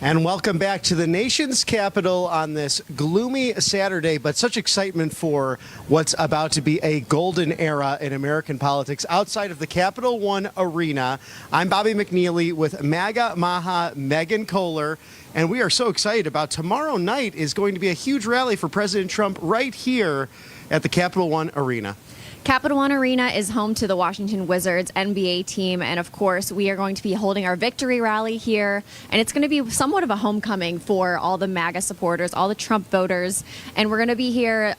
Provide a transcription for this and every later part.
And welcome back to the nation's capital on this gloomy Saturday, but such excitement for what's about to be a golden era in American politics outside of the Capital One Arena. I'm Bobby McNeely with MAGA Maha Megan Kohler, and we are so excited about tomorrow night is going to be a huge rally for President Trump right here at the Capital One Arena. Capital One Arena is home to the Washington Wizards NBA team, and of course we are going to be holding our victory rally here, and it's going to be somewhat of a homecoming for all the MAGA supporters, all the Trump voters, and we're going to be here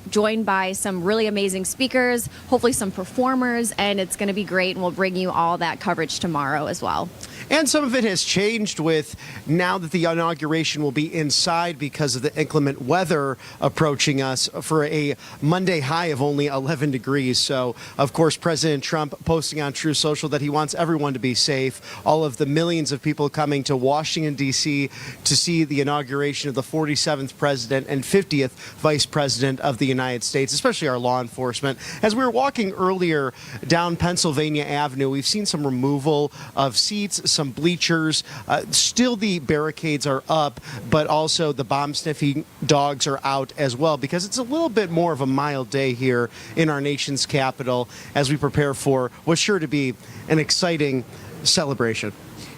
joined by some really amazing speakers, hopefully some performers, and it's going to be great, and we'll bring you all that coverage tomorrow as well. And some of it has changed with now that the inauguration will be inside because of the inclement weather approaching us for a Monday high of only 11 degrees. So, of course, President Trump posting on True Social that he wants everyone to be safe. All of the millions of people coming to Washington, D.C. to see the inauguration of the 47th president and 50th vice president of the United States, especially our law enforcement. As we were walking earlier down Pennsylvania Avenue, we've seen some removal of seats, some bleachers. Still the barricades are up, but also the bomb sniffing dogs are out as well because it's a little bit more of a mild day here in our nation's capital as we prepare for what's sure to be an exciting celebration.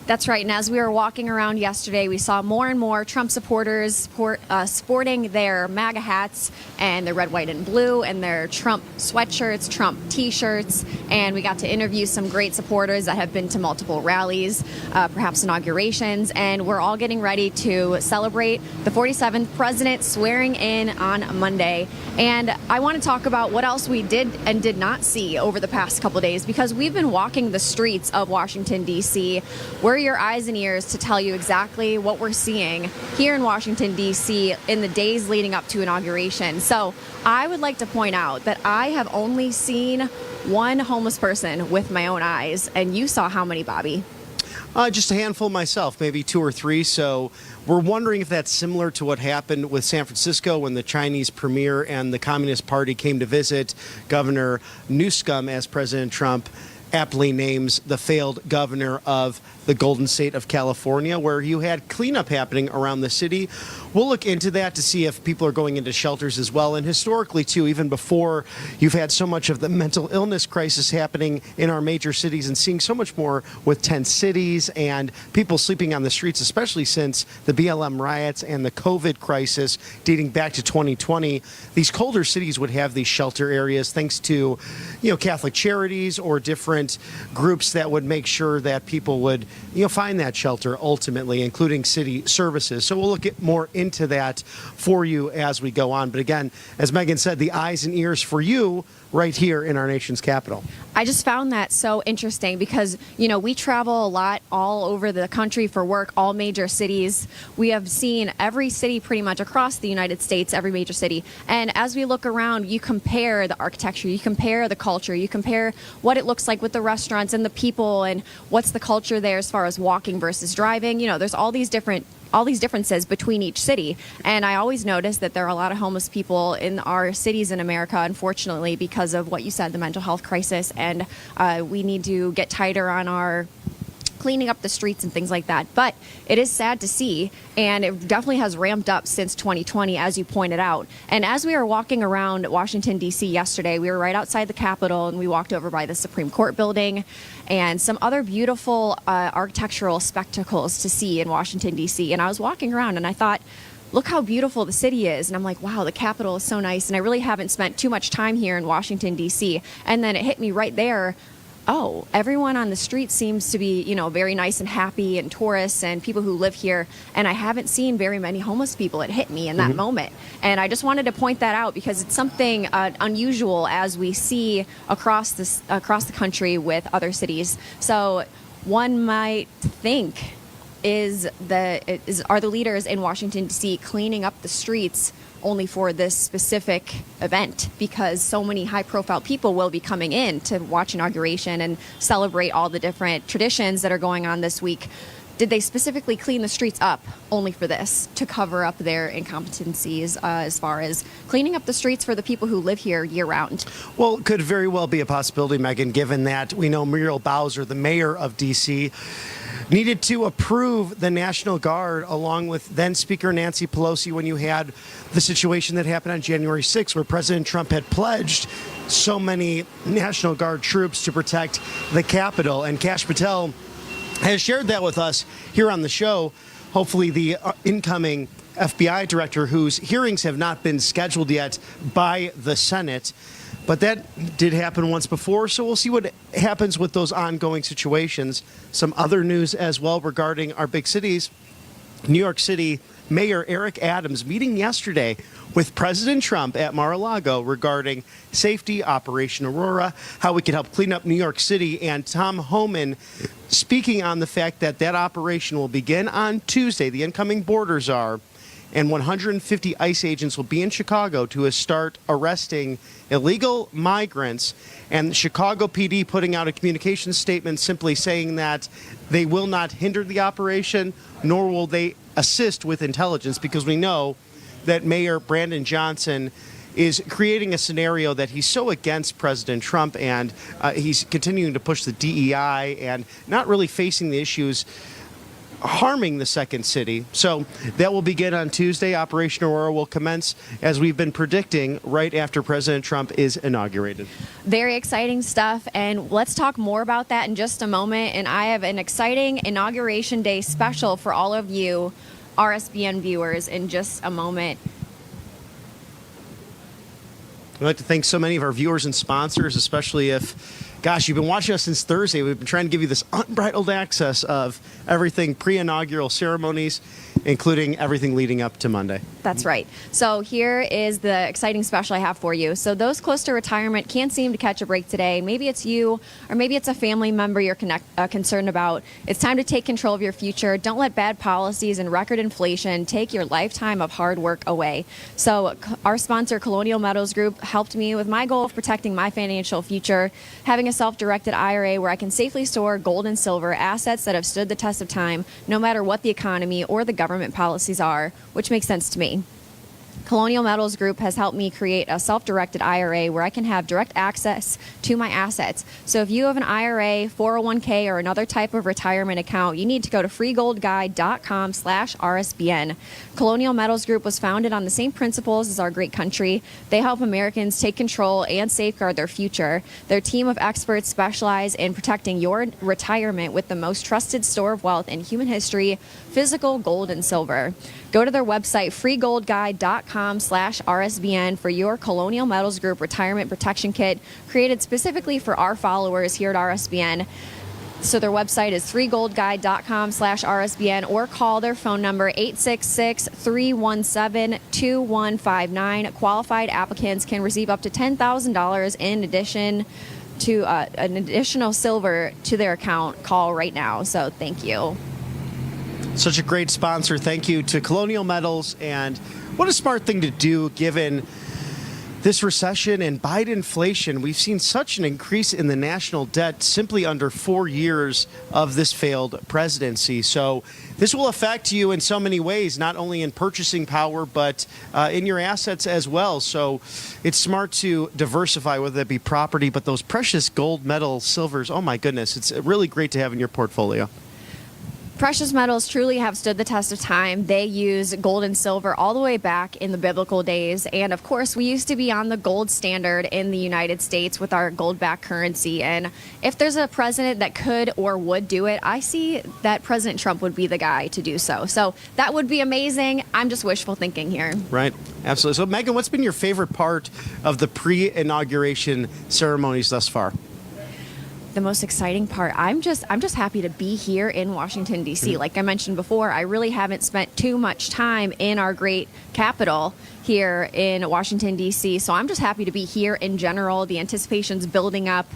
That's right, and as we were walking around yesterday, we saw more and more Trump supporters sporting their MAGA hats and their red, white, and blue, and their Trump sweatshirts, Trump T-shirts, and we got to interview some great supporters that have been to multiple rallies, perhaps inaugurations, and we're all getting ready to celebrate the 47th president swearing in on Monday. And I want to talk about what else we did and did not see over the past couple days, because we've been walking the streets of Washington, D.C. We're your eyes and ears to tell you exactly what we're seeing here in Washington, D.C. in the days leading up to inauguration. So I would like to point out that I have only seen one homeless person with my own eyes, and you saw how many, Bobby? Just a handful myself, maybe 2 or 3. So we're wondering if that's similar to what happened with San Francisco when the Chinese premier and the Communist Party came to visit Governor Newsom, as President Trump aptly names the failed governor of the Golden State of California, where you had cleanup happening around the city. We'll look into that to see if people are going into shelters as well. And historically, too, even before you've had so much of the mental illness crisis happening in our major cities and seeing so much more with tent cities and people sleeping on the streets, especially since the BLM riots and the COVID crisis dating back to 2020, these colder cities would have these shelter areas thanks to, Catholic charities or different groups that would make sure that people would find that shelter ultimately, including city services. So we'll look at more into that for you as we go on. But again, as Megan said, the eyes and ears for you right here in our nation's capital. I just found that so interesting because, we travel a lot all over the country for work, all major cities. We have seen every city pretty much across the United States, every major city. And as we look around, you compare the architecture, you compare the culture, you compare what it looks like with the restaurants and the people and what's the culture there as far as walking versus driving. There's all these differences between each city. And I always notice that there are a lot of homeless people in our cities in America, unfortunately, because of what you said, the mental health crisis. And we need to get tighter on our cleaning up the streets and things like that. But it is sad to see, and it definitely has ramped up since 2020, as you pointed out. And as we were walking around Washington, D.C. yesterday, we were right outside the Capitol, and we walked over by the Supreme Court building and some other beautiful architectural spectacles to see in Washington, D.C. And I was walking around, and I thought, look how beautiful the city is. And I'm like, wow, the Capitol is so nice. And I really haven't spent too much time here in Washington, D.C. And then it hit me right there. Oh, everyone on the street seems to be, very nice and happy, and tourists and people who live here. And I haven't seen very many homeless people. It hit me in that moment. And I just wanted to point that out because it's something unusual as we see across the country with other cities. So one might think are the leaders in Washington, D.C. cleaning up the streets only for this specific event, because so many high-profile people will be coming in to watch inauguration and celebrate all the different traditions that are going on this week. Did they specifically clean the streets up only for this, to cover up their incompetencies as far as cleaning up the streets for the people who live here year-round? Well, it could very well be a possibility, Megan, given that we know Muriel Bowser, the mayor of D.C., needed to approve the National Guard along with then Speaker Nancy Pelosi when you had the situation that happened on January 6th where President Trump had pledged so many National Guard troops to protect the Capitol. And Kash Patel has shared that with us here on the show. Hopefully the incoming FBI director, whose hearings have not been scheduled yet by the Senate. But that did happen once before, so we'll see what happens with those ongoing situations. Some other news as well regarding our big cities. New York City Mayor Eric Adams meeting yesterday with President Trump at Mar-a-Lago regarding safety, Operation Aurora, how we could help clean up New York City, and Tom Homan speaking on the fact that that operation will begin on Tuesday. The incoming border czar and 150 ICE agents will be in Chicago to start arresting illegal migrants. And Chicago PD putting out a communication statement simply saying that they will not hinder the operation, nor will they assist with intelligence, because we know that Mayor Brandon Johnson is creating a scenario that he's so against President Trump, and he's continuing to push the DEI and not really facing the issues harming the second city. So that will begin on Tuesday. Operation Aurora will commence, as we've been predicting, right after President Trump is inaugurated. Very exciting stuff, and let's talk more about that in just a moment. And I have an exciting Inauguration Day special for all of you RSBN viewers in just a moment. I'd like to thank so many of our viewers and sponsors, especially if, gosh, you've been watching us since Thursday. We've been trying to give you this unbridled access of everything pre-inaugural ceremonies, including everything leading up to Monday. That's right. So here is the exciting special I have for you. So those close to retirement can't seem to catch a break today. Maybe it's you, or maybe it's a family member you're concerned about. It's time to take control of your future. Don't let bad policies and record inflation take your lifetime of hard work away. So our sponsor, Colonial Metals Group, helped me with my goal of protecting my financial future, having a self-directed IRA where I can safely store gold and silver, assets that have stood the test of time, no matter what the economy or the government policies are, which makes sense to me. Colonial Metals Group has helped me create a self-directed IRA where I can have direct access to my assets. So if you have an IRA, 401k, or another type of retirement account, you need to go to freegoldguide.com/RSBN. Colonial Metals Group was founded on the same principles as our great country. They help Americans take control and safeguard their future. Their team of experts specialize in protecting your retirement with the most trusted store of wealth in human history, physical gold and silver. Go to their website, freegoldguide.com/RSBN, for your Colonial Metals Group retirement protection kit created specifically for our followers here at RSBN. So their website is freegoldguide.com/RSBN, or call their phone number 866-317-2159. Qualified applicants can receive up to $10,000 in addition to an additional silver to their account. Call right now. So thank you. Such a great sponsor. Thank you to Colonial Metals. And what a smart thing to do given this recession and Biden inflation. We've seen such an increase in the national debt simply under 4 years of this failed presidency. So this will affect you in so many ways, not only in purchasing power, but in your assets as well. So it's smart to diversify, whether that be property, but those precious gold, metal, silvers. Oh my goodness, it's really great to have in your portfolio. Precious metals truly have stood the test of time. They use gold and silver all the way back in the biblical days. And of course, we used to be on the gold standard in the United States with our gold-backed currency. And if there's a president that could or would do it, I see that President Trump would be the guy to do so. So that would be amazing. I'm just wishful thinking here. Right. Absolutely. So Megan, what's been your favorite part of the pre-inauguration ceremonies thus far? The most exciting part, I'm just happy to be here in Washington D.C. Like I mentioned before, I really haven't spent too much time in our great capital here in Washington D.C. So I'm just happy to be here in general. The anticipation's building up.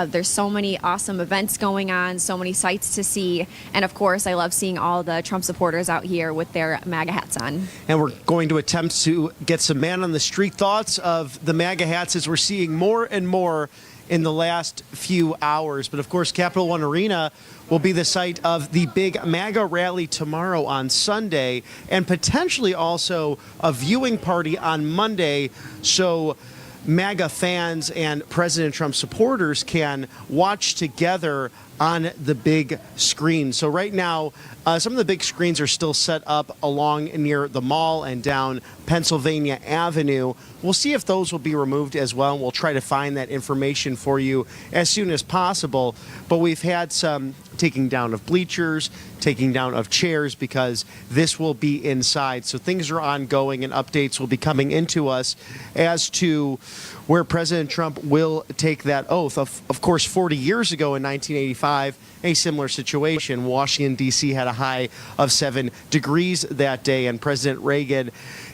There's so many awesome events going on, so many sights to see, and of course I love seeing all the Trump supporters out here with their MAGA hats on. And we're going to attempt to get some man on the street thoughts of the MAGA hats as we're seeing more and more in the last few hours. But of course, Capital One Arena will be the site of the big MAGA rally tomorrow on Sunday, and potentially also a viewing party on Monday, so MAGA fans and President Trump supporters can watch together on the big screen. So right now, some of the big screens are still set up along near the mall and down Pennsylvania Avenue. We'll see if those will be removed as well, and we'll try to find that information for you as soon as possible. But we've had some taking down of bleachers, taking down of chairs, because this will be inside. So things are ongoing, and updates will be coming into us as to where President Trump will take that oath. Of course, 40 years ago in 1985, a similar situation. Washington, D.C. had a high of 7 degrees that day, and President Reagan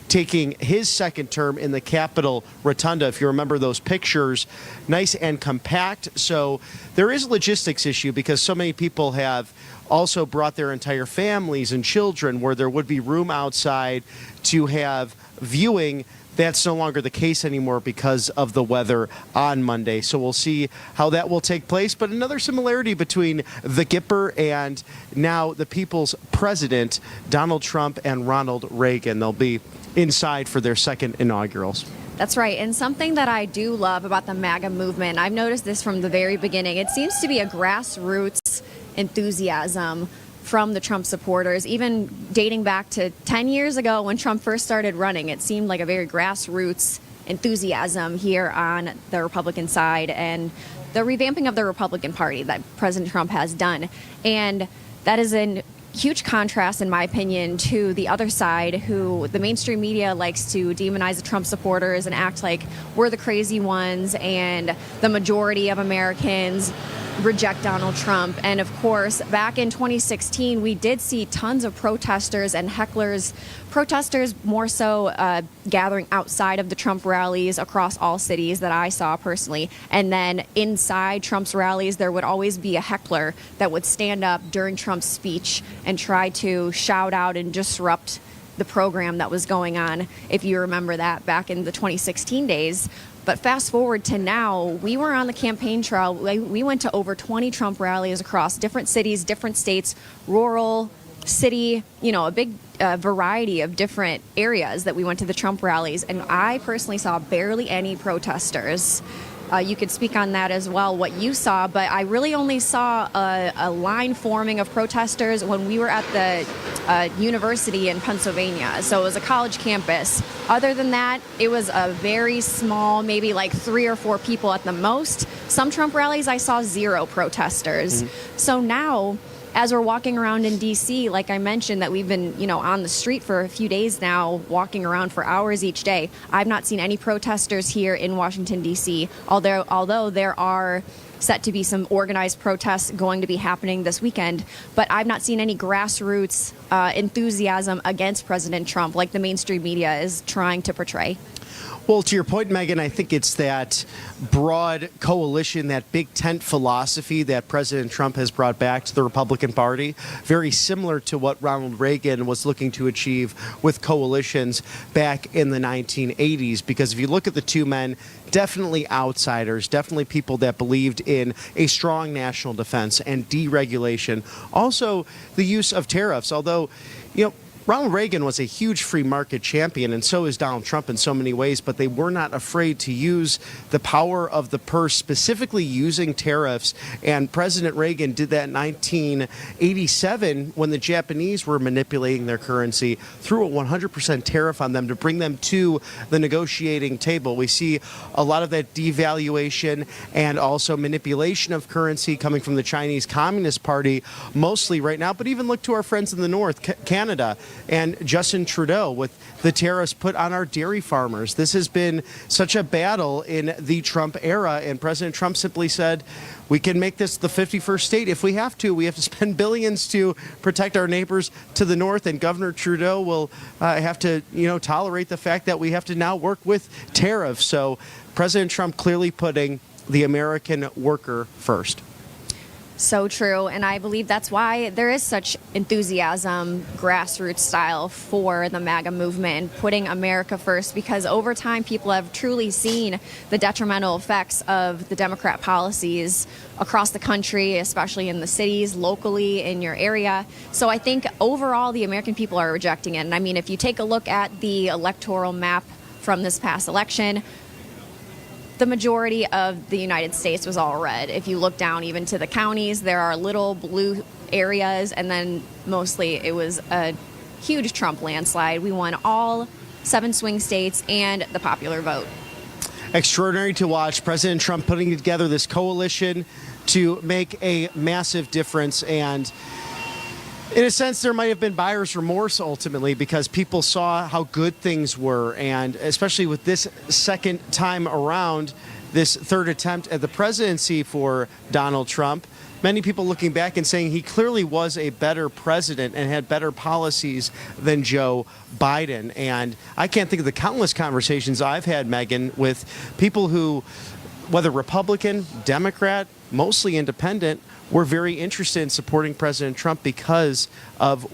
taking his second term in the Capitol Rotunda. If you remember those pictures, nice and compact. So there is a logistics issue, because so many people have also brought their entire families and children, where there would be room outside to have viewing. That's no longer the case anymore because of the weather on Monday. So we'll see how that will take place. But another similarity between the Gipper and now the people's president, Donald Trump and Ronald Reagan. They'll be inside for their second inaugurals. That's right. And something that I do love about the MAGA movement, I've noticed this from the very beginning, it seems to be a grassroots enthusiasm from the Trump supporters, even dating back to 10 years ago when Trump first started running. It seemed like a very grassroots enthusiasm here on the Republican side, and the revamping of the Republican Party that President Trump has done. And that is in huge contrast, in my opinion, to the other side, who the mainstream media likes to demonize the Trump supporters and act like we're the crazy ones and the majority of Americans reject Donald Trump. And of course, back in 2016, we did see tons of protesters and hecklers, protesters more so gathering outside of the Trump rallies across all cities that I saw personally. And then inside Trump's rallies, there would always be a heckler that would stand up during Trump's speech and try to shout out and disrupt the program that was going on, if you remember that back in the 2016 days. But fast forward to now, we were on the campaign trail. We went to over 20 Trump rallies across different cities, different states, rural, city, a big variety of different areas that we went to the Trump rallies. And I personally saw barely any protesters. You could speak on that as well, what you saw, but I really only saw a line forming of protesters when we were at the university in Pennsylvania. So it was a college campus. Other than that, it was a very small, maybe like 3 or 4 people at the most. Some Trump rallies, I saw 0 protesters. Mm-hmm. So now, as we're walking around in D.C., like I mentioned, that we've been, on the street for a few days now, walking around for hours each day. I've not seen any protesters here in Washington, D.C., although there are set to be some organized protests going to be happening this weekend. But I've not seen any grassroots enthusiasm against President Trump like the mainstream media is trying to portray. Well, to your point, Megan, I think it's that broad coalition, that big tent philosophy that President Trump has brought back to the Republican Party, very similar to what Ronald Reagan was looking to achieve with coalitions back in the 1980s. Because if you look at the two men, definitely outsiders, definitely people that believed in a strong national defense and deregulation. Also, the use of tariffs, although, Ronald Reagan was a huge free market champion, and so is Donald Trump in so many ways, but they were not afraid to use the power of the purse, specifically using tariffs. And President Reagan did that in 1987 when the Japanese were manipulating their currency, threw a 100% tariff on them to bring them to the negotiating table. We see a lot of that devaluation and also manipulation of currency coming from the Chinese Communist Party mostly right now, but even look to our friends in the north, Canada, and Justin Trudeau with the tariffs put on our dairy farmers. This has been such a battle in the Trump era, and President Trump simply said, we can make this the 51st state if we have to. We have to spend billions to protect our neighbors to the north, and Governor Trudeau will have to, tolerate the fact that we have to now work with tariffs. So President Trump clearly putting the American worker first. So true, and I believe that's why there is such enthusiasm, grassroots style, for the MAGA movement, putting America first, because over time people have truly seen the detrimental effects of the Democrat policies across the country, especially in the cities, locally, in your area. So I think overall the American people are rejecting it. And I mean, if you take a look at the electoral map from this past election, the majority of the United States was all red. If you look down even to the counties, there are little blue areas, and then mostly it was a huge Trump landslide. We won all 7 swing states and the popular vote. Extraordinary to watch. President Trump putting together this coalition to make a massive difference. And in a sense, there might have been buyer's remorse ultimately, because people saw how good things were. And especially with this second time around, this third attempt at the presidency for Donald Trump, many people looking back and saying he clearly was a better president and had better policies than Joe Biden. And I can't think of the countless conversations I've had, Megan, with people who, whether Republican, Democrat, mostly independent, were very interested in supporting President Trump because of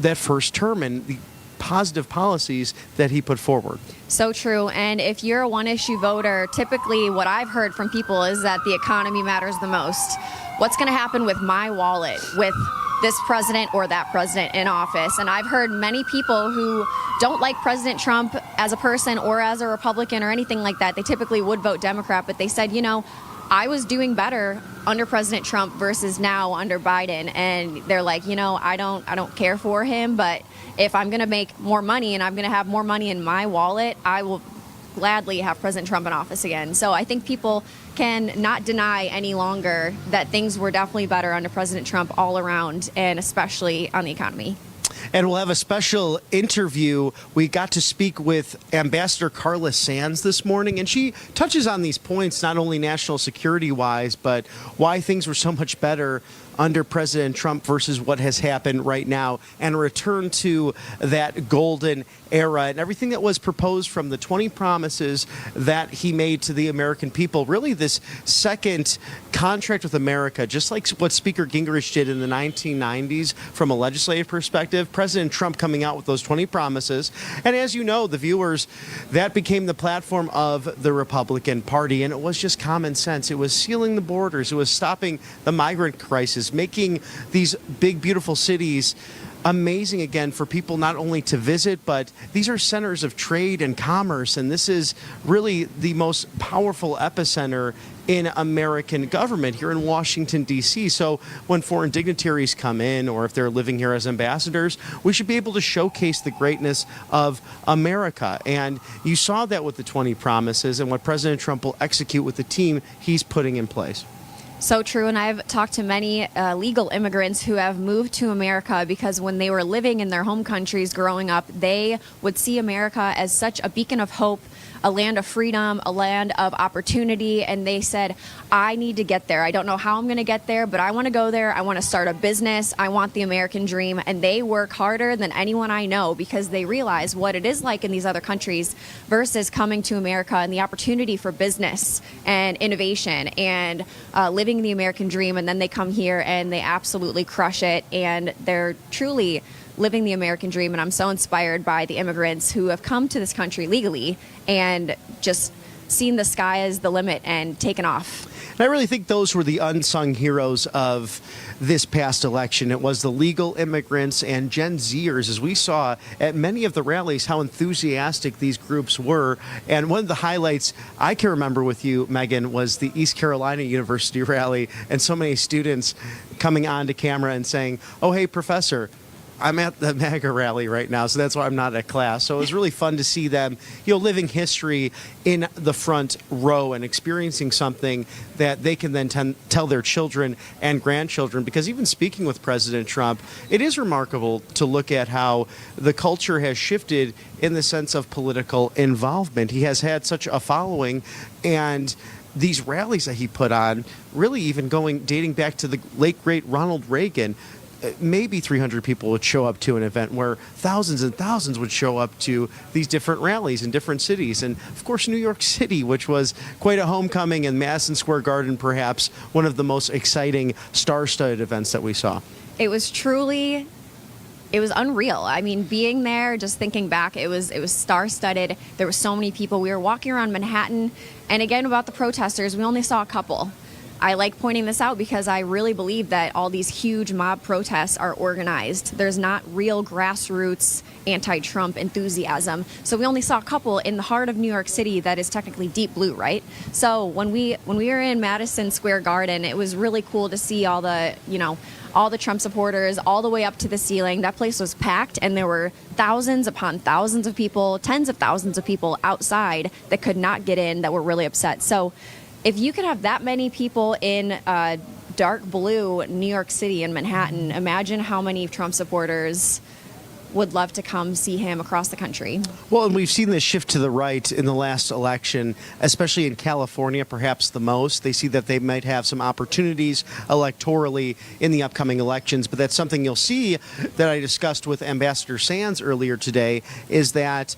that first term and the positive policies that he put forward. So true. And if you're a one-issue voter, typically what I've heard from people is that the economy matters the most. What's going to happen with my wallet with this president or that president in office? And I've heard many people who don't like President Trump as a person or as a Republican or anything like that. They typically would vote Democrat, but they said, you know, I was doing better under President Trump versus now under Biden. And they're like, you know, I don't care for him, but if I'm going to make more money and I'm going to have more money in my wallet, I will gladly have President Trump in office again. So I think people can not deny any longer that things were definitely better under President Trump all around, and especially on the economy. And we'll have a special interview. We got to speak with Ambassador Carla Sands this morning, and she touches on these points, not only national security-wise, but why things were so much better under President Trump versus what has happened right now, and a return to that golden era and everything that was proposed from the 20 promises that he made to the American people. Really, this second contract with America, just like what Speaker Gingrich did in the 1990s from a legislative perspective, President Trump coming out with those 20 promises. And as you know, the viewers, that became the platform of the Republican Party, and it was just common sense. It was sealing the borders. It was stopping the migrant crisis, making these big, beautiful cities amazing again for people not only to visit, but these are centers of trade and commerce, and this is really the most powerful epicenter in American government here in Washington, D.C. So when foreign dignitaries come in, or if they're living here as ambassadors, we should be able to showcase the greatness of America. And you saw that with the 20 promises and what President Trump will execute with the team he's putting in place. So true, and I've talked to many legal immigrants who have moved to America because when they were living in their home countries growing up, they would see America as such a beacon of hope, a land of freedom, a land of opportunity, and they said, I need to get there. I don't know how I'm going to get there, but I want to go there. I want to start a business. I want the American dream, and they work harder than anyone I know because they realize what it is like in these other countries versus coming to America and the opportunity for business and innovation and living the American dream, and then they come here and they absolutely crush it, and they're truly living the American dream. And I'm so inspired by the immigrants who have come to this country legally and just seen the sky as the limit and taken off. And I really think those were the unsung heroes of this past election. It was the legal immigrants and Gen Zers, as we saw at many of the rallies, how enthusiastic these groups were. And one of the highlights I can remember with you, Megan, was the East Carolina University rally, and so many students coming onto camera and saying, oh, hey, professor, I'm at the MAGA rally right now, so that's why I'm not at class. So it was really fun to see them, living history in the front row and experiencing something that they can then tell their children and grandchildren. Because even speaking with President Trump, it is remarkable to look at how the culture has shifted in the sense of political involvement. He has had such a following, and these rallies that he put on, really even dating back to the late, great Ronald Reagan, maybe 300 people would show up to an event where thousands and thousands would show up to these different rallies in different cities. And of course, New York City, which was quite a homecoming, and Madison Square Garden, perhaps one of the most exciting star-studded events that we saw. It was unreal. I mean, being there, just thinking back, it was star-studded. There were so many people. We were walking around Manhattan, and again, about the protesters, we only saw a couple. I like pointing this out because I really believe that all these huge mob protests are organized. There's not real grassroots anti-Trump enthusiasm. So we only saw a couple in the heart of New York City that is technically deep blue, right? So when we were in Madison Square Garden, it was really cool to see all the, all the Trump supporters all the way up to the ceiling. That place was packed, and there were thousands upon thousands of people, tens of thousands of people outside that could not get in, that were really upset. So if you could have that many people in dark blue New York City and Manhattan, imagine how many Trump supporters would love to come see him across the country. Well, and we've seen this shift to the right in the last election, especially in California, perhaps the most. They see that they might have some opportunities electorally in the upcoming elections, but that's something you'll see that I discussed with Ambassador Sands earlier today, is that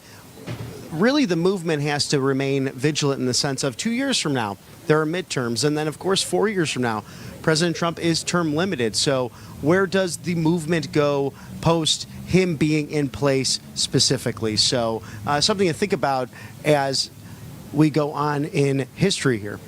really the movement has to remain vigilant in the sense of 2 years from now, there are midterms, and then, of course, 4 years from now, President Trump is term limited. So where does the movement go post him being in place specifically? So something to think about as we go on in history here.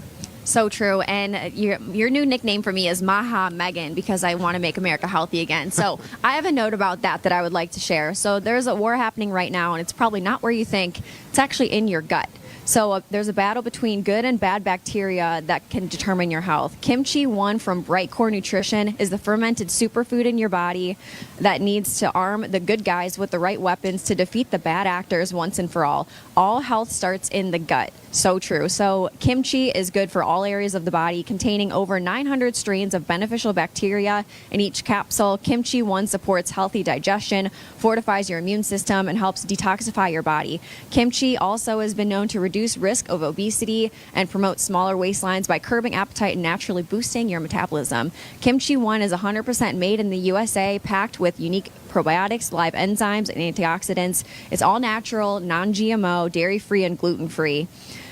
So true. And your new nickname for me is Maha Megan, because I want to make America healthy again. So I have a note about that I would like to share. So there's a war happening right now, and it's probably not where you think. It's actually in your gut. So there's a battle between good and bad bacteria that can determine your health. Kimchi One from Bright Core Nutrition is the fermented superfood in your body that needs to arm the good guys with the right weapons to defeat the bad actors once and for all. All health starts in the gut. So true. So kimchi is good for all areas of the body, containing over 900 strains of beneficial bacteria in each capsule. Kimchi One supports healthy digestion, fortifies your immune system, and helps detoxify your body. Kimchi also has been known to reduce risk of obesity and promote smaller waistlines by curbing appetite and naturally boosting your metabolism. Kimchi One is 100% made in the USA, packed with unique probiotics, live enzymes, and antioxidants. It's all natural, non-GMO, dairy-free, and gluten-free.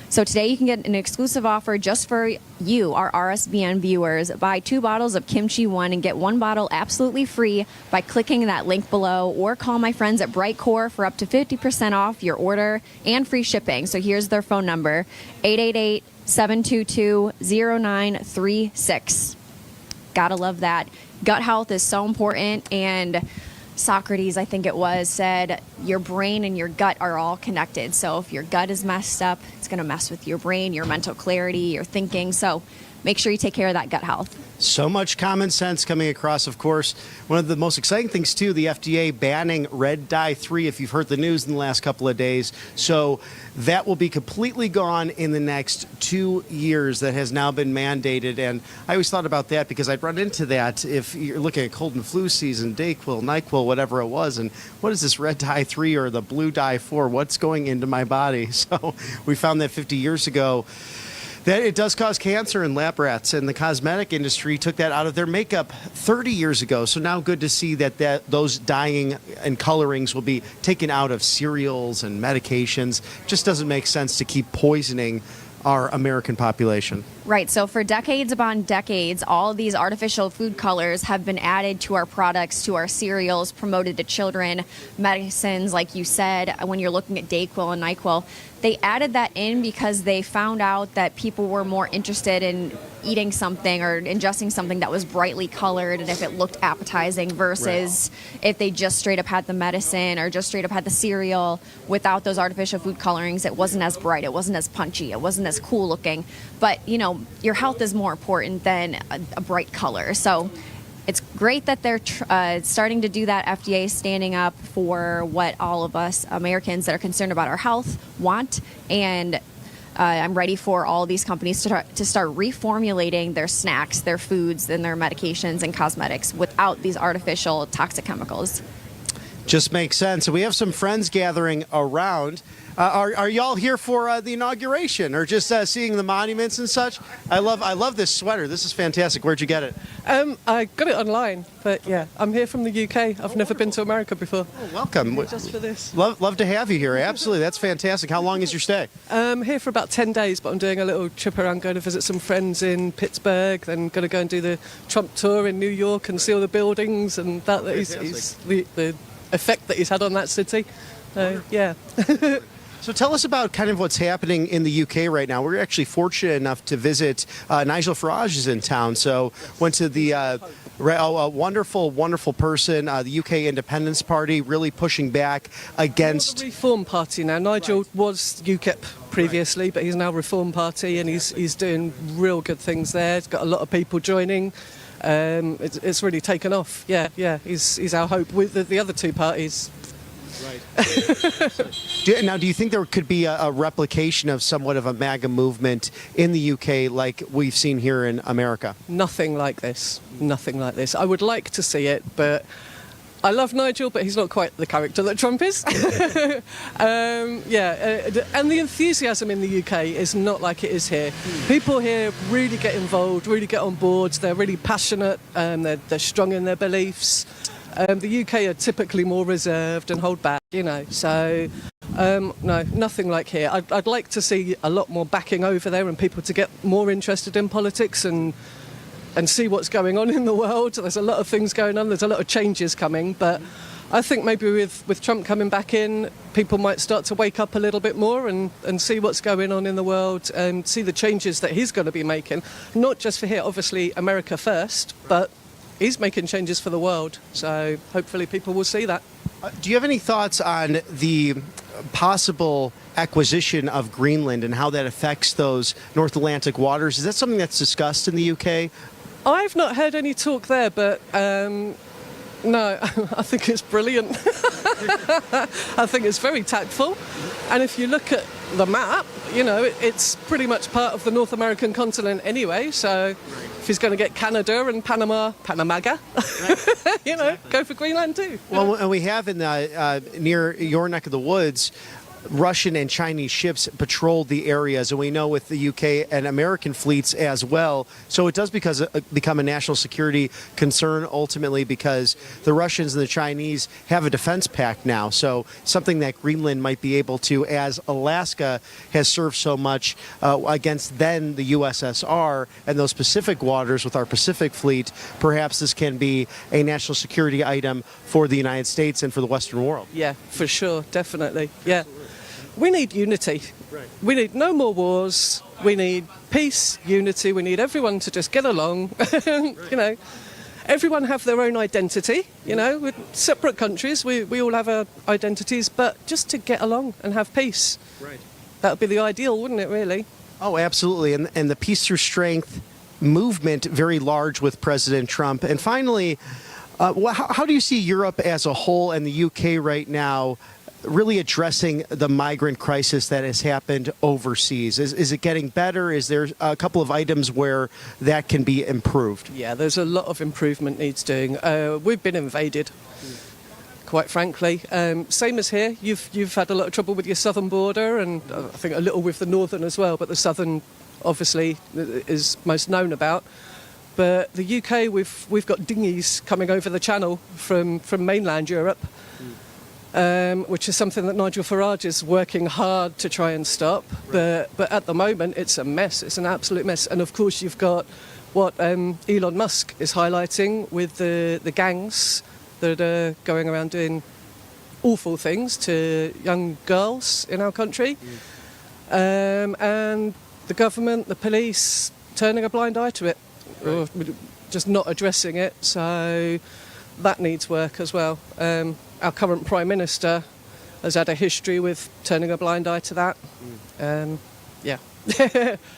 So today you can get an exclusive offer just for you, our RSBN viewers. Buy 2 bottles of Kimchi One and get 1 bottle absolutely free by clicking that link below, or call my friends at Bright Core for up to 50% off your order and free shipping. So here's their phone number, 888-722-0936. Gotta love that. Gut health is so important, and Socrates, I think it was, said your brain and your gut are all connected. So if your gut is messed up, it's going to mess with your brain, your mental clarity, your thinking. So make sure you take care of that gut health. So much common sense coming across, of course. One of the most exciting things, too, the FDA banning red dye 3, if you've heard the news in the last couple of days. So that will be completely gone in the next 2 years. That has now been mandated. And I always thought about that because I'd run into that if you're looking at cold and flu season, Dayquil, NyQuil, whatever it was. And what is this red dye 3 or the blue dye 4? What's going into my body? So we found that 50 years ago that it does cause cancer in lab rats, and the cosmetic industry took that out of their makeup 30 years ago. So now good to see that those dyeing and colorings will be taken out of cereals and medications. Just doesn't make sense to keep poisoning our American population. Right. So for decades upon decades, all of these artificial food colors have been added to our products, to our cereals, promoted to children, medicines, like you said, when you're looking at Dayquil and NyQuil. They added that in because they found out that people were more interested in eating something or ingesting something that was brightly colored and if it looked appetizing versus if they just straight up had the medicine or just straight up had the cereal without those artificial food colorings. It wasn't as bright, it wasn't as punchy, it wasn't as cool looking. But, your health is more important than a bright color. So it's great that they're starting to do that. FDA is standing up for what all of us Americans that are concerned about our health want. And I'm ready for all these companies to start reformulating their snacks, their foods, and their medications and cosmetics without these artificial toxic chemicals. Just makes sense. So we have some friends gathering around. Are y'all here for the inauguration or just seeing the monuments and such? I love this sweater. This is fantastic. Where'd you get it? I got it online, but yeah, I'm here from the UK. I've never been to America before. Oh, welcome. Just for this. Love to have you here. Absolutely. That's fantastic. How long is your stay? I'm here for about 10 days, but I'm doing a little trip around, going to visit some friends in Pittsburgh, then going to go and do the Trump tour in New York and see all the buildings and the effect that he's had on that city. Yeah. So tell us about kind of what's happening in the UK right now. We're actually fortunate enough to visit. Nigel Farage is in town, so went to the a wonderful, wonderful person. The UK Independence Party really pushing back against The Reform Party now. Nigel was UKIP previously, but he's now Reform Party, and he's doing real good things there. He's got a lot of people joining. It's really taken off. Yeah. He's our hope with the other two parties. Now, do you think there could be a replication of somewhat of a MAGA movement in the UK like we've seen here in America? Nothing like this. Nothing like this. I would like to see it, but I love Nigel, but he's not quite the character that Trump is. And the enthusiasm in the UK is not like it is here. People here really get involved, really get on board. They're really passionate. They're strong in their beliefs. The UK are typically more reserved and hold back, So, no, nothing like here. I'd like to see a lot more backing over there and people to get more interested in politics and see what's going on in the world. There's a lot of things going on. There's a lot of changes coming. But I think maybe with Trump coming back in, people might start to wake up a little bit more and see what's going on in the world and see the changes that he's going to be making. Not just for here, obviously, America first, but he's making changes for the world, so hopefully people will see that. Do you have any thoughts on the possible acquisition of Greenland and how that affects those North Atlantic waters? Is that something that's discussed in the UK? I've not heard any talk there, but no, I think it's brilliant. I think it's very tactful. And if you look at the map, it's pretty much part of the North American continent anyway, so if he's going to get Canada and Panamaga, go for Greenland too. Well, and we have in the near your neck of the woods, Russian and Chinese ships patrolled the areas, and we know with the UK and American fleets as well. So it does become a national security concern ultimately because the Russians and the Chinese have a defense pact now. So something that Greenland might be able to, as Alaska has served so much against then the USSR and those Pacific waters with our Pacific fleet, perhaps this can be a national security item for the United States and for the Western world. Yeah, for sure, definitely. Yeah. We need unity. Right. We need no more wars. We need peace, unity. We need everyone to just get along. Everyone have their own identity. We're separate countries. We all have our identities, but just to get along and have peace. Right. That would be the ideal, wouldn't it, really? Oh, absolutely. And the Peace Through Strength movement, very large with President Trump. And finally, how do you see Europe as a whole and the UK right now really addressing the migrant crisis that has happened overseas? Is it getting better? Is there a couple of items where that can be improved? Yeah, there's a lot of improvement needs doing. We've been invaded, quite frankly. Same as here. You've had a lot of trouble with your southern border, and I think a little with the northern as well, but the southern obviously is most known about. But the UK, we've got dinghies coming over the channel from mainland Europe. Which is something that Nigel Farage is working hard to try and stop. But at the moment, it's a mess. It's an absolute mess. And of course, you've got what Elon Musk is highlighting with the gangs that are going around doing awful things to young girls in our country. And the government, the police, turning a blind eye to it. Or just not addressing it. So that needs work as well. Our current Prime Minister has had a history with turning a blind eye to that. Yeah.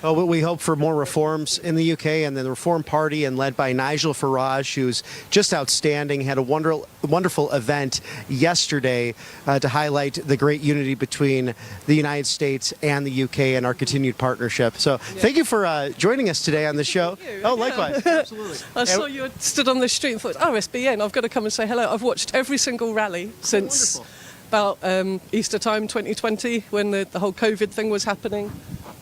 Well, we hope for more reforms in the UK, and then the Reform Party, and led by Nigel Farage, who's just outstanding, had a wonderful event yesterday to highlight the great unity between the United States and the UK and our continued partnership. So thank you for joining us today on the show. Oh, likewise. Absolutely. I saw you stood on the street and thought, RSBN, I've got to come and say hello. I've watched every single rally since about Easter time 2020 when the whole COVID thing was happening.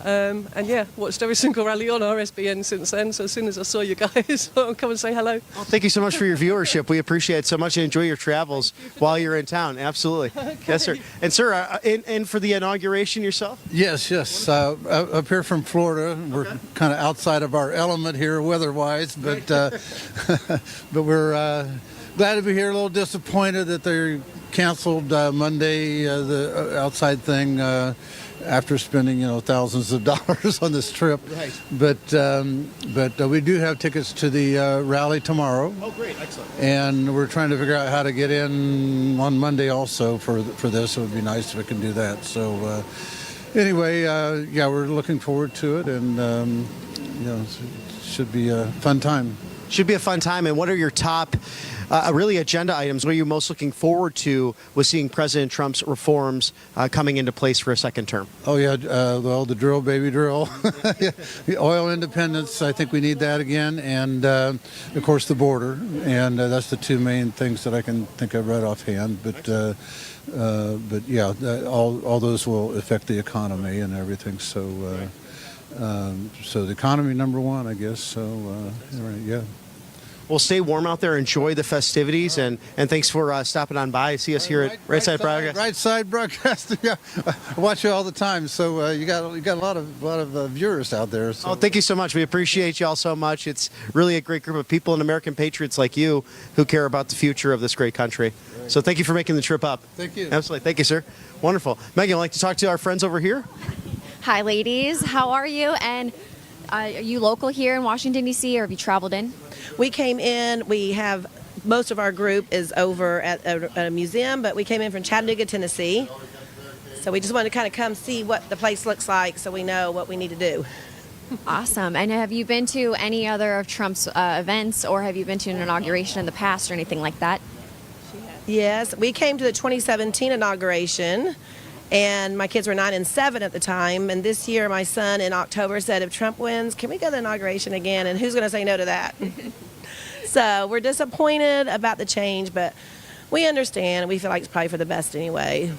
And yeah, watched every single rally on RSBN since then. So as soon as I saw you guys, I'll come and say hello. Well, thank you so much for your viewership. We appreciate it so much, and enjoy your travels while you're in town. Absolutely. Okay. Yes, sir. And sir, in for the inauguration yourself? Yes. Up here from Florida. We're kind of outside of our element here weather-wise, but but we're glad to be here. A little disappointed that they're canceled Monday the outside thing after spending thousands of dollars on this trip. Right. But we do have tickets to the rally tomorrow. Oh, great. Excellent. And we're trying to figure out how to get in on Monday also for this. It would be nice if we can do that. So anyway, yeah, we're looking forward to it, and it should be a fun time. Should be a fun time. And what are your top, really, agenda items? What are you most looking forward to with seeing President Trump's reforms coming into place for a second term? Oh, yeah, well, the drill, baby drill. The oil independence, I think we need that again. And, of course, the border. And that's the two main things that I can think of right offhand. But yeah, all those will affect the economy and everything. So, so the economy, number one, I guess. So, yeah. Well, stay warm out there. Enjoy the festivities, and thanks for stopping on by. See us here at Right Side Broadcast. Right Side Broadcast. Yeah, I watch you all the time. So you got a lot of viewers out there. So. Oh, thank you so much. We appreciate you all so much. It's really a great group of people and American patriots like you who care about the future of this great country. Right. So thank you for making the trip up. Thank you. Absolutely. Thank you, sir. Wonderful. Megan, I'd like to talk to our friends over here. Hi, ladies. How are you? And are you local here in Washington, D.C., or have you traveled in? We came in, most of our group is over at a museum, but we came in from Chattanooga, Tennessee. So we just wanted to kind of come see what the place looks like so we know what we need to do. Awesome. And have you been to any other of Trump's events, or have you been to an inauguration in the past or anything like that? Yes, we came to the 2017 inauguration, and my kids were 9 and 7 at the time. And this year, my son in October said, if Trump wins, can we go to the inauguration again? And who's going to say no to that? So we're disappointed about the change, but we understand. We feel like it's probably for the best anyway.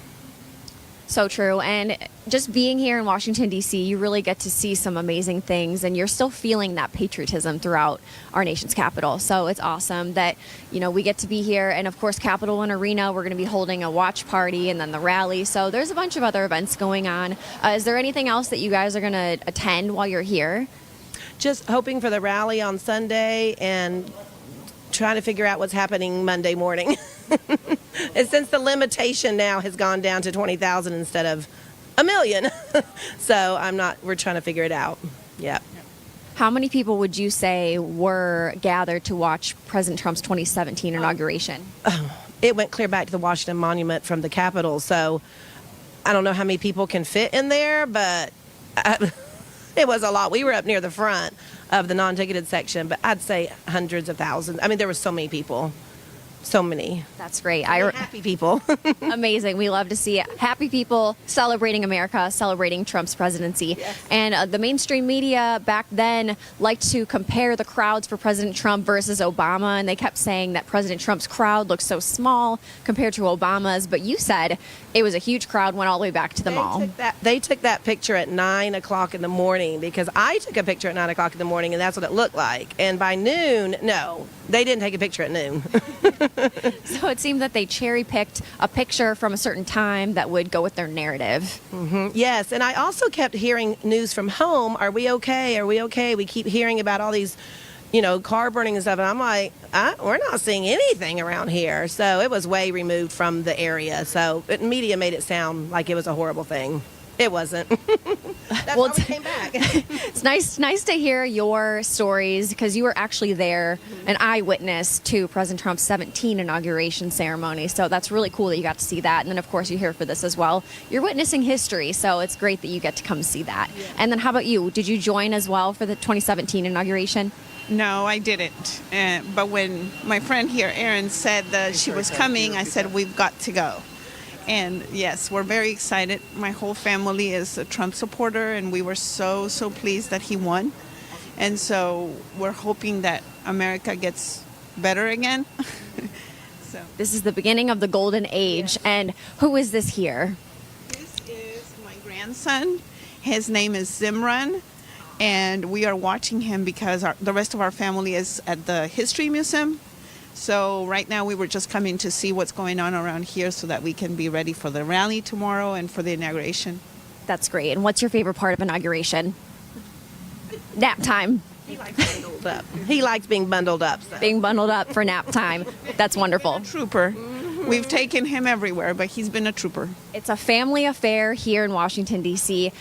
So true. And just being here in Washington, D.C., you really get to see some amazing things, and you're still feeling that patriotism throughout our nation's capital. So it's awesome that, we get to be here. And of course, Capitol One Arena, we're going to be holding a watch party and then the rally. So there's a bunch of other events going on. Is there anything else that you guys are going to attend while you're here? Just hoping for the rally on Sunday and trying to figure out what's happening Monday morning. And since the limitation now has gone down to 20,000 instead of 1 million. So we're trying to figure it out. Yeah. How many people would you say were gathered to watch President Trump's 2017 inauguration? It went clear back to the Washington Monument from the Capitol. So I don't know how many people can fit in there, but it was a lot. We were up near the front of the non-ticketed section, but I'd say hundreds of thousands. I mean, there were so many people. So many. That's great. Happy people. Amazing. We love to see it. Happy people celebrating America, celebrating Trump's presidency. Yes. And the mainstream media back then liked to compare the crowds for President Trump versus Obama, and they kept saying that President Trump's crowd looked so small compared to Obama's, but you said it was a huge crowd, went all the way back to the mall. They took that picture at 9 o'clock in the morning, because I took a picture at 9 o'clock in the morning, and that's what it looked like. And by noon, no, they didn't take a picture at noon. So it seemed that they cherry-picked a picture from a certain time that would go with their narrative. Mm-hmm. Yes, and I also kept hearing news from home. Are we okay? Are we okay? We keep hearing about all these, car burning and stuff. And I'm like, we're not seeing anything around here. So it was way removed from the area. So media made it sound like it was a horrible thing. It wasn't. That's why we came back. It's nice to hear your stories, because you were actually there, an eyewitness to President Trump's 2017 inauguration ceremony. So that's really cool that you got to see that. And then, of course, you're here for this as well. You're witnessing history, so it's great that you get to come see that. Yeah. And then how about you? Did you join as well for the 2017 inauguration? No, I didn't. But when my friend here, Erin, said that she was coming, I said, we've got to go. And yes, we're very excited. My whole family is a Trump supporter, and we were so pleased that he won. And so we're hoping that America gets better again. So this is the beginning of the golden age. Yes. And who is this here? This is my grandson. His name is Zimran, and we are watching him because the rest of our family is at the History Museum. So right now we were just coming to see what's going on around here so that we can be ready for the rally tomorrow and for the inauguration. That's great. And what's your favorite part of inauguration? Nap time. He likes bundled up. He likes being bundled up. So. Being bundled up for nap time. That's wonderful. Trooper. Mm-hmm. We've taken him everywhere, but he's been a trooper. It's a family affair here in Washington, D.C.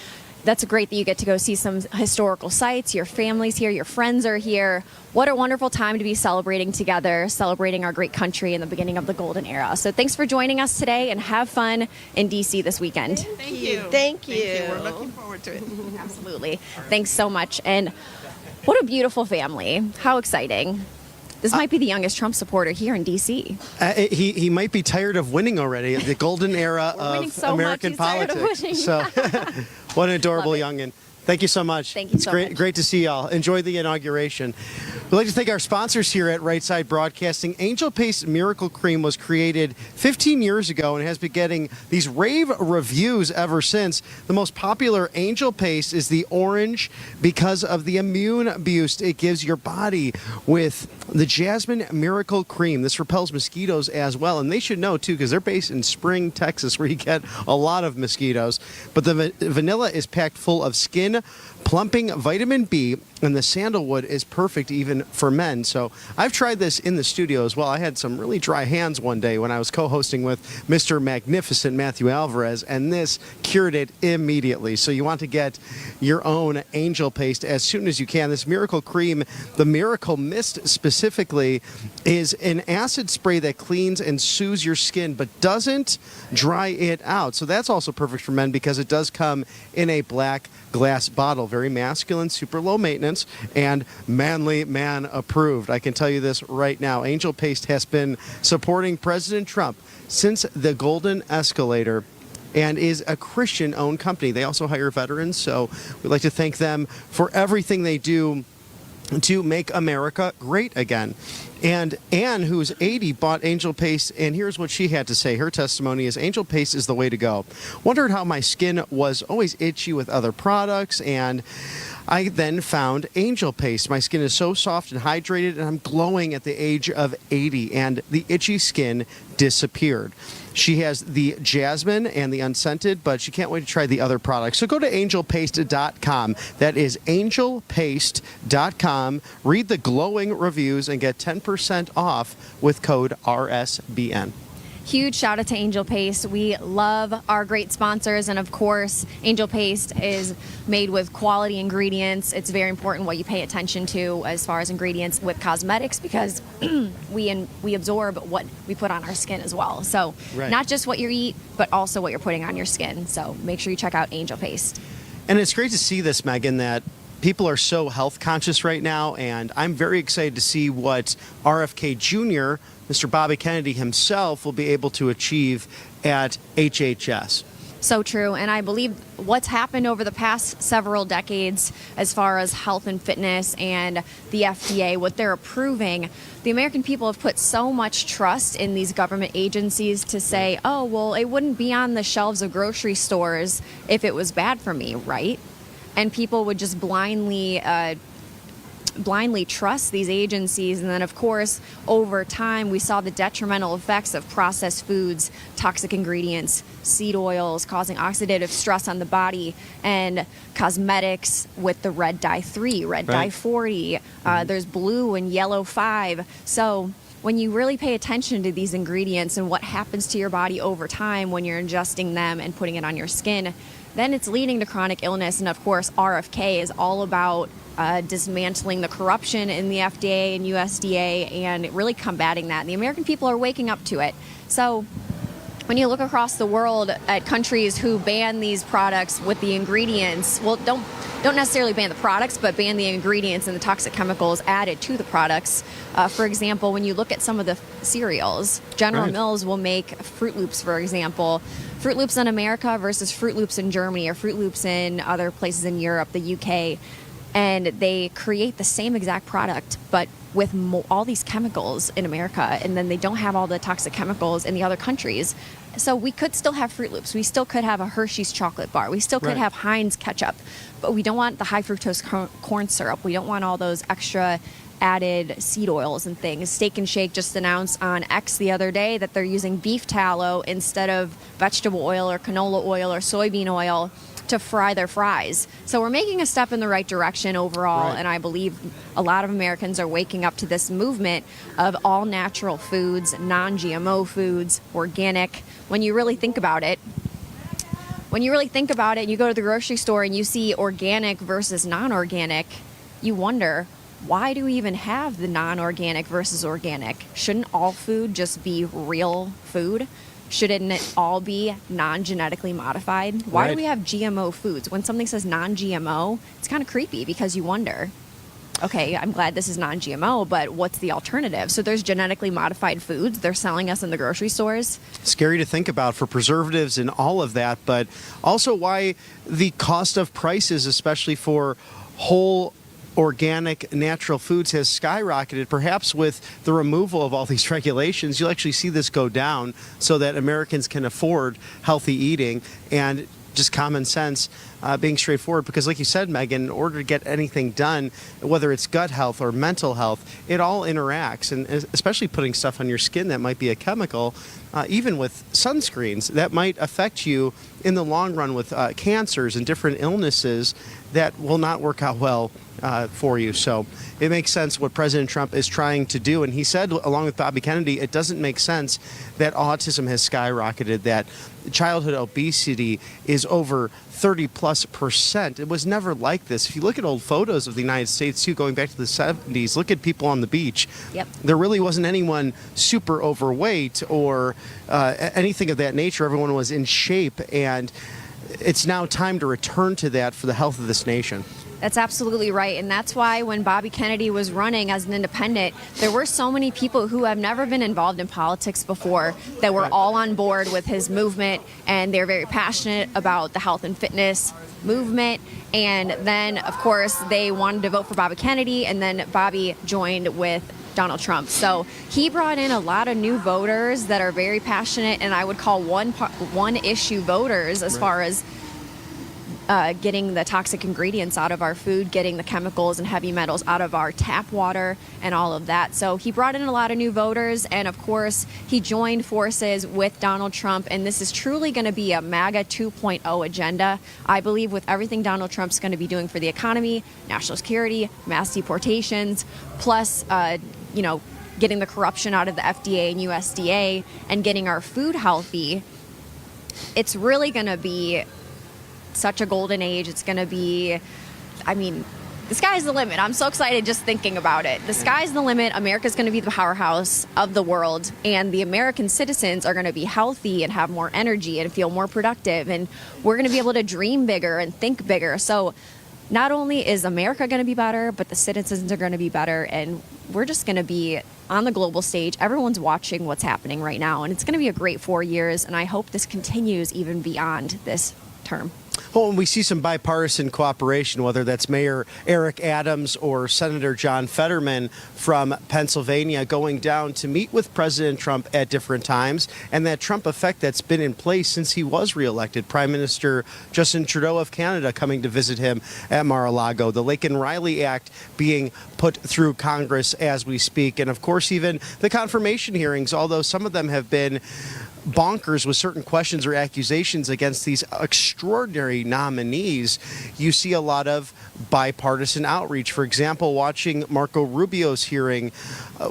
That's great that you get to go see some historical sites. Your family's here, your friends are here. What a wonderful time to be celebrating together, celebrating our great country in the beginning of the golden era. So thanks for joining us today, and have fun in D.C. this weekend. Thank you. Thank you. We're looking forward to it. Absolutely. Thanks so much. And what a beautiful family. How exciting. This might be the youngest Trump supporter here in D.C. He might be tired of winning already. The golden era winning of so much, American he's tired of politics. winning. So, what an adorable Love it. youngin. Thank you so much. Thank you it's so great, much. Great to see y'all. Enjoy the inauguration. We'd like to thank our sponsors here at Right Side Broadcasting. Angel Paste Miracle Cream was created 15 years ago and has been getting these rave reviews ever since. The most popular Angel Paste is the orange because of the immune boost it gives your body with the Jasmine Miracle Cream. This repels mosquitoes as well, and they should know too because they're based in Spring, Texas, where you get a lot of mosquitoes. But the vanilla is packed full of skin plumping vitamin B, and the sandalwood is perfect even for men. So I've tried this in the studio as well. I had some really dry hands one day when I was co-hosting with Mr. Magnificent Matthew Alvarez, and this cured it immediately. So you want to get your own Angel Paste as soon as you can. This Miracle Cream, the Miracle Mist specifically, is an acid spray that cleans and soothes your skin but doesn't dry it out. So that's also perfect for men because it does come in a black glass bottle. Very masculine, super low maintenance, and manly man approved. I can tell you this right now. Angel Paste has been supporting President Trump since the Golden Escalator and is a Christian-owned company. They also hire veterans, so we'd like to thank them for everything they do to make America great again. And Anne, who's 80, bought Angel Paste, and here's what she had to say. Her testimony is, Angel Paste is the way to go. Wondered how my skin was always itchy with other products, and I then found Angel Paste. My skin is so soft and hydrated, and I'm glowing at the age of 80, and the itchy skin disappeared. She has the jasmine and the unscented, but she can't wait to try the other products. So go to angelpaste.com. That is angelpaste.com. Read the glowing reviews and get 10% off with code RSBN. Huge shout out to Angel Paste. We love our great sponsors, and of course, Angel Paste is made with quality ingredients. It's very important what you pay attention to as far as ingredients with cosmetics because we absorb what we put on our skin as well. So Right. Not just what you eat, but also what you're putting on your skin. So make sure you check out Angel Paste. And it's great to see this, Megan, that people are so health conscious right now, and I'm very excited to see what RFK Jr., Mr. Bobby Kennedy himself, will be able to achieve at HHS. So true. And I believe what's happened over the past several decades as far as health and fitness and the FDA, what they're approving, the American people have put so much trust in these government agencies to say, oh, well, it wouldn't be on the shelves of grocery stores if it was bad for me, right? And people would just blindly trust these agencies. And then, of course, over time, we saw the detrimental effects of processed foods, toxic ingredients, seed oils causing oxidative stress on the body, and cosmetics with the red dye 3, red dye 40. There's blue and yellow 5. So when you really pay attention to these ingredients and what happens to your body over time when you're ingesting them and putting it on your skin, then it's leading to chronic illness. And of course, RFK is all about dismantling the corruption in the FDA and USDA and really combating that. And the American people are waking up to it. So when you look across the world at countries who ban these products with the ingredients, well, don't necessarily ban the products, but ban the ingredients and the toxic chemicals added to the products. For example, when you look at some of the cereals, General Mills will make Fruit Loops, for example. Fruit Loops in America versus Fruit Loops in Germany or Fruit Loops in other places in Europe, the UK. And they create the same exact product, but with all these chemicals in America, and then they don't have all the toxic chemicals in the other countries. So we could still have Fruit Loops. We still could have a Hershey's chocolate bar. We still could have Heinz ketchup, but we don't want the high fructose corn syrup. We don't want all those extra added seed oils and things. Steak and Shake just announced on X the other day that they're using beef tallow instead of vegetable oil or canola oil or soybean oil to fry their fries. So we're making a step in the right direction overall, Right. and I believe a lot of Americans are waking up to this movement of all natural foods, non-GMO foods, organic. When you really think about it, you go to the grocery store and you see organic versus non-organic, you wonder, why do we even have the non-organic versus organic? Shouldn't all food just be real food? Shouldn't it all be non-genetically modified? Why do Right. we have GMO foods? When something says non-GMO, it's kind of creepy because you wonder, okay, I'm glad this is non-GMO, but what's the alternative? So there's genetically modified foods they're selling us in the grocery stores. Scary to think about for preservatives and all of that, but also why the cost of prices, especially for whole organic natural foods, has skyrocketed. Perhaps with the removal of all these regulations, you'll actually see this go down so that Americans can afford healthy eating and just common sense being straightforward. Because like you said, Megan, in order to get anything done, whether it's gut health or mental health, it all interacts. And especially putting stuff on your skin that might be a chemical, even with sunscreens, that might affect you in the long run with cancers and different illnesses that will not work out well for you. So it makes sense what President Trump is trying to do. And he said, along with Bobby Kennedy, it doesn't make sense that autism has skyrocketed, that childhood obesity is over 30+%. It was never like this. If you look at old photos of the United States, too, going back to the 70s, look at people on the beach. Yep. There really wasn't anyone super overweight or anything of that nature. Everyone was in shape, and it's now time to return to that for the health of this nation. That's absolutely right. And that's why when Bobby Kennedy was running as an independent, there were so many people who have never been involved in politics before that were all on board with his movement, and they're very passionate about the health and fitness movement. And then, of course, they wanted to vote for Bobby Kennedy, and then Bobby joined with Donald Trump. So he brought in a lot of new voters that are very passionate, and I would call one issue voters as far as getting the toxic ingredients out of our food, getting the chemicals and heavy metals out of our tap water and all of that. So he brought in a lot of new voters, and of course he joined forces with Donald Trump, and this is truly going to be a MAGA 2.0 agenda. I believe with everything Donald Trump's going to be doing for the economy, national security, mass deportations, plus getting the corruption out of the FDA and USDA and getting our food healthy, it's really going to be such a golden age. It's going to be, the sky's the limit. I'm so excited just thinking about it. The sky's the limit. America's going to be the powerhouse of the world, and the American citizens are going to be healthy and have more energy and feel more productive, and we're going to be able to dream bigger and think bigger. So not only is America going to be better, but the citizens are going to be better, and we're just going to be on the global stage. Everyone's watching what's happening right now, and it's going to be a great 4 years, and I hope this continues even beyond this term. Well, and we see some bipartisan cooperation, whether that's Mayor Eric Adams or Senator John Fetterman from Pennsylvania going down to meet with President Trump at different times, and that Trump effect that's been in place since he was reelected. Prime Minister Justin Trudeau of Canada coming to visit him at Mar-a-Lago. The Laken Riley Act being put through Congress as we speak. And, of course, even the confirmation hearings, although some of them have been bonkers with certain questions or accusations against these extraordinary nominees, you see a lot of bipartisan outreach. For example, watching Marco Rubio's hearing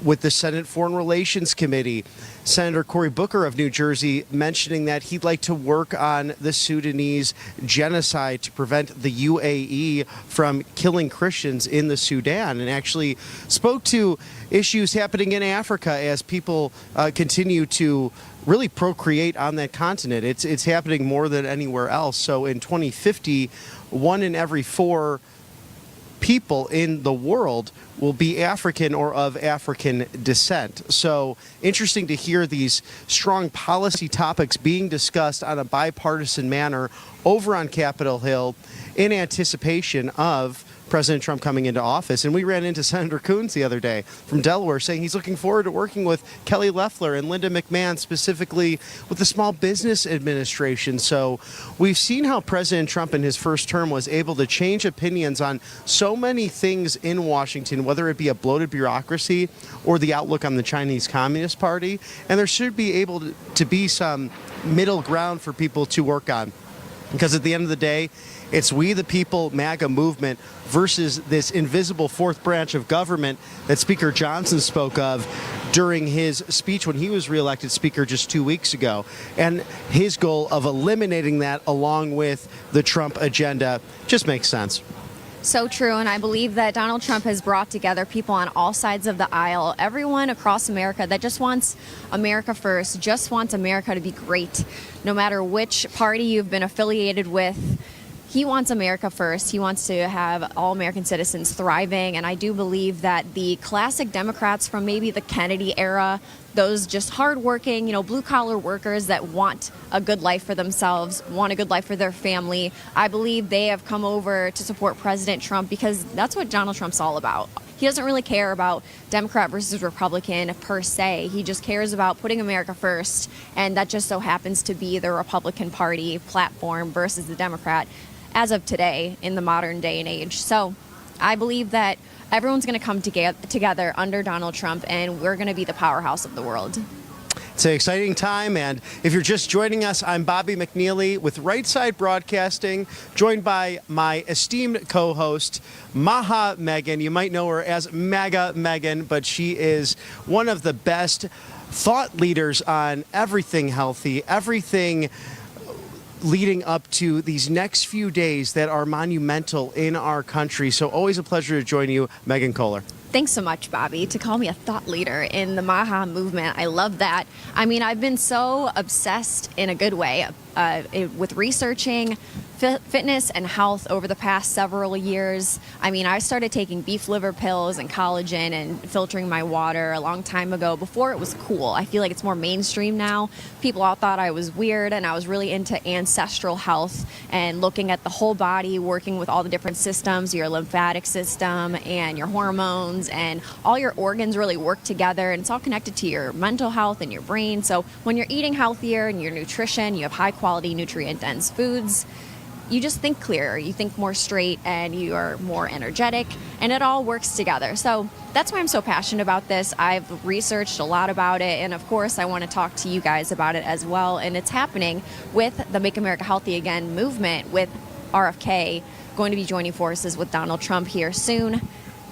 with the Senate Foreign Relations Committee, Senator Cory Booker of New Jersey mentioning that he'd like to work on the Sudanese genocide to prevent the UAE from killing Christians in the Sudan, and actually spoke to issues happening in Africa as people continue to really procreate on that continent. It's happening more than anywhere else. So in 2050, 1 in every 4 people in the world will be African or of African descent. So interesting to hear these strong policy topics being discussed on a bipartisan manner over on Capitol Hill in anticipation of President Trump coming into office. And we ran into Senator Coons the other day from Delaware saying he's looking forward to working with Kelly Loeffler and Linda McMahon, specifically with the Small Business Administration. So we've seen how President Trump in his first term was able to change opinions on so many things in Washington, whether it be a bloated bureaucracy or the outlook on the Chinese Communist Party. And there should be able to be some middle ground for people to work on. Because at the end of the day, it's we the people MAGA movement versus this invisible fourth branch of government that Speaker Johnson spoke of during his speech when he was reelected Speaker just 2 weeks ago. And his goal of eliminating that along with the Trump agenda just makes sense. So true, and I believe that Donald Trump has brought together people on all sides of the aisle, everyone across America that just wants America first, just wants America to be great. No matter which party you've been affiliated with, he wants America first. He wants to have all American citizens thriving, and I do believe that the classic Democrats from maybe the Kennedy era, those just hardworking, blue-collar workers that want a good life for themselves, want a good life for their family, I believe they have come over to support President Trump because that's what Donald Trump's all about. He doesn't really care about Democrat versus Republican per se. He just cares about putting America first, and that just so happens to be the Republican Party platform versus the Democrat as of today in the modern day and age. So I believe that everyone's going to come together under Donald Trump, and we're going to be the powerhouse of the world. It's an exciting time, and if you're just joining us, I'm Bobby McNeely with Right Side Broadcasting, joined by my esteemed co-host, Maha Megan. You might know her as MAGA Megan, but she is one of the best thought leaders on everything healthy, everything leading up to these next few days that are monumental in our country. So always a pleasure to join you, Megan Kohler. Thanks so much, Bobby, to call me a thought leader in the Maha movement. I love that. I mean, I've been so obsessed in a good way with researching fitness and health over the past several years. I mean, I started taking beef liver pills and collagen and filtering my water a long time ago before it was cool. I feel like it's more mainstream now. People all thought I was weird, and I was really into ancestral health and looking at the whole body, working with all the different systems, your lymphatic system and your hormones, and all your organs really work together, and it's all connected to your mental health and your brain. So when you're eating healthier and your nutrition, you have high quality nutrient dense foods, you just think clearer, you think more straight, and you are more energetic, and it all works together. So that's why I'm so passionate about this. I've researched a lot about it, and of course I want to talk to you guys about it as well. And it's happening with the Make America Healthy Again movement, with RFK going to be joining forces with Donald Trump here soon.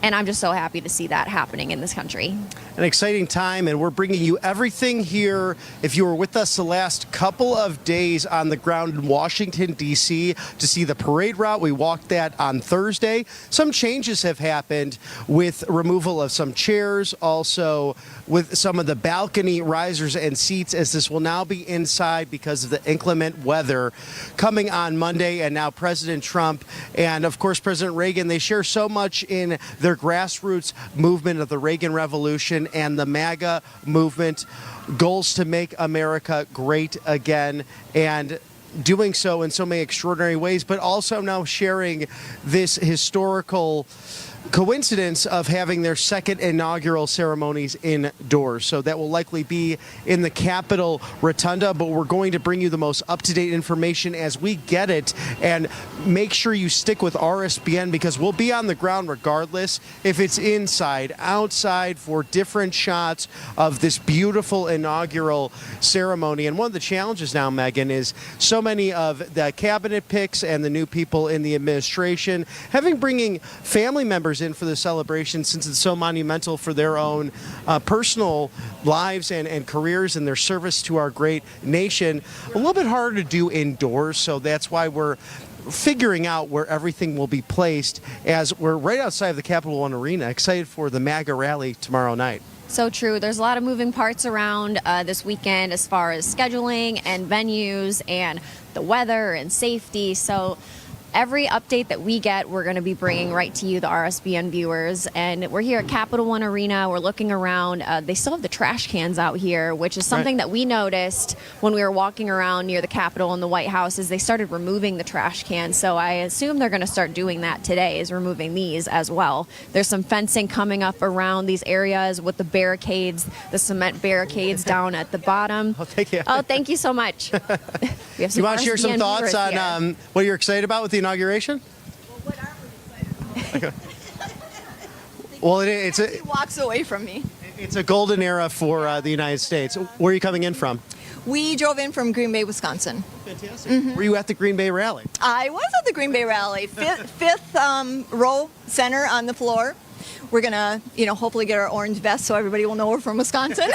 And I'm just so happy to see that happening in this country. An exciting time, and we're bringing you everything here. If you were with us the last couple of days on the ground in Washington, D.C. to see the parade route, we walked that on Thursday. Some changes have happened with removal of some chairs, also with some of the balcony risers and seats, as this will now be inside because of the inclement weather coming on Monday. And now President Trump and, of course, President Reagan, they share so much in their grassroots movement of the Reagan Revolution and the MAGA movement, goals to make America great again, and doing so in so many extraordinary ways, but also now sharing this historical coincidence of having their second inaugural ceremonies indoors. So that will likely be in the Capitol Rotunda, but we're going to bring you the most up-to-date information as we get it, and make sure you stick with RSBN because we'll be on the ground regardless if it's inside, outside, for different shots of this beautiful inaugural ceremony. And one of the challenges now, Megan, is so many of the cabinet picks and the new people in the administration bringing family members in for the celebration, since it's so monumental for their own personal lives and careers and their service to our great nation. A little bit harder to do indoors, so that's why we're figuring out where everything will be placed, as we're right outside of the Capital One Arena, excited for the MAGA rally tomorrow night. So true. There's a lot of moving parts around this weekend as far as scheduling and venues and the weather and safety. So every update that we get, we're going to be bringing right to you, the RSBN viewers. And we're here at Capital One Arena. We're looking around. They still have the trash cans out here, which is something that we noticed when we were walking around near the Capitol and the White House, is they started removing the trash cans. So I assume they're going to start doing that today, is removing these as well. There's some fencing coming up around these areas with the barricades, the cement barricades down at the bottom. Oh, thank you. Oh, thank you so much. We have some you want to share some RSBN thoughts viewers on here. what you're excited about with the inauguration? Well, what are we excited about? Well, it's He walks away from me. a golden era for the United States. Where are you coming in from? We drove in from Green Bay, Wisconsin. Fantastic. Were you at the Green Bay rally? I was at the Green Bay rally, fifth row center on the floor. We're gonna, hopefully get our orange vests so everybody will know we're from Wisconsin.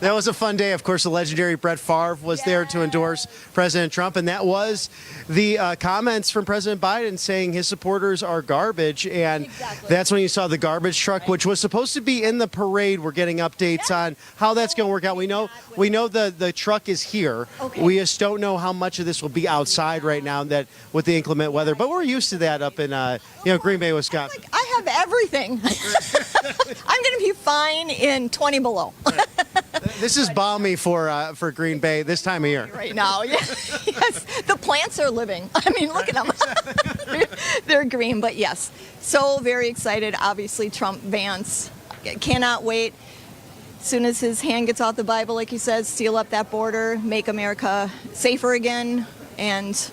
That was a fun day. Of course, the legendary Brett Favre was there to endorse President Trump, and that was the comments from President Biden saying his supporters are garbage, and that's when you saw the garbage truck, which was supposed to be in the parade. We're getting updates on how that's going to work out. We know the truck is here. Okay. We just don't know how much of this will be outside right now that with the inclement weather, but we're used to that up in Green Bay, Wisconsin. I have everything. I'm gonna be fine in 20 below. This is balmy for Green Bay this time of year. Right now, yes. The plants are living. I mean, look at them. They're green, but yes. So very excited. Obviously, Trump, Vance, cannot wait. As soon as his hand gets off the Bible, like he says, seal up that border, make America safer again. And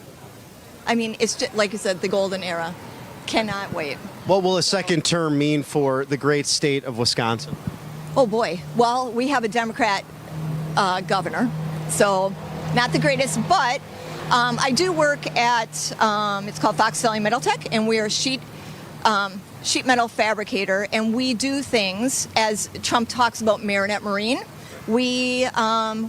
I mean, it's just, like you said, the golden era. Cannot wait. What will a second term mean for the great state of Wisconsin? Oh boy. Well, we have a Democrat governor, so not the greatest, but I do work at, it's called Fox Valley Metal Tech, and we are a sheet metal fabricator, and we do things, as Trump talks about Marinette Marine, we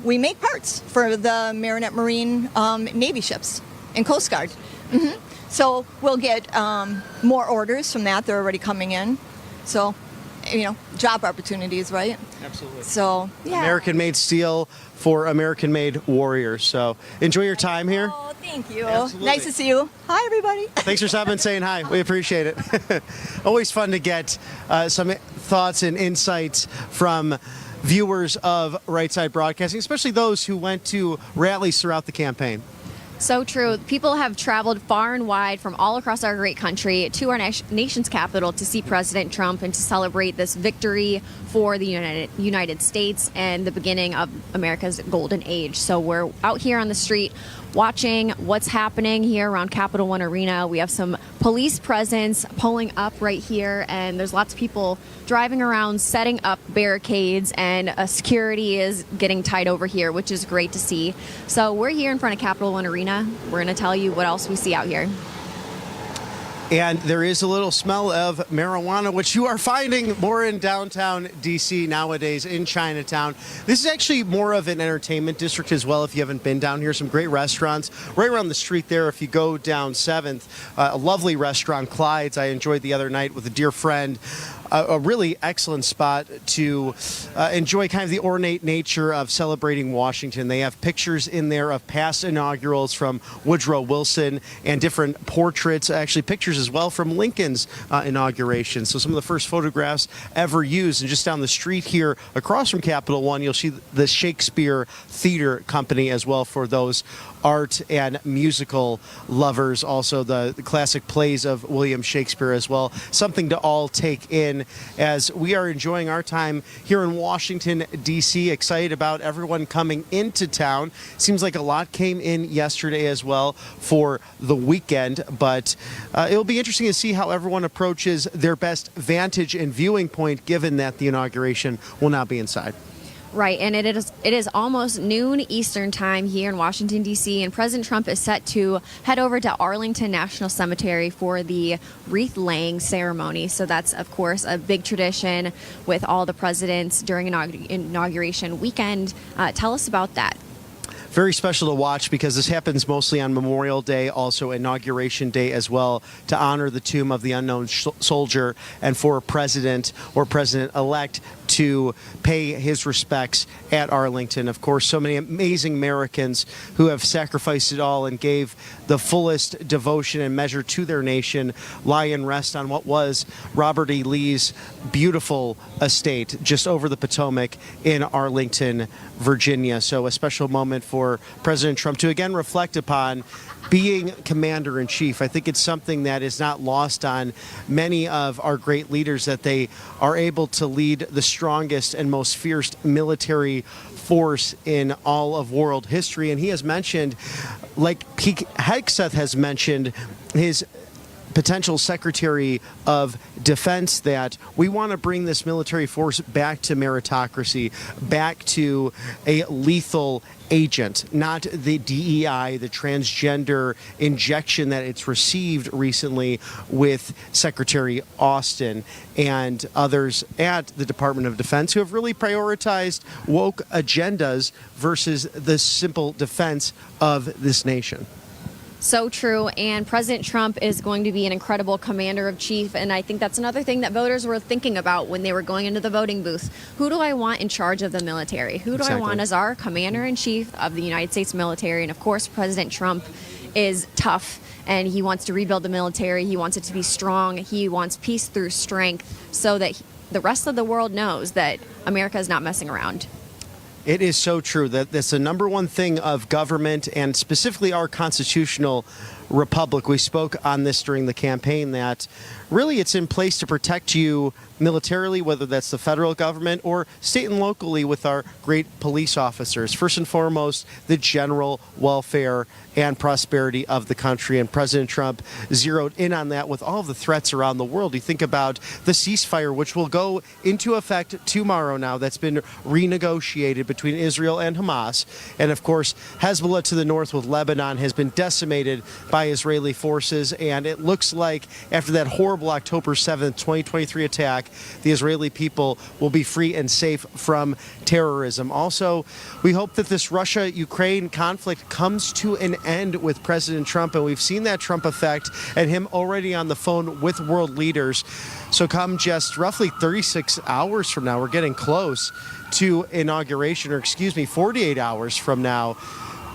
make parts for the Marinette Marine Navy ships and Coast Guard. Mm-hmm. So we'll get more orders from that. They're already coming in. So, job opportunities, right? Absolutely. So, yeah. American-made steel for American-made warriors. So enjoy your time here. Oh, thank you. Absolutely. Nice to see you. Hi, everybody. Thanks for stopping and saying hi. We appreciate it. Always fun to get some thoughts and insights from viewers of Right Side Broadcasting, especially those who went to rallies throughout the campaign. So true. People have traveled far and wide from all across our great country to our nation's capital to see President Trump and to celebrate this victory for the United States and the beginning of America's golden age. So we're out here on the street watching what's happening here around Capital One Arena. We have some police presence pulling up right here, and there's lots of people driving around, setting up barricades, and security is getting tight over here, which is great to see. So we're here in front of Capital One Arena. We're going to tell you what else we see out here. And there is a little smell of marijuana, which you are finding more in downtown D.C. nowadays in Chinatown. This is actually more of an entertainment district as well, if you haven't been down here. Some great restaurants right around the street there. If you go down 7th, a lovely restaurant, Clyde's, I enjoyed the other night with a dear friend. A really excellent spot to enjoy kind of the ornate nature of celebrating Washington. They have pictures in there of past inaugurals from Woodrow Wilson and different portraits, actually pictures as well from Lincoln's inauguration. So some of the first photographs ever used. And just down the street here across from Capital One, you'll see the Shakespeare Theater Company as well for those art and musical lovers. Also the classic plays of William Shakespeare as well. Something to all take in as we are enjoying our time here in Washington, D.C. Excited about everyone coming into town. Seems like a lot came in yesterday as well for the weekend, but it'll be interesting to see how everyone approaches their best vantage and viewing point, given that the inauguration will now be inside. Right, and it is almost noon Eastern time here in Washington, D.C., and President Trump is set to head over to Arlington National Cemetery for the wreath-laying ceremony. So that's, of course, a big tradition with all the presidents during inauguration weekend. Tell us about that. Very special to watch because this happens mostly on Memorial Day, also Inauguration Day as well, to honor the tomb of the unknown soldier and for a president or president-elect to pay his respects at Arlington. Of course, so many amazing Americans who have sacrificed it all and gave the fullest devotion and measure to their nation lie in rest on what was Robert E. Lee's beautiful estate just over the Potomac in Arlington, Virginia. So a special moment for President Trump to again reflect upon being commander-in-chief. I think it's something that is not lost on many of our great leaders, that they are able to lead the strongest and most fierce military force in all of world history. And he has mentioned, like Pete Hegseth has mentioned, his potential Secretary of Defense that we want to bring this military force back to meritocracy, back to a lethal agent, not the DEI, the transgender injection that it's received recently with Secretary Austin and others at the Department of Defense who have really prioritized woke agendas versus the simple defense of this nation. So true, and President Trump is going to be an incredible commander-in-chief, and I think that's another thing that voters were thinking about when they were going into the voting booth. Who do I want in charge of the military? Who do I want as our commander-in-chief of the United States military? And of course, President Trump is tough, and he wants to rebuild the military. He wants it to be strong. He wants peace through strength so that the rest of the world knows that America is not messing around. It is so true that that's the number one thing of government and specifically our constitutional republic. We spoke on this during the campaign that really it's in place to protect you militarily, whether that's the federal government or state and locally with our great police officers. First and foremost, the general welfare and prosperity of the country. And President Trump zeroed in on that with all of the threats around the world. You think about the ceasefire, which will go into effect tomorrow now, that's been renegotiated between Israel and Hamas. And of course, Hezbollah to the north with Lebanon has been decimated by Israeli forces. And it looks like after that horrible October 7th, 2023 attack, the Israeli people will be free and safe from terrorism. Also, we hope that this Russia-Ukraine conflict comes to an end with President Trump, and we've seen that Trump effect and him already on the phone with world leaders. So come just roughly 36 hours from now, we're getting close to inauguration, or excuse me, 48 hours from now,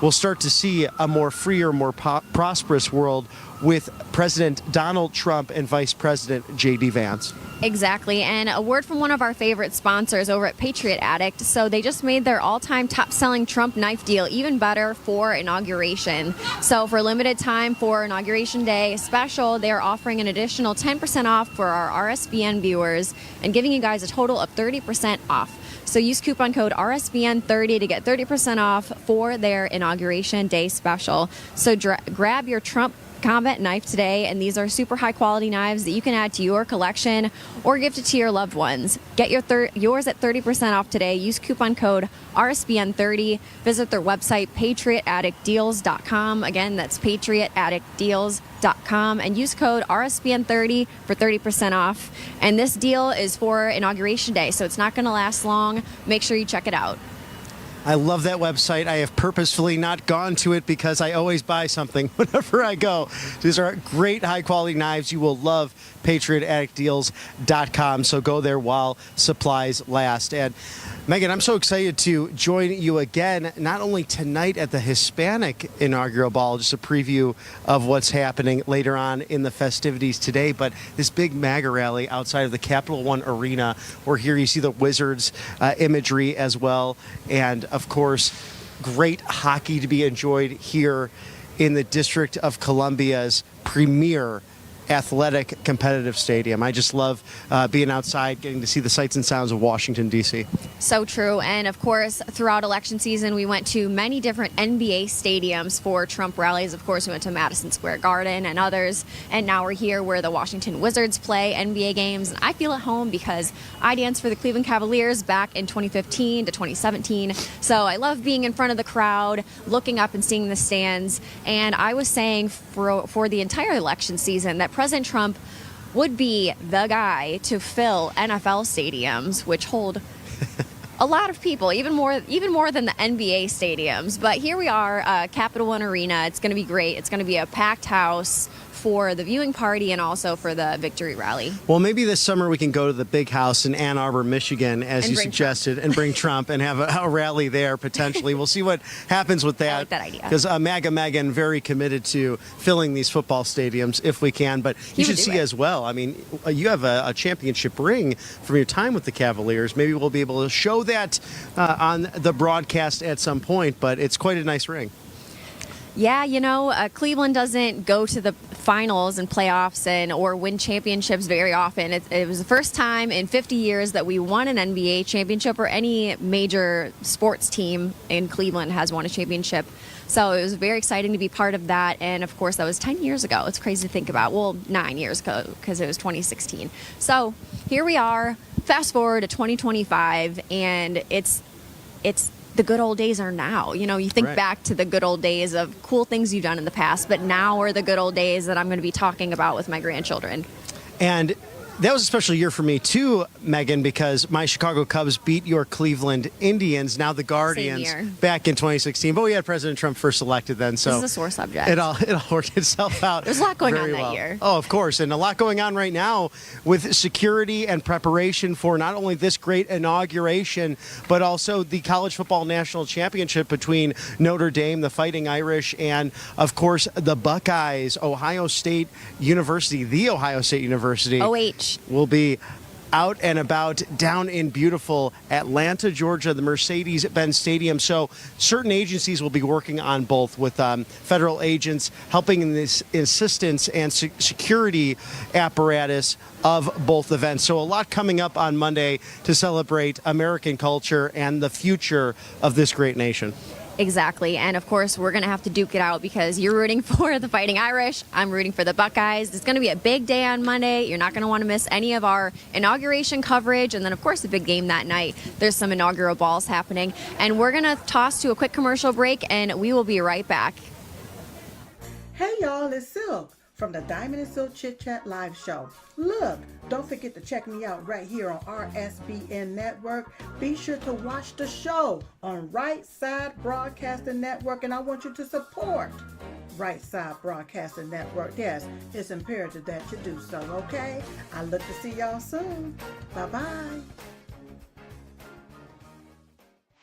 we'll start to see a more freer, more prosperous world with President Donald Trump and Vice President J.D. Vance. Exactly, and a word from one of our favorite sponsors over at Patriot Addict. So they just made their all-time top-selling Trump knife deal even better for inauguration. So for limited time for Inauguration Day special, they're offering an additional 10% off for our RSBN viewers and giving you guys a total of 30% off. So use coupon code RSBN30 to get 30% off for their Inauguration Day special. So grab your Trump combat knife today, and these are super high quality knives that you can add to your collection or gift it to your loved ones. Get yours at 30% off today. Use coupon code RSBN30. Visit their website, patriotaddictdeals.com. Again, that's patriotaddictdeals.com, and use code RSBN30 for 30% off. And this deal is for Inauguration Day, so it's not going to last long. Make sure you check it out. I love that website. I have purposefully not gone to it because I always buy something whenever I go. These are great high-quality knives. You will love patriotaddictdeals.com, so go there while supplies last. And Megan, I'm so excited to join you again, not only tonight at the Hispanic inaugural ball, just a preview of what's happening later on in the festivities today, but this big MAGA rally outside of the Capital One Arena, where here you see the Wizards imagery as well, and of course, great hockey to be enjoyed here in the District of Columbia's premier athletic competitive stadium. I just love being outside, getting to see the sights and sounds of Washington, D.C. So true. And of course, throughout election season, we went to many different NBA stadiums for Trump rallies. Of course, we went to Madison Square Garden and others. And now we're here where the Washington Wizards play NBA games. And I feel at home because I danced for the Cleveland Cavaliers back in 2015 to 2017. So I love being in front of the crowd, looking up and seeing the stands. And I was saying for the entire election season that President Trump would be the guy to fill NFL stadiums, which hold a lot of people, even more than the NBA stadiums. But here we are, Capital One Arena. It's going to be great. It's going to be a packed house for the viewing party and also for the victory rally. Well, maybe this summer we can go to the big house in Ann Arbor, Michigan, as you suggested, and bring Trump and have a rally there potentially. We'll see what happens with that. I like that idea. Because MAGA Megan very committed to filling these football stadiums if we can. But you should see as well. I mean, you have a championship ring from your time with the Cavaliers. Maybe we'll be able to show that on the broadcast at some point. But it's quite a nice ring. Yeah, Cleveland doesn't go to the finals and playoffs or win championships very often. It was the first time in 50 years that we won an NBA championship, or any major sports team in Cleveland has won a championship. So it was very exciting to be part of that. And of course, that was 10 years ago. It's crazy to think about. Well, 9 years ago, because it was 2016. So here we are, fast forward to 2025, and it's the good old days are now. You know, you think back to the good old days of cool things you've done in the past, but now are the good old days that I'm going to be talking about with my grandchildren. And that was a special year for me too, Megan, because my Chicago Cubs beat your Cleveland Indians, now the Guardians, back in 2016. But we had President Trump first elected then, so this is a sore subject. It all worked itself out. There's a lot going on very that year. Oh, of course, and a lot going on right now with security and preparation for not only this great inauguration, but also the College Football National Championship between Notre Dame, the Fighting Irish, and of course the Buckeyes. Ohio State University, the Ohio State University. OH. Will be out and about down in beautiful Atlanta, Georgia, the Mercedes-Benz Stadium. So certain agencies will be working on both, with federal agents helping in this assistance and security apparatus of both events. So a lot coming up on Monday to celebrate American culture and the future of this great nation. Exactly. And of course, we're going to have to duke it out, because you're rooting for the Fighting Irish. I'm rooting for the Buckeyes. It's going to be a big day on Monday. You're not going to want to miss any of our inauguration coverage. And then, of course, the big game that night. There's some inaugural balls happening. And we're going to toss to a quick commercial break, and we will be right back. Hey, y'all, it's Silk from the Diamond and Silk Chit Chat live show. Look, don't forget to check me out right here on RSBN Network. Be sure to watch the show on Right Side Broadcasting Network, and I want you to support Right Side Broadcasting Network. Yes, it's imperative that you do so, okay? I look to see y'all soon. Bye-bye.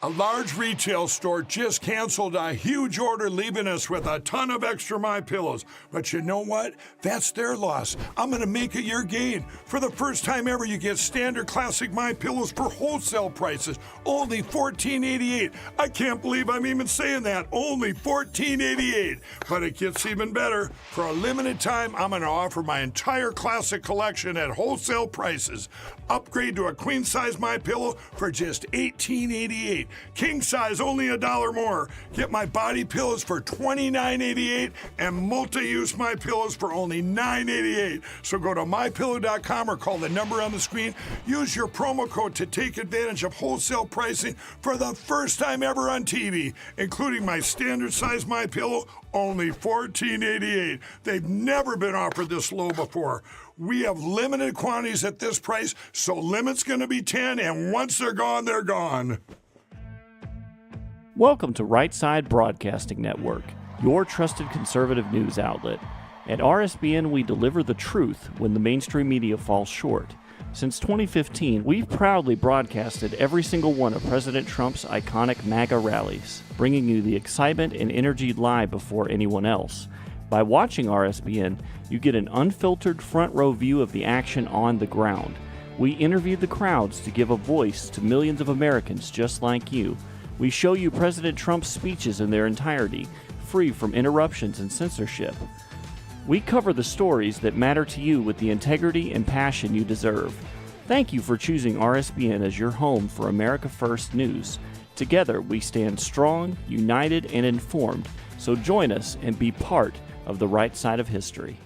A large retail store just canceled a huge order, leaving us with a ton of extra MyPillows. But you know what? That's their loss. I'm going to make it your gain. For the first time ever, you get standard classic MyPillows for wholesale prices, only $14.88. I can't believe I'm even saying that. Only $14.88. But it gets even better. For a limited time, I'm going to offer my entire classic collection at wholesale prices. Upgrade to a queen-size MyPillow for just $18.88. King size, only $1 more. Get my body pillows for $29.88 and multi-use MyPillows for only $9.88. So go to MyPillow.com or call the number on the screen. Use your promo code to take advantage of wholesale pricing for the first time ever on TV, including my standard size MyPillow, only $14.88. They've never been offered this low before. We have limited quantities at this price, so limit's going to be 10, and once they're gone, they're gone. Welcome to Right Side Broadcasting Network, your trusted conservative news outlet. At RSBN, we deliver the truth when the mainstream media falls short. Since 2015, we've proudly broadcasted every single one of President Trump's iconic MAGA rallies, bringing you the excitement and energy live before anyone else. By watching RSBN, you get an unfiltered front row view of the action on the ground. We interview the crowds to give a voice to millions of Americans just like you. We show you President Trump's speeches in their entirety, free from interruptions and censorship. We cover the stories that matter to you with the integrity and passion you deserve. Thank you for choosing RSBN as your home for America First news. Together, we stand strong, united, and informed. So join us and be part of the right side of history.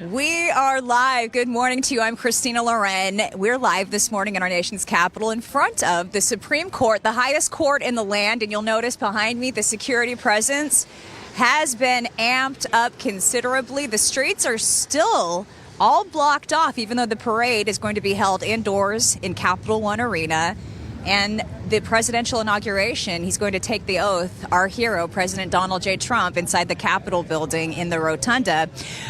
We are live. Good morning to you. I'm Christina Loren. We're live this morning in our nation's capital in front of the Supreme Court, the highest court in the land. And you'll notice behind me the security presence has been amped up considerably. The streets are still all blocked off, even though the parade is going to be held indoors in Capital One Arena. And the presidential inauguration, he's going to take the oath, our hero, President Donald J. Trump, inside the Capitol building in the rotunda.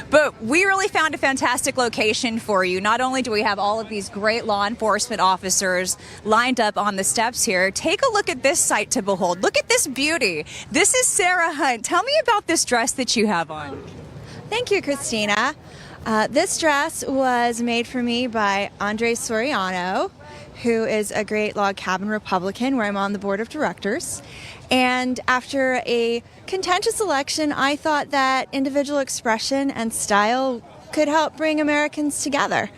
But we really found a fantastic location for you. Not only do we have all of these great law enforcement officers lined up on the steps here, take a look at this sight to behold. Look at this beauty. This is Sarah Hunt. Tell me about this dress that you have on. Thank you, Christina. This dress was made for me by Andre Soriano, who is a great log cabin Republican where I'm on the board of directors. And after a contentious election, I thought that individual expression and style could help bring Americans together.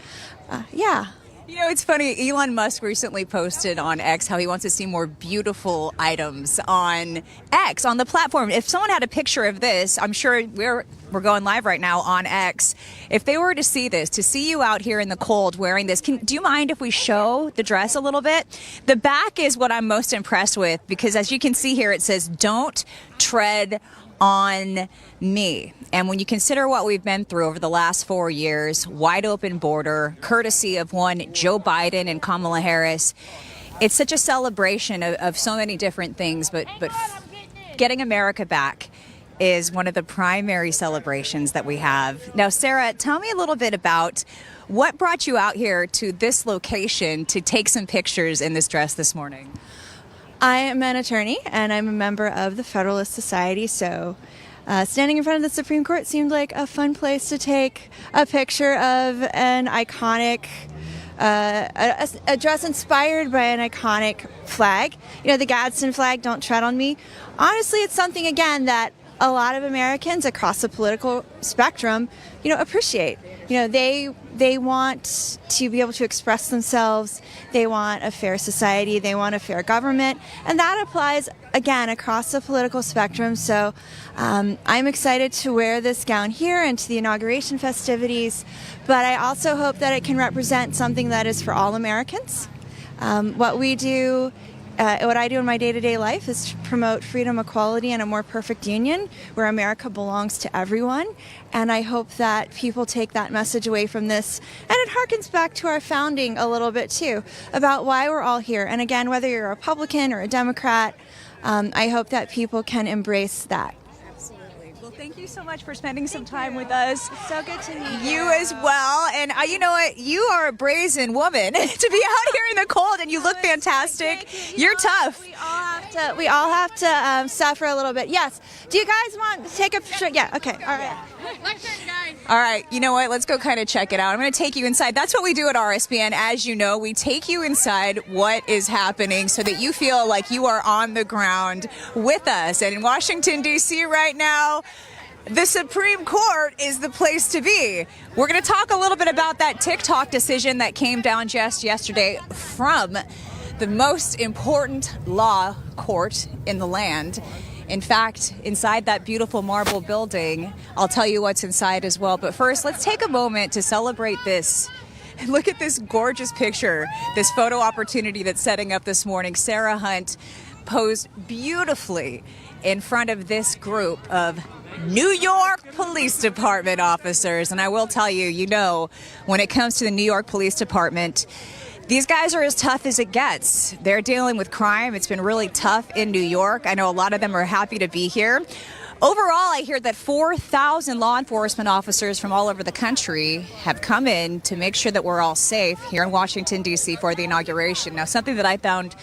Yeah. You know, it's funny. Elon Musk recently posted on X how he wants to see more beautiful items on X, on the platform. If someone had a picture of this, I'm sure we're going live right now on X. If they were to see this, to see you out here in the cold wearing this, do you mind if we show the dress a little bit? The back is what I'm most impressed with because as you can see here, it says, "Don't tread on me." And when you consider what we've been through over the last 4 years, wide open border, courtesy of one Joe Biden and Kamala Harris, it's such a celebration of so many different things, but getting America back is one of the primary celebrations that we have. Now, Sarah, tell me a little bit about what brought you out here to this location to take some pictures in this dress this morning. I am an attorney and I'm a member of the Federalist Society, so standing in front of the Supreme Court seemed like a fun place to take a picture of an iconic, a dress inspired by an iconic flag. You know, the Gadsden flag, "Don't tread on me." Honestly, it's something, again, that a lot of Americans across the political spectrum, appreciate. They want to be able to express themselves. They want a fair society. They want a fair government. And that applies, again, across the political spectrum. So I'm excited to wear this gown here and to the inauguration festivities. But I also hope that it can represent something that is for all Americans. What I do in my day-to-day life is to promote freedom, equality, and a more perfect union where America belongs to everyone. And I hope that people take that message away from this. And it harkens back to our founding a little bit, too, about why we're all here. And again, whether you're a Republican or a Democrat, I hope that people can embrace that. Well, thank you so much for spending some time with us. So good to meet you as well. And you know what? You are a brazen woman to be out here in the cold, and you look fantastic. You're tough. We all have to suffer a little bit. Yes. Do you guys want to take a picture? Yeah. Okay. All right. All right, you know what? Let's go kind of check it out. I'm going to take you inside. That's what we do at RSBN. As you know, we take you inside what is happening so that you feel like you are on the ground with us. And in Washington, D.C. right now, the Supreme Court is the place to be. We're going to talk a little bit about that TikTok decision that came down just yesterday from the most important law court in the land. In fact, inside that beautiful marble building, I'll tell you what's inside as well. But first, let's take a moment to celebrate this. Look at this gorgeous picture, this photo opportunity that's setting up this morning. Sarah Hunt posed beautifully in front of this group of New York Police Department officers. And I will tell you, when it comes to the New York Police Department, these guys are as tough as it gets. They're dealing with crime. It's been really tough in New York. I know a lot of them are happy to be here. Overall, I hear that 4,000 law enforcement officers from all over the country have come in to make sure that we're all safe here in Washington, D.C. for the inauguration. Now, something that I found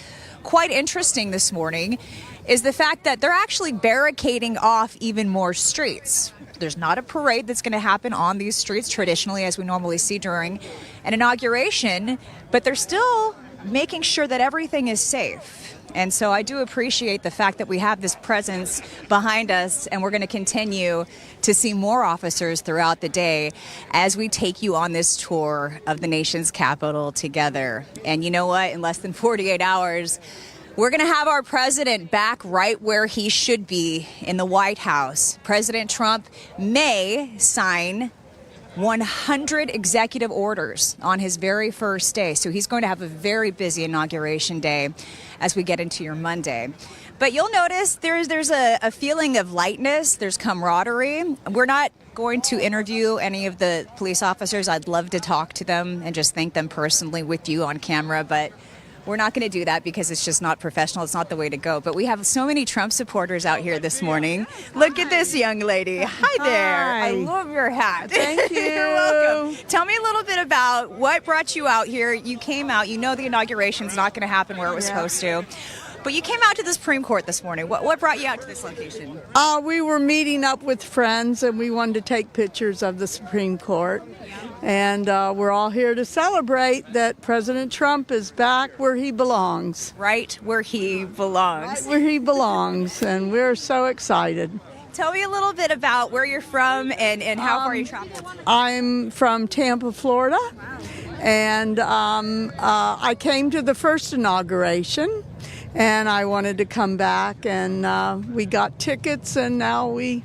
quite interesting this morning is the fact that they're actually barricading off even more streets. There's not a parade that's going to happen on these streets traditionally as we normally see during an inauguration, but they're still making sure that everything is safe. And so I do appreciate the fact that we have this presence behind us, and we're going to continue to see more officers throughout the day as we take you on this tour of the nation's capital together. And you know what? In less than 48 hours, we're going to have our president back right where he should be in the White House. President Trump may sign 100 executive orders on his very first day. So he's going to have a very busy inauguration day as we get into your Monday. But you'll notice there's a feeling of lightness. There's camaraderie. We're not going to interview any of the police officers. I'd love to talk to them and just thank them personally with you on camera, but we're not going to do that because it's just not professional. It's not the way to go. But we have so many Trump supporters out here this morning. Look at this young lady. Hi there. Hi. I love your hat. Thank you. You're welcome. Tell me a little bit about what brought you out here. You came out. You know the inauguration's not going to happen where it was supposed to. But you came out to the Supreme Court this morning. What brought you out to this location? We were meeting up with friends, and we wanted to take pictures of the Supreme Court. And we're all here to celebrate that President Trump is back where he belongs. Right where he belongs. Right where he belongs, and we're so excited. Tell me a little bit about where you're from and how far you traveled. I'm from Tampa, Florida, and I came to the first inauguration, and I wanted to come back, and we got tickets, and now we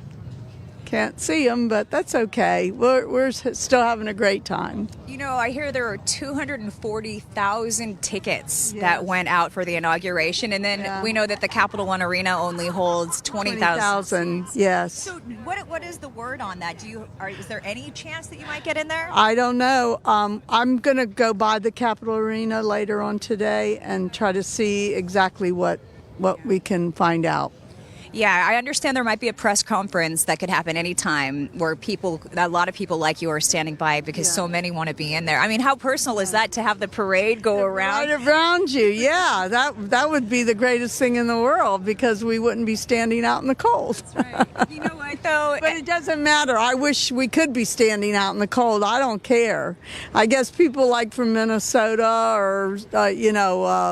can't see them, but that's okay. We're still having a great time. You know, I hear there are 240,000 tickets that went out for the inauguration, and then we know that the Capital One Arena only holds 20,000. Yes. So what is the word on that? Is there any chance that you might get in there? I don't know. I'm going to go by the Capitol Arena later on today and try to see exactly what we can find out. Yeah, I understand there might be a press conference that could happen anytime where a lot of people like you are standing by because so many want to be in there. I mean, how personal is that to have the parade go around? Right around you, yeah. That would be the greatest thing in the world because we wouldn't be standing out in the cold. That's right. You know what, though? But it doesn't matter. I wish we could be standing out in the cold. I don't care. I guess people like from Minnesota or,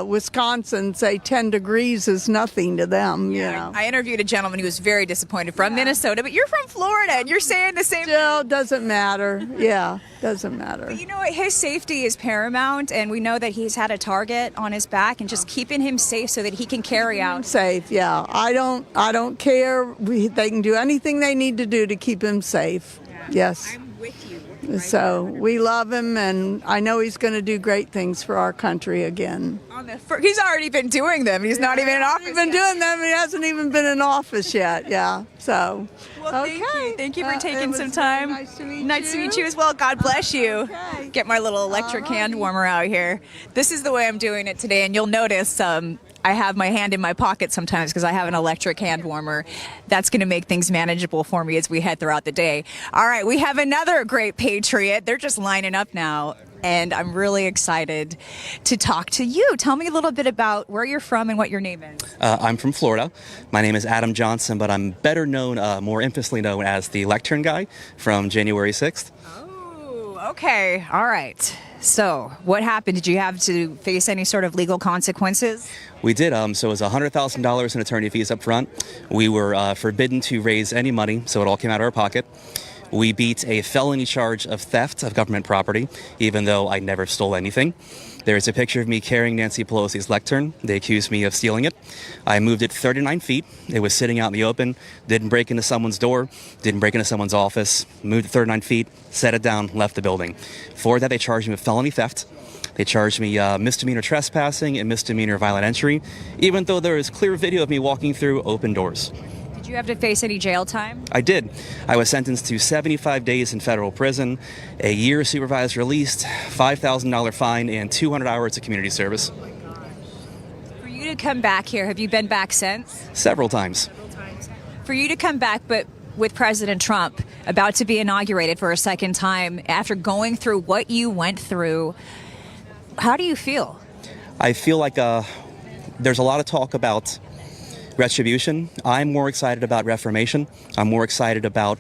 Wisconsin say 10 degrees is nothing to them. Yeah, you know. I interviewed a gentleman who was very disappointed from Minnesota, but you're from Florida and you're saying the same thing. Still doesn't matter. Yeah, doesn't matter. But you know what? His safety is paramount, and we know that he's had a target on his back, and just keeping him safe so that he can carry out. Safe, yeah. I don't care. They can do anything they need to do to keep him safe. Yeah. Yes. I'm with you. So we love him, and I know he's going to do great things for our country again. He's already been doing them. He's not even in office. He's been doing them. He hasn't even been in office yet. Yeah. So. Well, okay. Thank you for taking some time. Nice to meet you. Nice to meet you as well. God bless you. Okay. Get my little electric hand warmer out here. This is the way I'm doing it today, and you'll notice I have my hand in my pocket sometimes because I have an electric hand warmer. That's going to make things manageable for me as we head throughout the day. All right, we have another great patriot. They're just lining up now, and I'm really excited to talk to you. Tell me a little bit about where you're from and what your name is. I'm from Florida. My name is Adam Johnson, but I'm better known, more infamously known as the lectern guy from January 6th. Oh, okay. All right. So, what happened? Did you have to face any sort of legal consequences? We did. So it was $100,000 in attorney fees up front. We were forbidden to raise any money, so it all came out of our pocket. We beat a felony charge of theft of government property, even though I never stole anything. There's a picture of me carrying Nancy Pelosi's lectern. They accused me of stealing it. I moved it 39 feet. It was sitting out in the open. Didn't break into someone's door. Didn't break into someone's office. Moved it 39 feet, set it down, left the building. For that, they charged me with felony theft. They charged me misdemeanor trespassing and misdemeanor violent entry, even though there is clear video of me walking through open doors. Did you have to face any jail time? I did. I was sentenced to 75 days in federal prison, a year supervised release, $5,000 fine, and 200 hours of community service. For you to come back here, have you been back since? Several times. For you to come back, but with President Trump about to be inaugurated for a second time, after going through what you went through, how do you feel? I feel like there's a lot of talk about retribution. I'm more excited about reformation. I'm more excited about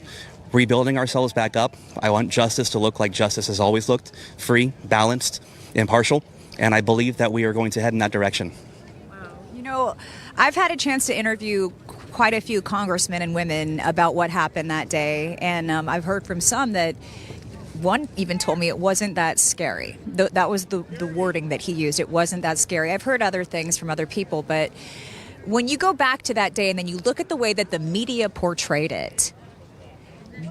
rebuilding ourselves back up. I want justice to look like justice has always looked, free, balanced, impartial, and I believe that we are going to head in that direction. Wow. You know, I've had a chance to interview quite a few congressmen and women about what happened that day, and I've heard from some that one even told me it wasn't that scary. That was the wording that he used. It wasn't that scary. I've heard other things from other people, but when you go back to that day and then you look at the way that the media portrayed it,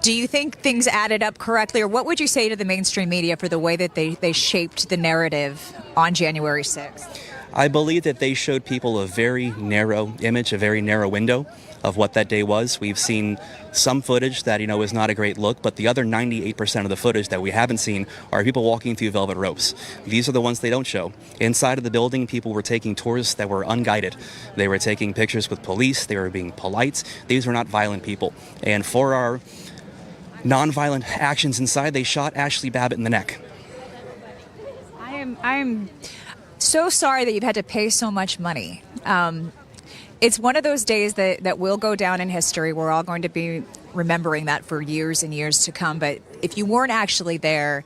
do you think things added up correctly, or what would you say to the mainstream media for the way that they shaped the narrative on January 6th? I believe that they showed people a very narrow image, a very narrow window of what that day was. We've seen some footage that, is not a great look, but the other 98% of the footage that we haven't seen are people walking through velvet ropes. These are the ones they don't show. Inside of the building, people were taking tours that were unguided. They were taking pictures with police. They were being polite. These were not violent people. And for our nonviolent actions inside, they shot Ashley Babbitt in the neck. I am so sorry that you've had to pay so much money It's one of those days that will go down in history. We're all going to be remembering that for years and years to come. But if you weren't actually there,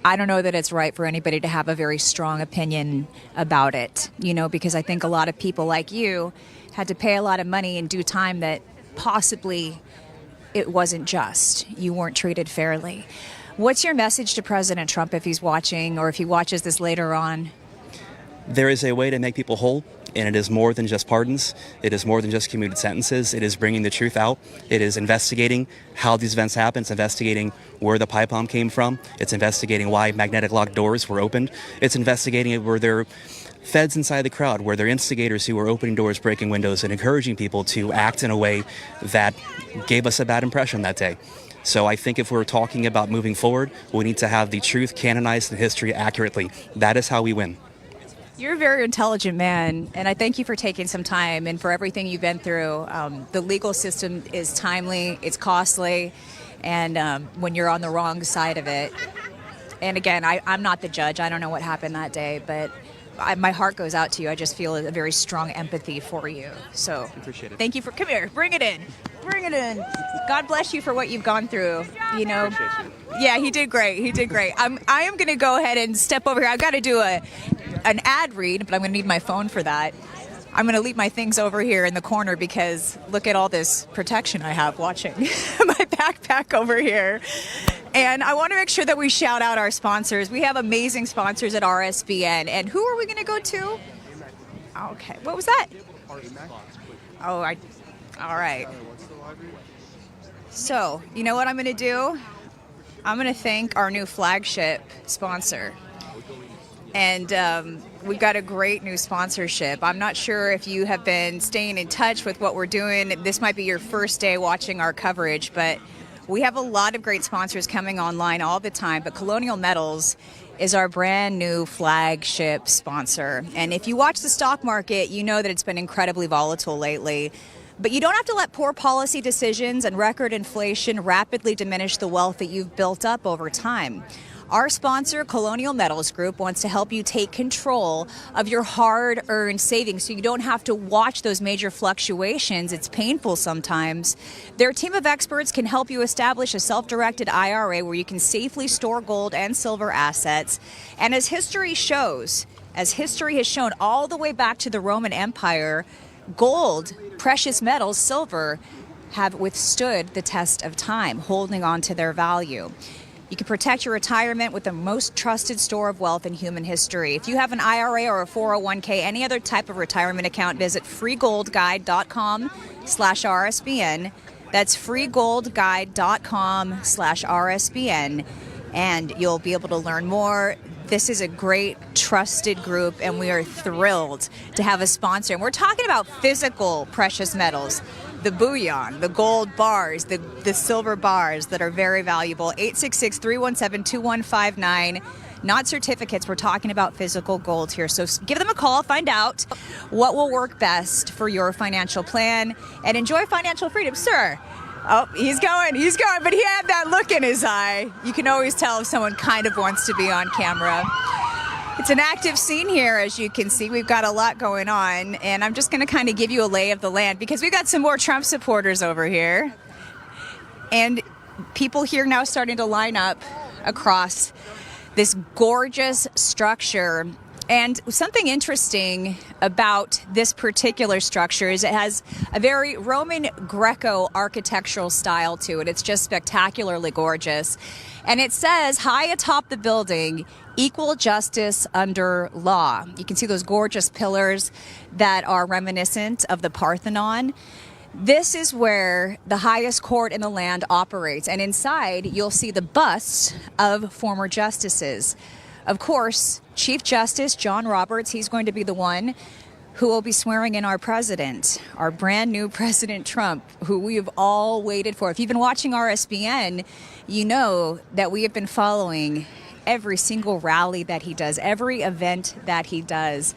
I don't know that it's right for anybody to have a very strong opinion about it, because I think a lot of people like you had to pay a lot of money and do time that possibly it wasn't just. You weren't treated fairly. What's your message to President Trump if he's watching or if he watches this later on? There is a way to make people whole, and it is more than just pardons. It is more than just commuted sentences. It is bringing the truth out. It is investigating how these events happened. It's investigating where the pipe bomb came from. It's investigating why magnetic locked doors were opened. It's investigating were there feds inside the crowd, were there instigators who were opening doors, breaking windows, and encouraging people to act in a way that gave us a bad impression that day. So I think if we're talking about moving forward, we need to have the truth canonized in history accurately. That is how we win. You're a very intelligent man, and I thank you for taking some time and for everything you've been through. The legal system is timely, it's costly, and when you're on the wrong side of it. And again, I'm not the judge. I don't know what happened that day, but my heart goes out to you. I just feel a very strong empathy for you. So Appreciate it. Thank you come here, bring it in. Bring it in. God bless you for what you've gone through. Yeah, he did great. I am going to go ahead and step over here. I've got to do an ad read, but I'm going to need my phone for that. I'm going to leave my things over here in the corner because look at all this protection I have watching my backpack over here. And I want to make sure that we shout out our sponsors. We have amazing sponsors at RSBN. And who are we going to go to? Okay. What was that? All right. So, you know what I'm going to do? I'm going to thank our new flagship sponsor. And we've got a great new sponsorship. I'm not sure if you have been staying in touch with what we're doing. This might be your first day watching our coverage, but we have a lot of great sponsors coming online all the time. But Colonial Metals is our brand new flagship sponsor. And if you watch the stock market, you know that it's been incredibly volatile lately. But you don't have to let poor policy decisions and record inflation rapidly diminish the wealth that you've built up over time. Our sponsor, Colonial Metals Group, wants to help you take control of your hard-earned savings so you don't have to watch those major fluctuations. It's painful sometimes. Their team of experts can help you establish a self-directed IRA where you can safely store gold and silver assets. And as history has shown all the way back to the Roman Empire, gold, precious metals, silver have withstood the test of time, holding on to their value. You can protect your retirement with the most trusted store of wealth in human history. If you have an IRA or a 401k, any other type of retirement account, visit freegoldguide.com/RSBN. That's freegoldguide.com/RSBN, and you'll be able to learn more. This is a great, trusted group, and we are thrilled to have a sponsor. And we're talking about physical precious metals. The bullion, the gold bars, the silver bars that are very valuable. 866-317-2159. Not certificates. We're talking about physical gold here. So give them a call. Find out what will work best for your financial plan and enjoy financial freedom. Sir. Oh, he's going. But he had that look in his eye. You can always tell if someone kind of wants to be on camera. It's an active scene here, as you can see. We've got a lot going on, and I'm just going to kind of give you a lay of the land because we've got some more Trump supporters over here. And people here now starting to line up across this gorgeous structure. And something interesting about this particular structure is it has a very Roman Greco architectural style to it. It's just spectacularly gorgeous. And it says, high atop the building, equal justice under law. You can see those gorgeous pillars that are reminiscent of the Parthenon. This is where the highest court in the land operates. And inside, you'll see the busts of former justices. Of course, Chief Justice John Roberts, he's going to be the one who will be swearing in our president, our brand new President Trump, who we have all waited for. If you've been watching RSBN, you know that we have been following every single rally that he does, every event that he does.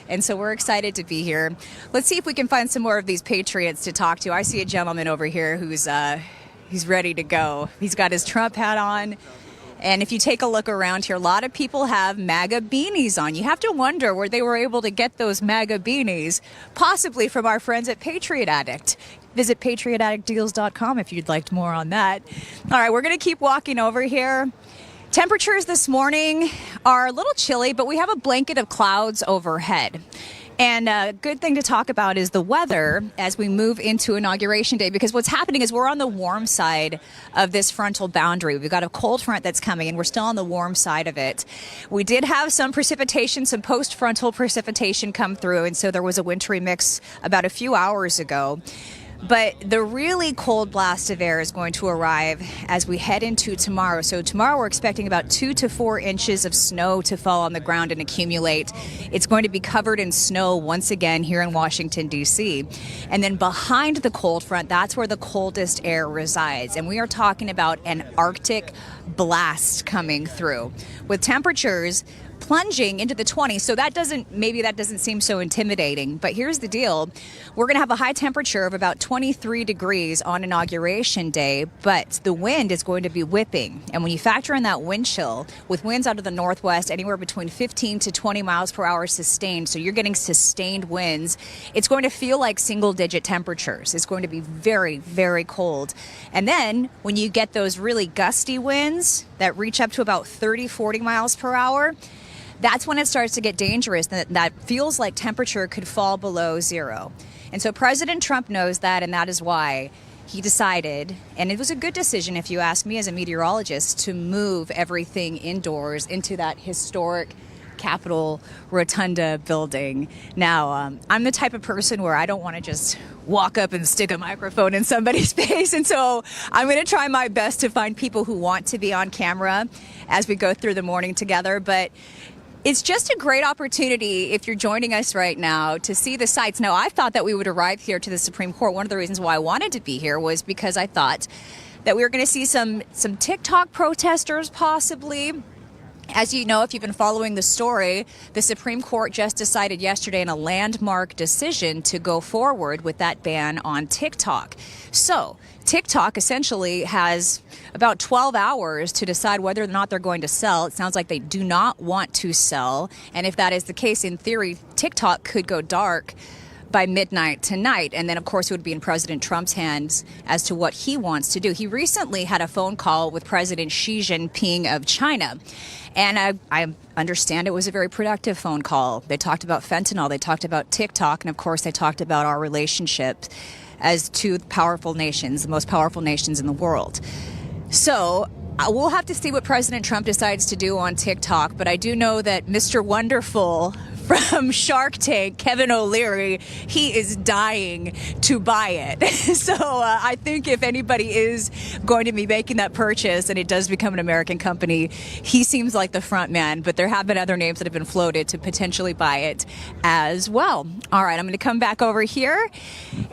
And so we're excited to be here. Let's see if we can find some more of these patriots to talk to. I see a gentleman over here who's he's ready to go. He's got his Trump hat on. And if you take a look around here, a lot of people have MAGA beanies on. You have to wonder where they were able to get those MAGA beanies, possibly from our friends at Patriot Addict. Visit patriotaddictdeals.com if you'd like more on that. All right, we're going to keep walking over here. Temperatures this morning are a little chilly, but we have a blanket of clouds overhead. And a good thing to talk about is the weather as we move into Inauguration Day, because what's happening is we're on the warm side of this frontal boundary. We've got a cold front that's coming, and we're still on the warm side of it. We did have some precipitation, some post-frontal precipitation come through, and so there was a wintry mix about a few hours ago. But the really cold blast of air is going to arrive as we head into tomorrow. So tomorrow we're expecting about 2 to 4 inches of snow to fall on the ground and accumulate. It's going to be covered in snow once again here in Washington, D.C. And then behind the cold front, that's where the coldest air resides. And we are talking about an Arctic blast coming through with temperatures plunging into the 20s. So maybe that doesn't seem so intimidating. But here's the deal. We're going to have a high temperature of about 23 degrees on Inauguration Day, but the wind is going to be whipping. And when you factor in that wind chill, with winds out of the northwest anywhere between 15 to 20 miles per hour sustained, so you're getting sustained winds, it's going to feel like single-digit temperatures. It's going to be very, very cold. And then when you get those really gusty winds that reach up to about 30, 40 miles per hour, that's when it starts to get dangerous. That feels like temperature could fall below zero. And so President Trump knows that, and that is why he decided, and it was a good decision if you ask me as a meteorologist, to move everything indoors into that historic Capitol Rotunda building. Now, I'm the type of person where I don't want to just walk up and stick a microphone in somebody's face. And so I'm going to try my best to find people who want to be on camera as we go through the morning together. But it's just a great opportunity, if you're joining us right now, to see the sights. Now, I thought that we would arrive here to the Supreme Court. One of the reasons why I wanted to be here was because I thought that we were going to see some TikTok protesters, possibly. As you know, if you've been following the story, the Supreme Court just decided yesterday in a landmark decision to go forward with that ban on TikTok. So TikTok essentially has about 12 hours to decide whether or not they're going to sell. It sounds like they do not want to sell. And if that is the case, in theory, TikTok could go dark by midnight tonight. And then, of course, it would be in President Trump's hands as to what he wants to do. He recently had a phone call with President Xi Jinping of China. And I understand it was a very productive phone call. They talked about fentanyl. They talked about TikTok. And, of course, they talked about our relationship as two powerful nations, the most powerful nations in the world. So we'll have to see what President Trump decides to do on TikTok. But I do know that Mr. Wonderful from Shark Tank, Kevin O'Leary, he is dying to buy it. So I think if anybody is going to be making that purchase and it does become an American company, he seems like the front man. But there have been other names that have been floated to potentially buy it as well. All right, I'm going to come back over here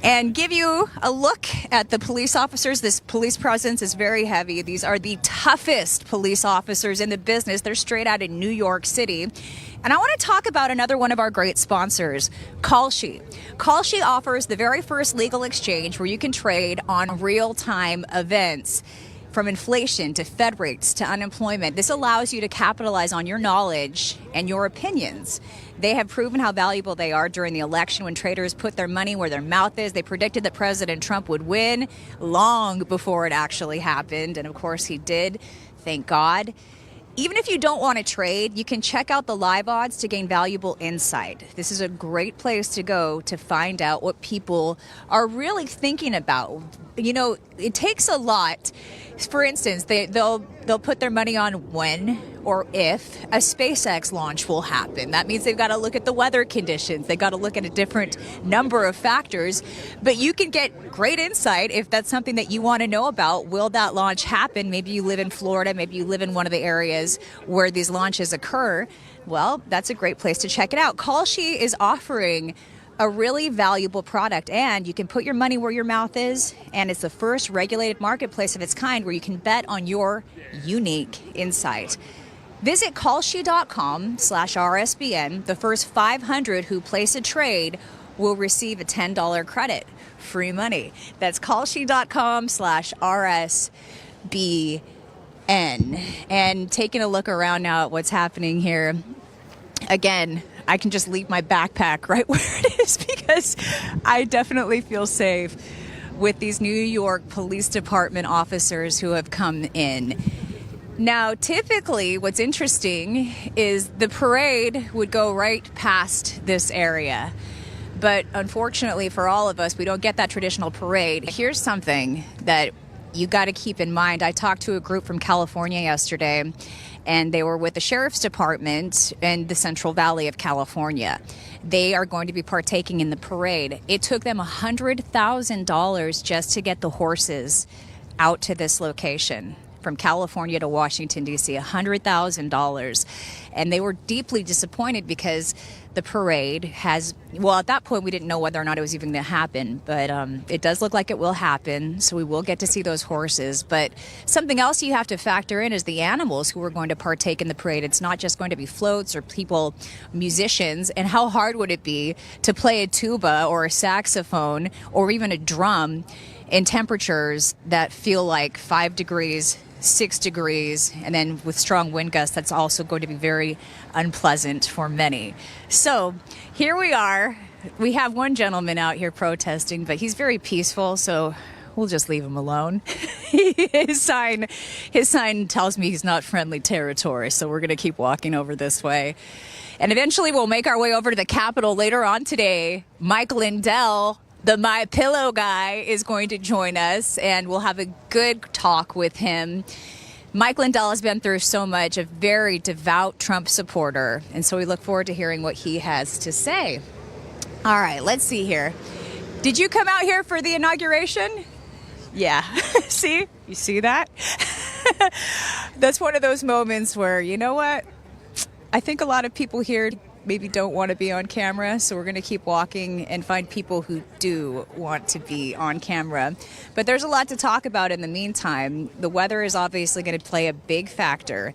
and give you a look at the police officers. This police presence is very heavy. These are the toughest police officers in the business. They're straight out of New York City. And I want to talk about another one of our great sponsors, Kalshi. Kalshi offers the very first legal exchange where you can trade on real-time events, from inflation to Fed rates to unemployment. This allows you to capitalize on your knowledge and your opinions. They have proven how valuable they are during the election when traders put their money where their mouth is. They predicted that President Trump would win long before it actually happened. And of course he did. Thank God. Even if you don't want to trade, you can check out the live odds to gain valuable insight. This is a great place to go to find out what people are really thinking about. You know, it takes a lot. For instance, they'll put their money on when or if a SpaceX launch will happen. That means they've got to look at the weather conditions. They've got to look at a different number of factors. But you can get great insight if that's something that you want to know about. Will that launch happen? Maybe you live in Florida. Maybe you live in one of the areas where these launches occur. Well, that's a great place to check it out. Kalshi is offering a really valuable product, and you can put your money where your mouth is, and it's the first regulated marketplace of its kind where you can bet on your unique insight. Visit Kalshi.com/RSBN. The first 500 who place a trade will receive a $10 credit. Free money. That's Kalshi.com/RSBN. And taking a look around now at what's happening here, again, I can just leave my backpack right where it is because I definitely feel safe with these New York Police Department officers who have come in. Now, typically, what's interesting is the parade would go right past this area. But unfortunately for all of us, we don't get that traditional parade. Here's something that you got to keep in mind. I talked to a group from California yesterday, and they were with the Sheriff's Department in the Central Valley of California. They are going to be partaking in the parade. It took them $100,000 just to get the horses out to this location. From California to Washington, D.C., $100,000. And they were deeply disappointed because the parade has, well, at that point, we didn't know whether or not it was even going to happen. But it does look like it will happen. So we will get to see those horses. But something else you have to factor in is the animals who are going to partake in the parade. It's not just going to be floats or people, musicians. And how hard would it be to play a tuba or a saxophone or even a drum in temperatures that feel like 5 degrees, 6 degrees, and then with strong wind gusts, that's also going to be very unpleasant for many. So here we are. We have one gentleman out here protesting, but he's very peaceful, so we'll just leave him alone. His sign tells me he's not friendly territory, so we're going to keep walking over this way. And eventually we'll make our way over to the Capitol later on today. Mike Lindell, the My Pillow guy, is going to join us, and we'll have a good talk with him. Mike Lindell has been through so much, a very devout Trump supporter, and so we look forward to hearing what he has to say. All right, let's see here. Did you come out here for the inauguration? Yeah. See? You see that? That's one of those moments where, you know what? I think a lot of people here maybe don't want to be on camera, so we're going to keep walking and find people who do want to be on camera. But there's a lot to talk about in the meantime. The weather is obviously going to play a big factor.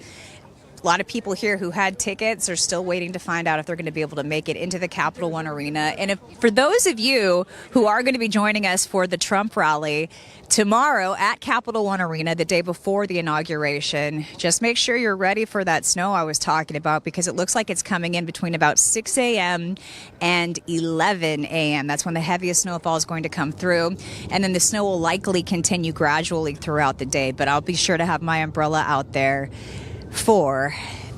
A lot of people here who had tickets are still waiting to find out if they're going to be able to make it into the Capital One Arena. And for those of you who are going to be joining us for the Trump rally tomorrow at Capital One Arena, the day before the inauguration, just make sure you're ready for that snow I was talking about, because it looks like it's coming in between about 6 a.m. and 11 a.m. That's when the heaviest snowfall is going to come through. And then the snow will likely continue gradually throughout the day. But I'll be sure to have my umbrella out there for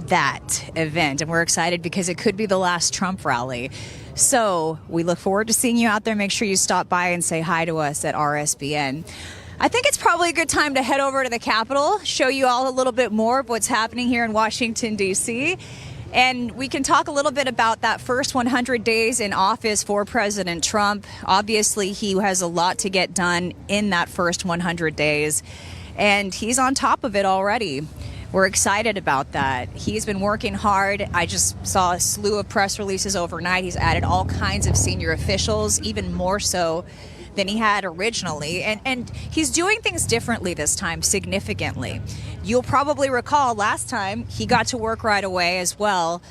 that event. And we're excited because it could be the last Trump rally. So we look forward to seeing you out there. Make sure you stop by and say hi to us at RSBN. I think it's probably a good time to head over to the Capitol, show you all a little bit more of what's happening here in Washington, D.C., and we can talk a little bit about that first 100 days in office for President Trump. Obviously, he has a lot to get done in that first 100 days, and he's on top of it already. We're excited about that. He's been working hard. I just saw a slew of press releases overnight. He's added all kinds of senior officials, even more so than he had originally. And he's doing things differently this time, significantly. You'll probably recall last time he got to work right away as well.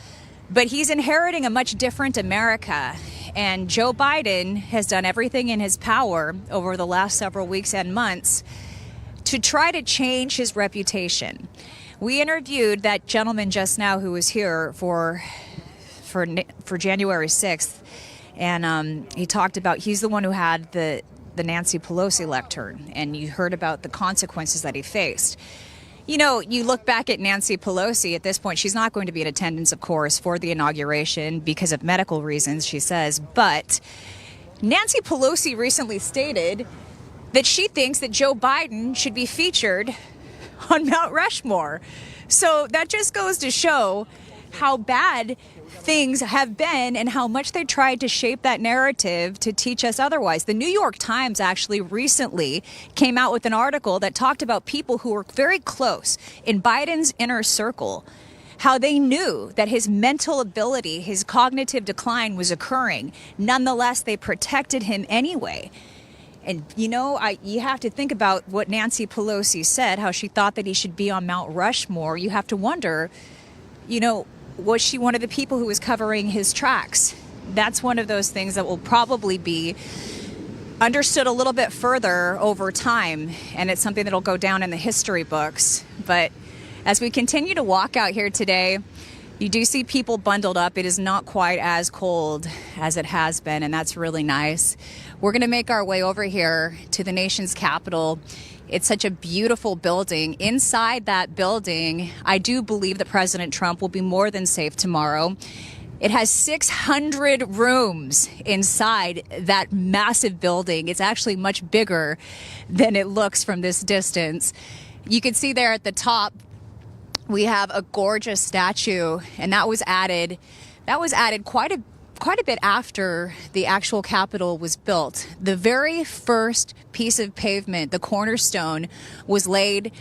But he's inheriting a much different America. And Joe Biden has done everything in his power over the last several weeks and months to try to change his reputation. We interviewed that gentleman just now who was here for January 6th, and he talked about, he's the one who had the Nancy Pelosi lectern, and you heard about the consequences that he faced. You know, you look back at Nancy Pelosi at this point, she's not going to be in attendance, of course, for the inauguration because of medical reasons, she says, but Nancy Pelosi recently stated that she thinks that Joe Biden should be featured on Mount Rushmore. So that just goes to show how bad things have been and how much they tried to shape that narrative to teach us otherwise. The New York Times actually recently came out with an article that talked about people who were very close in Biden's inner circle, how they knew that his mental ability, his cognitive decline was occurring. Nonetheless, they protected him anyway. And, you know, you have to think about what Nancy Pelosi said, how she thought that he should be on Mount Rushmore. You have to wonder, you know, was she one of the people who was covering his tracks? That's one of those things that will probably be understood a little bit further over time, and it's something that'll go down in the history books. But as we continue to walk out here today, you do see people bundled up. It is not quite as cold as it has been, and that's really nice. We're going to make our way over here to the nation's capital. It's such a beautiful building. Inside that building, I do believe that President Trump will be more than safe tomorrow. It has 600 rooms inside that massive building. It's actually much bigger than it looks from this distance. You can see there at the top, we have a gorgeous statue, and that was added quite a bit after the actual Capitol was built. The very first piece of pavement, the cornerstone, was laid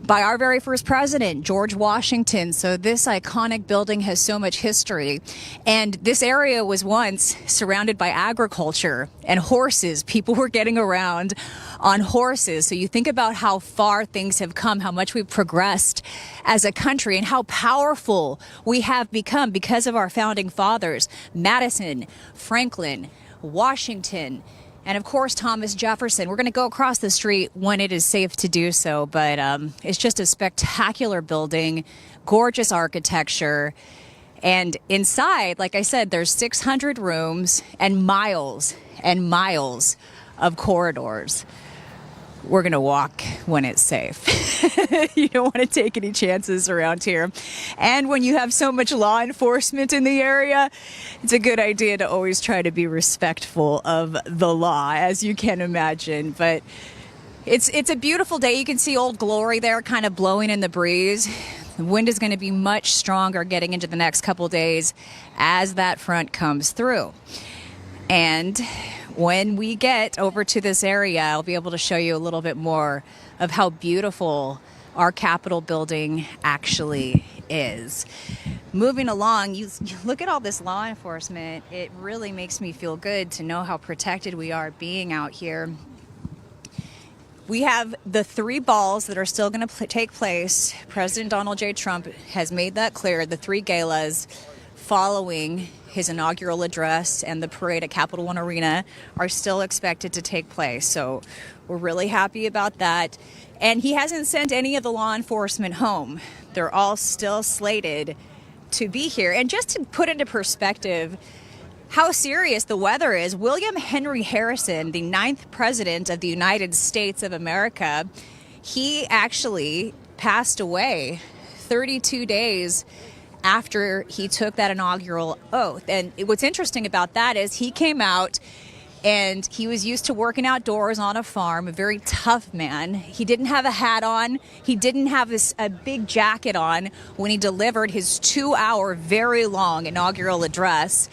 by our very first president, George Washington. So this iconic building has so much history. And this area was once surrounded by agriculture and horses. People were getting around on horses. So you think about how far things have come, how much we've progressed as a country, and how powerful we have become because of our founding fathers, Madison, Franklin, Washington, and of course, Thomas Jefferson. We're going to go across the street when it is safe to do so, but it's just a spectacular building, gorgeous architecture. And inside, like I said, there's 600 rooms and miles of corridors. We're going to walk when it's safe. You don't want to take any chances around here. And when you have so much law enforcement in the area, it's a good idea to always try to be respectful of the law, as you can imagine. But it's a beautiful day. You can see Old Glory there kind of blowing in the breeze. The wind is going to be much stronger getting into the next couple days as that front comes through. And when we get over to this area, I'll be able to show you a little bit more of how beautiful our Capitol building actually is. Moving along, you look at all this law enforcement. It really makes me feel good to know how protected we are being out here. We have the 3 balls that are still going to take place. President Donald J. Trump has made that clear. The 3 galas following his inaugural address and the parade at Capital One Arena are still expected to take place. So we're really happy about that. And he hasn't sent any of the law enforcement home. They're all still slated to be here. And just to put into perspective how serious the weather is, William Henry Harrison, the 9th president of the United States of America, he actually passed away 32 days after he took that inaugural oath. And what's interesting about that is he came out and he was used to working outdoors on a farm, a very tough man. He didn't have a hat on. He didn't have a big jacket on when he delivered his 2-hour, very long inaugural address.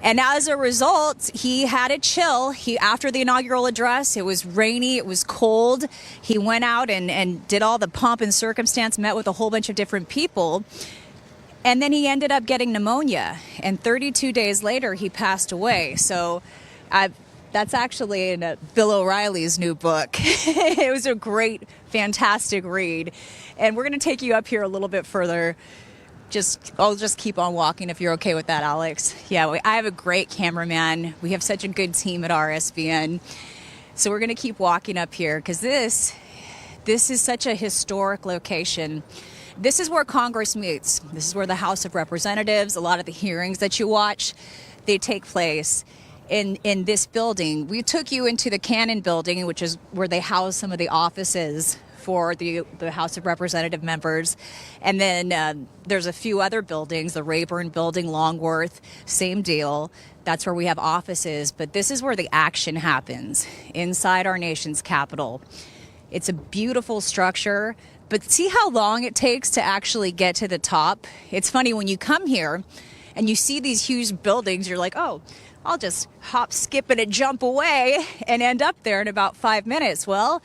And as a result, he had a chill. After the inaugural address, it was rainy, it was cold. He went out and did all the pomp and circumstance, met with a whole bunch of different people. And then he ended up getting pneumonia, and 32 days later, he passed away. So that's actually in Bill O'Reilly's new book. It was a great, fantastic read. And we're going to take you up here a little bit further. I'll just keep on walking if you're okay with that, Alex. Yeah, I have a great cameraman. We have such a good team at RSBN. So we're going to keep walking up here because this is such a historic location. This is where Congress meets. This is where the House of Representatives, a lot of the hearings that you watch, they take place in this building. We took you into the Cannon building, which is where they house some of the offices for the House of Representative members. And then there's a few other buildings, the Rayburn building, Longworth, same deal. That's where we have offices. But this is where the action happens, inside our nation's capital. It's a beautiful structure. But see how long it takes to actually get to the top? It's funny, when you come here and you see these huge buildings, you're like, oh, I'll just hop, skip, and a jump away and end up there in about 5 minutes. Well,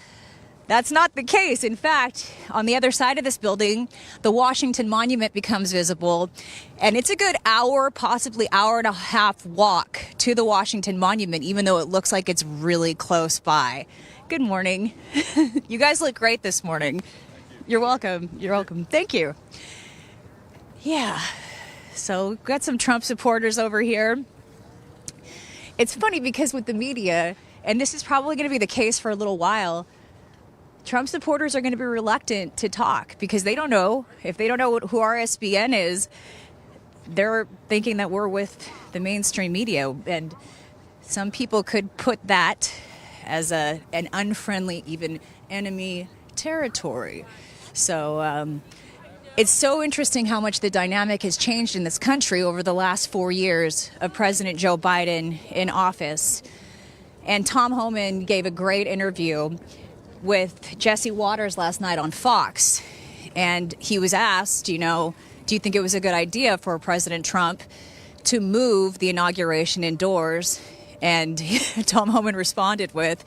that's not the case. In fact, on the other side of this building, the Washington Monument becomes visible, and it's a good hour, possibly hour and a half walk to the Washington Monument, even though it looks like it's really close by. Good morning. You guys look great this morning. You're welcome. You're welcome. Thank you. Yeah. So we've got some Trump supporters over here. It's funny because with the media, and this is probably going to be the case for a little while, Trump supporters are going to be reluctant to talk because they don't know. If they don't know who RSBN is, they're thinking that we're with the mainstream media. And some people could put that as an unfriendly, even enemy territory. So it's so interesting how much the dynamic has changed in this country over the last 4 years of President Joe Biden in office. And Tom Homan gave a great interview with Jesse Waters last night on Fox. And he was asked, you know, do you think it was a good idea for President Trump to move the inauguration indoors? And Tom Homan responded with,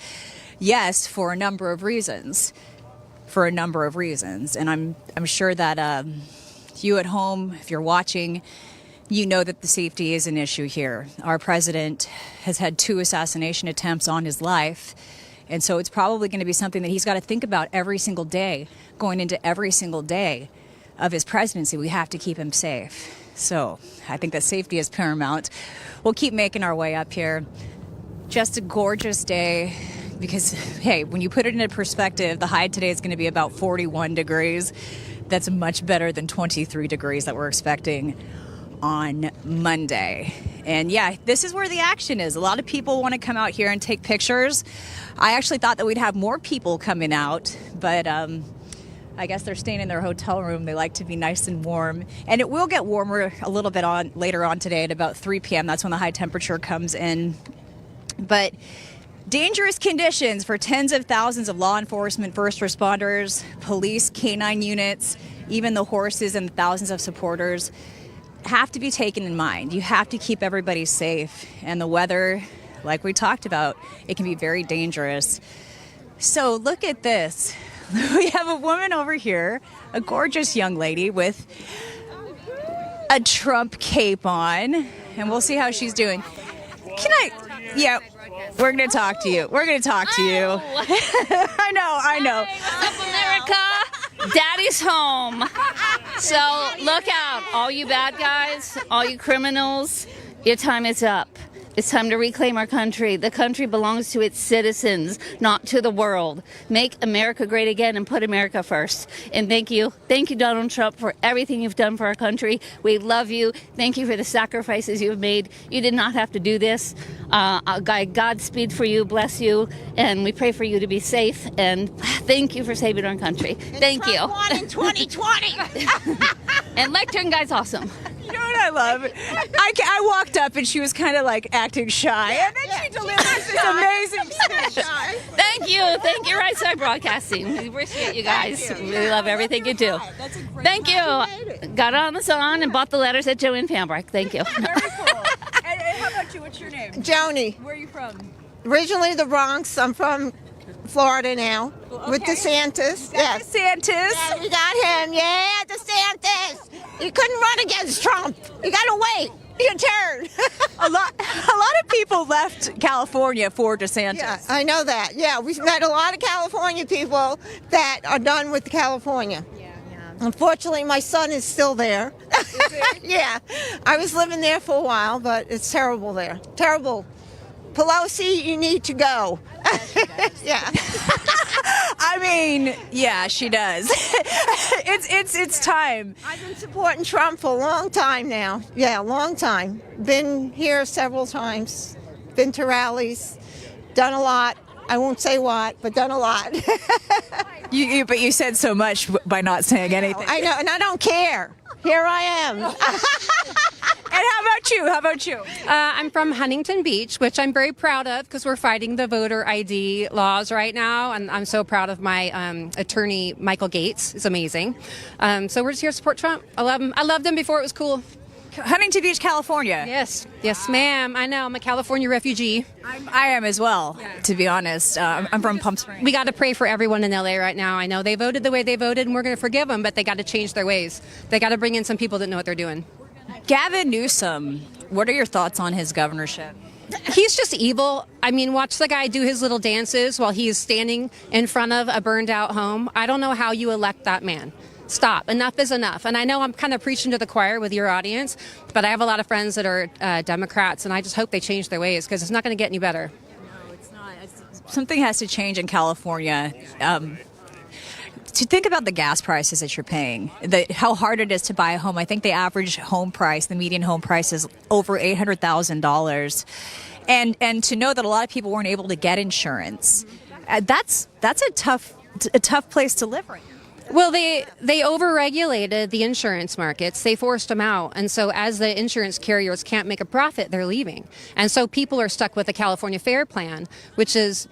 yes, for a number of reasons. For a number of reasons. And I'm sure that you at home, if you're watching, you know that the safety is an issue here. Our president has had 2 assassination attempts on his life. And so it's probably going to be something that he's got to think about every single day, going into every single day of his presidency. We have to keep him safe. So I think that safety is paramount. We'll keep making our way up here. Just a gorgeous day because, hey, when you put it into perspective, the high today is going to be about 41 degrees. That's much better than 23 degrees that we're expecting on Monday. And yeah, this is where the action is. A lot of people want to come out here and take pictures. I actually thought that we'd have more people coming out, but I guess they're staying in their hotel room. They like to be nice and warm. And it will get warmer a little bit later on today at about 3 p.m. That's when the high temperature comes in. But dangerous conditions for tens of thousands of law enforcement, first responders, police, canine units, even the horses and the thousands of supporters have to be taken in mind. You have to keep everybody safe. And the weather, like we talked about, it can be very dangerous. So look at this. We have a woman over here, a gorgeous young lady with a Trump cape on, and we'll see how she's doing. Yeah, we're going to talk to you. We're going to talk to you. I know. America, Daddy's home. So look out, all you bad guys, all you criminals, your time is up. It's time to reclaim our country. The country belongs to its citizens, not to the world. Make America great again and put America first. And thank you, Donald Trump, for everything you've done for our country. We love you. Thank you for the sacrifices you've made. You did not have to do this. Godspeed for you, bless you, and we pray for you to be safe. And thank you for saving our country. Thank you. Trump won in 2020. And lectern guy's awesome. You know what I love? I walked up and she was kind of like acting shy, and then she delivered this amazing speech. Thank you, Right Side Broadcasting. We appreciate you guys. We really love everything you do. Thank you. Got on the song and bought the letters at Joanne Pembroke. Thank you. Very cool. And how about you? What's your name? Joni. Where are you from? Originally the Bronx. I'm from Florida now. Okay. With DeSantis. Yes. DeSantis. Yeah, we got him. Yeah, DeSantis. You couldn't run against Trump. You got to wait your turn. a lot of people left California for DeSantis. Yeah, I know that. Yeah, we've met a lot of California people that are done with California. Yeah. Unfortunately, my son is still there. Yeah, I was living there for a while, but it's terrible there. Terrible. Pelosi, you need to go. Yeah. I mean, yeah, she does. It's time. I've been supporting Trump for a long time now. Yeah, a long time. Been here several times. Been to rallies. Done a lot. I won't say what, but done a lot. But you said so much by not saying anything. I know, and I don't care. Here I am. And how about you? I'm from Huntington Beach, which I'm very proud of because we're fighting the voter ID laws right now. And I'm so proud of my attorney, Michael Gates. It's amazing. So we're just here to support Trump. I love him. I loved him before it was cool. Huntington Beach, California. Yes, ma'am. I know. I'm a California refugee. I am as well, to be honest. I'm from Palm Springs. We got to pray for everyone in LA right now. I know they voted the way they voted, and we're going to forgive them, but they got to change their ways. They got to bring in some people that know what they're doing. Gavin Newsom, what are your thoughts on his governorship? He's just evil. I mean, watch the guy do his little dances while he's standing in front of a burned out home. I don't know how you elect that man. Stop. Enough is enough. And I know I'm kind of preaching to the choir with your audience, but I have a lot of friends that are Democrats, and I just hope they change their ways because it's not going to get any better. No, it's not. something has to change in California. To think about the gas prices that you're paying, how hard it is to buy a home. I think the average home price, the median home price, is over $800,000, and to know that a lot of people weren't able to get insurance, that's a tough place to live right now. Well, they overregulated the insurance markets. They forced them out. And so as the insurance carriers can't make a profit, they're leaving. And so people are stuck with the California Fair Plan, which is,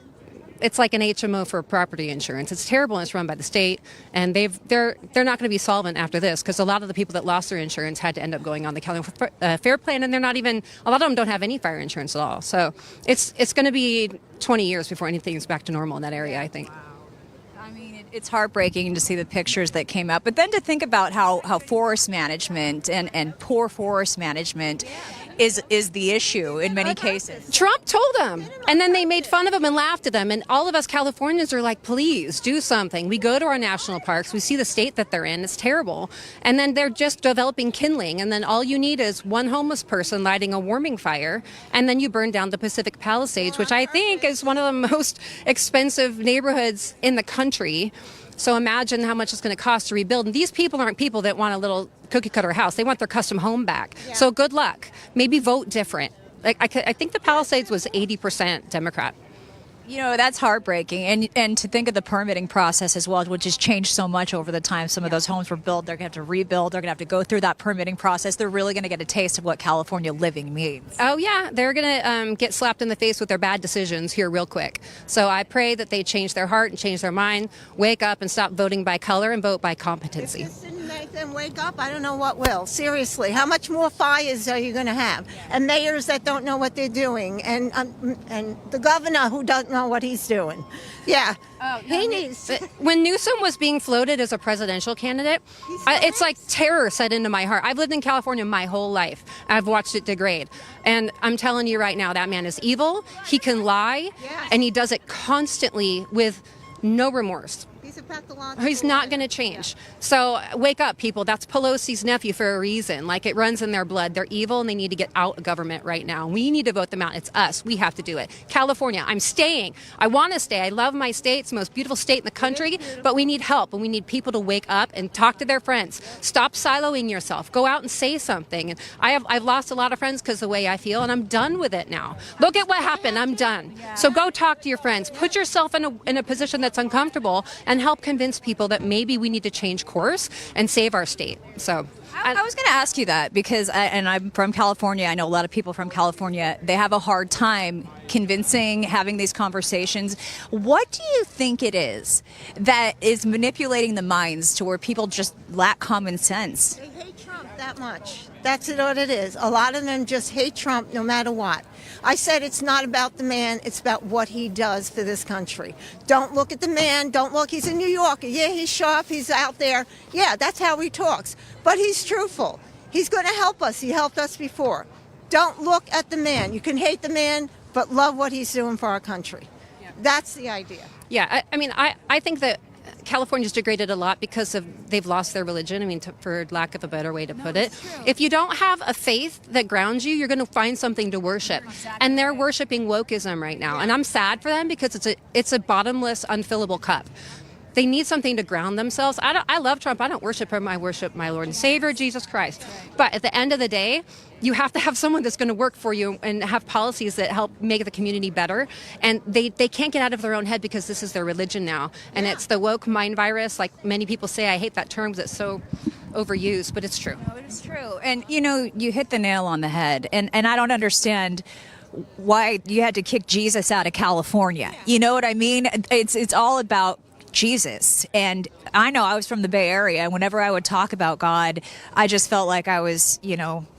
it's like an HMO for property insurance. It's terrible, and it's run by the state. And they're not going to be solvent after this, because a lot of the people that lost their insurance had to end up going on the California Fair Plan, and they're not even, a lot of them don't have any fire insurance at all. So it's going to be 20 years before anything's back to normal in that area, I think. It's heartbreaking to see the pictures that came out, but then to think about how forest management and poor forest management is the issue in many cases. Trump told them, and then they made fun of him and laughed at them, and all of us Californians are like, please do something. We go to our national parks, we see the state that they're in, it's terrible, and then they're just developing kindling, and then all you need is one homeless person lighting a warming fire, and then you burn down the Pacific Palisades, which I think is one of the most expensive neighborhoods in the country. So imagine how much it's going to cost to rebuild. And these people aren't people that want a little cookie cutter house. They want their custom home back. Yeah. So good luck. Maybe vote different. Like I think the Palisades was 80% Democrat. You know, that's heartbreaking. And to think of the permitting process as well, which has changed so much over the time. Some of those homes were built. They're going to have to rebuild. They're going to have to go through that permitting process. They're really going to get a taste of what California living means. Oh, yeah. They're going to get slapped in the face with their bad decisions here real quick. So I pray that they change their heart and change their mind, wake up and stop voting by color and vote by competency. If this didn't make them wake up, I don't know what will. Seriously, how much more fires are you going to have? And mayors that don't know what they're doing, and the governor who doesn't know what he's doing. Yeah, he needs. When Newsom was being floated as a presidential candidate, it's like terror set into my heart. I've lived in California my whole life. I've watched it degrade. And I'm telling you right now, that man is evil. He can lie, and he does it constantly with no remorse. He's a pathological. He's not going to change. So wake up, people. That's Pelosi's nephew for a reason. Like, it runs in their blood. They're evil, and they need to get out of government right now. We need to vote them out. It's us. We have to do it. California, I'm staying. I want to stay. I love my state. It's the most beautiful state in the country. But we need help, and we need people to wake up and talk to their friends. Stop siloing yourself. Go out and say something. And I've lost a lot of friends because of the way I feel, and I'm done with it now. Look at what happened. I'm done. So go talk to your friends. Put yourself in a position that's uncomfortable and help convince people that maybe we need to change course and save our state. So I was going to ask you that because I'm from California. I know a lot of people from California. They have a hard time convincing, having these conversations. What do you think it is that is manipulating the minds to where people just lack common sense? They hate Trump that much. That's what it is. A lot of them just hate Trump no matter what. I said it's not about the man, it's about what he does for this country. Don't look at the man, don't look, he's a New Yorker. Yeah, he's sharp, he's out there. Yeah, that's how he talks. But he's truthful. He's going to help us. He helped us before. Don't look at the man. You can hate the man, but love what he's doing for our country. That's the idea. Yeah, I think that California's degraded a lot because they've lost their religion. I mean, for lack of a better way to put it. If you don't have a faith that grounds you, you're going to find something to worship. And they're worshiping wokeism right now. And I'm sad for them because it's a bottomless, unfillable cup. They need something to ground themselves. I love Trump. I don't worship him. I worship my Lord and Savior, Jesus Christ. But at the end of the day, you have to have someone that's going to work for you and have policies that help make the community better. And they can't get out of their own head because this is their religion now. And it's the woke mind virus. Like many people say, I hate that term because it's so overused, but it's true. No, it is true. And, you know, you hit the nail on the head. And I don't understand why you had to kick Jesus out of California. You know what I mean? It's all about Jesus. And I know I was from the Bay Area, and whenever I would talk about God, I just felt like I was,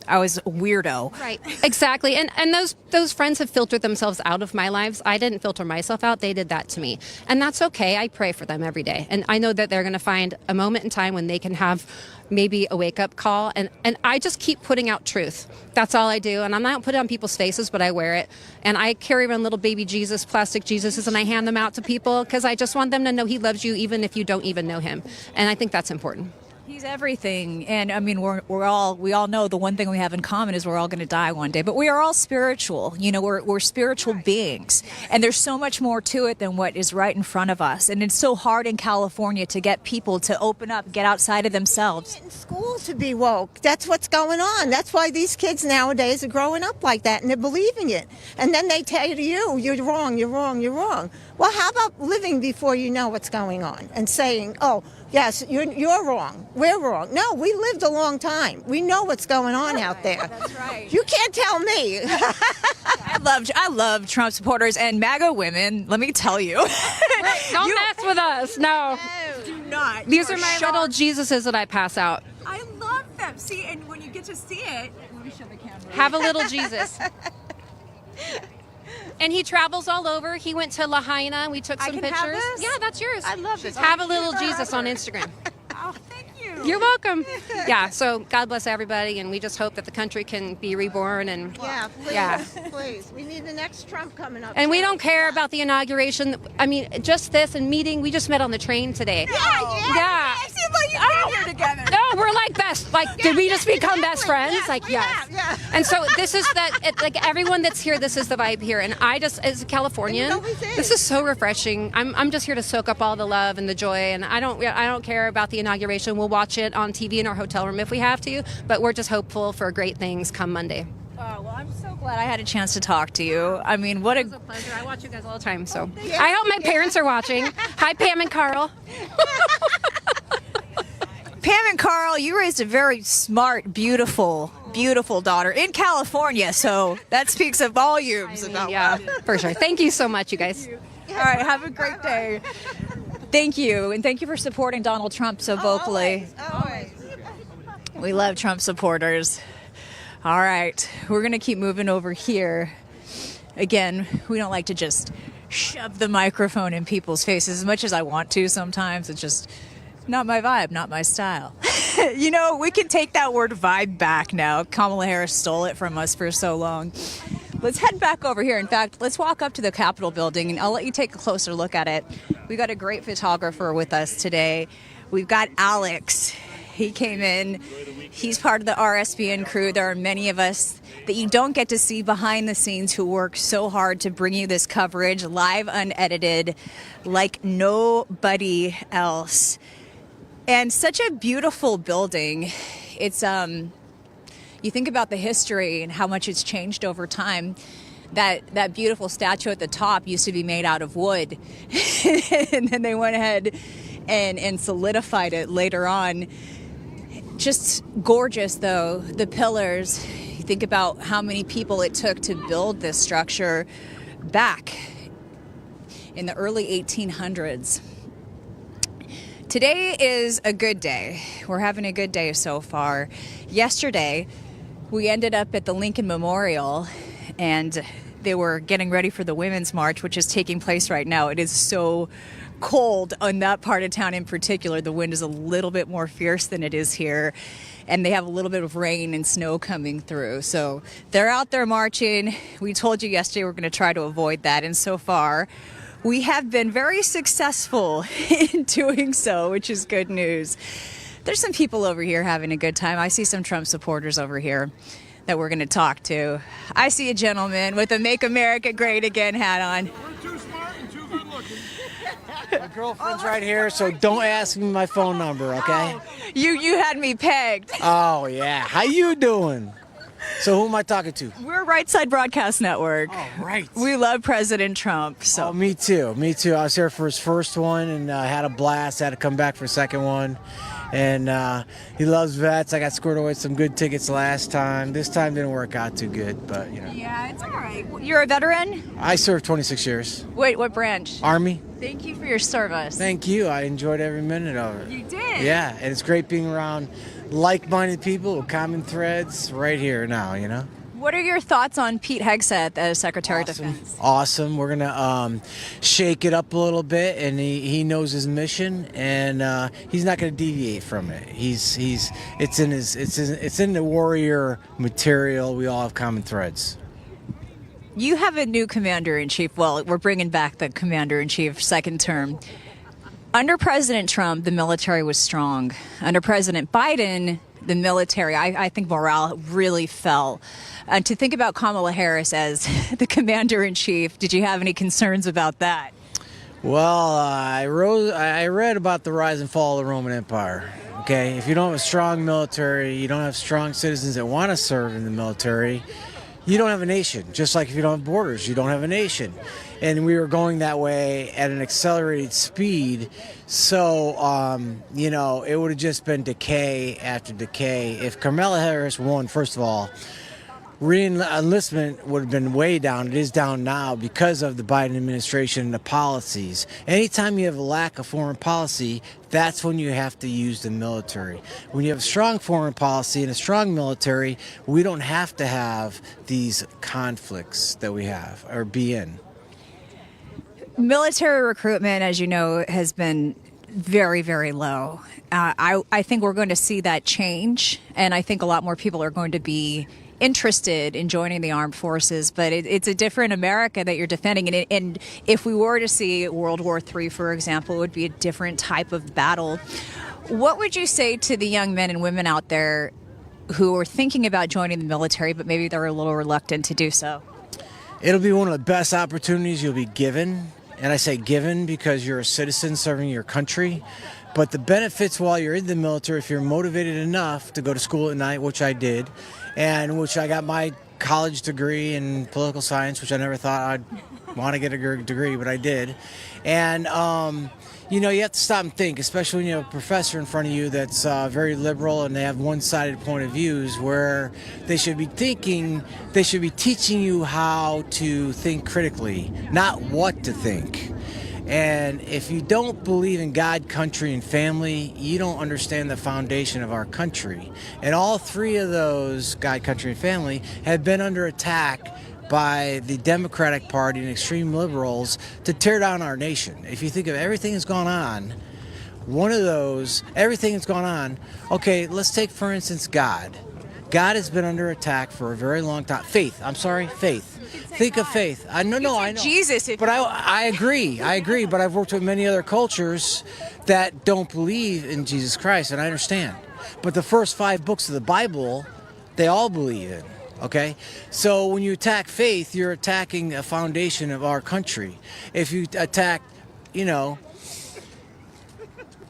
I was a weirdo. Right, exactly. And those friends have filtered themselves out of my lives. I didn't filter myself out. They did that to me. And that's okay. I pray for them every day. And I know that they're going to find a moment in time when they can have maybe a wake-up call. And I just keep putting out truth. That's all I do. And I'm not putting it on people's faces, but I wear it. And I carry around little baby Jesus, plastic Jesuses, and I hand them out to people because I just want them to know he loves you even if you don't even know him. And I think that's important. He's everything, and I mean, we all know the one thing we have in common is we're all going to die one day. But we are all spiritual. You know, we're spiritual beings, and there's so much more to it than what is right in front of us. And it's so hard in California to get people to open up, get outside of themselves. In school to be woke. That's what's going on. That's why these kids nowadays are growing up like that, and they're believing it. And then they tell you, you're wrong, you're wrong, you're wrong. Well, how about living before you know what's going on and saying, oh, yes, you're wrong. We're wrong. No, we lived a long time. We know what's going on out there. That's right. You can't tell me. I love Trump supporters and MAGA women. Let me tell you. Don't mess with us. No. Do not. These are my little Jesuses that I pass out. I love them. See, and when you get to see it, let me show the camera. Have a little Jesus. And he travels all over. He went to Lahaina and we took some can pictures. have this? Yeah, that's yours. I love this. Have a little Jesus on Instagram. Oh, thank you. You're welcome. Yeah, so God bless everybody, and we just hope that the country can be reborn. And Yeah, please, yeah. please. We need the next Trump coming up. And we don't care about the inauguration. I mean, just this and meeting. We just met on the train today. Yeah. It seems like you've been here together. No, we're like best. Like, did we just become best friends? Like, yes. And so this is like everyone that's here, this is the vibe here. And I just, as a Californian, this is so refreshing. I'm just here to soak up all the love and the joy. And I don't care about the inauguration. We'll watch it on TV in our hotel room if we have to. But we're just hopeful for great things come Monday. Oh, well, I'm so glad I had a chance to talk to you. I mean, what a pleasure. I watch you guys all the time. So I hope my parents are watching. Hi, Pam and Carl. Pam and Carl, you raised a very smart, beautiful daughter in California, so that speaks of volumes about yeah, for sure. Thank you so much, you guys. All right, have a great day. Thank you, and thank you for supporting Donald Trump so vocally. Always. We love Trump supporters. All right, we're going to keep moving over here. Again, we don't like to just shove the microphone in people's faces as much as I want to sometimes. It's just not my vibe, not my style. You know, we can take that word vibe back now. Kamala Harris stole it from us for so long. Let's head back over here. In fact, let's walk up to the Capitol building, and I'll let you take a closer look at it. We got a great photographer with us today. We've got Alex. He came in. He's part of the RSBN crew. There are many of us that you don't get to see behind the scenes who work so hard to bring you this coverage live, unedited, like nobody else. And such a beautiful building. It's you think about the history and how much it's changed over time. That beautiful statue at the top used to be made out of wood. And then they went ahead and solidified it later on. Just gorgeous, though. The pillars, you think about how many people it took to build this structure back in the early 1800s. Today is a good day. We're having a good day so far. Yesterday, we ended up at the Lincoln Memorial, and they were getting ready for the Women's March, which is taking place right now. It is so cold on that part of town in particular. The wind is a little bit more fierce than it is here, and they have a little bit of rain and snow coming through. So they're out there marching. We told you yesterday we're going to try to avoid that, and so far we have been very successful in doing so, which is good news. There's some people over here having a good time. I see some Trump supporters over here that we're going to talk to. I see a gentleman with a Make America Great Again hat on. We're too smart and too good looking. My girlfriend's right here, so don't ask me my phone number, okay? Oh, you had me pegged. Oh, yeah. How you doing? So who am I talking to? We're Right Side Broadcast Network. Oh, right. We love President Trump. So. Oh, me too. Me too. I was here for his first one and had a blast. Had to come back for a second one. And he loves vets. I got squared away with some good tickets last time. This time didn't work out too good, but, you know. Yeah, it's all right. You're a veteran? I served 26 years. Wait, what branch? Army. Thank you for your service. Thank you. I enjoyed every minute of it. You did? Yeah, and it's great being around like-minded people with common threads right here now, you know? What are your thoughts on Pete Hegseth as Secretary of Defense? Awesome. We're gonna shake it up a little bit, and he knows his mission, and he's not gonna deviate from it. It's in the warrior material. We all have common threads. You have a new commander-in-chief. Well, we're bringing back the commander-in-chief second term. Under President Trump, the military was strong. Under President Biden, the military, I think morale really fell. And to think about Kamala Harris as the commander-in-chief, did you have any concerns about that? Well, I read about the rise and fall of the Roman Empire. Okay, if you don't have a strong military, you don't have strong citizens that want to serve in the military, you don't have a nation. Just like if you don't have borders, you don't have a nation. And we were going that way at an accelerated speed. So, you know, it would have just been decay after decay. If Kamala Harris won, first of all, re-enlistment would have been way down. It is down now because of the Biden administration and the policies. Anytime you have a lack of foreign policy, that's when you have to use the military. When you have a strong foreign policy and a strong military, we don't have to have these conflicts that we have or be in. Military recruitment, as you know, has been very, very low. I think we're going to see that change, and I think a lot more people are going to be interested in joining the armed forces, but it's a different America that you're defending. And if we were to see World War III, for example, it would be a different type of battle. What would you say to the young men and women out there who are thinking about joining the military, but maybe they're a little reluctant to do so? It'll be one of the best opportunities you'll be given. And I say given because you're a citizen serving your country. But the benefits while you're in the military, if you're motivated enough to go to school at night, which I did, and which I got my college degree in political science, which I never thought I'd want to get a degree, but I did. And, you know, you have to stop and think, especially when you have a professor in front of you that's very liberal and they have one-sided point of views where they should be teaching you how to think critically, not what to think. And if you don't believe in God, country, and family, you don't understand the foundation of our country. And all three of those, God, country, and family, have been under attack by the Democratic Party and extreme liberals to tear down our nation. If you think of everything that's gone on, everything that's gone on, okay, let's take, for instance, God. God has been under attack for a very long time. Faith. Think of faith. I know. Jesus. But I agree. But I've worked with many other cultures that don't believe in Jesus Christ, and I understand. But the first 5 books of the Bible, they all believe in. Okay? So when you attack faith, you're attacking a foundation of our country. If you attack, you know,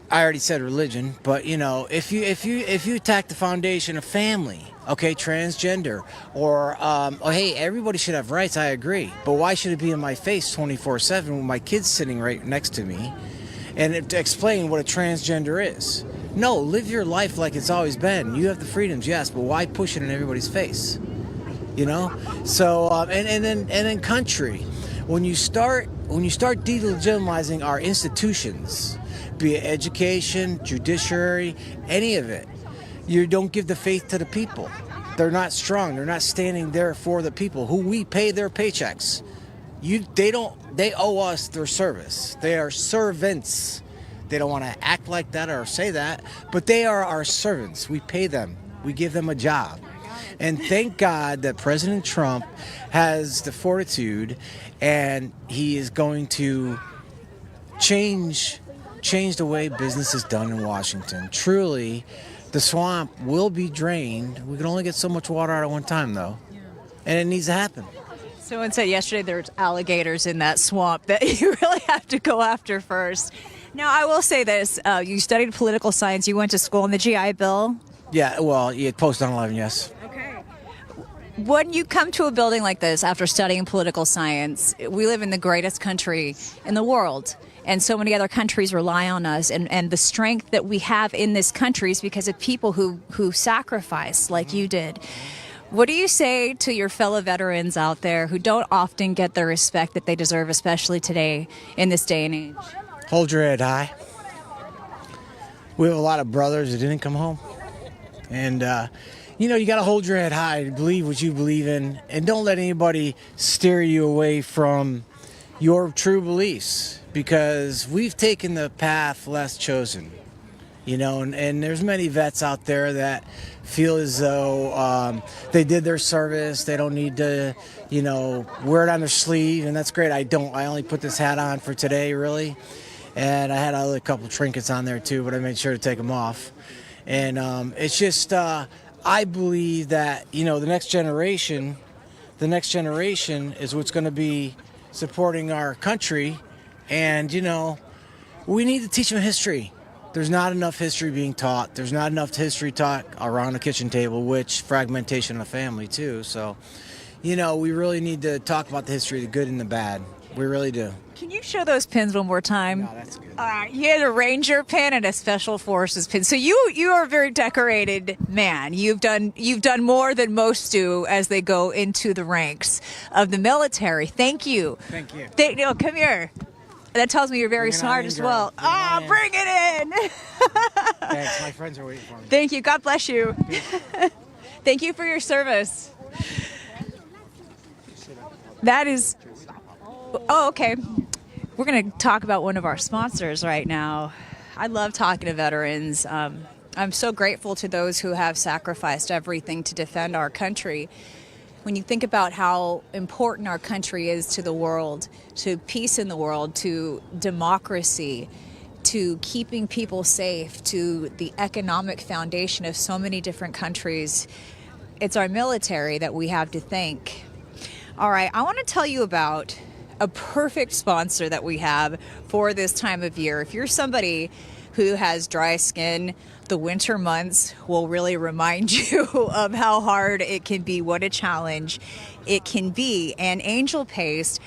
I already said religion, but you know, if you attack the foundation of family, okay, transgender, or oh, hey, everybody should have rights. I agree, but why should it be in my face 24/7 when my kid's sitting right next to me, and explain what a transgender is? No, live your life like it's always been. You have the freedoms, yes, but why push it in everybody's face? You know. So and then country, when you start delegitimizing our institutions, be it education, judiciary, any of it, you don't give the faith to the people. They're not strong. They're not standing there for the people who we pay their paychecks. They owe us their service. They are servants. They don't want to act like that or say that, but they are our servants. We pay them. We give them a job. And thank God that President Trump has the fortitude, and he is going to change the way business is done in Washington. Truly, the swamp will be drained. We can only get so much water out at one time, though. And it needs to happen. Someone said yesterday there's alligators in that swamp that you really have to go after first. Now, I will say this. You studied political science. You went to school in the GI Bill. Yeah, well, post 9/11, yes. Okay. When you come to a building like this after studying political science, we live in the greatest country in the world. And so many other countries rely on us. And the strength that we have in this country is because of people who sacrifice like you did. What do you say to your fellow veterans out there who don't often get the respect that they deserve, especially today in this day and age? Hold your head high. We have a lot of brothers that didn't come home. And, you got to hold your head high, believe what you believe in, and don't let anybody steer you away from your true beliefs, because we've taken the path less chosen, and there's many vets out there that feel as though they did their service. They don't need to, wear it on their sleeve, and that's great. I don't. I only put this hat on for today, really. and I had a couple trinkets on there too, but I made sure to take them off. And it's just, I believe that, the next generation is what's going to be supporting our country. And, we need to teach them history. There's not enough history being taught. There's not enough history taught around the kitchen table, which fragmentation of the family too. So, we really need to talk about the history, the good and the bad. We really do. Can you show those pins one more time? No, that's good. You had a Ranger pin and a Special Forces pin. So you are a very decorated man. You've done more than most do as they go into the ranks of the military. Thank you. Thank you. Come here. That tells me you're very smart as well. Bring it in. Thanks. My friends are waiting for me. Thank you. God bless you. Thank you for your service. That is... Oh, okay. We're going to talk about one of our sponsors right now. I love talking to veterans. I'm so grateful to those who have sacrificed everything to defend our country. When you think about how important our country is to the world, to peace in the world, to democracy, to keeping people safe, to the economic foundation of so many different countries, it's our military that we have to thank. All right, I want to tell you about a perfect sponsor that we have for this time of year. If you're somebody who has dry skin, the winter months will really remind you of how hard it can be, what a challenge it can be. And Angel Paste,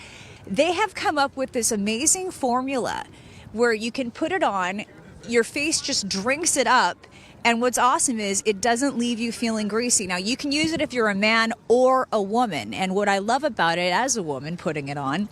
they have come up with this amazing formula where you can put it on, your face just drinks it up, and what's awesome is it doesn't leave you feeling greasy. Now, you can use it if you're a man or a woman, and what I love about it as a woman putting it on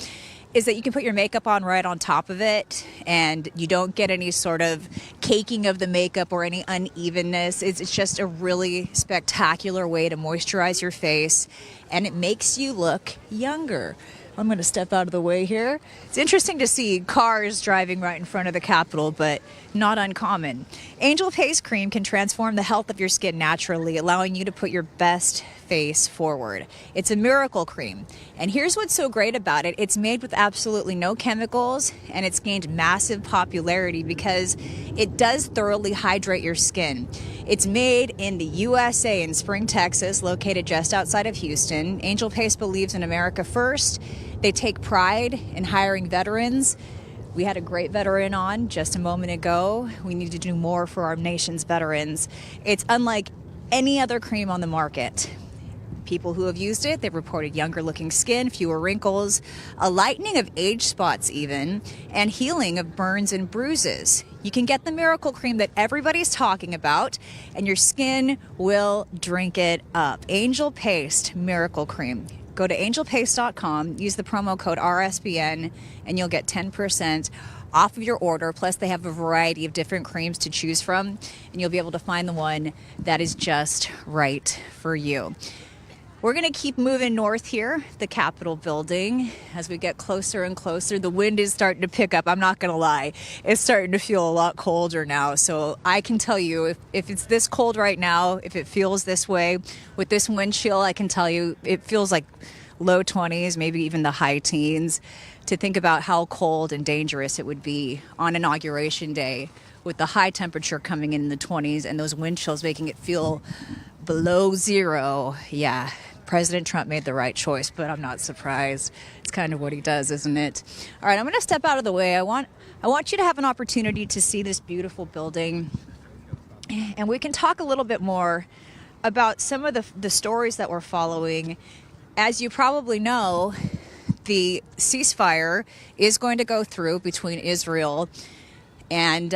is that you can put your makeup on right on top of it, and you don't get any sort of caking of the makeup or any unevenness. It's just a really spectacular way to moisturize your face, and it makes you look younger. I'm going to step out of the way here. It's interesting to see cars driving right in front of the Capitol, but not uncommon. Angel Paste Cream can transform the health of your skin naturally, allowing you to put your best face forward. It's a miracle cream. And here's what's so great about it. It's made with absolutely no chemicals, and it's gained massive popularity because it does thoroughly hydrate your skin. It's made in the USA in Spring, Texas, located just outside of Houston. Angel Paste believes in America first. They take pride in hiring veterans. We had a great veteran on just a moment ago. We need to do more for our nation's veterans. It's unlike any other cream on the market. People who have used it, they've reported younger looking skin, fewer wrinkles, a lightening of age spots even, and healing of burns and bruises. You can get the miracle cream that everybody's talking about, and your skin will drink it up. Angel Paste Miracle Cream. Go to angelpaste.com, use the promo code RSBN, and you'll get 10% off of your order. Plus, they have a variety of different creams to choose from, and you'll be able to find the one that is just right for you. We're going to keep moving north here, the Capitol building. As we get closer and closer, the wind is starting to pick up. I'm not going to lie. It's starting to feel a lot colder now. So I can tell you, if it's this cold right now, if it feels this way, with this wind chill, I can tell you it feels like low 20s, maybe even the high teens. To think about how cold and dangerous it would be on Inauguration Day with the high temperature coming in the 20s and those wind chills making it feel below zero. Yeah, President Trump made the right choice, but I'm not surprised. It's kind of what he does, isn't it? All right, I'm going to step out of the way. I want you to have an opportunity to see this beautiful building, and we can talk a little bit more about some of the stories that we're following. As you probably know, the ceasefire is going to go through between Israel and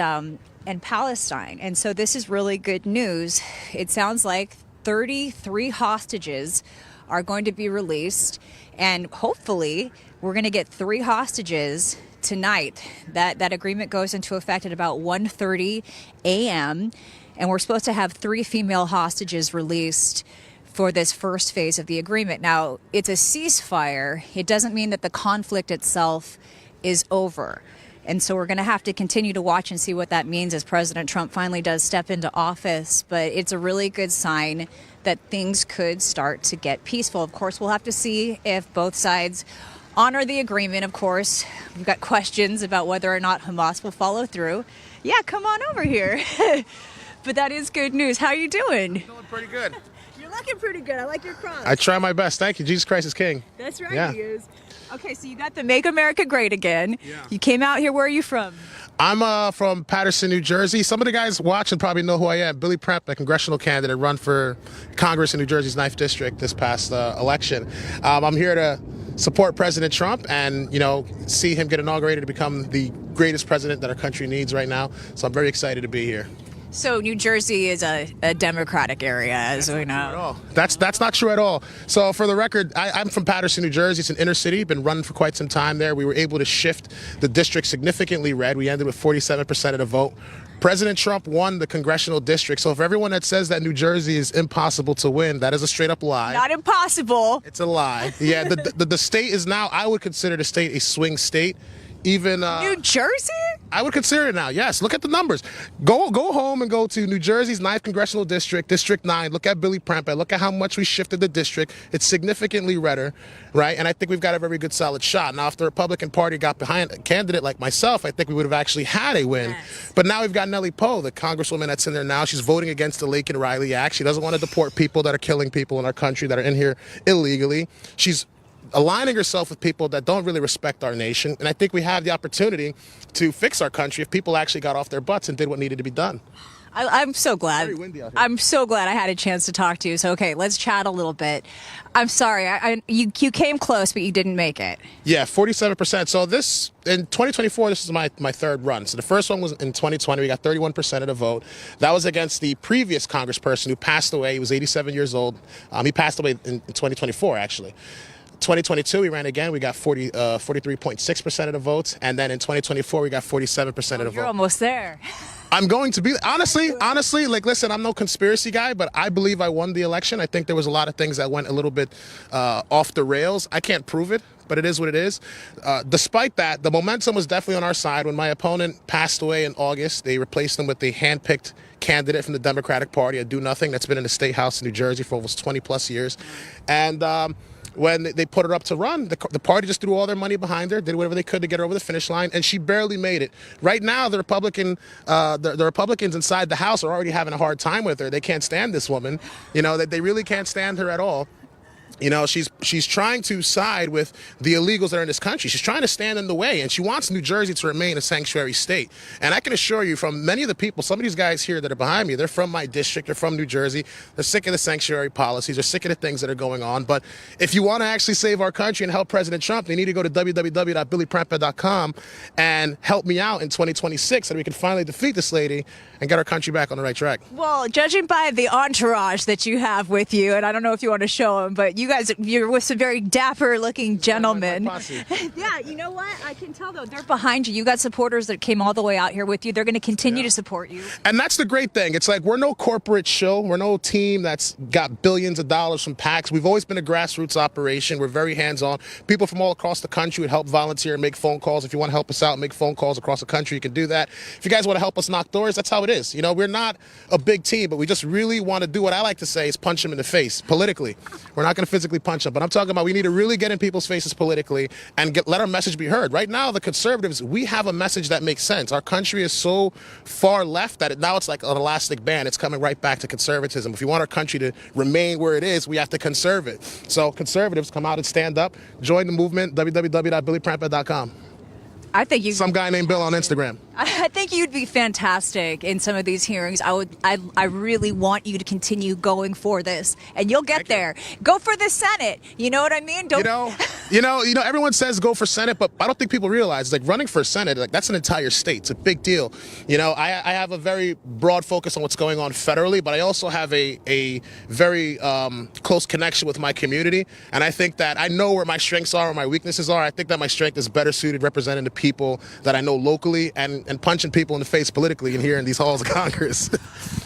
Palestine. And so this is really good news. It sounds like 33 hostages are going to be released, and hopefully we're going to get 3 hostages tonight. That agreement goes into effect at about 1:30 a.m., and we're supposed to have 3 female hostages released for this first phase of the agreement. Now, it's a ceasefire. It doesn't mean that the conflict itself is over. And so we're going to have to continue to watch and see what that means as President Trump finally does step into office. But it's a really good sign that things could start to get peaceful. Of course, we'll have to see if both sides honor the agreement, of course. We've got questions about whether or not Hamas will follow through. Yeah, come on over here. But that is good news. How are you doing? Doing pretty good. You're looking pretty good. I like your cross. I try my best. Thank you. Jesus Christ is King. That's right, Yeah. he is. Okay, so you got the Make America Great Again. Yeah. You came out here. Where are you from? I'm from Paterson, New Jersey. Some of the guys watching probably know who I am. Billy Premp, a congressional candidate, run for Congress in New Jersey's 9th District this past election. I'm here to support President Trump and, see him get inaugurated to become the greatest president that our country needs right now. So I'm very excited to be here. So New Jersey is a Democratic area, as we know. That's not true at all. So for the record, I'm from Paterson, New Jersey. It's an inner city. Been running for quite some time there. We were able to shift the district significantly red. We ended with 47% of the vote. President Trump won the congressional district. So for everyone that says that New Jersey is impossible to win, that is a straight up lie. Not impossible. It's a lie. Yeah, the state is now, I would consider the state a swing state. Even New Jersey? I would consider it now. Yes, look at the numbers. Go home and go to New Jersey's 9th congressional district, District 9. Look at Billy Premp. Look at how much we shifted the district. It's significantly redder, right? And I think we've got a very good, solid shot. Now, if the Republican Party got behind a candidate like myself, I think we would have actually had a win. Yes. But now we've got Nellie Poe, the congresswoman that's in there now. She's voting against the Lake and Riley Act. She doesn't want to deport people that are killing people in our country that are in here illegally. She's aligning herself with people that don't really respect our nation. And I think we have the opportunity to fix our country if people actually got off their butts and did what needed to be done. I'm so glad. Very windy out here. I'm so glad I had a chance to talk to you. So, okay, let's chat a little bit. I'm sorry. You came close, but you didn't make it. Yeah, 47%. So in 2024, this is my third run. So the first one was in 2020. We got 31% of the vote. That was against the previous congressperson who passed away. He was 87 years old. He passed away in 2024, actually. 2022, we ran again. We got 43.6% of the votes. And then in 2024, we got 47% of the vote. You're almost there. I'm going to be, honestly, like, listen, I'm no conspiracy guy, but I believe I won the election. I think there was a lot of things that went a little bit off the rails. I can't prove it, but it is what it is. Despite that, the momentum was definitely on our side. When my opponent passed away in August, they replaced him with the handpicked candidate from the Democratic Party, a do-nothing that's been in the State House in New Jersey for almost 20 plus years. And when they put her up to run, the party just threw all their money behind her, did whatever they could to get her over the finish line, and she barely made it. Right now, the Republicans inside the House are already having a hard time with her. They can't stand this woman. They really can't stand her at all. She's trying to side with the illegals that are in this country. She's trying to stand in the way, and she wants New Jersey to remain a sanctuary state. And I can assure you from many of the people, some of these guys here that are behind me, they're from my district, they're from New Jersey. They're sick of the sanctuary policies. They're sick of the things that are going on. But if you want to actually save our country and help President Trump, you need to go to www.billyprempa.com and help me out in 2026 so that we can finally defeat this lady and get our country back on the right track. Well, judging by the entourage that you have with you, and I don't know if you want to show them, but you're with some very dapper-looking gentlemen. Yeah, you know what? I can tell, though. They're behind you. You got supporters that came all the way out here with you. They're going to continue to support you. And that's the great thing. It's like we're no corporate show. We're no team that's got billions of dollars from PACs. We've always been a grassroots operation. We're very hands-on. People from all across the country would help volunteer and make phone calls. If you want to help us out and make phone calls across the country, you can do that. If you guys want to help us knock doors, that's how it is. We're not a big team, but we just really want to do what I like to say is punch them in the face politically. We're not going to physically punch them, but I'm talking about we need to really get in people's faces politically and let our message be heard. Right now, the conservatives, we have a message that makes sense. Our country is so far left that now it's like an elastic band. It's coming right back to conservatism. If you want our country to remain where it is, we have to conserve it. So conservatives, come out and stand up. Join the movement, www.billyprempa.com. I think you. Some guy named Bill on Instagram. I think you'd be fantastic in some of these hearings. I really want you to continue going for this, and you'll get there. Go for the Senate. You know what I mean? Everyone says go for Senate, but I don't think people realize running for Senate, that's an entire state. It's a big deal. I have a very broad focus on what's going on federally, but I also have a very close connection with my community, and I think that I know where my strengths are, where my weaknesses are. I think that my strength is better suited representing the people that I know locally and and punching people in the face politically and here in these halls of Congress.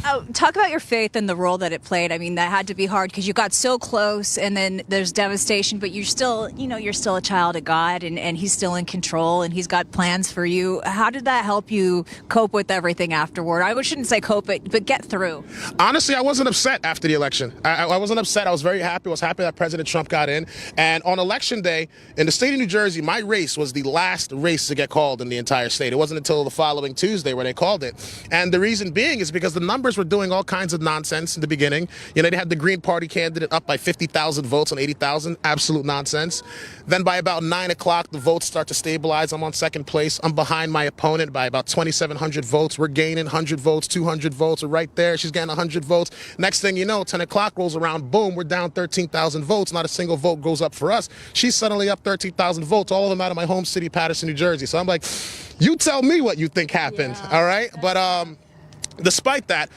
Oh, talk about your faith and the role that it played. I mean, that had to be hard because you got so close, and then there's devastation, but you're still, you're still a child of God, and he's still in control, and he's got plans for you. How did that help you cope with everything afterward? I shouldn't say cope, but get through. Honestly, I wasn't upset after the election. I wasn't upset. I was very happy. I was happy that President Trump got in. And on Election Day, in the state of New Jersey, my race was the last race to get called in the entire state. It wasn't until the following Tuesday where they called it. And the reason being is because the numbers were doing all kinds of nonsense in the beginning. They had the Green Party candidate up by 50,000 votes on 80,000. Absolute nonsense. Then by about 9 o'clock, the votes start to stabilize. I'm on second place. I'm behind my opponent by about 2,700 votes. We're gaining 100 votes, 200 votes. We're right there. She's getting 100 votes. Next thing you know, 10 o'clock rolls around. Boom, we're down 13,000 votes. Not a single vote goes up for us. She's suddenly up 13,000 votes, all of them out of my home city, Paterson, New Jersey. So I'm like, you tell me what you think happened, all right? But despite that,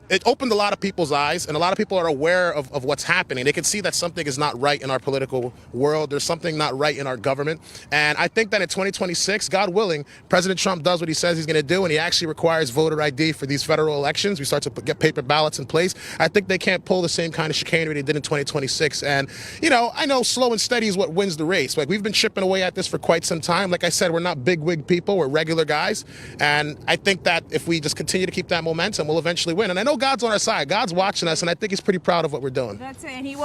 it opened a lot of people's eyes, and a lot of people are aware of what's happening. They can see that something is not right in our political world. There's something not right in our government. And I think that in 2026, God willing, President Trump does what he says he's going to do, and he actually requires voter ID for these federal elections. We start to get paper ballots in place. I think they can't pull the same kind of chicanery they did in 2026. And, I know slow and steady is what wins the race. Like, we've been chipping away at this for quite some time. Like I said, we're not bigwig people. We're regular guys. And I think that if we just continue to keep that momentum, we'll eventually win. And I know God's on our side. God's watching us, and I think he's pretty proud of what we're doing. That's it. And he's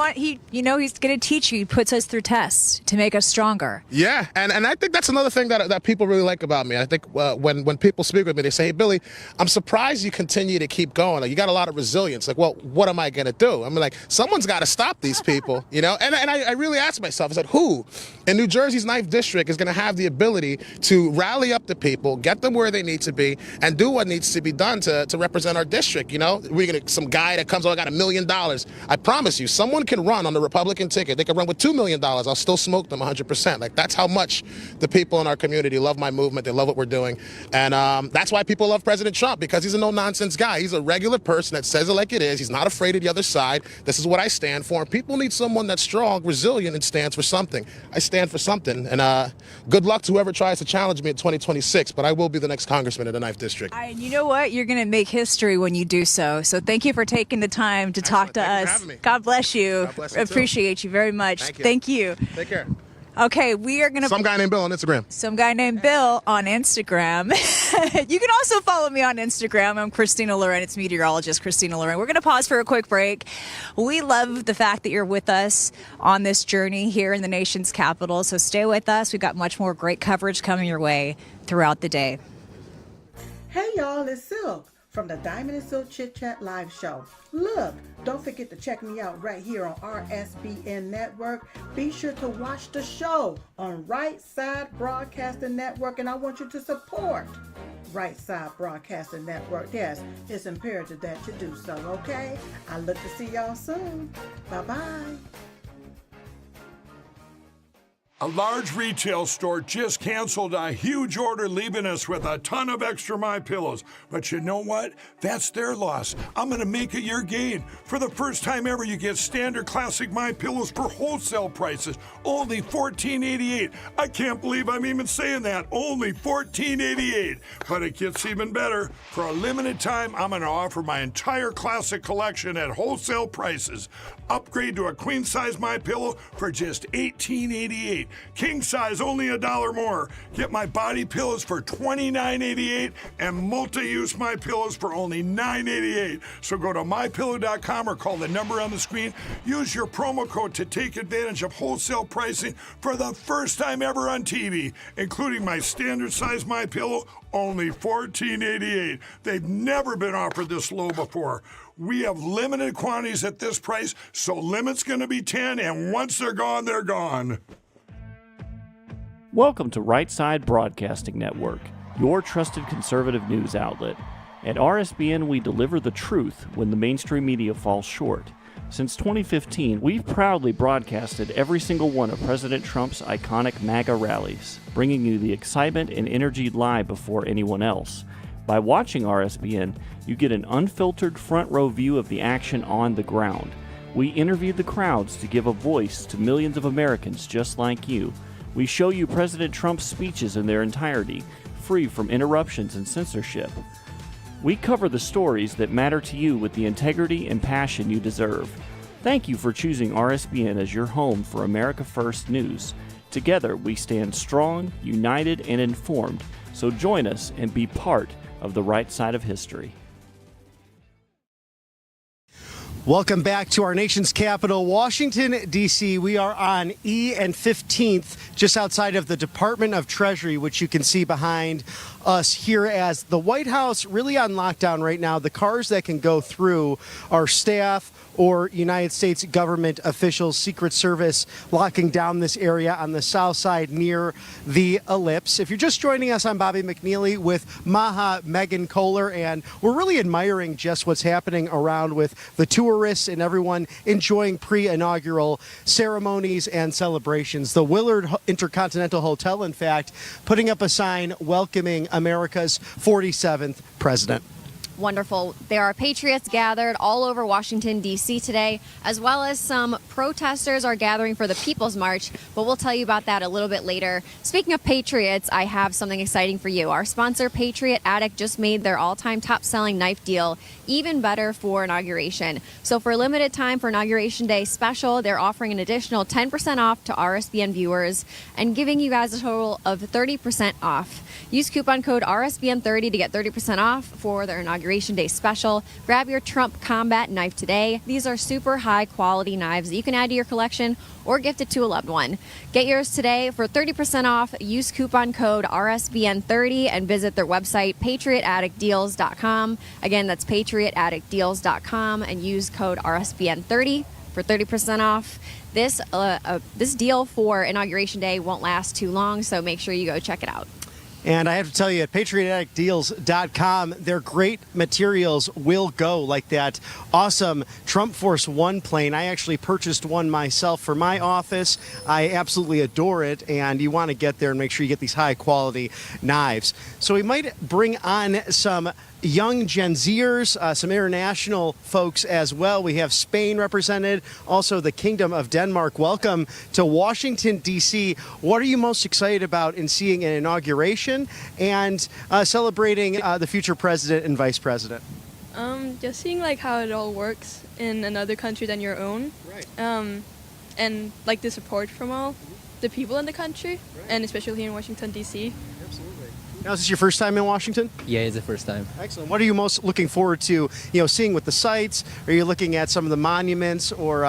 going to teach you. He puts us through tests to make us stronger. Yeah, and I think that's another thing that people really like about me. I think when people speak with me, they say, "Hey, Billy, I'm surprised you continue to keep going. Like, you got a lot of resilience." Like, well, what am I going to do? I mean, like, someone's got to stop these people, And I really asked myself, I said, who in New Jersey's 9th District is going to have the ability to rally up the people, get them where they need to be, and do what needs to be done to represent our district? We're going to some guy that comes, I got $1 million. I promise you, someone can run on the Republican ticket. They can run with $2 million. I'll still smoke them 100%. Like, that's how much the people in our community love my movement. They love what we're doing. And that's why people love President Trump, because he's a no-nonsense guy. He's a regular person that says it like it is. He's not afraid of the other side. This is what I stand for. And people need someone that's strong, resilient, and stands for something. I stand for something. And good luck to whoever tries to challenge me in 2026, but I will be the next congressman in the 9th District. And you know what? You're going to make history when you do so. So thank you for taking the time to talk to us. For having me. God bless you. God bless you Appreciate you very much. Thank you. Take care. Okay, we are going to... Some guy named Bill on Instagram. Some guy named Bill on Instagram. You can also follow me on Instagram. I'm Christina Loren. It's meteorologist Christina Loren. We're going to pause for a quick break. We love the fact that you're with us on this journey here in the nation's capital. So stay with us. We've got much more great coverage coming your way throughout the day. Hey y'all, it's Silk from the Diamond and Silk Chit Chat live show. Look, don't forget to check me out right here on RSBN Network. Be sure to watch the show on Right Side Broadcasting Network, and I want you to support Right Side Broadcasting Network. Yes, it's imperative that you do so, okay? I look to see y'all soon. Bye-bye. A large retail store just canceled a huge order, leaving us with a ton of extra My Pillows. But you know what? That's their loss. I'm going to make it your gain. For the first time ever, you get standard classic My Pillows for wholesale prices, only $14.88. I can't believe I'm even saying that. Only $14.88. But it gets even better. For a limited time, I'm going to offer my entire classic collection at wholesale prices. Upgrade to a queen size My Pillow for just $18.88. King size only $1 more. Get my body pillows for $29.88 and multi-use My Pillows for only $9.88. So go to mypillow.com or call the number on the screen. Use your promo code to take advantage of wholesale pricing for the first time ever on TV, including my standard size My Pillow, only $14.88. They've never been offered this low before. We have limited quantities at this price, so limit's going to be 10, and once they're gone, they're gone. Welcome to Right Side Broadcasting Network, your trusted conservative news outlet. At RSBN, we deliver the truth when the mainstream media falls short. Since 2015, we've proudly broadcasted every single one of President Trump's iconic MAGA rallies, bringing you the excitement and energy live before anyone else. By watching RSBN, you get an unfiltered front row view of the action on the ground. We interview the crowds to give a voice to millions of Americans just like you. We show you President Trump's speeches in their entirety, free from interruptions and censorship. We cover the stories that matter to you with the integrity and passion you deserve. Thank you for choosing RSBN as your home for America First News. Together, we stand strong, united, and informed. So join us and be part of the right side of history. Welcome back to our nation's capital, Washington, D.C. We are on E and 15th, just outside of the Department of Treasury, which you can see behind us here as the White House really on lockdown right now. The cars that can go through are staff or United States government officials, Secret Service locking down this area on the south side near the Ellipse. If you're just joining us, I'm Bobby McNeely with Maha Megan Kohler, and we're really admiring just what's happening around with the tourists and everyone enjoying pre-inaugural ceremonies and celebrations. The Willard Intercontinental Hotel, in fact, putting up a sign welcoming America's 47th president. Wonderful. There are patriots gathered all over Washington, D.C. today, as well as some protesters are gathering for the People's March, but we'll tell you about that a little bit later. Speaking of patriots, I have something exciting for you. Our sponsor, Patriot Attic, just made their all-time top-selling knife deal even better for inauguration. So for a limited time for Inauguration Day special, they're offering an additional 10% off to RSBN viewers and giving you guys a total of 30% off. Use coupon code RSBN30 to get 30% off for their Inauguration Day special. Grab your Trump combat knife today. These are super high quality knives that you can add to your collection or gift it to a loved one. Get yours today for 30% off. Use coupon code RSBN30 and visit their website, patriotaddictdeals.com. Again, that's patriotaddictdeals.com, and use code RSBN30 for 30% off. This deal for Inauguration Day won't last too long, so make sure you go check it out. And I have to tell you, at patriotaddictdeals.com, their great materials will go, like that awesome Trump Force One plane. I actually purchased one myself for my office. I absolutely adore it, and you want to get there and make sure you get these high-quality knives. So we might bring on some young Gen Zers, some international folks as well. We have Spain represented, also the Kingdom of Denmark. Welcome to Washington, D.C. What are you most excited about in seeing an inauguration and celebrating the future president and vice president? Just seeing like how it all works in another country than your own. Right. And like the support from all the people in the country, and especially here in Washington, D.C. Absolutely. Now, is this your first time in Washington? Yeah, it's the first time. Excellent. What are you most looking forward to, seeing with the sights? Are you looking at some of the monuments, or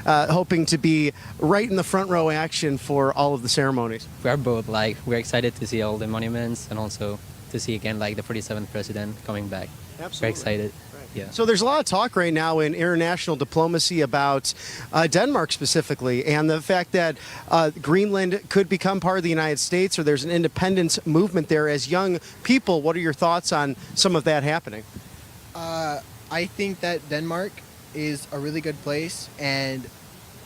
hoping to be right in the front row action for all of the ceremonies? We are both. We're excited to see all the monuments and also to see again, the 47th president coming back. Absolutely. We're excited. Yeah. So there's a lot of talk right now in international diplomacy about Denmark specifically, and the fact that Greenland could become part of the United States, or there's an independence movement there. As young people, what are your thoughts on some of that happening? I think that Denmark is a really good place, and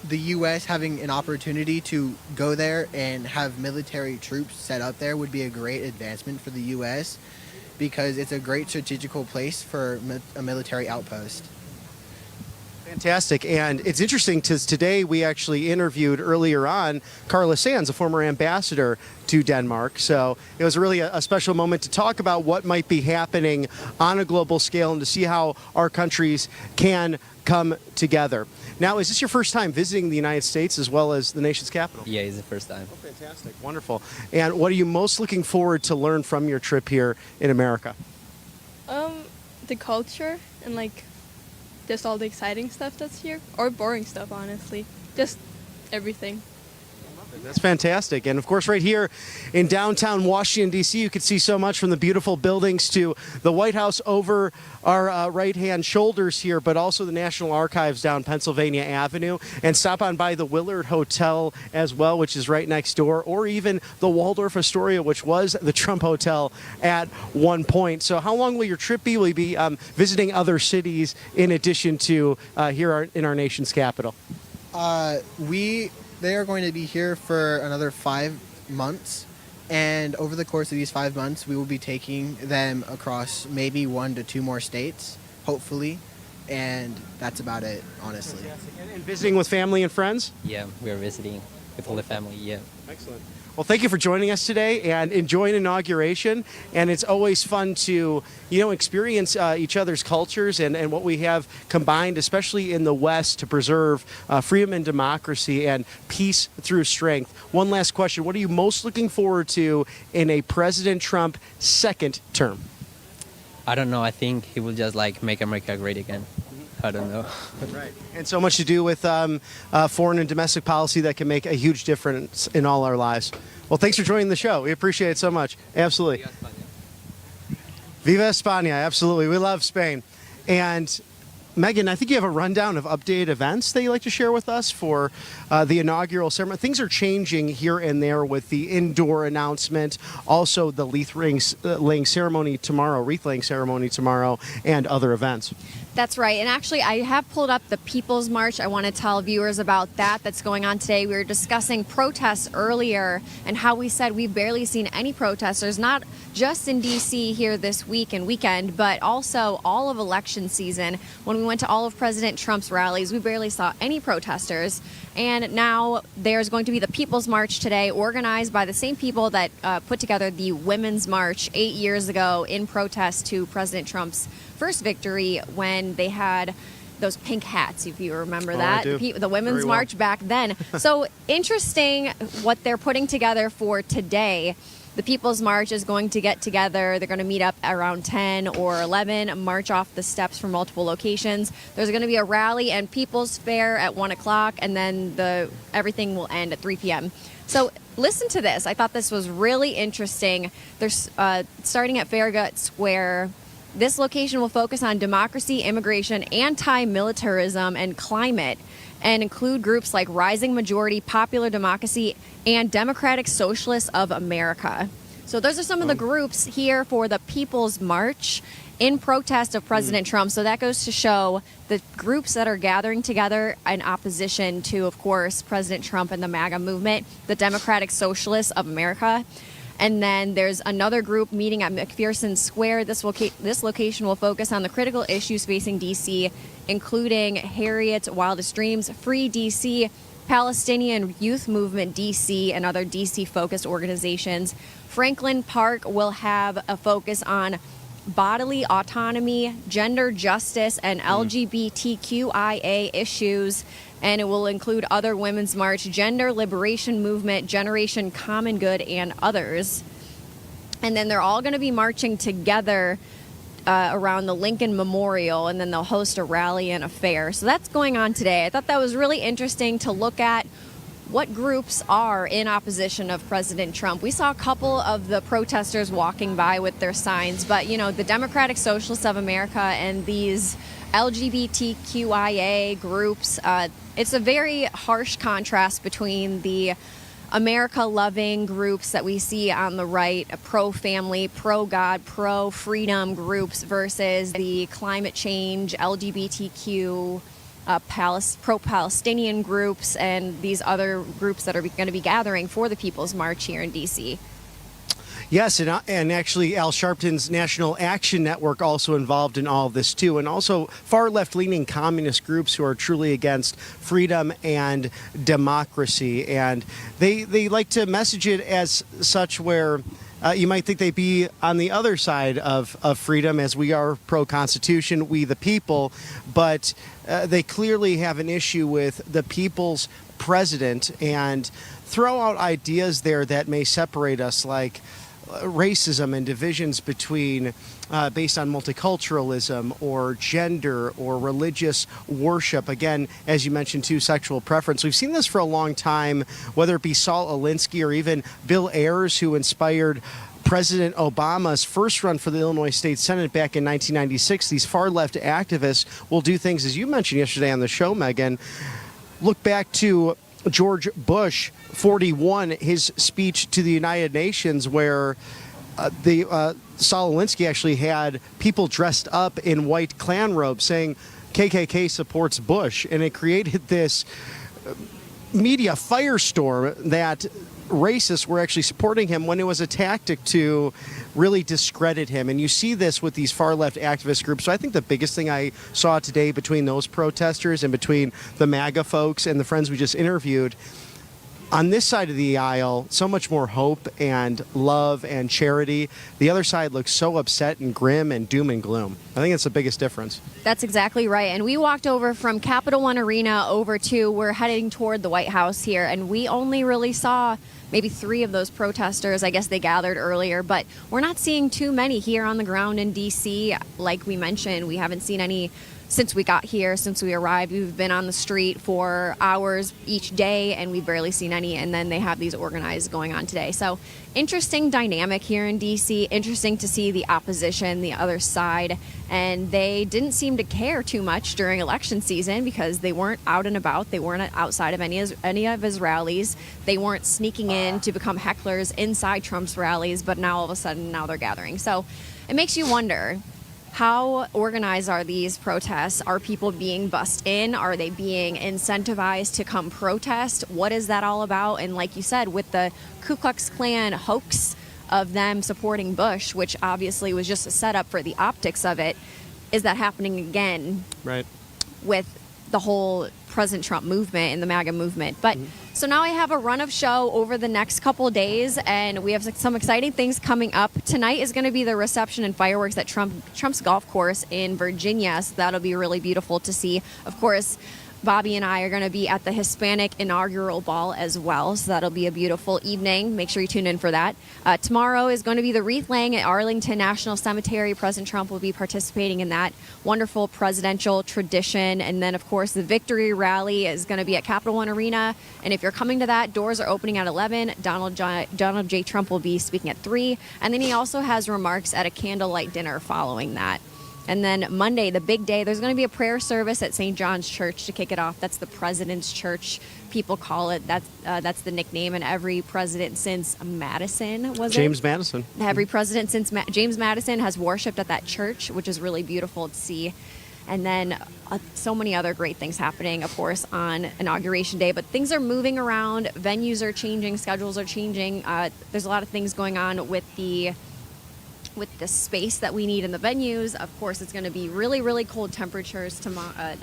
the U.S. having an opportunity to go there and have military troops set up there would be a great advancement for the U.S., because it's a great strategical place for a military outpost. Fantastic. And it's interesting because today we actually interviewed earlier on Carla Sands, a former ambassador to Denmark. So it was really a special moment to talk about what might be happening on a global scale and to see how our countries can come together. Now, is this your first time visiting the United States as well as the nation's capital? Yeah, it's the first time. Oh, fantastic. Wonderful. And what are you most looking forward to learn from your trip here in America? The culture and just all the exciting stuff that's here, or boring stuff, honestly. Just everything. That's fantastic. And of course, right here in downtown Washington, D.C., you can see so much from the beautiful buildings to the White House over our right-hand shoulders here, but also the National Archives down Pennsylvania Avenue. And stop on by the Willard Hotel as well, which is right next door, or even the Waldorf Astoria, which was the Trump Hotel at one point. So how long will your trip be? Will you be visiting other cities in addition to here in our nation's capital? They are going to be here for another 5 months, and over the course of these 5 months, we will be taking them across maybe 1 to 2 more states, hopefully, and that's about it, honestly. And visiting with family and friends? Yeah, we are visiting with all the family, yeah. Excellent. Well, thank you for joining us today and enjoying inauguration. And it's always fun to, experience each other's cultures and what we have combined, especially in the West, to preserve freedom and democracy and peace through strength. One last question. What are you most looking forward to in a President Trump second term? I don't know. I think he will just make America great again. I don't know. Right. And so much to do with foreign and domestic policy that can make a huge difference in all our lives. Well, thanks for joining the show. We appreciate it so much. Absolutely. Viva España. Absolutely. We love Spain. And Megan, I think you have a rundown of updated events that you'd like to share with us for the inaugural ceremony. Things are changing here and there with the indoor announcement, also the wreath-laying ceremony tomorrow, and other events. That's right. And actually, I have pulled up the People's March. I want to tell viewers about that's going on today. We were discussing protests earlier and how we said we've barely seen any protesters, not just in D.C. here this week and weekend, but also all of election season. When we went to all of President Trump's rallies, we barely saw any protesters. And now there's going to be the People's March today, organized by the same people that put together the Women's March 8 years ago in protest to President Trump's first victory when they had those pink hats, if you remember that. The Women's March back then. So interesting what they're putting together for today. The People's March is going to get together. They're going to meet up around 10 or 11, march off the steps from multiple locations. There's going to be a rally and People's Fair at 1 o'clock, and then everything will end at 3 p.m. So listen to this. I thought this was really interesting. They're starting at Farragut Square. This location will focus on democracy, immigration, anti-militarism, and climate, and include groups like Rising Majority, Popular Democracy, and Democratic Socialists of America. So those are some of the groups here for the People's March in protest of President Trump. So that goes to show the groups that are gathering together in opposition to, of course, President Trump and the MAGA movement, the Democratic Socialists of America. And then there's another group meeting at McPherson Square. This location will focus on the critical issues facing D.C., including Harriet's Wildest Dreams, Free D.C., Palestinian Youth Movement D.C., and other D.C.-focused organizations. Franklin Park will have a focus on bodily autonomy, gender justice, and LGBTQIA issues. And it will include other Women's March, Gender Liberation Movement, Generation Common Good, and others. And then they're all going to be marching together around the Lincoln Memorial, and then they'll host a rally and a fair. So that's going on today. I thought that was really interesting to look at what groups are in opposition of President Trump. We saw a couple of the protesters walking by with their signs, but, the Democratic Socialists of America and these LGBTQIA groups, it's a very harsh contrast between the America-loving groups that we see on the right, pro-family, pro-God, pro-freedom groups versus the climate change, LGBTQ, pro-Palestinian groups, and these other groups that are going to be gathering for the People's March here in D.C. Yes, and actually Al Sharpton's National Action Network also involved in all of this too, and also far left-leaning communist groups who are truly against freedom and democracy. And they like to message it as such where you might think they'd be on the other side of freedom, as we are pro-Constitution, we the people, but they clearly have an issue with the people's president and throw out ideas there that may separate us, like racism and divisions between based on multiculturalism or gender or religious worship. Again, as you mentioned too, sexual preference. We've seen this for a long time, whether it be Saul Alinsky or even Bill Ayers, who inspired President Obama's first run for the Illinois State Senate back in 1996. These far-left activists will do things, as you mentioned yesterday on the show, Megan. Look back to George Bush, 41, his speech to the United Nations, where Saul Alinsky actually had people dressed up in white Klan robes saying KKK supports Bush. And it created this media firestorm that racists were actually supporting him when it was a tactic to really discredit him. And you see this with these far-left activist groups. So I think the biggest thing I saw today between those protesters and between the MAGA folks and the friends we just interviewed, On this side of the aisle, so much more hope and love and charity. The other side looks so upset and grim and doom and gloom. I think it's the biggest difference. That's exactly right. And we walked over from Capital One Arena we're heading toward the White House here, and we only really saw maybe 3 of those protesters. I guess they gathered earlier, but we're not seeing too many here on the ground in D.C. Like we mentioned, we haven't seen any since we got here, since we arrived. We've been on the street for hours each day, and we've barely seen any, and then they have these organized going on today. So interesting dynamic here in D.C., interesting to see the opposition, the other side, and they didn't seem to care too much during election season because they weren't out and about. They weren't outside of any of his rallies. They weren't sneaking in to become hecklers inside Trump's rallies, but now all of a sudden, now they're gathering. So it makes you wonder, how organized are these protests? Are people being bussed in? Are they being incentivized to come protest? What is that all about? And like you said, with the Ku Klux Klan hoax of them supporting Bush, which obviously was just a setup for the optics of it, is that happening again? Right. With the whole President Trump movement and the MAGA movement. But so now I have a run of show over the next couple of days, and we have some exciting things coming up. Tonight is going to be the reception and fireworks at Trump's golf course in Virginia, so that'll be really beautiful to see. Of course, Bobby and I are going to be at the Hispanic inaugural ball as well, so that'll be a beautiful evening. Make sure you tune in for that. Tomorrow is going to be the wreath laying at Arlington National Cemetery. President Trump will be participating in that wonderful presidential tradition. And then, of course, the victory rally is going to be at Capital One Arena. And if you're coming to that, doors are opening at 11. Donald J. Trump will be speaking at 3. And then he also has remarks at a candlelight dinner following that. And then Monday, the big day, there's going to be a prayer service at St. John's Church to kick it off. That's the President's Church, people call it. That's the nickname. And every president since Madison, James Madison. Every president since James Madison has worshipped at that church, which is really beautiful to see. And then so many other great things happening, of course, on Inauguration Day. But things are moving around. Venues are changing. Schedules are changing. There's a lot of things going on with the space that we need in the venues. Of course, it's going to be really, really cold temperatures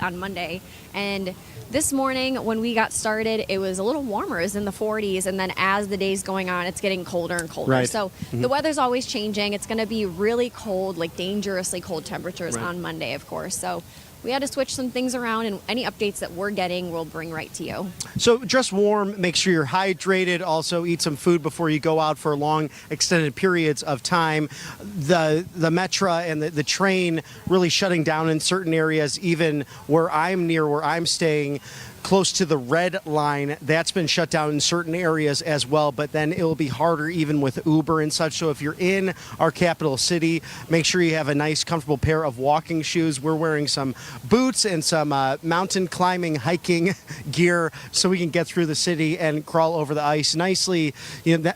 on Monday. And this morning, when we got started, it was a little warmer. It was in the 40s. And then as the day's going on, it's getting colder and colder. Right. So the weather's always changing. It's going to be really cold, like dangerously cold temperatures on Monday, of course. So we had to switch some things around, and any updates that we're getting, we'll bring right to you. So dress warm, make sure you're hydrated, also eat some food before you go out for long, extended periods of time. The Metra and the train really shutting down in certain areas, even where I'm staying, close to the red line, that's been shut down in certain areas as well, but then it will be harder even with Uber and such. So if you're in our capital city, make sure you have a nice, comfortable pair of walking shoes. We're wearing some boots and some mountain climbing, hiking gear so we can get through the city and crawl over the ice nicely.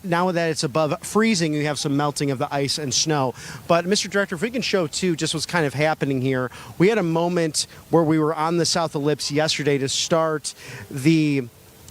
Now that it's above freezing, you have some melting of the ice and snow. But Mr. Director, if we can show too just what's kind of happening here. We had a moment where we were on the South Ellipse yesterday to start the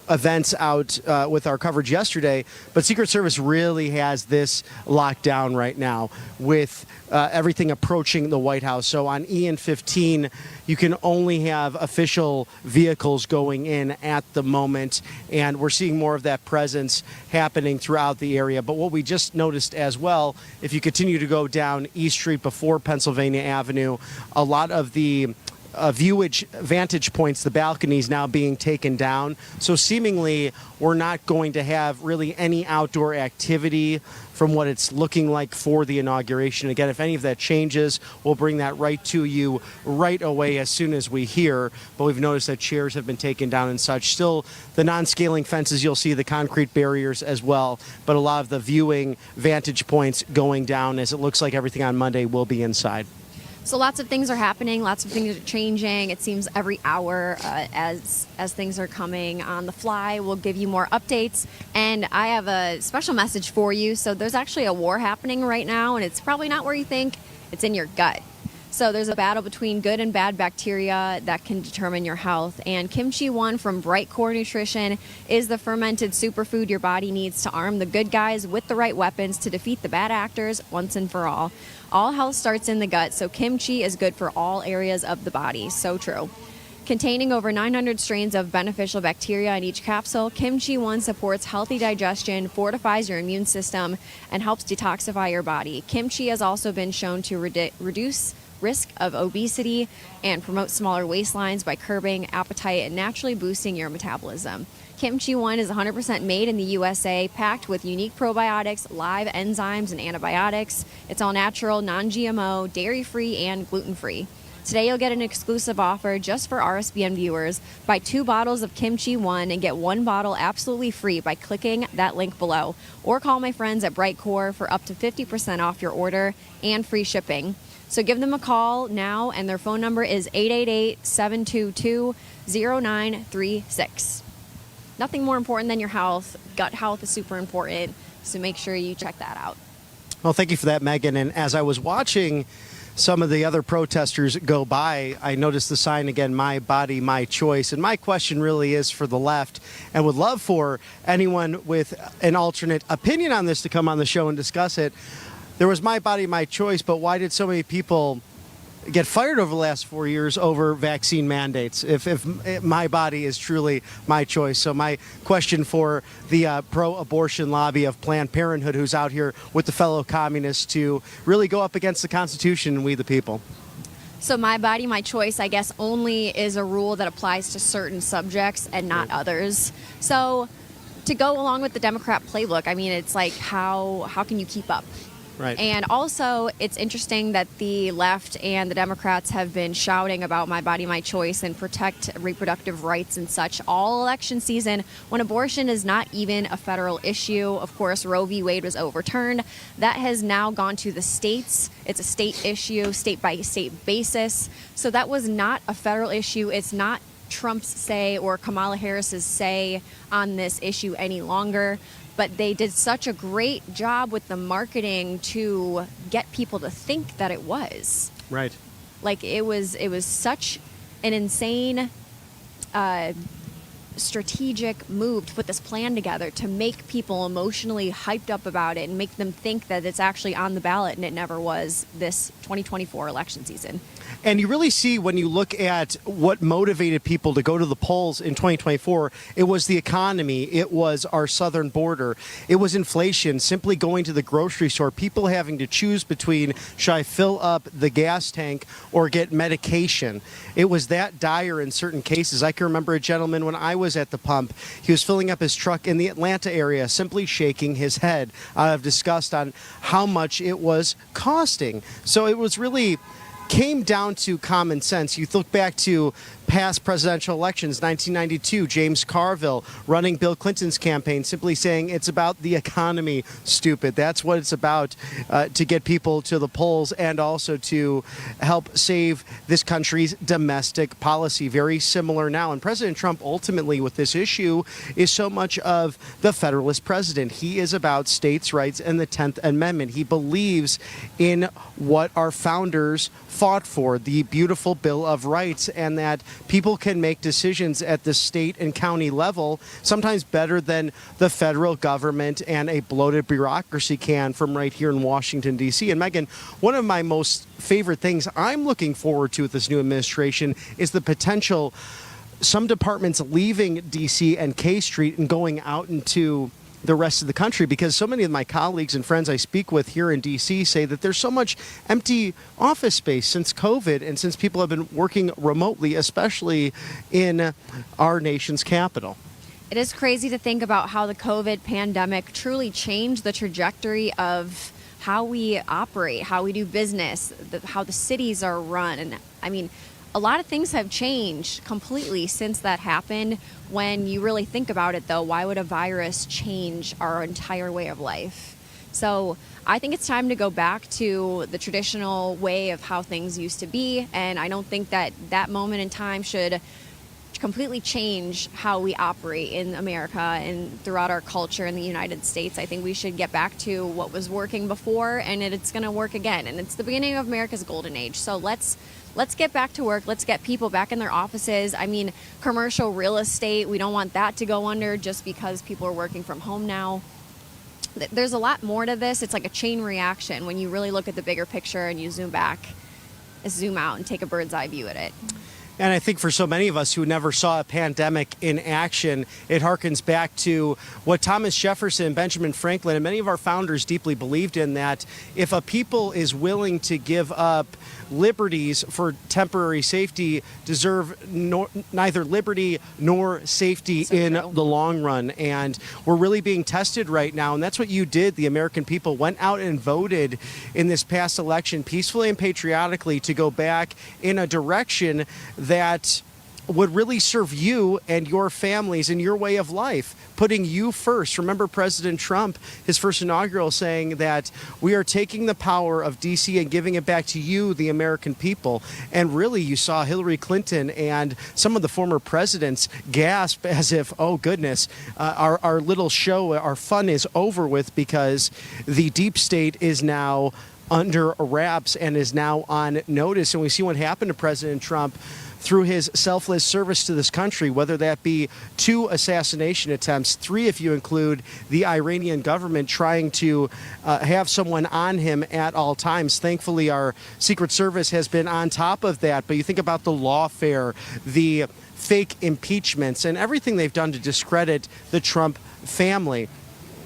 events out with our coverage yesterday, but Secret Service really has this locked down right now with everything approaching the White House. So on EN15, you can only have official vehicles going in at the moment, and we're seeing more of that presence happening throughout the area. But what we just noticed as well, if you continue to go down East Street before Pennsylvania Avenue, a lot of the vantage points, the balconies now being taken down. So seemingly we're not going to have really any outdoor activity from what it's looking like for the inauguration. Again, if any of that changes, we'll bring that right to you right away as soon as we hear. But we've noticed that chairs have been taken down and such. Still, the non-scaling fences, you'll see the concrete barriers as well. But a lot of the viewing vantage points going down, as it looks like everything on Monday will be inside. So lots of things are happening, lots of things are changing. It seems every hour as things are coming on the fly, we'll give you more updates. And I have a special message for you. So there's actually a war happening right now, and it's probably not where you think. It's in your gut. So there's a battle between good and bad bacteria that can determine your health. And Kimchi One from Bright Core Nutrition is the fermented superfood your body needs to arm the good guys with the right weapons to defeat the bad actors once and for all. All health starts in the gut, so kimchi is good for all areas of the body. So true. Containing over 900 strains of beneficial bacteria in each capsule, Kimchi One supports healthy digestion, fortifies your immune system, and helps detoxify your body. Kimchi has also been shown to reduce risk of obesity and promote smaller waistlines by curbing appetite and naturally boosting your metabolism. Kimchi One is 100% made in the USA, packed with unique probiotics, live enzymes, and antibiotics. It's all natural, non-GMO, dairy-free, and gluten-free. Today you'll get an exclusive offer just for RSBN viewers. Buy 2 bottles of Kimchi One and get 1 bottle absolutely free by clicking that link below. Or call my friends at Brightcore for up to 50% off your order and free shipping. So give them a call now, and their phone number is 888-722-0936. Nothing more important than your health. Gut health is super important, so make sure you check that out. Well, thank you for that, Megan. And as I was watching some of the other protesters go by, I noticed the sign again, "My Body, My Choice." And my question really is for the left, and would love for anyone with an alternate opinion on this to come on the show and discuss it. There was "My Body, My Choice," but why did so many people get fired over the last 4 years over vaccine mandates if my body is truly my choice? So my question for the pro-abortion lobby of Planned Parenthood, who's out here with the fellow communists to really go up against the Constitution and we the people. So my body, my choice, I guess, only is a rule that applies to certain subjects and not others. So to go along with the Democrat playbook, I mean, it's like, how can you keep up? Right. And also, it's interesting that the left and the Democrats have been shouting about my body, my choice and protect reproductive rights and such all election season when abortion is not even a federal issue. Of course, Roe v. Wade was overturned. That has now gone to the states. It's a state issue, state by state basis. So that was not a federal issue. It's not Trump's say or Kamala Harris's say on this issue any longer. But they did such a great job with the marketing to get people to think that it was. Right. Like it was such an insane strategic move to put this plan together to make people emotionally hyped up about it and make them think that it's actually on the ballot, and it never was this 2024 election season. And you really see when you look at what motivated people to go to the polls in 2024, it was the economy, it was our southern border, it was inflation, simply going to the grocery store, people having to choose between should I fill up the gas tank or get medication. It was that dire in certain cases. I can remember a gentleman when I was at the pump, he was filling up his truck in the Atlanta area, simply shaking his head out of disgust on how much it was costing. So it was really came down to common sense. You look back to past presidential elections, 1992, James Carville running Bill Clinton's campaign, simply saying it's about the economy, stupid. That's what it's about, to get people to the polls and also to help save this country's domestic policy. Very similar now. And President Trump, ultimately, with this issue, is so much of the Federalist president. He is about states' rights and the 10th Amendment. He believes in what our founders fought for, the beautiful Bill of Rights, and that people can make decisions at the state and county level, sometimes better than the federal government and a bloated bureaucracy can from right here in Washington, D.C. And Megan, one of my most favorite things I'm looking forward to with this new administration is the potential some departments leaving D.C. and K Street and going out into the rest of the country, because so many of my colleagues and friends I speak with here in D.C. say that there's so much empty office space since COVID and since people have been working remotely, especially in our nation's capital. It is crazy to think about how the COVID pandemic truly changed the trajectory of how we operate, how we do business, how the cities are run. And I mean, a lot of things have changed completely since that happened. When you really think about it, though, why would a virus change our entire way of life? So I think it's time to go back to the traditional way of how things used to be. And I don't think that that moment in time should completely change how we operate in America and throughout our culture in the United States. I think we should get back to what was working before, and it's going to work again. And it's the beginning of America's golden age. So let's get back to work. Let's get people back in their offices. I mean, commercial real estate, we don't want that to go under just because people are working from home now. There's a lot more to this. It's like a chain reaction when you really look at the bigger picture and you zoom out and take a bird's eye view at it. And I think for so many of us who never saw a pandemic in action, it harkens back to what Thomas Jefferson, Benjamin Franklin, and many of our founders deeply believed in, that if a people is willing to give up liberties for temporary safety, deserve neither liberty nor safety in the long run. And we're really being tested right now. And that's what you did. The American people went out and voted in this past election peacefully and patriotically to go back in a direction that would really serve you and your families and your way of life, putting you first. Remember President Trump, his first inaugural, saying that we are taking the power of D.C. and giving it back to you, the American people. And really, you saw Hillary Clinton and some of the former presidents gasp as if, oh goodness, our little show, our fun is over with, because the deep state is now under wraps and is now on notice. And we see what happened to President Trump through his selfless service to this country, whether that be 2 assassination attempts, 3 if you include the Iranian government trying to have someone on him at all times. Thankfully, our Secret Service has been on top of that. But you think about the lawfare, the fake impeachments, and everything they've done to discredit the Trump family.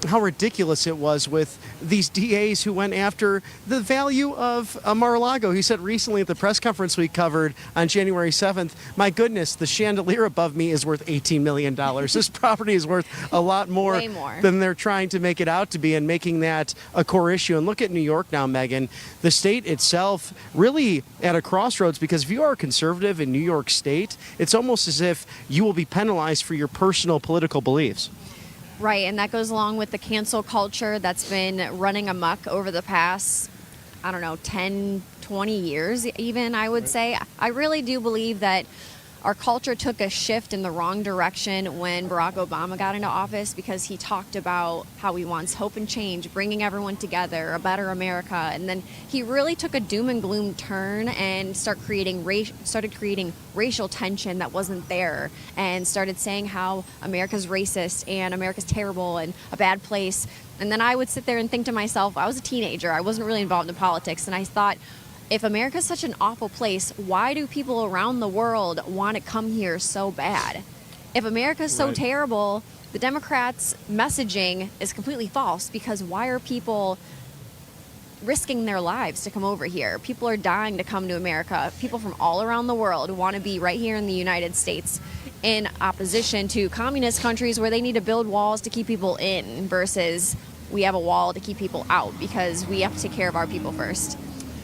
How ridiculous it was with these DAs who went after the value of Mar-a-Lago. He said recently at the press conference we covered on January 7th, my goodness, the chandelier above me is worth $18 million. This property is worth a lot more than they're trying to make it out to be, and making that a core issue. And look at New York now, Megan. The state itself really at a crossroads, because if you are a conservative in New York State, it's almost as if you will be penalized for your personal political beliefs. Right, and that goes along with the cancel culture that's been running amok over the past, 10, 20 years even, I would say. I really do believe that our culture took a shift in the wrong direction when Barack Obama got into office, because he talked about how he wants hope and change, bringing everyone together, a better America. And then he really took a doom and gloom turn and started creating racial tension that wasn't there, and started saying how America's racist and America's terrible and a bad place. And then I would sit there and think to myself, I was a teenager, I wasn't really involved in politics, and I thought, if America's such an awful place, why do people around the world want to come here so bad? If America's so terrible, the Democrats' messaging is completely false, because why are people risking their lives to come over here? People are dying to come to America. People from all around the world want to be right here in the United States, in opposition to communist countries where they need to build walls to keep people in, versus we have a wall to keep people out, because we have to take care of our people first.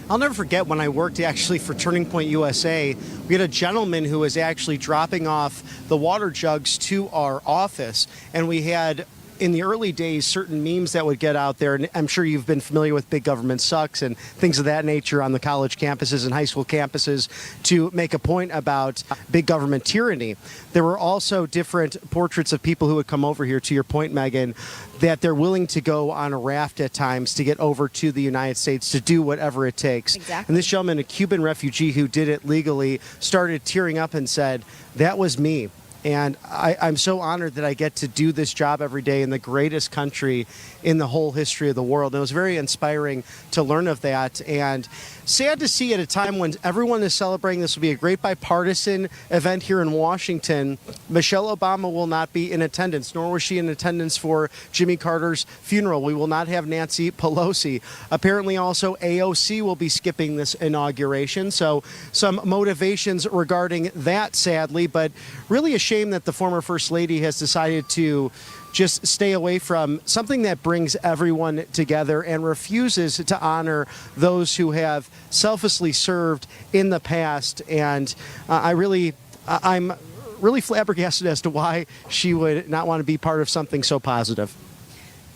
I'll never forget when I worked actually for Turning Point USA, we had a gentleman who was actually dropping off the water jugs to our office, and we had, in the early days, certain memes that would get out there, and I'm sure you've been familiar with Big Government Sucks and things of that nature on the college campuses and high school campuses to make a point about big government tyranny. There were also different portraits of people who would come over here, to your point, Megan, that they're willing to go on a raft at times to get over to the United States to do whatever it takes. Exactly. And this gentleman, a Cuban refugee who did it legally, started tearing up and said, that was me. And I'm so honored that I get to do this job every day in the greatest country in the whole history of the world. And it was very inspiring to learn of that. And sad to see at a time when everyone is celebrating this will be a great bipartisan event here in Washington, Michelle Obama will not be in attendance, nor was she in attendance for Jimmy Carter's funeral. We will not have Nancy Pelosi. Apparently also AOC will be skipping this inauguration. So some motivations regarding that, sadly, but really a shame that the former First Lady has decided to just stay away from something that brings everyone together and refuses to honor those who have selflessly served in the past. And I'm really flabbergasted as to why she would not want to be part of something so positive.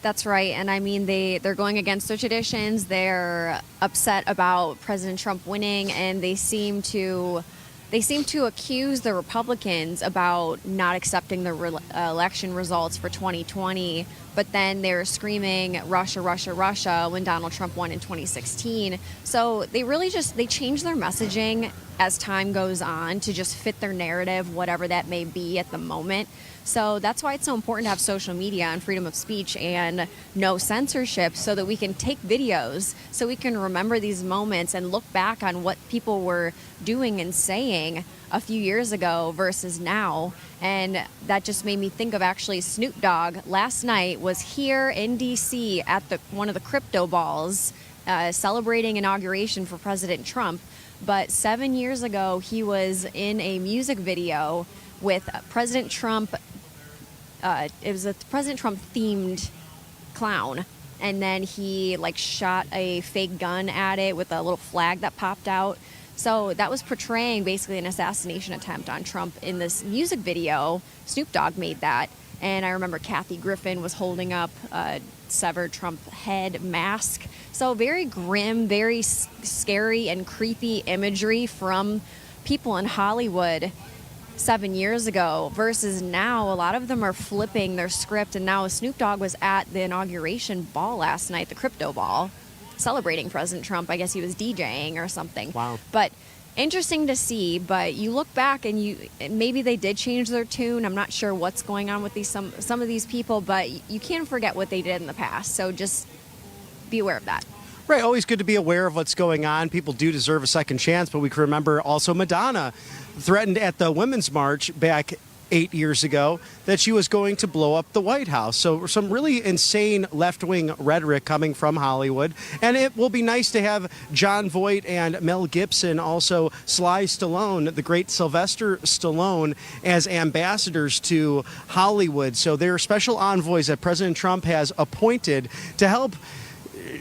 That's right. And I mean, they're going against their traditions. They're upset about President Trump winning, and they seem to accuse the Republicans about not accepting the election results for 2020, but then they're screaming Russia, Russia, Russia when Donald Trump won in 2016. So they change their messaging as time goes on to just fit their narrative, whatever that may be at the moment. So that's why it's so important to have social media and freedom of speech and no censorship, so that we can take videos, so we can remember these moments and look back on what people were doing and saying a few years ago versus now. And that just made me think of actually Snoop Dogg last night was here in D.C. at one of the crypto balls celebrating inauguration for President Trump. But 7 years ago, he was in a music video with President Trump. It was a President Trump themed clown. And then he like shot a fake gun at it with a little flag that popped out. So that was portraying basically an assassination attempt on Trump in this music video. Snoop Dogg made that. And I remember Kathy Griffin was holding up a severed Trump head mask. So very grim, very scary and creepy imagery from people in Hollywood 7 years ago versus now. A lot of them are flipping their script. And now Snoop Dogg was at the inauguration ball last night, the crypto ball, celebrating President Trump. I guess he was DJing or something. Wow. But interesting to see. But you look back and maybe they did change their tune. I'm not sure what's going on with some of these people, but you can't forget what they did in the past. So just be aware of that. Right, always good to be aware of what's going on. People do deserve a second chance, but we can remember also Madonna threatened at the Women's March back 8 years ago that she was going to blow up the White House. So some really insane left-wing rhetoric coming from Hollywood. And it will be nice to have Jon Voight and Mel Gibson, also Sly Stallone, the great Sylvester Stallone, as ambassadors to Hollywood. So they're special envoys that President Trump has appointed to help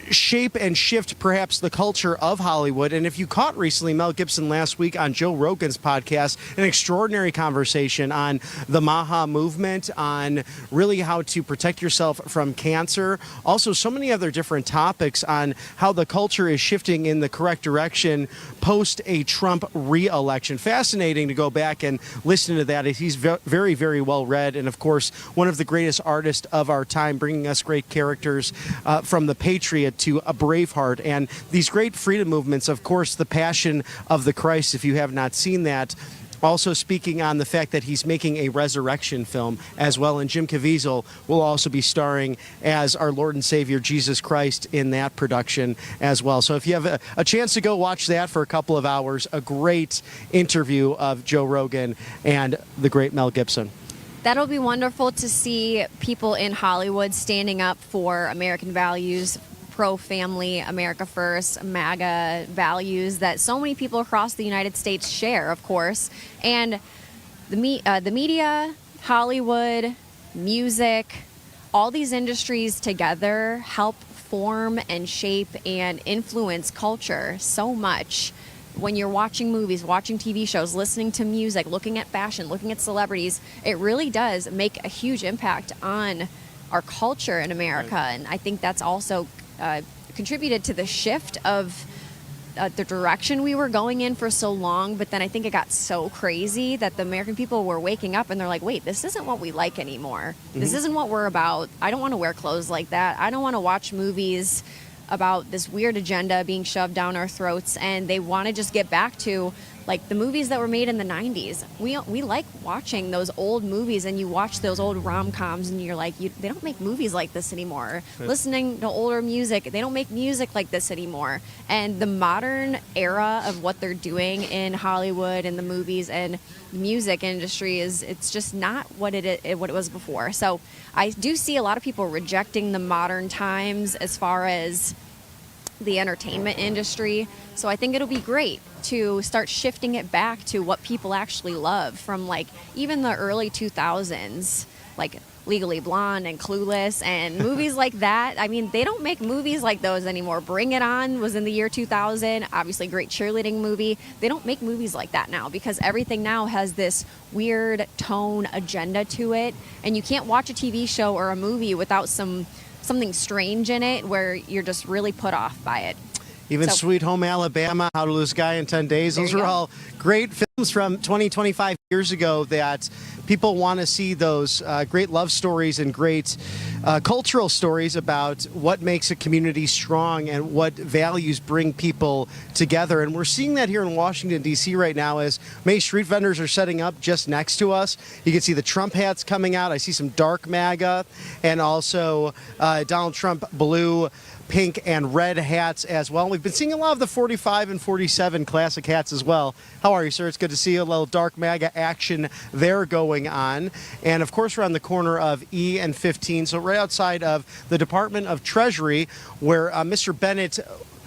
shape and shift perhaps the culture of Hollywood. And if you caught recently Mel Gibson last week on Joe Rogan's podcast, an extraordinary conversation on the MAHA movement, on really how to protect yourself from cancer. Also, so many other different topics on how the culture is shifting in the correct direction post a Trump re-election. Fascinating to go back and listen to that. He's very, very well read. And of course, one of the greatest artists of our time, bringing us great characters from The Patriot to a Braveheart and these great freedom movements. Of course, The Passion of the Christ, if you have not seen that. Also speaking on the fact that he's making a resurrection film as well. And Jim Caviezel will also be starring as our Lord and Savior Jesus Christ in that production as well. So if you have a chance to go watch that for a couple of hours, a great interview of Joe Rogan and the great Mel Gibson. That'll be wonderful to see people in Hollywood standing up for American values, pro-family, America first, MAGA values that so many people across the United States share, of course. And the media, Hollywood, music, all these industries together help form and shape and influence culture so much. When you're watching movies, watching TV shows, listening to music, looking at fashion, looking at celebrities, it really does make a huge impact on our culture in America. And I think that's also contributed to the shift of the direction we were going in for so long. But then I think it got so crazy that the American people were waking up and they're like, wait, this isn't what we like anymore. This isn't what we're about. I don't want to wear clothes like that. I don't want to watch movies about this weird agenda being shoved down our throats. And they want to just get back to like the movies that were made in the 90s. We like watching those old movies, and you watch those old rom-coms and you're like, they don't make movies like this anymore. Right. Listening to older music, they don't make music like this anymore. And the modern era of what they're doing in Hollywood and the movies and the music industry it's just not what it was before. So I do see a lot of people rejecting the modern times as far as the entertainment industry. So I think it'll be great to start shifting it back to what people actually love from like even the early 2000s, like Legally Blonde and Clueless and movies like that. I mean, they don't make movies like those anymore. Bring It On was in the year 2000, obviously great cheerleading movie. They don't make movies like that now because everything now has this weird tone agenda to it, and you can't watch a TV show or a movie without something strange in it where you're just really put off by it. Even Sweet Home Alabama, How to Lose a Guy in 10 Days. Those are all great films from 20, 25 years ago that people want to see those great love stories and great cultural stories about what makes a community strong and what values bring people together. And we're seeing that here in Washington, D.C. right now as many street vendors are setting up just next to us. You can see the Trump hats coming out. I see some dark MAGA and also Donald Trump blue, pink, and red hats as well. We've been seeing a lot of the 45 and 47 classic hats as well. How are you, sir? It's good to see a little dark MAGA action there going on. And of course, we're on the corner of E and 15, so right outside of the Department of Treasury, where Mr. Bennett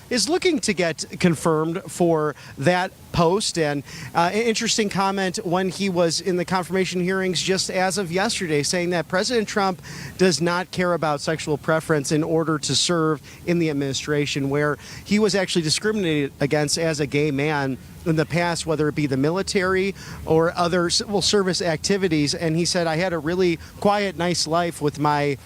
is looking to get confirmed for that post. And an interesting comment when he was in the confirmation hearings just as of yesterday, saying that President Trump does not care about sexual preference in order to serve in the administration, where he was actually discriminated against as a gay man in the past, whether it be the military or other civil service activities. And he said, I had a really quiet, nice life with my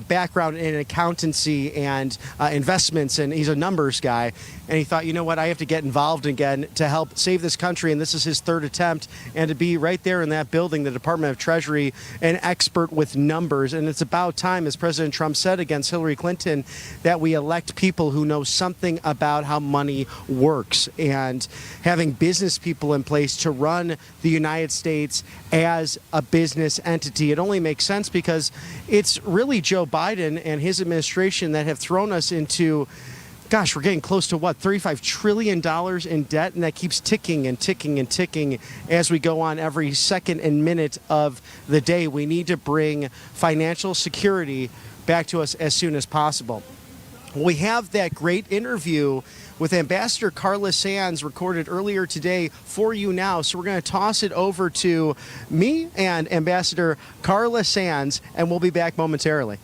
background in accountancy and investments, and he's a numbers guy. And he thought, you know what, I have to get involved again to help save this country. And this is his third attempt. And to be right there in that building, the Department of Treasury, an expert with numbers. And it's about time, as President Trump said against Hillary Clinton, that we elect people who know something about how money works. And having business people in place to run the United States as a business entity, it only makes sense because it's really Joe Biden and his administration that have thrown us into, gosh, we're getting close to what, $35 trillion in debt, and that keeps ticking and ticking and ticking as we go on every second and minute of the day. We need to bring financial security back to us as soon as possible. We have that great interview with Ambassador Carla Sands recorded earlier today for you now. So we're going to toss it over to me and Ambassador Carla Sands, and we'll be back momentarily.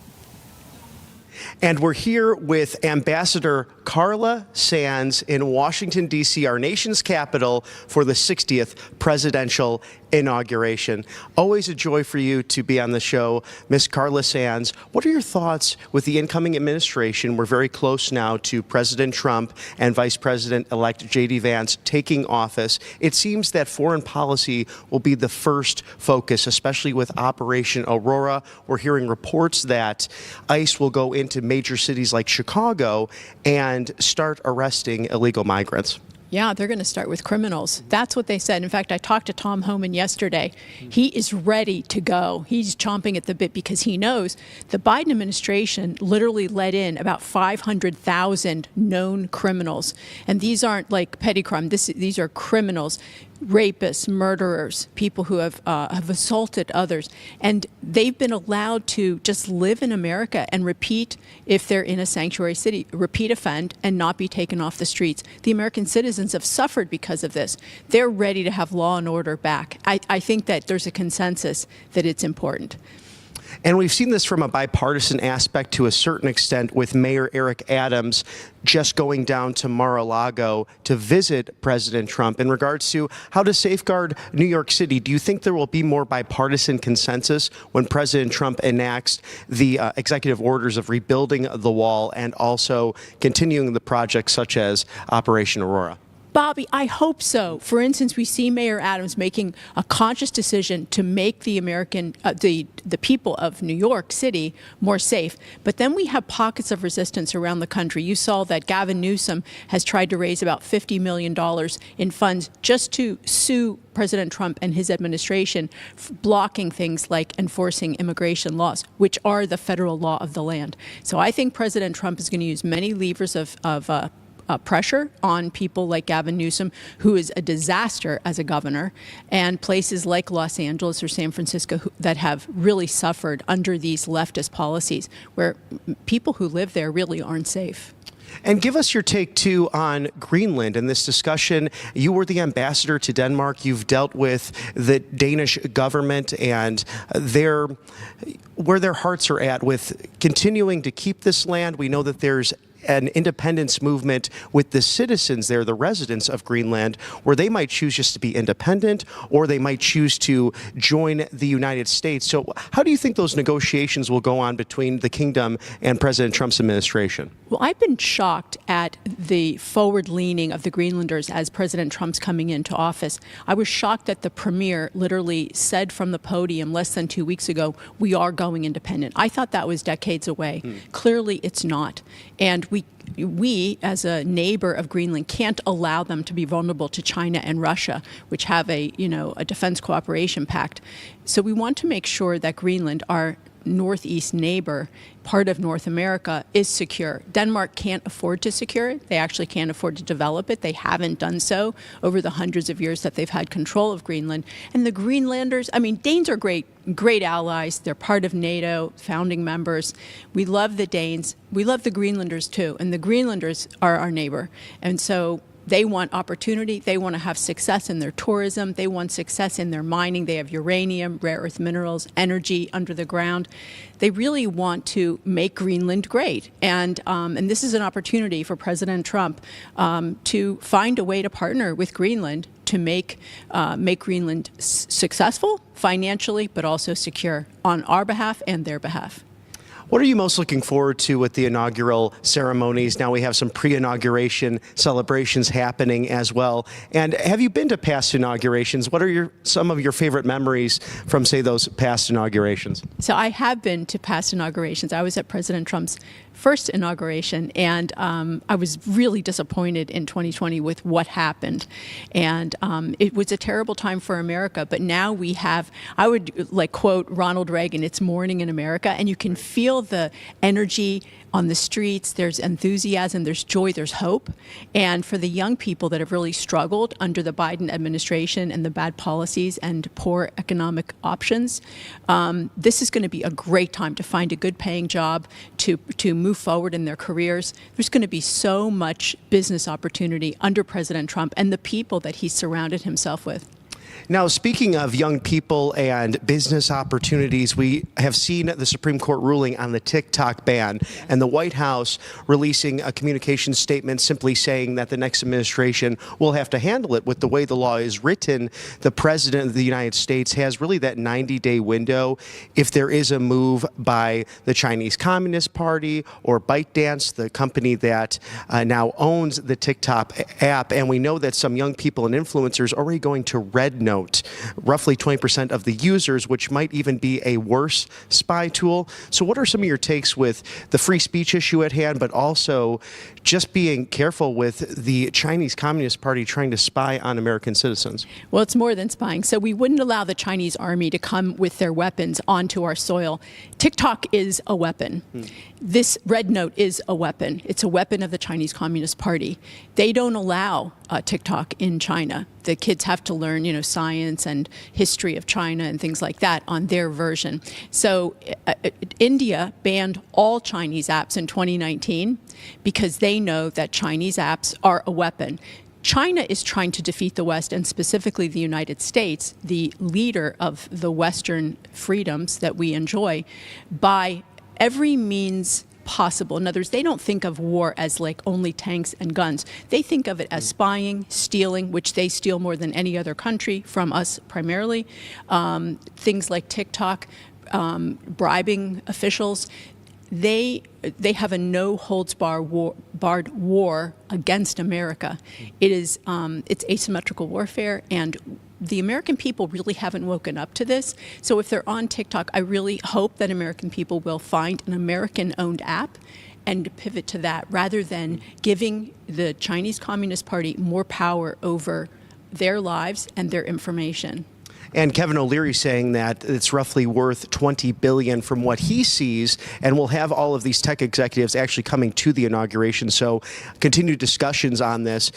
And we're here with Ambassador Carla Sands in Washington, D.C., our nation's capital, for the 60th presidential inauguration. Always a joy for you to be on the show, Miss Carla Sands. What are your thoughts with the incoming administration? We're very close now to President Trump and Vice President-elect J.D. Vance taking office. It seems that foreign policy will be the first focus, especially with Operation Aurora. We're hearing reports that ICE will go into major cities like Chicago and start arresting illegal migrants. Yeah, they're going to start with criminals. That's what they said. In fact, I talked to Tom Homan yesterday. He is ready to go. He's chomping at the bit because he knows the Biden administration literally let in about 500,000 known criminals. And these aren't like petty crime. These are criminals, rapists, murderers, people who have assaulted others. And they've been allowed to just live in America and repeat, if they're in a sanctuary city, repeat offend and not be taken off the streets. The American citizens have suffered because of this. They're ready to have law and order back. I think that there's a consensus that it's important. And we've seen this from a bipartisan aspect to a certain extent with Mayor Eric Adams just going down to Mar-a-Lago to visit President Trump in regards to how to safeguard New York City. Do you think there will be more bipartisan consensus when President Trump enacts the executive orders of rebuilding the wall and also continuing the projects such as Operation Aurora? Bobby, I hope so. For instance, we see Mayor Adams making a conscious decision to make the the people of New York City more safe. But then we have pockets of resistance around the country. You saw that Gavin Newsom has tried to raise about $50 million in funds just to sue President Trump and his administration for blocking things like enforcing immigration laws, which are the federal law of the land. So I think President Trump is going to use many levers of pressure on people like Gavin Newsom, who is a disaster as a governor, and places like Los Angeles or San Francisco that have really suffered under these leftist policies, where people who live there really aren't safe. And give us your take, too, on Greenland and this discussion. You were the ambassador to Denmark. You've dealt with the Danish government and where their hearts are at with continuing to keep this land. We know that there's an independence movement with the citizens there, the residents of Greenland, where they might choose just to be independent, or they might choose to join the United States. So how do you think those negotiations will go on between the kingdom and President Trump's administration? Well, I've been shocked at the forward leaning of the Greenlanders as President Trump's coming into office. I was shocked that the premier literally said from the podium less than 2 weeks ago, we are going independent. I thought that was decades away. Clearly, it's not. And we, as a neighbor of Greenland, can't allow them to be vulnerable to China and Russia, which have a defense cooperation pact. So we want to make sure that Greenland, our northeast neighbor, part of North America, is secure. Denmark can't afford to secure it. They actually can't afford to develop it. They haven't done so over the hundreds of years that they've had control of Greenland. And the Greenlanders, Danes are great allies. They're part of NATO, founding members. We love the Danes. We love the Greenlanders too. And the Greenlanders are our neighbor. And so they want opportunity. They want to have success in their tourism. They want success in their mining. They have uranium, rare earth minerals, energy under the ground. They really want to make Greenland great. And this is an opportunity for President Trump to find a way to partner with Greenland to make Greenland successful financially, but also secure on our behalf and their behalf. What are you most looking forward to with the inaugural ceremonies? Now we have some pre-inauguration celebrations happening as well. And have you been to past inaugurations? What are some of your favorite memories from, say, those past inaugurations? So I have been to past inaugurations. I was at President Trump's first inauguration, and I was really disappointed in 2020 with what happened. And it was a terrible time for America, but now we have, I would quote Ronald Reagan, it's morning in America, and you can feel the energy on the streets. There's enthusiasm, there's joy, there's hope. And for the young people that have really struggled under the Biden administration and the bad policies and poor economic options, this is going to be a great time to find a good paying job, to move forward in their careers. There's going to be so much business opportunity under President Trump and the people that he's surrounded himself with. Now, speaking of young people and business opportunities, we have seen the Supreme Court ruling on the TikTok ban, and the White House releasing a communication statement simply saying that the next administration will have to handle it with the way the law is written. The President of the United States has really that 90-day window if there is a move by the Chinese Communist Party or ByteDance, the company that now owns the TikTok app. And we know that some young people and influencers are already going to Red Note, roughly 20% of the users, which might even be a worse spy tool. So what are some of your takes with the free speech issue at hand, but also just being careful with the Chinese Communist Party trying to spy on American citizens? Well, it's more than spying. So we wouldn't allow the Chinese army to come with their weapons onto our soil. TikTok is a weapon. This Red Note is a weapon. It's a weapon of the Chinese Communist Party. They don't allow TikTok in China. The kids have to learn, science and history of China and things like that on their version. So India banned all Chinese apps in 2019 because they know that Chinese apps are a weapon. China is trying to defeat the West, and specifically the United States, the leader of the Western freedoms that we enjoy, by every means possible. In other words, they don't think of war as only tanks and guns. They think of it as spying, stealing, which they steal more than any other country from us primarily. Things like TikTok, bribing officials. They have a no-holds-barred war against America. It's asymmetrical warfare, and the American people really haven't woken up to this. So if they're on TikTok, I really hope that American people will find an American-owned app and pivot to that rather than giving the Chinese Communist Party more power over their lives and their information. And Kevin O'Leary saying that it's roughly worth $20 billion from what he sees, and we'll have all of these tech executives actually coming to the inauguration. So continued discussions on this.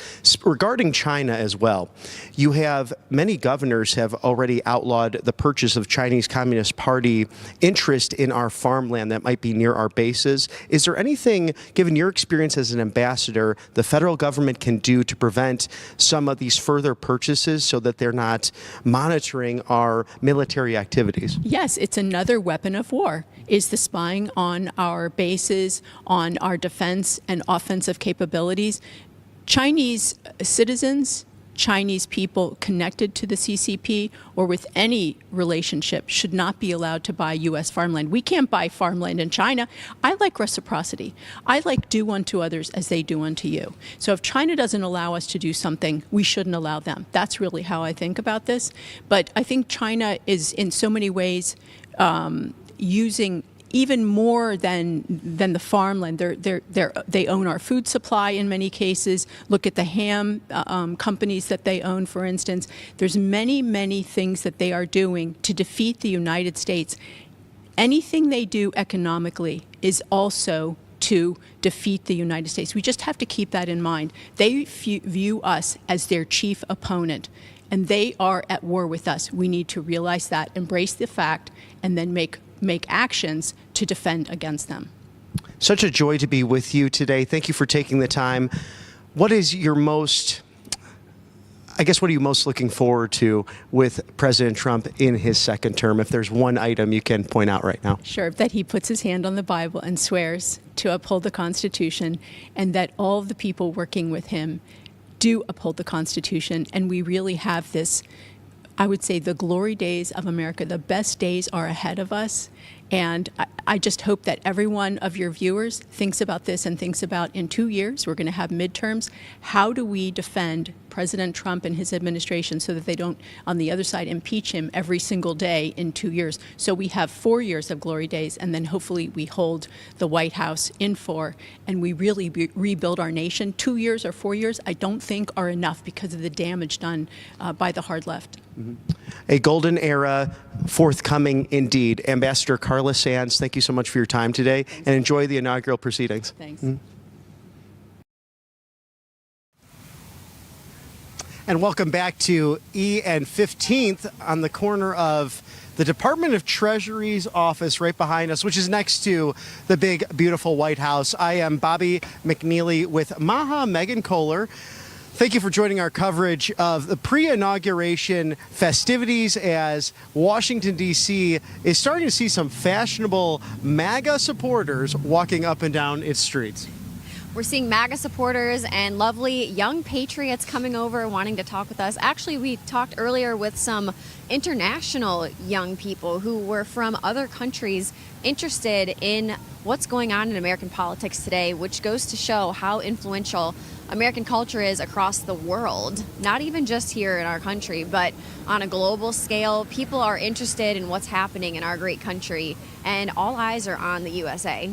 Regarding China as well, you have many governors have already outlawed the purchase of Chinese Communist Party interest in our farmland that might be near our bases. Is there anything, given your experience as an ambassador, the federal government can do to prevent some of these further purchases so that they're not monitoring monitoring our military activities. Yes, it's another weapon of war, is the spying on our bases, on our defense and offensive capabilities. Chinese citizens, Chinese people connected to the CCP or with any relationship should not be allowed to buy U.S. farmland. We can't buy farmland in China. I like reciprocity. I like do unto others as they do unto you. So if China doesn't allow us to do something, we shouldn't allow them. That's really how I think about this. But I think China is in so many ways using even more than the farmland. They own our food supply in many cases. Look at the ham companies that they own, for instance. There's many things that they are doing to defeat the United States. Anything they do economically is also to defeat the United States. We just have to keep that in mind. They view us as their chief opponent, and they are at war with us. We need to realize that, embrace the fact, and then make actions to defend against them. Such a joy to be with you today. Thank you for taking the time. What are you most looking forward to with President Trump in his second term? If there's one item you can point out right now. Sure, that he puts his hand on the Bible and swears to uphold the Constitution, and that all of the people working with him do uphold the Constitution. And we really have this, I would say, the glory days of America. The best days are ahead of us. And I just hope that every one of your viewers thinks about this and thinks about, in 2 years, we're going to have midterms. How do we defend President Trump and his administration so that they don't, on the other side, impeach him every single day in 2 years? So we have 4 years of glory days, and then hopefully we hold the White House in 4, and we really rebuild our nation. 2 years or 4 years, I don't think are enough because of the damage done by the hard left. Mm-hmm. A golden era forthcoming indeed. Ambassador Carla Sands, thank you so much for your time today. Thanks. And enjoy the inaugural proceedings. Thanks. Mm-hmm. And welcome back to E and 15th on the corner of the Department of Treasury's office right behind us, which is next to the big, beautiful White House. I am Bobby McNeely with Maha Megan Kohler. Thank you for joining our coverage of the pre-inauguration festivities as Washington, D.C. is starting to see some fashionable MAGA supporters walking up and down its streets. We're seeing MAGA supporters and lovely young patriots coming over wanting to talk with us. Actually, we talked earlier with some international young people who were from other countries interested in what's going on in American politics today, which goes to show how influential American culture is across the world, not even just here in our country, but on a global scale. People are interested in what's happening in our great country, and all eyes are on the USA.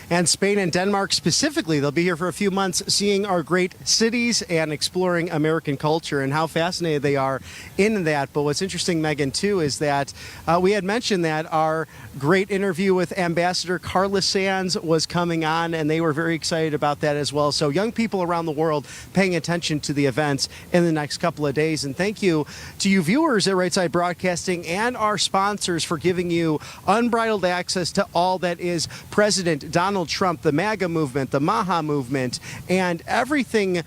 And Spain and Denmark specifically, they'll be here for a few months seeing our great cities and exploring American culture and how fascinated they are in that. But what's interesting, Megan, too, is that we had mentioned that our great interview with Ambassador Carla Sands was coming on, and they were very excited about that as well. So young people around the world paying attention to the events in the next couple of days. And thank you to you viewers at Right Side Broadcasting and our sponsors for giving you unbridled access to all that is President Donald Trump, the MAGA movement, the Maha movement, and everything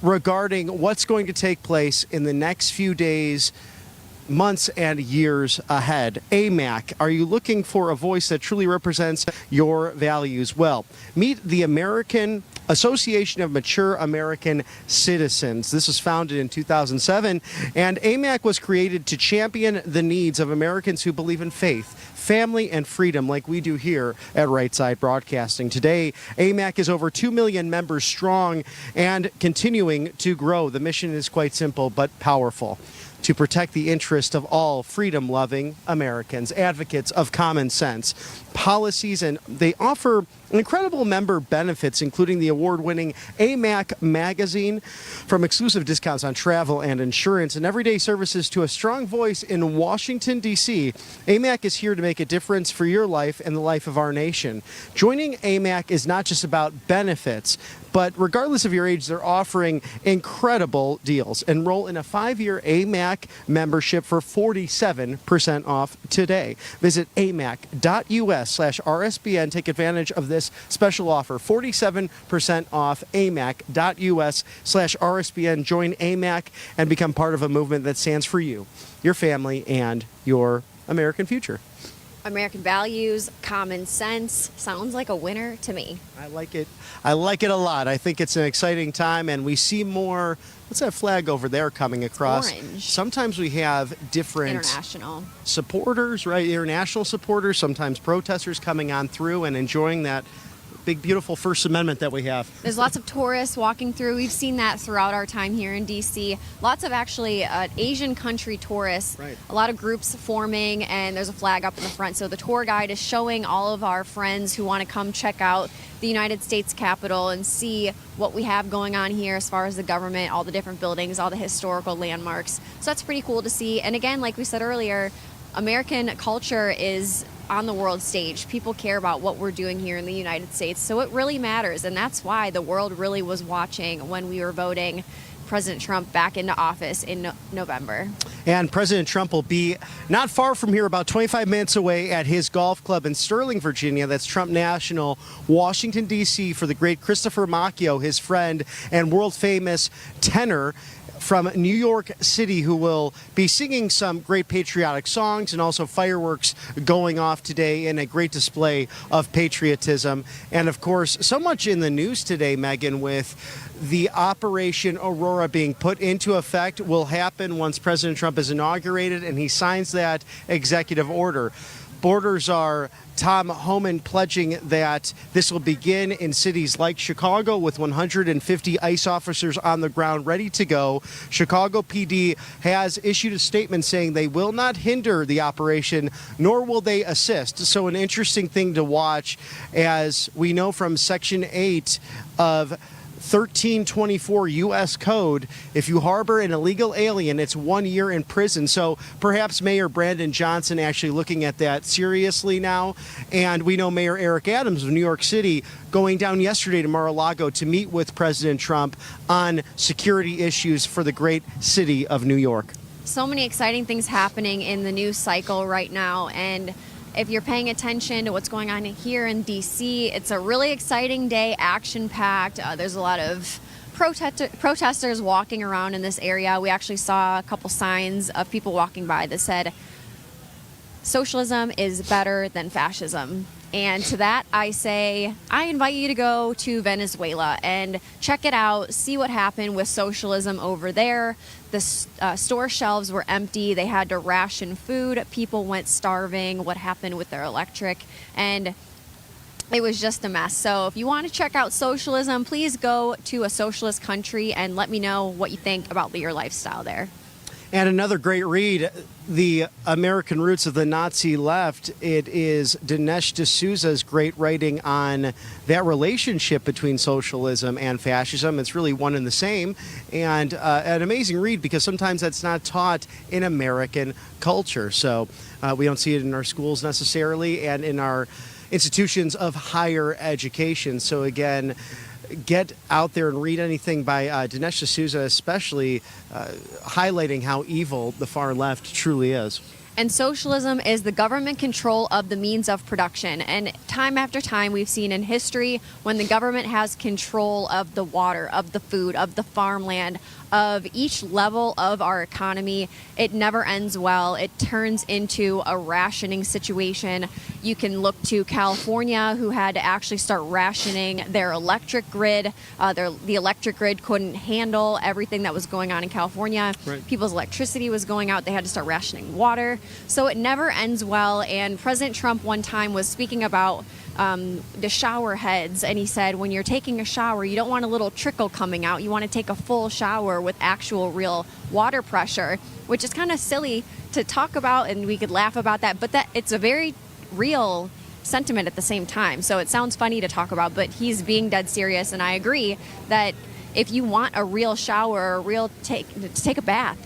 regarding what's going to take place in the next few days, months, and years ahead. AMAC, are you looking for a voice that truly represents your values? Well, meet the American Association of Mature American Citizens. This was founded in 2007, and AMAC was created to champion the needs of Americans who believe in faith, family, and freedom like we do here at Right Side Broadcasting. Today, AMAC is over 2 million members strong and continuing to grow. The mission is quite simple but powerful: to protect the interest of all freedom-loving Americans, advocates of common sense policies, and they offer incredible member benefits, including the award-winning AMAC magazine, from exclusive discounts on travel and insurance and everyday services to a strong voice in Washington, D.C. AMAC is here to make a difference for your life and the life of our nation. Joining AMAC is not just about benefits, but regardless of your age, they're offering incredible deals. Enroll in a 5-year AMAC AMAC membership for 47% off today. Visit amac.us/RSBN. Take advantage of this special offer. 47% off amac.us/RSBN. Join AMAC and become part of a movement that stands for you, your family, and your American future. American values, common sense. Sounds like a winner to me. I like it. I like it a lot. I think it's an exciting time, and we see more. What's that flag over there coming across? Orange. Sometimes we have different International supporters, right? International supporters, sometimes protesters coming on through and enjoying that big, beautiful First Amendment that we have. There's lots of tourists walking through. We've seen that throughout our time here in D.C. Lots of actually Asian country tourists. Right. A lot of groups forming, and there's a flag up in the front. So the tour guide is showing all of our friends who want to come check out the United States Capitol and see what we have going on here as far as the government, all the different buildings, all the historical landmarks. So that's pretty cool to see. And again, like we said earlier, American culture is on the world stage. People care about what we're doing here in the United States, so it really matters, and that's why the world really was watching when we were voting President Trump back into office in November. And President Trump will be not far from here, about 25 minutes away at his golf club in Sterling, Virginia. That's Trump National, Washington, D.C., for the great Christopher Macchio, his friend and world-famous tenor from New York City, who will be singing some great patriotic songs and also fireworks going off today in a great display of patriotism. And of course, so much in the news today, Megan, with the Operation Aurora being put into effect, will happen once President Trump is inaugurated and he signs that executive order. Borders are Tom Homan pledging that this will begin in cities like Chicago with 150 ICE officers on the ground ready to go. Chicago PD has issued a statement saying they will not hinder the operation, nor will they assist. So an interesting thing to watch, as we know from Section 8 of 1324 U.S. Code, if you harbor an illegal alien, it's 1 year in prison. So perhaps Mayor Brandon Johnson actually looking at that seriously now. And we know Mayor Eric Adams of New York City going down yesterday to Mar-a-Lago to meet with President Trump on security issues for the great city of New York. So many exciting things happening in the news cycle right now, and if you're paying attention to what's going on here in D.C., it's a really exciting day, action-packed. There's a lot of protesters walking around in this area. We actually saw a couple signs of people walking by that said, "Socialism is better than fascism." And to that, I say, I invite you to go to Venezuela and check it out, see what happened with socialism over there. The store shelves were empty. They had to ration food. People went starving. What happened with their electric? And it was just a mess. So if you want to check out socialism, please go to a socialist country and let me know what you think about your lifestyle there. And another great read, The American Roots of the Nazi Left. It is Dinesh D'Souza's great writing on that relationship between socialism and fascism. It's really one and the same, and an amazing read because sometimes that's not taught in American culture. So we don't see it in our schools necessarily and in our institutions of higher education. So again, get out there and read anything by Dinesh D'Souza, especially highlighting how evil the far left truly is. And socialism is the government control of the means of production. And time after time, we've seen in history when the government has control of the water, of the food, of the farmland, of each level of our economy, it never ends well. It turns into a rationing situation. You can look to California, who had to actually start rationing their electric grid. The electric grid couldn't handle everything that was going on in California. Right. People's electricity was going out. They had to start rationing water. So it never ends well. And President Trump one time was speaking about the shower heads, and he said when you're taking a shower, you don't want a little trickle coming out. You want to take a full shower with actual real water pressure, which is kind of silly to talk about, and we could laugh about that, but that it's a very real sentiment at the same time. So it sounds funny to talk about, but he's being dead serious, and I agree that if you want a real shower, a real to take a bath,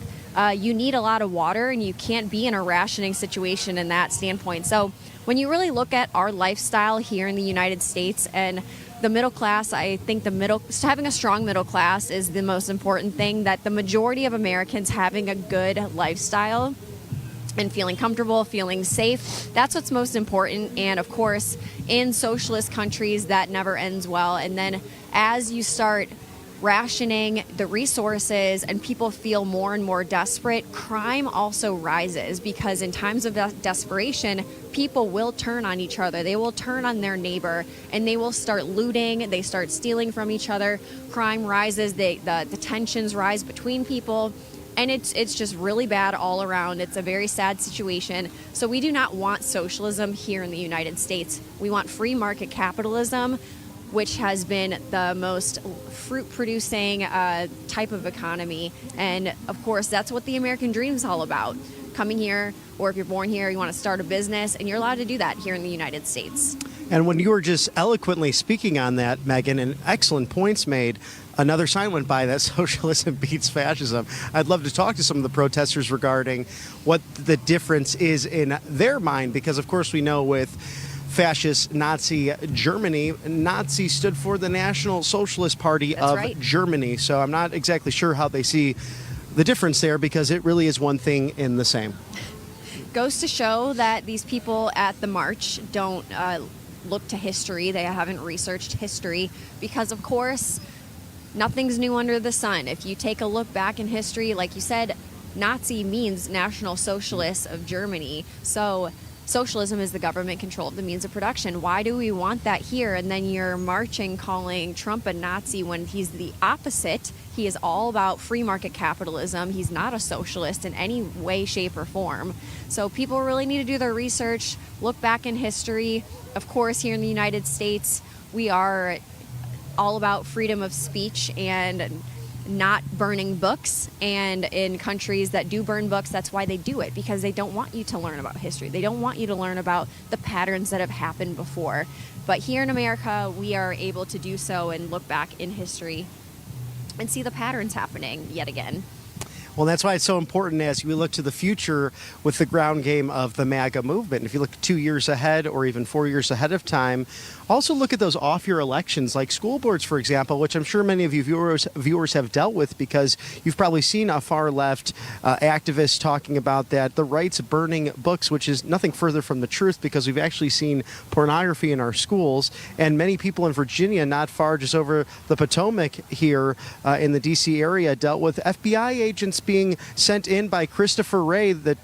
you need a lot of water, and you can't be in a rationing situation in that standpoint. So when you really look at our lifestyle here in the United States and the middle class, I think having a strong middle class is the most important thing, that the majority of Americans having a good lifestyle and feeling comfortable, feeling safe, that's what's most important. And of course, in socialist countries, that never ends well. And then as you start rationing the resources and people feel more and more desperate, crime also rises, because in times of desperation, people will turn on each other. They will turn on their neighbor and they will start looting. They start stealing from each other. Crime rises. The tensions rise between people. And it's just really bad all around. It's a very sad situation. So we do not want socialism here in the United States. We want free market capitalism, which has been the most fruit-producing type of economy. And of course, that's what the American dream is all about. Coming here, or if you're born here, you want to start a business, and you're allowed to do that here in the United States. And when you were just eloquently speaking on that, Megan, and excellent points made, another sign went by that socialism beats fascism. I'd love to talk to some of the protesters regarding what the difference is in their mind, because of course we know with fascist Nazi Germany, Nazi stood for the National Socialist Party of Germany. So I'm not exactly sure how they see the difference there, because it really is one thing in the same. Goes to show that these people at the march don't look to history. They haven't researched history, because of course nothing's new under the sun. If you take a look back in history, like you said, Nazi means National Socialist of Germany. So socialism is the government control of the means of production. Why do we want that here? And then you're marching calling Trump a Nazi when he's the opposite. He is all about free market capitalism. He's not a socialist in any way, shape, or form. So people really need to do their research, look back in history. Of course, here in the United States, we are all about freedom of speech and not burning books. And in countries that do burn books, that's why they do it, because they don't want you to learn about history. They don't want you to learn about the patterns that have happened before. But here in America, we are able to do so and look back in history and see the patterns happening yet again. Well, that's why it's so important as we look to the future with the ground game of the MAGA movement. If you look 2 years ahead or even 4 years ahead of time, also look at those off-year elections like school boards, for example, which I'm sure many of you viewers have dealt with, because you've probably seen a far-left activist talking about that, the right's burning books, which is nothing further from the truth, because we've actually seen pornography in our schools. And many people in Virginia, not far just over the Potomac here in the D.C. area, dealt with FBI agents being sent in by Christopher Wray, the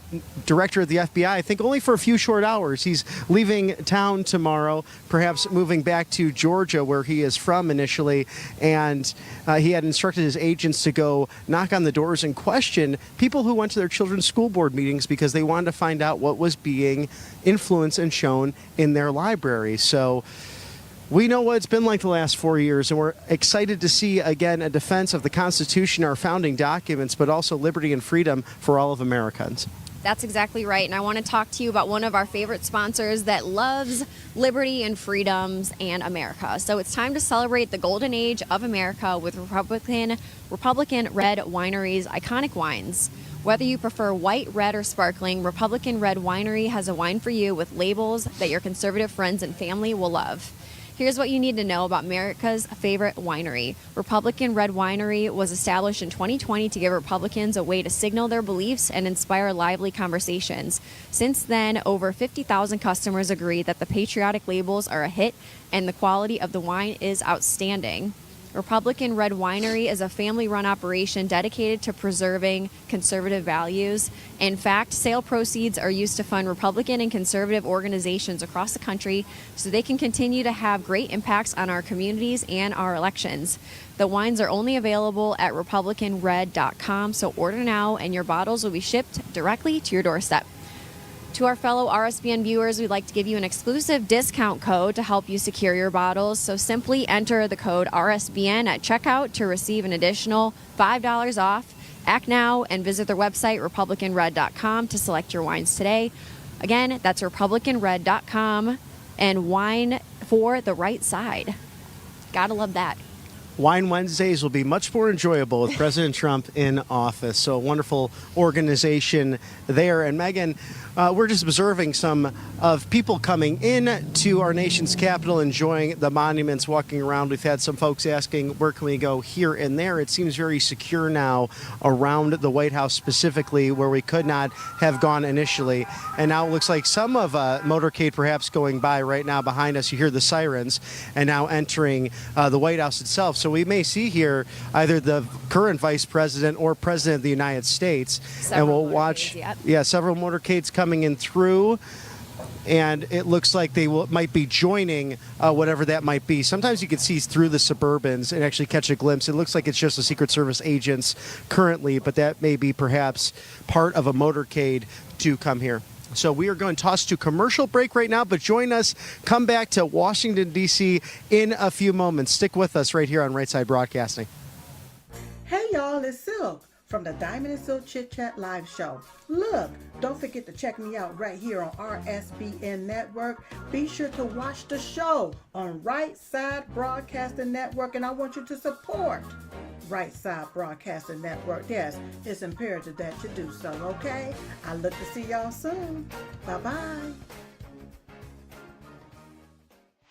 director of the FBI, I think only for a few short hours. He's leaving town tomorrow, perhaps moving back to Georgia, where he is from initially, and he had instructed his agents to go knock on the doors and question people who went to their children's school board meetings, because they wanted to find out what was being influenced and shown in their library. So we know what it's been like the last 4 years, and we're excited to see, again, a defense of the Constitution, our founding documents, but also liberty and freedom for all of Americans. That's exactly right. And I want to talk to you about one of our favorite sponsors that loves liberty and freedoms and America. So it's time to celebrate the golden age of America with Republican Red Winery's iconic wines. Whether you prefer white, red, or sparkling, Republican Red Winery has a wine for you with labels that your conservative friends and family will love. Here's what you need to know about America's favorite winery. Republican Red Winery was established in 2020 to give Republicans a way to signal their beliefs and inspire lively conversations. Since then, over 50,000 customers agree that the patriotic labels are a hit and the quality of the wine is outstanding. Republican Red Winery is a family-run operation dedicated to preserving conservative values. In fact, sale proceeds are used to fund Republican and conservative organizations across the country so they can continue to have great impacts on our communities and our elections. The wines are only available at republicanred.com, so order now and your bottles will be shipped directly to your doorstep. To our fellow RSBN viewers, we'd like to give you an exclusive discount code to help you secure your bottles. So simply enter the code RSBN at checkout to receive an additional $5 off. Act now and visit their website, republicanred.com, to select your wines today. Again, that's republicanred.com, and wine for the right side. Gotta love that. Wine Wednesdays will be much more enjoyable with President Trump in office. So a wonderful organization there. And Megan, we're just observing some of people coming in to our nation's capital, enjoying the monuments, walking around. We've had some folks asking, where can we go here and there? It seems very secure now around the White House specifically, where we could not have gone initially. And now it looks like some of a motorcade perhaps going by right now behind us. You hear the sirens, and now entering the White House itself. So we may see here either the current vice president or president of the United States. And we'll watch several motorcades coming in through. And it looks like they might be joining whatever that might be. Sometimes you can see through the Suburbans and actually catch a glimpse. It looks like it's just the Secret Service agents currently, but that may be perhaps part of a motorcade to come here. So we are going to toss to commercial break right now, but join us. Come back to Washington, D.C. in a few moments. Stick with us right here on Right Side Broadcasting. Hey y'all, it's Silk from the Diamond and Silk Chit Chat live show. Look, don't forget to check me out right here on RSBN Network. Be sure to watch the show on Right Side Broadcasting Network, and I want you to support Right Side Broadcasting Network. Yes, it's imperative that you do so, okay? I look to see y'all soon. Bye-bye.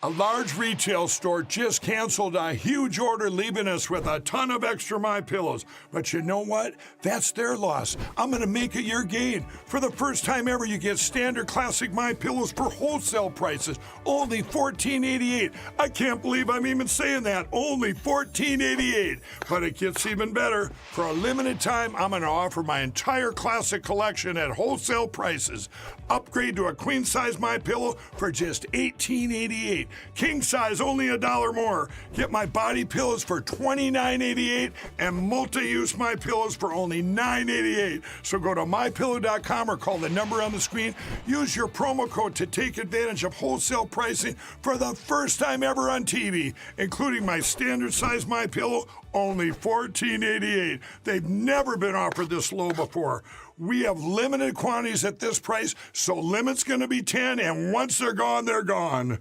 A large retail store just canceled a huge order, leaving us with a ton of extra My Pillows. But you know what? That's their loss. I'm going to make it your gain. For the first time ever, you get standard classic My Pillows for wholesale prices, only $14.88. I can't believe I'm even saying that. Only $14.88. But it gets even better. For a limited time, I'm going to offer my entire classic collection at wholesale prices. Upgrade to a queen size My Pillow for just $18.88. King size only $1 more. Get my body pillows for $29.88 and multi-use My Pillows for only $9.88. So go to mypillow.com or call the number on the screen. Use your promo code to take advantage of wholesale pricing for the first time ever on TV, including my standard size My Pillow, only $14.88. They've never been offered this low before. We have limited quantities at this price, so limit's going to be 10, and once they're gone, they're gone.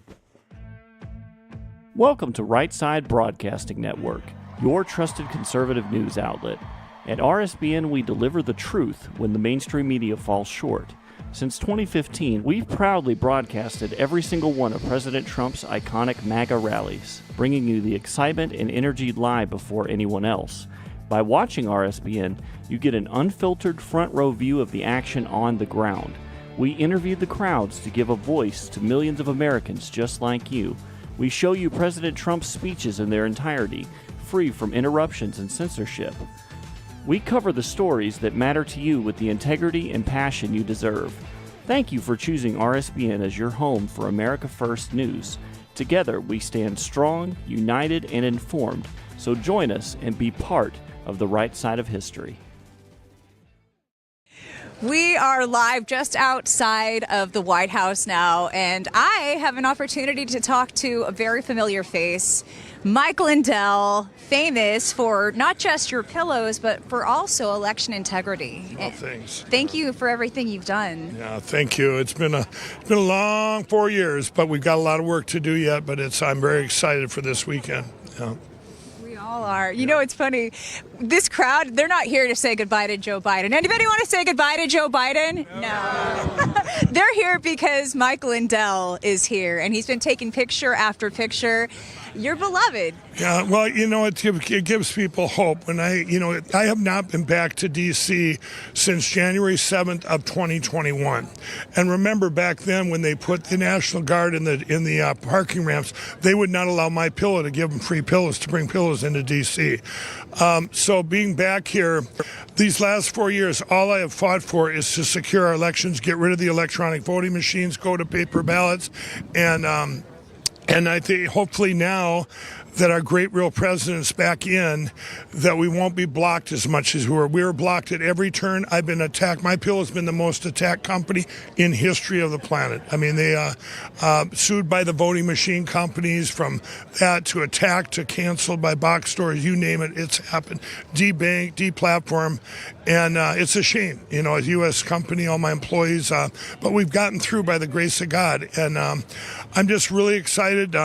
Welcome to Right Side Broadcasting Network, your trusted conservative news outlet. At RSBN, we deliver the truth when the mainstream media falls short. Since 2015, we've proudly broadcasted every single one of President Trump's iconic MAGA rallies, bringing you the excitement and energy live before anyone else. By watching RSBN, you get an unfiltered front row view of the action on the ground. We interview the crowds to give a voice to millions of Americans just like you. We show you President Trump's speeches in their entirety, free from interruptions and censorship. We cover the stories that matter to you with the integrity and passion you deserve. Thank you for choosing RSBN as your home for America First News. Together, we stand strong, united, and informed. So join us and be part of the right side of history. We are live just outside of the White House now, and I have an opportunity to talk to a very familiar face, Mike Lindell, famous for not just your pillows, but for also election integrity. Oh, thanks. Thank you for everything you've done. Yeah, thank you. It's been a long 4 years, but we've got a lot of work to do yet. But I'm very excited for this weekend. Yeah. All are. You know, it's funny. This crowd, they're not here to say goodbye to Joe Biden. Anybody want to say goodbye to Joe Biden? No. They're here because Mike Lindell is here, and he's been taking picture after picture. You're beloved. Yeah, well, you know, it gives people hope. When I have not been back to D.C. since January 7th of 2021. And remember back then when they put the National Guard in the parking ramps, they would not allow My Pillow to give them free pillows, to bring pillows into D.C. So being back here, these last 4 years, all I have fought for is to secure our elections, get rid of the electronic voting machines, go to paper ballots, and I think hopefully now that our great real president's back in, that we won't be blocked as much as we were. We were blocked at every turn. I've been attacked. My Pillow has been the most attacked company in history of the planet. I mean, they sued by the voting machine companies, from that to attacked to canceled by box stores, you name it, it's happened. Debanked, deplatformed, and it's a shame, you know, a U.S. company, all my employees, but we've gotten through by the grace of God, and I'm just really excited.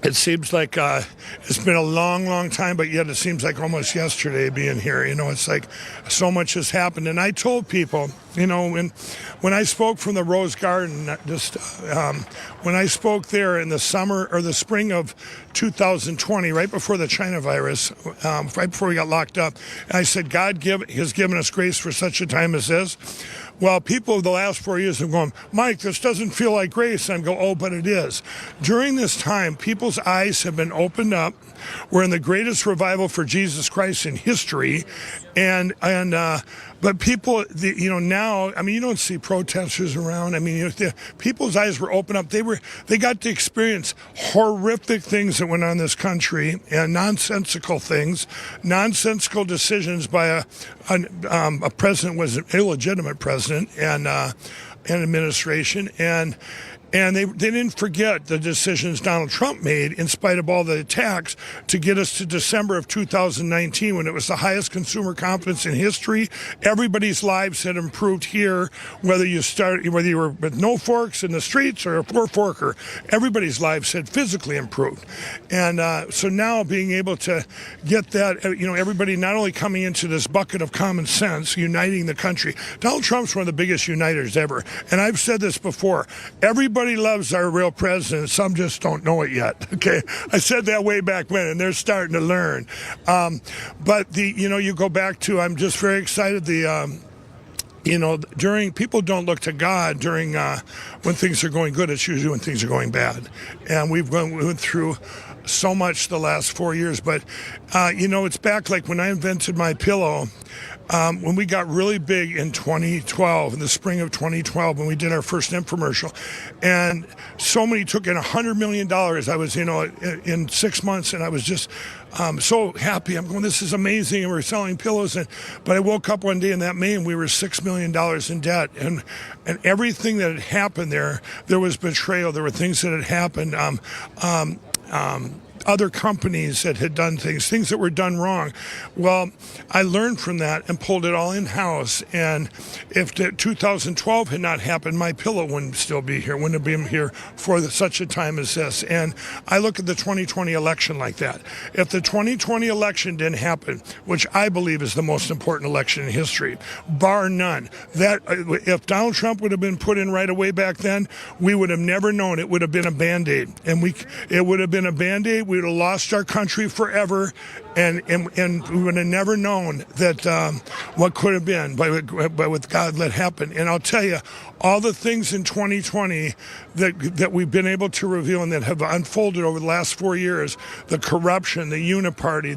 It seems like it's been a long, long time, but yet it seems like almost yesterday being here. It's like so much has happened. And I told people, when I spoke from the Rose Garden, when I spoke there in the summer or the spring of 2020, right before the China virus, right before we got locked up, and I said, God has given us grace for such a time as this. Well, people of the last 4 years have gone, Mike, this doesn't feel like grace. And I go, oh, but it is. During this time, people's eyes have been opened up. We're in the greatest revival for Jesus Christ in history. But people, now, I mean, you don't see protesters around. I mean, people's eyes were opened up. They got to experience horrific things that went on in this country, and nonsensical things, nonsensical decisions by a president was an illegitimate president and administration, and they didn't forget the decisions Donald Trump made in spite of all the attacks to get us to December of 2019 when it was the highest consumer confidence in history. Everybody's lives had improved here, whether you were with no forks in the streets or a four-forker. Everybody's lives had physically improved. And so now being able to get that, everybody not only coming into this bucket of common sense, uniting the country. Donald Trump's one of the biggest uniters ever. And I've said this before. Everybody loves our real president. Some just don't know it yet. Okay, I said that way back when, and they're starting to learn. But you go back to. I'm just very excited. During people don't look to God during when things are going good. It's usually when things are going bad, and we went through so much the last 4 years. But it's back like when I invented my pillow. When we got really big in 2012, in the spring of 2012, when we did our first infomercial, and so many took in $100 million. I was, in 6 months, and I was just so happy. I'm going, this is amazing, and we're selling pillows. But I woke up one day in that May, and we were $6 million in debt, and everything that had happened there was betrayal. There were things that had happened. Other companies that had done things that were done wrong. Well, I learned from that and pulled it all in-house. And if 2012 had not happened, my pillow wouldn't still be here, wouldn't have been here for such a time as this. And I look at the 2020 election like that. If the 2020 election didn't happen, which I believe is the most important election in history, bar none, that if Donald Trump would have been put in right away back then, we would have never known. It would have been a Band-Aid. And it would have been a Band-Aid. We would have lost our country forever, and we would have never known that what could have been by what God let happen. And I'll tell you, all the things in 2020 that we've been able to reveal and that have unfolded over the last 4 years, the corruption, the uniparty,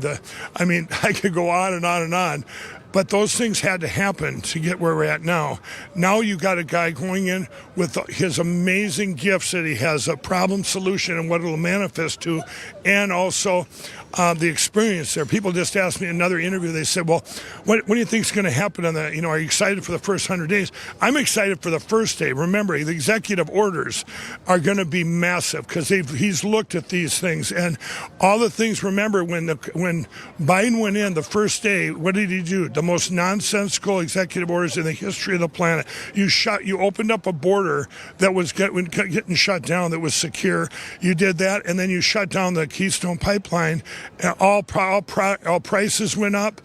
I could go on and on and on. But those things had to happen to get where we're at now. Now you got a guy going in with his amazing gifts that he has, a problem solution and what it'll manifest to, and also the experience there. People just asked me in another interview, they said, well, what do you think is going to happen on the, are you excited for the first 100 days? I'm excited for the first day. Remember, the executive orders are going to be massive because he's looked at these things and all the things. Remember, when Biden went in the first day, what did he do? The most nonsensical executive orders in the history of the planet. You opened up a border that was getting shut down, that was secure. You did that, and then you shut down the Keystone Pipeline. And all prices went up.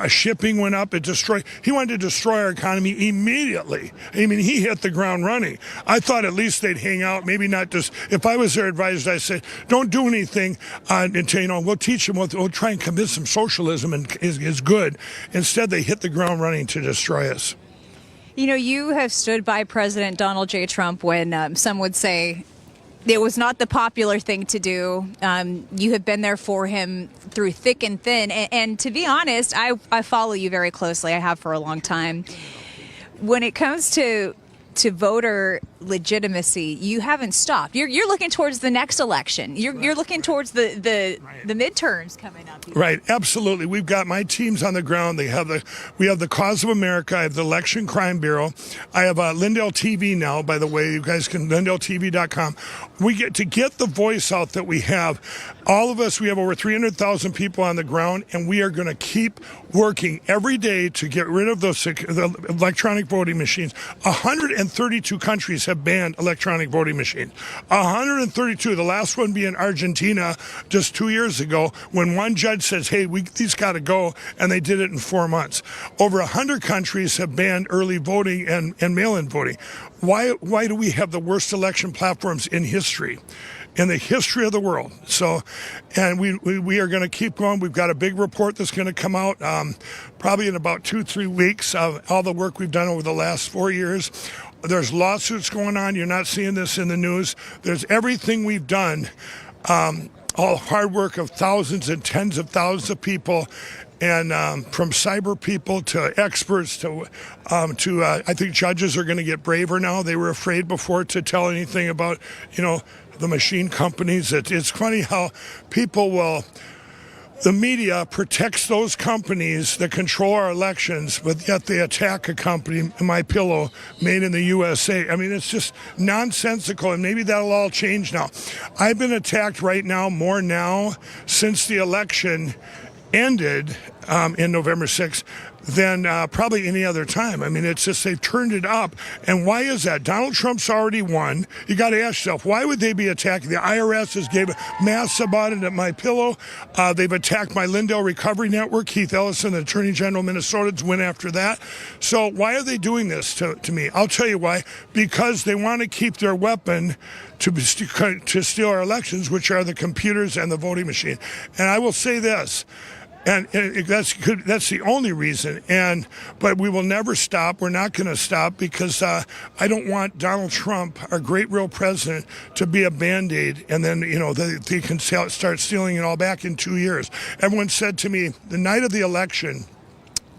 Shipping went up. He wanted to destroy our economy immediately. I mean, he hit the ground running. I thought at least they'd hang out, maybe not just, if I was their advisor, I'd say, don't do anything until, we'll teach them, we'll try and convince them socialism is good. Instead, they hit the ground running to destroy us. You have stood by President Donald J. Trump when some would say it was not the popular thing to do. You have been there for him through thick and thin. And to be honest, I follow you very closely. I have for a long time. When it comes to voter legitimacy, you haven't stopped. You're looking towards the next election. You're looking towards the midterms coming up. Right, absolutely. We've got my teams on the ground. We have the Cause of America. I have the Election Crime Bureau. I have Lindell TV now, by the way. You guys can lindelltv.com. We get the voice out that we have. All of us, we have over 300,000 people on the ground, and we are going to keep working every day to get rid of the electronic voting machines. 132 countries have have banned electronic voting machines. 132, the last one being Argentina just 2 years ago, when one judge says, hey, these got to go, and they did it in 4 months. Over 100 countries have banned early voting and mail-in voting. Why do we have the worst election platforms in history? In the history of the world. So, and we are going to keep going. We've got a big report that's going to come out probably in about 2-3 weeks of all the work we've done over the last 4 years. There's lawsuits going on. You're not seeing this in the news. There's everything we've done, all hard work of thousands and tens of thousands of people. And from cyber people to experts to I think judges are going to get braver now. They were afraid before to tell anything about, the machine companies. It's funny how the media protects those companies that control our elections, but yet they attack a company, MyPillow, made in the USA. I mean, it's just nonsensical, and maybe that'll all change now. I've been attacked right now, more now, since the election ended in November 6th than probably any other time. I mean, it's just they've turned it up. And why is that? Donald Trump's already won. You got to ask yourself, why would they be attacking? The IRS has gave mass about it at MyPillow. They've attacked my Lindell Recovery Network. Keith Ellison, the Attorney General of Minnesota, went after that. So why are they doing this to me? I'll tell you why. Because they want to keep their weapon to steal our elections, which are the computers and the voting machine. And I will say this. And that's the only reason. But we will never stop. We're not going to stop because I don't want Donald Trump, our great real president, to be a Band-Aid. And then, they can start stealing it all back in 2 years. Everyone said to me, on the night of the election,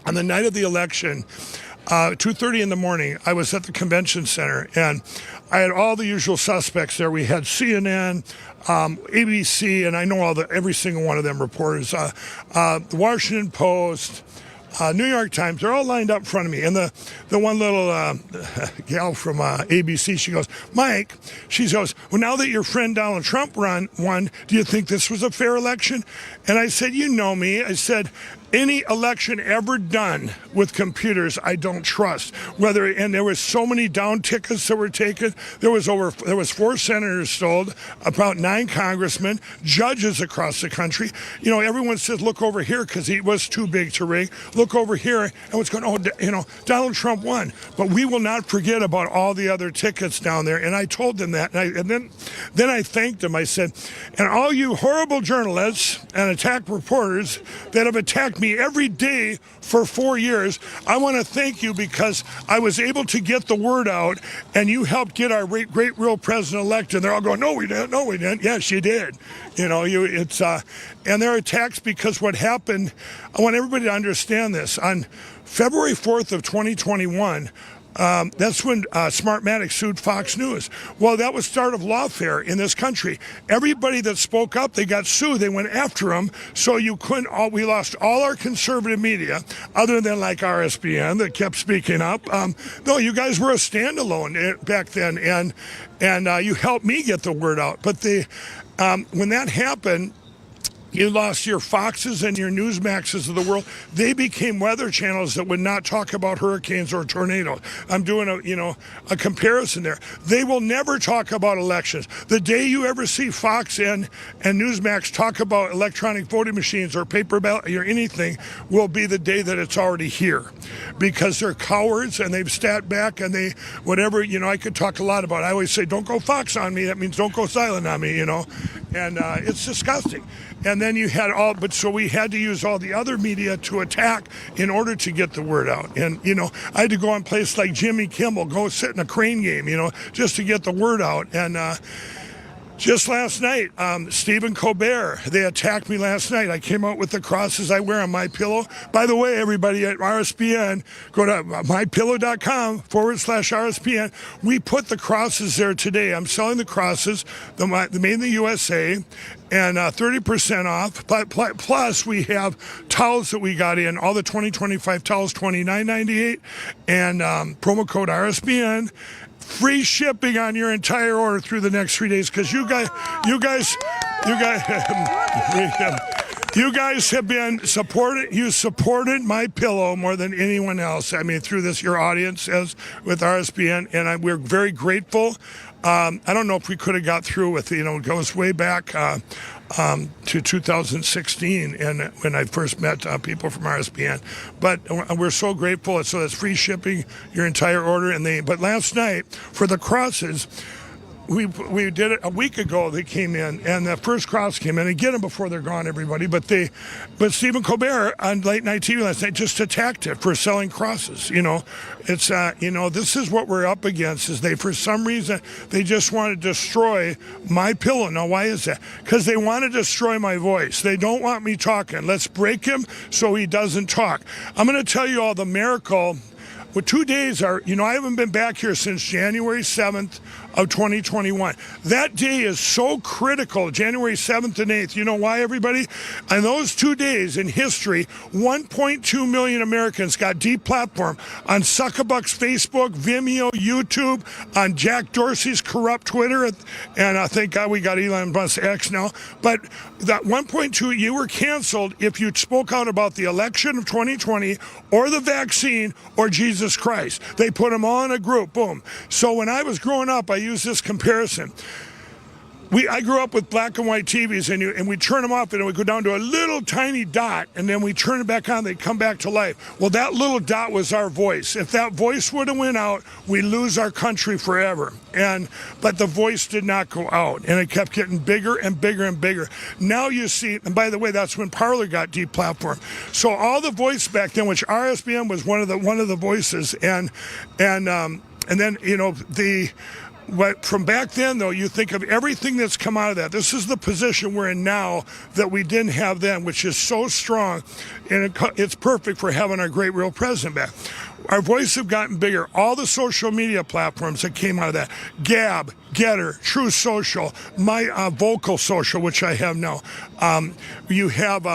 2:30 in the morning, I was at the convention center, and I had all the usual suspects there. We had CNN, ABC, and I know every single one of them reporters, the Washington Post, New York Times. They're all lined up in front of me. And the one little gal from ABC, she goes, Mike, she goes, well, now that your friend Donald Trump won, do you think this was a fair election? And I said, you know me. I said, any election ever done with computers, I don't trust. And there was so many down tickets that were taken. There was 4 senators stole, about 9 congressmen, judges across the country. Everyone says, look over here because he was too big to rig. Look over here, and what's going on? Donald Trump won. But we will not forget about all the other tickets down there. And I told them that, and then I thanked them. I said, and all you horrible journalists and attack reporters that have attacked me every day for 4 years, I want to thank you because I was able to get the word out, and you helped get our great real president elected. They're all going, no, we didn't. Yes, you did. And they're attacks because what happened, I want everybody to understand this. On February 4th of 2021, that's when Smartmatic sued Fox News. Well, that was start of lawfare in this country. Everybody that spoke up, they got sued. They went after them. So we lost all our conservative media, other than like RSBN that kept speaking up. No, you guys were a standalone back then, and you helped me get the word out. But when that happened, you lost your Foxes and your Newsmaxes of the world. They became weather channels that would not talk about hurricanes or tornadoes. I'm doing a comparison there. They will never talk about elections. The day you ever see Fox and Newsmax talk about electronic voting machines or paper ballot or anything will be the day that it's already here, because they're cowards and they've sat back and they whatever. I could talk a lot about it. I always say, don't go Fox on me. That means don't go silent on me. And it's disgusting. And then you had so we had to use all the other media to attack in order to get the word out. And, I had to go on places like Jimmy Kimmel, go sit in a crane game, just to get the word out. And just last night, Stephen Colbert, they attacked me last night. I came out with the crosses I wear on MyPillow. By the way, everybody at RSBN, go to mypillow.com/RSBN. We put the crosses there today. I'm selling the crosses, made in the USA, and 30% off. Plus, we have towels that we got in, all the 2025 towels, $29.98, and promo code RSBN. Free shipping on your entire order through the next 3 days, because you guys, You guys have been supported. You supported My Pillow more than anyone else. I mean, through this, your audience as with RSBN, and we're very grateful. I don't know if we could have got through with, it goes way back to 2016, and when I first met people from RSBN. But we're so grateful. So that's free shipping, your entire order. But last night for the crosses, we did it a week ago. They came in, and the first cross came in. And get them before they're gone, everybody. But Stephen Colbert on late night TV last night just attacked it for selling crosses. It's this is what we're up against. Is they, for some reason, they just want to destroy My Pillow. Now, why is that? Because they want to destroy my voice. They don't want me talking. Let's break him so he doesn't talk. I'm going to tell you all the miracle. Well, 2 days are, I haven't been back here since January 7th of 2021. That day is so critical, January 7th and 8th. You know why, everybody? On those 2 days in history, 1.2 million Americans got deplatformed on Zuckerberg's Facebook, Vimeo, YouTube, on Jack Dorsey's corrupt Twitter, and thank God we got Elon Musk X now. But that 1.2, you were canceled if you spoke out about the election of 2020 or the vaccine or Jesus Christ. They put them all in a group, boom. So when I was growing up, I used this comparison. I grew up with black and white TVs, and we turn them off, and it would go down to a little tiny dot, and then we turn it back on, they come back to life. Well, that little dot was our voice. If that voice would have went out, we lose our country forever. But the voice did not go out, and it kept getting bigger and bigger and bigger. Now you see, and by the way, that's when Parler got deplatformed. So all the voice back then, which RSBN was one of the voices, and then But from back then, though, you think of everything that's come out of that. This is the position we're in now that we didn't have then, which is so strong, and it's perfect for having our great real president back. Our voices have gotten bigger. All the social media platforms that came out of that, Gab, Getter, True Social, my Vocal Social, which I have now. You have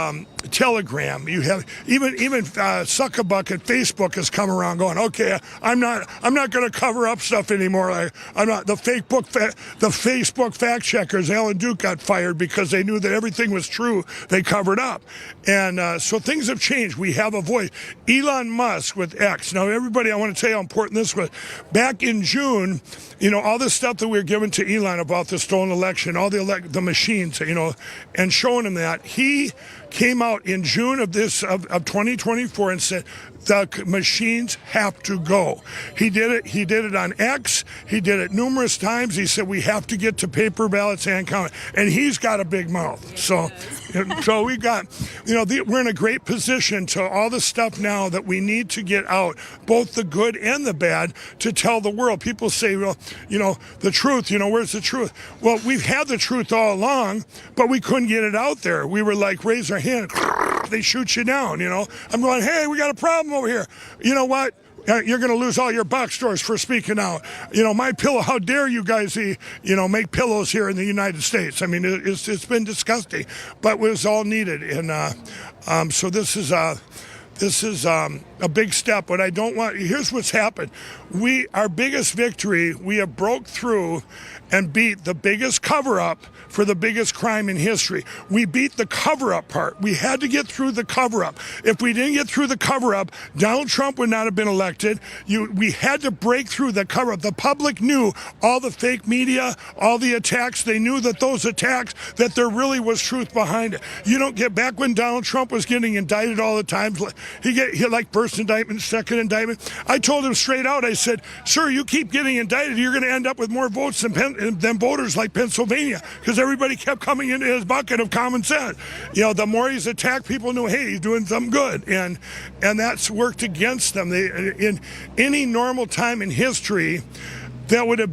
Telegram. You have even Zuckerberg and Facebook has come around, going, okay, I'm not going to cover up stuff anymore. I'm not the Facebook fact checkers. Alan Duke got fired because they knew that everything was true. They covered up, and so things have changed. We have a voice. Elon Musk with X. Now, everybody, I want to tell you how important this was. Back in June, all the stuff that we were given to Elon about the stolen election, all the machines, and showing him that, he came out in June of 2024 and said the machines have to go. He did it. He did it on X. He did it numerous times. He said we have to get to paper ballots and count. And he's got a big mouth. So we got, we're in a great position to all the stuff now that we need to get out, both the good and the bad, to tell the world. People say, well, the truth, where's the truth? Well, we've had the truth all along, but we couldn't get it out there. We were like, raise our hand, they shoot you down, I'm going, hey, we got a problem over here. You know what? You're going to lose all your box stores for speaking out. My Pillow, how dare you guys, make pillows here in the United States? I mean, it's been disgusting, but it was all needed. And so this is a big step. But I don't want, here's what's happened. Our biggest victory, we have broke through and beat the biggest cover-up for the biggest crime in history. We beat the cover-up part. We had to get through the cover-up. If we didn't get through the cover-up, Donald Trump would not have been elected. We had to break through the cover-up. The public knew all the fake media, all the attacks. They knew that those attacks, that there really was truth behind it. You don't get back when Donald Trump was getting indicted all the time. He like first indictment, second indictment. I told him straight out, I said, sir, you keep getting indicted, you're going to end up with more votes than voters like Pennsylvania, because everybody kept coming into his bucket of common sense. The more he's attacked, people knew, hey, he's doing something good, and that's worked against them. In any normal time in history, he would have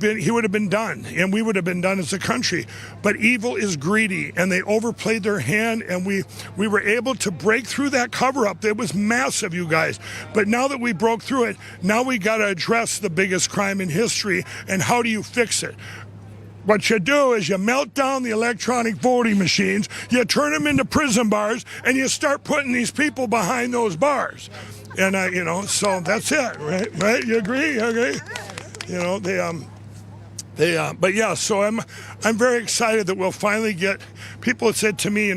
been done, and we would have been done as a country. But evil is greedy, and they overplayed their hand, and we were able to break through that cover-up. It was massive, you guys. But now that we broke through it, now we got to address the biggest crime in history, and how do you fix it? What you do is you melt down the electronic voting machines, you turn them into prison bars, and you start putting these people behind those bars. And, so that's it, right? You agree? Okay. But yeah, so I'm very excited that we'll finally get people that said to me,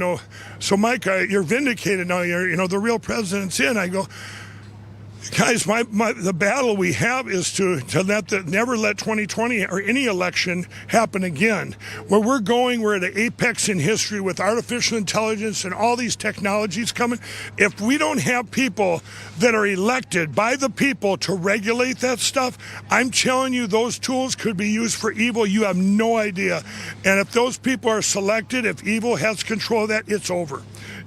so Mike, you're vindicated now. The real president's in. I go, guys, the battle we have is to never let 2020 or any election happen again. Where we're going, we're at an apex in history with artificial intelligence and all these technologies coming. If we don't have people that are elected by the people to regulate that stuff, I'm telling you, those tools could be used for evil. You have no idea. And if those people are selected, if evil has control of that, it's over.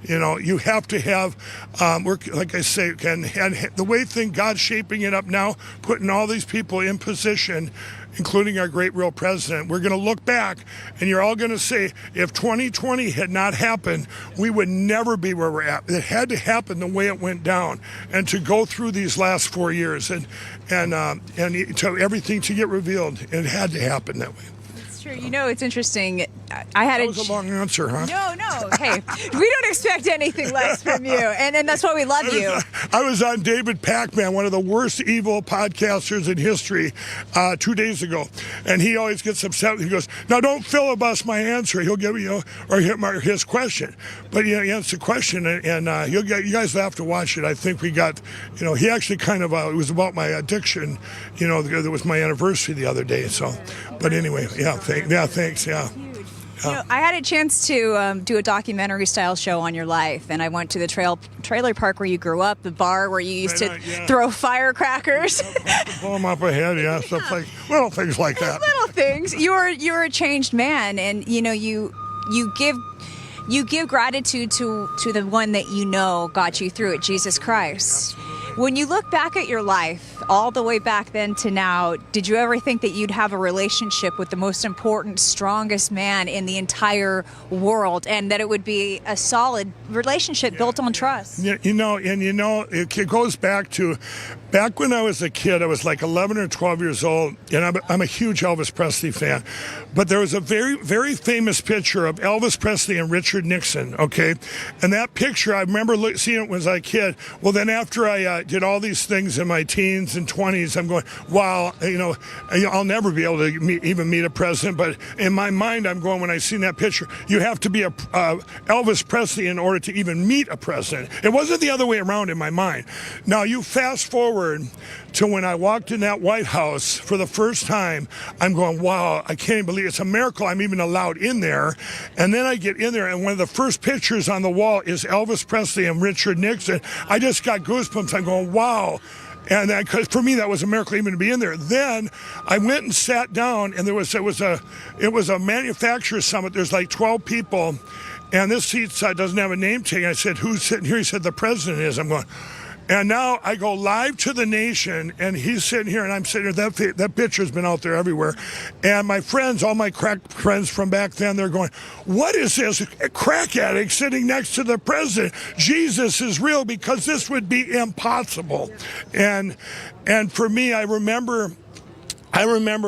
You have to have, like I say, and the way God's shaping it up now, putting all these people in position, including our great real president. We're going to look back, and you're all going to say, if 2020 had not happened, we would never be where we're at. It had to happen the way it went down, and to go through these last 4 years, and to everything to get revealed, it had to happen that way. Sure. It's interesting. That was a long answer, huh? No. Hey, we don't expect anything less from you, and that's why we love you. I was on David Pacman, one of the worst evil podcasters in history, 2 days ago, and he always gets upset. He goes, "Now don't filibuster my answer." He'll give me his question, but he answers the question, and you guys will have to watch it. I think we got, he actually kind of it was about my addiction. It was my anniversary the other day. So, but anyway, thanks. I had a chance to do a documentary-style show on your life, and I went to the trailer park where you grew up, the bar where you used to throw firecrackers. Blow them up ahead, stuff like little things like that. Little things. You're a changed man, and you give gratitude to the one that got you through it, Jesus Christ. When you look back at your life, all the way back then to now, did you ever think that you'd have a relationship with the most important, strongest man in the entire world, and that it would be a solid relationship built on trust? It goes back when I was a kid. I was like 11 or 12 years old, and I'm a huge Elvis Presley fan. But there was a very, very famous picture of Elvis Presley and Richard Nixon, okay? And that picture, I remember seeing it when I was a kid. Well, then after I did all these things in my teens and 20s, I'm going, wow, I'll never be able to even meet a president. But in my mind, I'm going, when I seen that picture, you have to be a Elvis Presley in order to even meet a president. It wasn't the other way around in my mind. Now, you fast forward to when I walked in that White House for the first time, I'm going, wow, I can't even believe it's a miracle I'm even allowed in there. And then I get in there, and one of the first pictures on the wall is Elvis Presley and Richard Nixon. I just got goosebumps. I'm going, wow. And because for me that was a miracle even to be in there. Then I went and sat down, and it was a manufacturer summit. There's like 12 people, and this seat doesn't have a name tag. I said, who's sitting here? He said, the president is. I'm going. And now I go live to the nation, and he's sitting here, and I'm sitting here. That picture's been out there everywhere. And my friends, all my crack friends from back then, they're going, what is this crack addict sitting next to the president? Jesus is real, because this would be impossible. And for me, I remember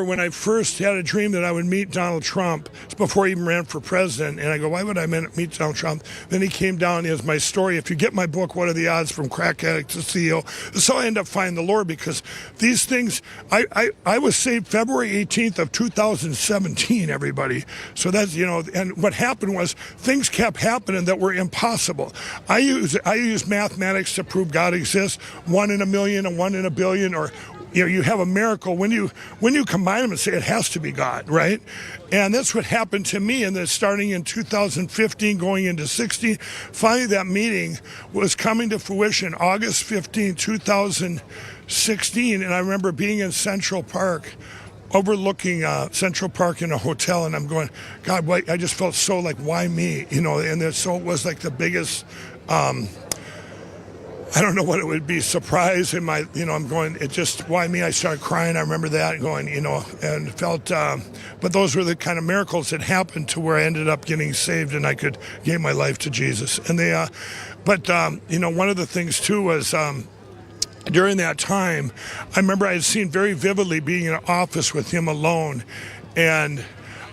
when I first had a dream that I would meet Donald Trump before he even ran for president. And I go, why would I meet Donald Trump? Then he came down as my story. If you get my book, What Are the Odds from Crack Addict to CEO? So I ended up finding the Lord, because these things, I was saved February 18th of 2017, everybody. So that's, and what happened was things kept happening that were impossible. I use mathematics to prove God exists, 1 in a million and 1 in a billion, or you have a miracle when you combine them and say it has to be God, right? And that's what happened to me. And then starting in 2015, going into 16, finally that meeting was coming to fruition August 15, 2016. And I remember being in Central Park, overlooking Central Park in a hotel, and I'm going, God, why? I just felt so like, why me? And so it was like the biggest. I don't know what it would be, surprise in my, I'm going, it just, why me? I started crying. I remember that going, and felt, but those were the kind of miracles that happened to where I ended up getting saved, and I could give my life to Jesus. And one of the things too was, during that time, I remember I had seen very vividly being in an office with him alone, and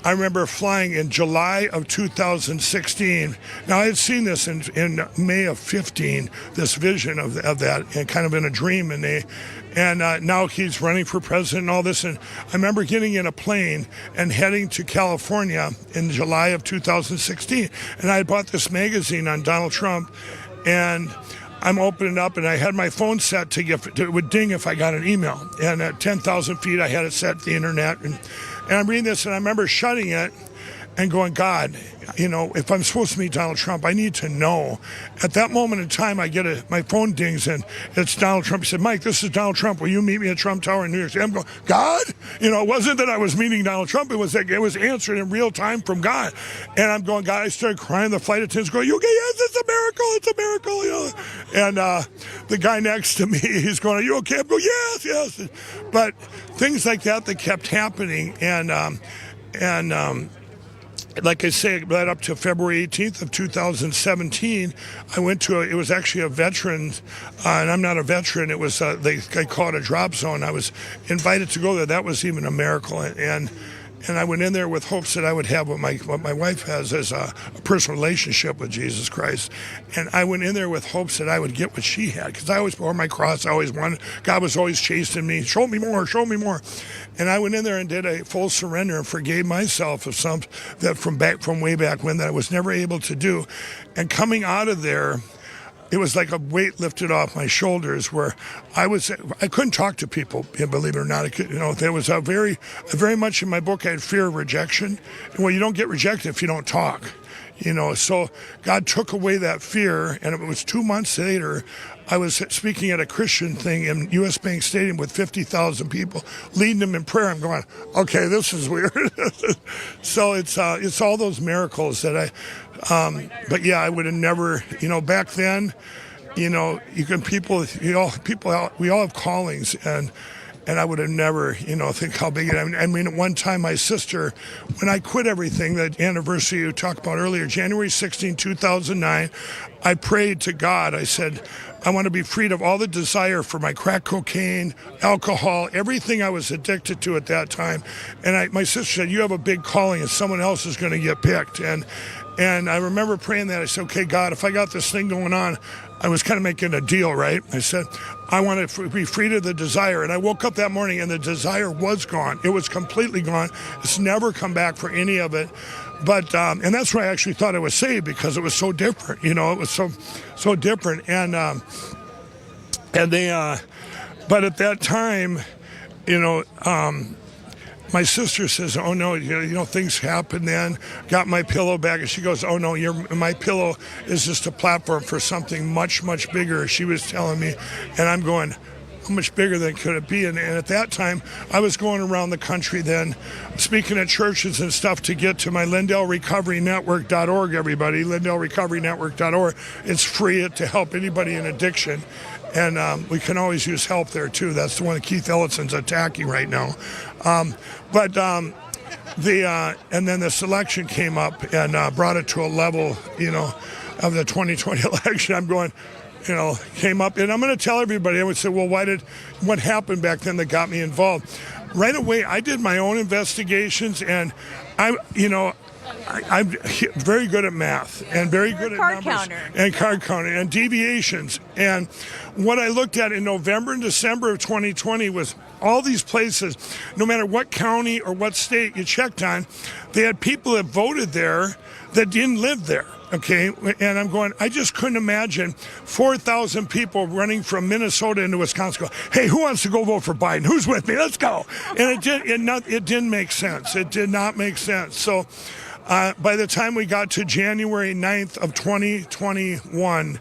I remember flying in July of 2016. Now, I had seen this in May of 15, this vision of that, and kind of in a dream. And now he's running for president and all this. And I remember getting in a plane and heading to California in July of 2016. And I had bought this magazine on Donald Trump. And I'm opening up, and I had my phone set to it would ding if I got an email. And at 10,000 feet, I had it set to the internet. And I'm reading this, and I remember shutting it and going, God, if I'm supposed to meet Donald Trump, I need to know. At that moment in time, my phone dings, and it's Donald Trump. He said, Mike, this is Donald Trump. Will you meet me at Trump Tower in New York City? I'm going, God? It wasn't that I was meeting Donald Trump. It was that it was answered in real time from God. And I'm going, God, I started crying. The flight attendant's going, you okay? Yes, it's a miracle. It's a miracle. And the guy next to me, he's going, are you okay? I'm going, yes. But things like that kept happening. And like I say, it led up to February 18th of 2017. I went to it was actually a veteran, and I'm not a veteran. It was, they call it a drop zone. I was invited to go there. That was even a miracle. And I went in there with hopes that I would have what my wife has as a personal relationship with Jesus Christ. And I went in there with hopes that I would get what she had, because I always bore my cross. I always wanted, God was always chasing me. Show me more, show me more. And I went in there and did a full surrender and forgave myself of something that from way back when that I was never able to do. And coming out of there, it was like a weight lifted off my shoulders, where I couldn't talk to people, believe it or not. There was very much in my book, I had fear of rejection. Well, you don't get rejected if you don't talk, so God took away that fear. And it was 2 months later, I was speaking at a Christian thing in U.S. Bank Stadium with 50,000 people, leading them in prayer. I'm going, okay, this is weird. So it's all those miracles that but yeah, I would have never, back then, we all have callings, and I would have never, think how big it is. I mean, at one time, my sister, when I quit everything, that anniversary you talked about earlier, January 16, 2009, I prayed to God. I said, I want to be freed of all the desire for my crack cocaine, alcohol, everything I was addicted to at that time. And my sister said, you have a big calling, and someone else is going to get picked. And I remember praying that. I said, okay, God, if I got this thing going on, I was kind of making a deal, right? I said, I want to be free of the desire. And I woke up that morning, and the desire was gone. It was completely gone. It's never come back for any of it. But and that's why I actually thought I was saved, because it was so different. It was so different. And they, but at that time, my sister says, oh, no, things happen then. Got my pillow back, and she goes, oh, no, my pillow is just a platform for something much, much bigger, she was telling me. And I'm going, how much bigger than could it be? And at that time, I was going around the country then, speaking at churches and stuff to get to my LindellRecoveryNetwork.org, everybody, LindellRecoveryNetwork.org. It's free to help anybody in addiction. And we can always use help there, too. That's the one that Keith Ellison's attacking right now. And then the selection came up and brought it to a level, of the 2020 election. I'm going, came up. And I'm going to tell everybody, I would say, well, what happened back then that got me involved? Right away, I did my own investigations, and I'm very good at math and very good at numbers and card counting and deviations. And what I looked at in November and December of 2020 was all these places, no matter what county or what state you checked on, they had people that voted there that didn't live there. Okay, and I'm going, I just couldn't imagine 4,000 people running from Minnesota into Wisconsin. Hey, who wants to go vote for Biden? Who's with me? Let's go. And it didn't make sense. It did not make sense. So by the time we got to January 9th of 2021,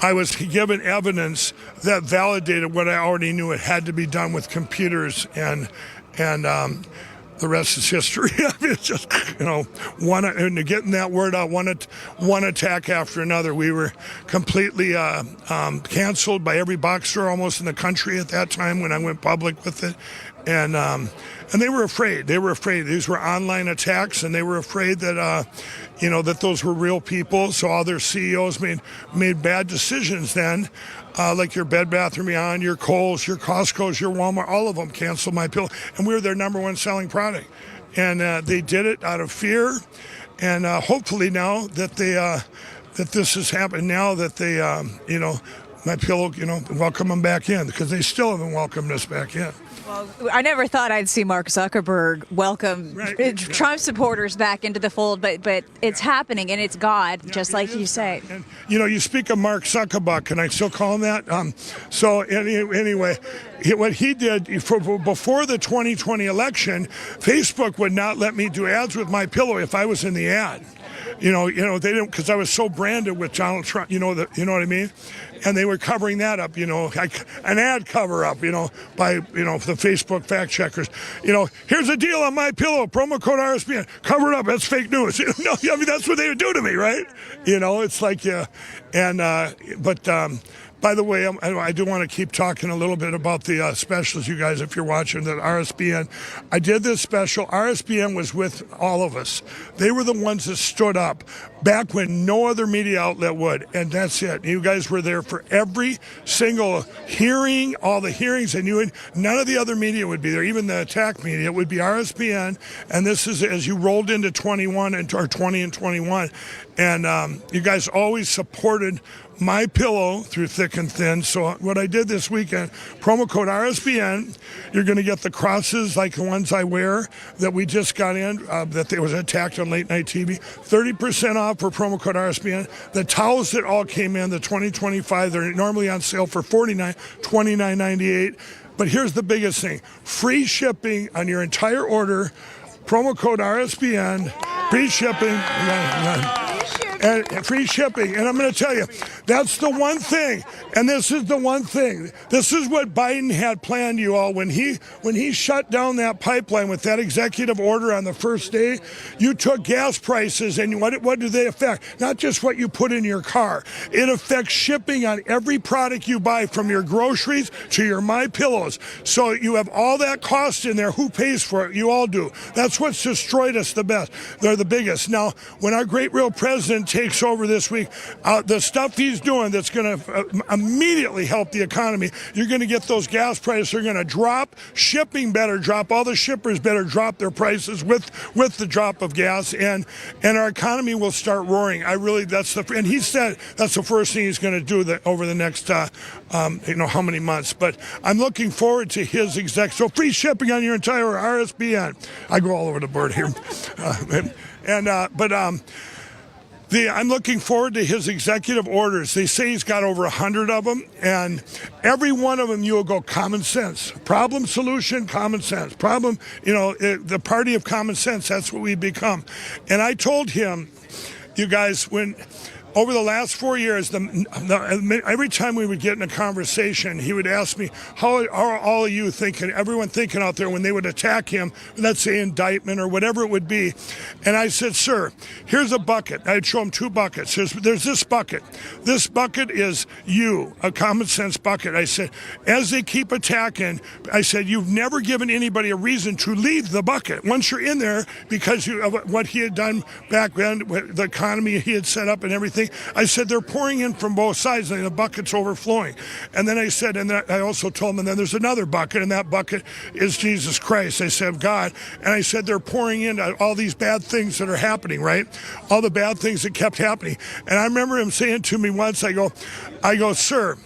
I was given evidence that validated what I already knew. It had to be done with computers, and the rest is history. I mean, it's just, and getting that word out, one attack after another. We were completely canceled by every box store almost in the country at that time when I went public with it. And they were afraid. They were afraid. These were online attacks, and they were afraid that, that those were real people. So all their CEOs made bad decisions then, like your Bed Bath & Beyond, your Kohl's, your Costco's, your Walmart, all of them canceled my pillow. And we were their number one selling product. and they did it out of fear. And hopefully now that that this has happened, now that they, My Pillow, welcome them back in, because they still haven't welcomed us back in. Well, I never thought I'd see Mark Zuckerberg welcome Trump supporters back into the fold, but it's happening, and it's God, just like you say. And, you speak of Mark Zuckerberg, can I still call him that? Anyway, what he did before the 2020 election, Facebook would not let me do ads with My Pillow if I was in the ad. They didn't, because I was so branded with Donald Trump. You know what I mean? And they were covering that up, like an ad cover up, by the Facebook fact checkers. Here's a deal on My Pillow, promo code RSBN. Cover it up. That's fake news. That's what they would do to me, right? It's like, by the way, I do want to keep talking a little bit about the specials, you guys, if you're watching the RSBN. I did this special. RSBN was with all of us. They were the ones that stood up back when no other media outlet would, and that's it. You guys were there for every single hearing, all the hearings, and none of the other media would be there, even the attack media. It would be RSBN, and this is as you rolled into 21 or 20 and 21, and you guys always supported My Pillow through thick and thin. So what I did this weekend, promo code RSBN, you're going to get the crosses like the ones I wear that we just got in, that they was attacked on late night TV. 30% off for promo code RSBN. The towels that all came in, the 2025, they're normally on sale for $29.98. But here's the biggest thing. Free shipping on your entire order. Promo code RSBN. Free shipping. And free shipping. And I'm going to tell you, that's the one thing. And this is the one thing. This is what Biden had planned, you all. When he shut down that pipeline with that executive order on the first day, you took gas prices, and what do they affect? Not just what you put in your car. It affects shipping on every product you buy, from your groceries to your My Pillows. So you have all that cost in there. Who pays for it? You all do. That's what's destroyed us the best. They're the biggest. Now, when our great real president takes over this week, the stuff he's doing that's going to immediately help the economy, you're going to get those gas prices are going to drop. Shipping better drop. All the shippers better drop their prices with the drop of gas, and our economy will start roaring. And he said that's the first thing he's going to do over the next how many months. But I'm looking forward to his so free shipping on your entire RSBN. I go all over the board here, I'm looking forward to his executive orders. They say he's got over 100 of them, and every one of them you will go common sense. Problem, solution, common sense. Problem, the party of common sense, that's what we become. And I told him, you guys, over the last 4 years, every time we would get in a conversation, he would ask me, how are all of you thinking, everyone thinking out there when they would attack him, let's say indictment or whatever it would be. And I said, sir, here's a bucket. I'd show him 2 buckets. There's this bucket. This bucket is you, a common sense bucket. I said, as they keep attacking, I said, you've never given anybody a reason to leave the bucket. Once you're in there, because of what he had done back then, the economy he had set up and everything, I said, they're pouring in from both sides and the bucket's overflowing. And then I said, I also told them, and then there's another bucket, and that bucket is Jesus Christ. I said, God. And I said, they're pouring in all these bad things that are happening, right? All the bad things that kept happening. And I remember him saying to me once, I go, sir,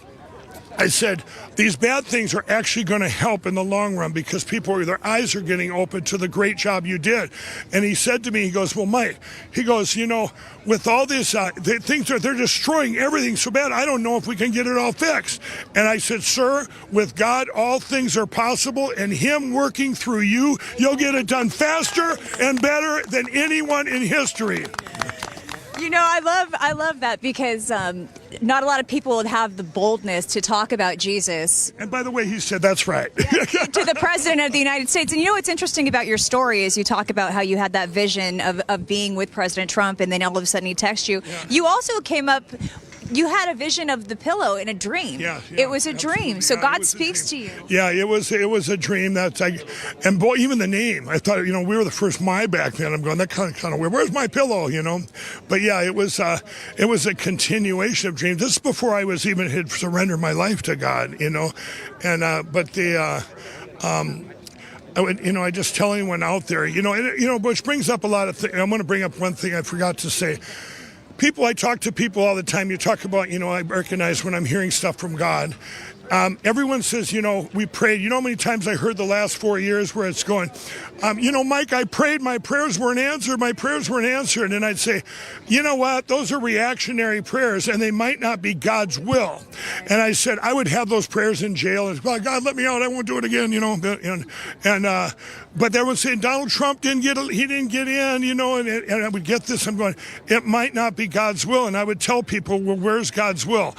I said, these bad things are actually going to help in the long run, because their eyes are getting open to the great job you did. And he said to me, he goes, well, Mike, he goes, with all this, they're destroying everything so bad, I don't know if we can get it all fixed. And I said, sir, with God, all things are possible, and him working through you, you'll get it done faster and better than anyone in history. I love that, because not a lot of people would have the boldness to talk about Jesus. And by the way, he said that's right. To the President of the United States. And what's interesting about your story is you talk about how you had that vision of being with President Trump, and then all of a sudden he texts you. Yeah. You also came up... You had a vision of the pillow in a dream. Yeah, it was a dream. So God speaks to you. Yeah, it was a dream. And boy, even the name. I thought, we were the first My back then. I'm going, that kind of weird. Where's My Pillow? But yeah, it was a continuation of dreams. This is before I was even had surrendered my life to God. And I just tell anyone out there, which brings up a lot of things. I'm going to bring up one thing I forgot to say. I talk to people all the time. You talk about, I recognize when I'm hearing stuff from God. Everyone says, we prayed. You know how many times I heard the last 4 years where it's going, Mike, I prayed, my prayers weren't answered, And I'd say, you know what? Those are reactionary prayers, and they might not be God's will. And I said, I would have those prayers in jail, and God, let me out, I won't do it again, but they would say, Donald Trump didn't get in, and I would get this, I'm going, it might not be God's will. And I would tell people, well, where's God's will?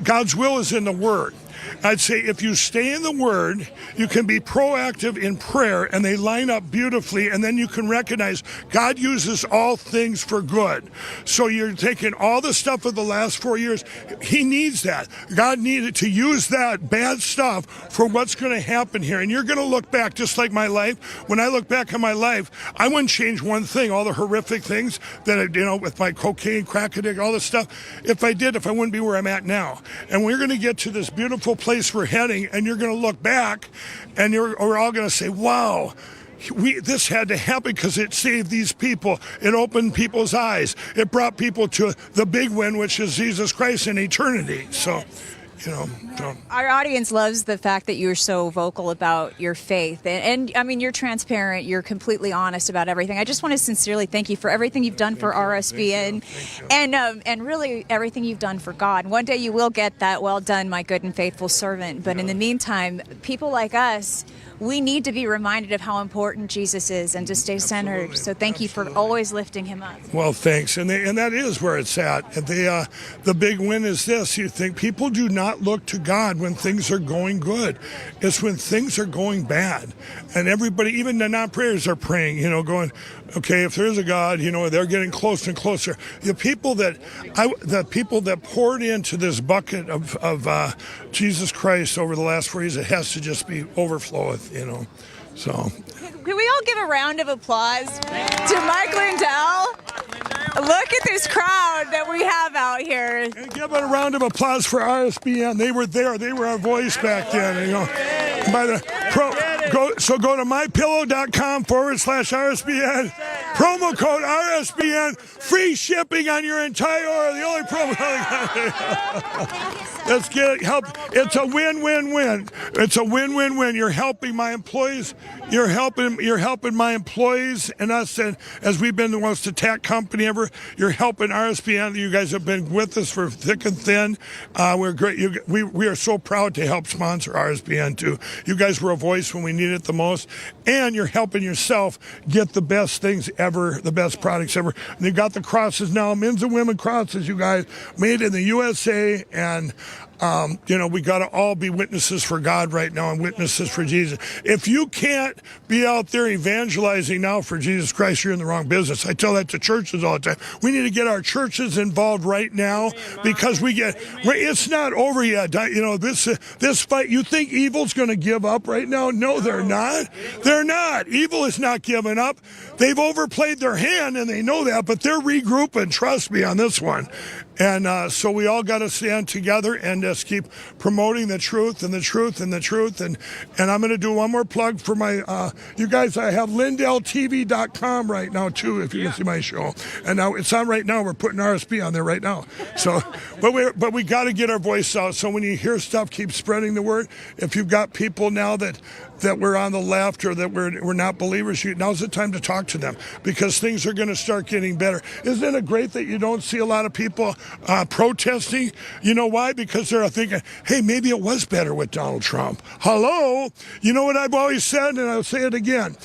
God's will is in the Word. I'd say if you stay in the Word, you can be proactive in prayer, and they line up beautifully, and then you can recognize God uses all things for good. So you're taking all the stuff of the last 4 years. He needs that. God needed to use that bad stuff for what's going to happen here. And you're going to look back, just like my life. When I look back on my life, I wouldn't change one thing, all the horrific things that, with my cocaine, crack addict, all this stuff. If I wouldn't be where I'm at now. And we're going to get to this beautiful place we're heading, and you're going to look back, and we're all going to say, wow, this had to happen because it saved these people. It opened people's eyes. It brought people to the big win, which is Jesus Christ in eternity. So, Our audience loves the fact that you're so vocal about your faith. And I mean, you're transparent. You're completely honest about everything. I just want to sincerely thank you for everything you've done for RSBN and really everything you've done for God. One day you will get that, well done, my good and faithful servant. But in the meantime, people like us, we need to be reminded of how important Jesus is and to stay centered. So thank you for always lifting him up. Well, thanks. And that is where it's at. And the big win is this. You think people do not look to God when things are going good. It's when things are going bad. And everybody, even the non-prayers, are praying, going, okay, if there is a God, they're getting closer and closer. The people that poured into this bucket of Jesus Christ over the last 4 years, it has to just be overfloweth, so. Can we all give a round of applause to Mike Lindell? Look at this crowd that we have out here. And give a round of applause for RSBN. They were there. They were our voice back then. Go to mypillow.com/RSBN. Promo code RSBN. Free shipping on your entire order. The only promo. Let's get it. It's a win-win-win. It's a win-win-win. You're helping my employees. You're helping my employees and us, and as we've been the most attacked company ever. You're helping RSBN. You guys have been with us for thick and thin. We're great. We are so proud to help sponsor RSBN too. You guys were a voice when we needed it the most, and you're helping yourself get the best things ever, the best products ever. And you got the crosses now, men's and women crosses, you guys, made in the USA, and we got to all be witnesses for God right now and witnesses for Jesus. If you can't be out there evangelizing now for Jesus Christ, you're in the wrong business. I tell that to churches all the time. We need to get our churches involved right now because it's not over yet. This fight, you think evil's going to give up right now? No, they're not. They're not. Evil is not giving up. They've overplayed their hand, and they know that, but they're regrouping. Trust me on this one. And so we all got to stand together and just keep promoting the truth and the truth and the truth. And I'm going to do one more plug for my, you guys, I have LindellTV.com right now, too, if you can see my show. And now it's on right now. We're putting RSB on there right now. So, but we got to get our voice out. So when you hear stuff, keep spreading the word. If you've got people now that we're on the left or that we're not believers, now's the time to talk to them because things are going to start getting better. Isn't it great that you don't see a lot of people protesting? You know why? Because they're thinking, hey, maybe it was better with Donald Trump. Hello? You know what I've always said, and I'll say it again.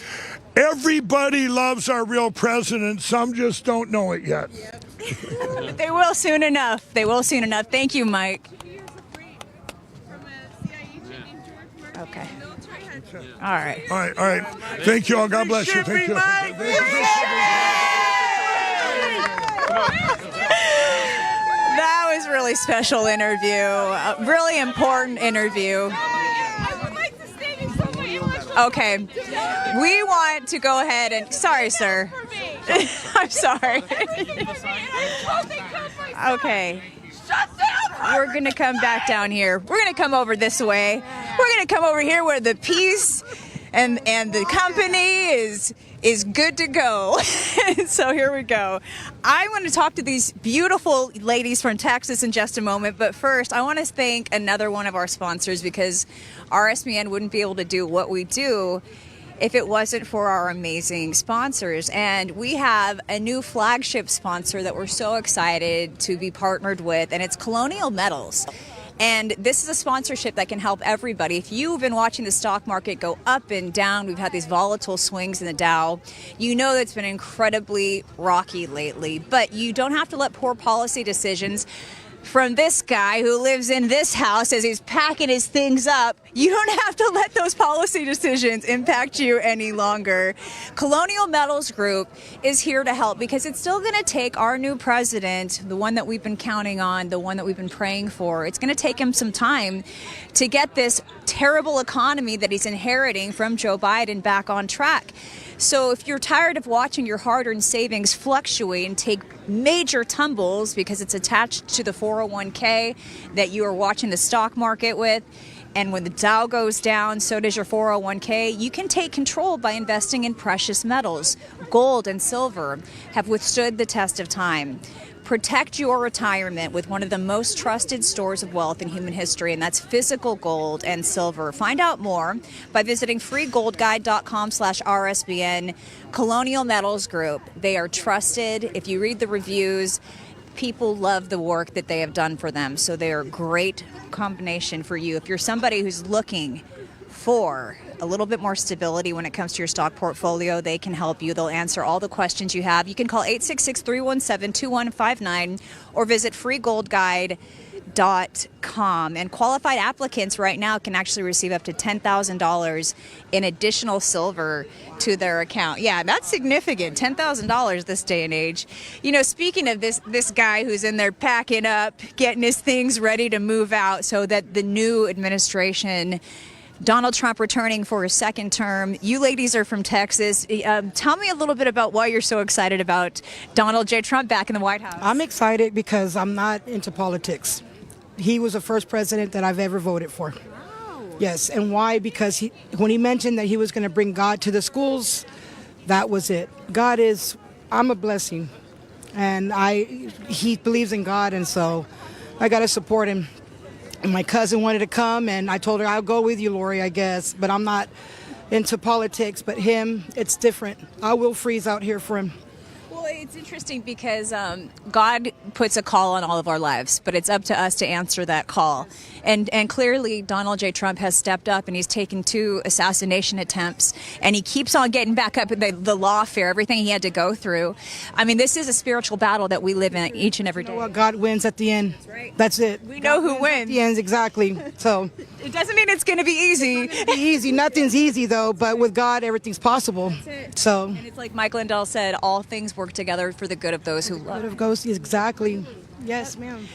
Everybody loves our real president. Some just don't know it yet. They will soon enough. Thank you, Mike. Okay. All right. Thank you all. God bless you. Thank you. That was a really special interview. A really important interview. Okay. We want to go ahead and... Sorry, sir. I'm sorry. Okay. We're going to come back down here. We're going to come over this way. We're going to come over here where the peace and the company is good to go. So here we go. I want to talk to these beautiful ladies from Texas in just a moment, but first I want to thank another one of our sponsors, because RSBN wouldn't be able to do what we do if it wasn't for our amazing sponsors. And we have a new flagship sponsor that we're so excited to be partnered with, and it's Colonial Metals. And this is a sponsorship that can help everybody. If you've been watching the stock market go up and down, we've had these volatile swings in the Dow, you know that it's been incredibly rocky lately. But you don't have to let poor policy decisions from this guy who lives in this house as he's packing his things up, you don't have to let those policy decisions impact you any longer. Colonial Metals Group is here to help, because it's still going to take our new president, the one that we've been counting on, the one that we've been praying for, it's going to take him some time to get this terrible economy that he's inheriting from Joe Biden back on track. So if you're tired of watching your hard-earned savings fluctuate and take major tumbles because it's attached to the 401k that you are watching the stock market with, and when the Dow goes down, so does your 401k, you can take control by investing in precious metals. Gold and silver have withstood the test of time. Protect your retirement with one of the most trusted stores of wealth in human history, and that's physical gold and silver. Find out more by visiting freegoldguide.com/RSBN. Colonial Metals Group, they are trusted. If you read the reviews, people love the work that they have done for them, so they are a great combination for you. If you're somebody who's looking for a little bit more stability when it comes to your stock portfolio, they can help you. They'll answer all the questions you have. You can call 866-317-2159 or visit freegoldguide.com. And qualified applicants right now can actually receive up to $10,000 in additional silver to their account. Yeah, that's significant. $10,000 this day and age. You know, speaking of this guy who's in there packing up, getting his things ready to move out so that the new administration, Donald Trump returning for his second term. You ladies are from Texas. Tell me a little bit about why you're so excited about Donald J. Trump back in the White House. I'm excited because I'm not into politics. He was the first president that I've ever voted for. Wow. Yes, and why? Because when he mentioned that he was going to bring God to the schools, that was it. I'm a blessing, and he believes in God, and so I got to support him. And my cousin wanted to come, and I told her, I'll go with you, Lori, I guess. But I'm not into politics, but him, it's different. I will freeze out here for him. Well, it's interesting because God puts a call on all of our lives, but it's up to us to answer that call. And clearly, Donald J. Trump has stepped up, and he's taken 2 assassination attempts, and he keeps on getting back up in the lawfare, everything he had to go through. I mean, this is a spiritual battle that we live in each and every day. You know what? God wins at the end. That's right. That's it. We know who wins. At the end, exactly. So it doesn't mean it's going to be easy. It's not gonna be easy. Nothing's easy, though, but with God, everything's possible. That's it. So, and it's like Mike Lindell said, all things work together for the good of those who love. Good of those, exactly. Yes, ma'am.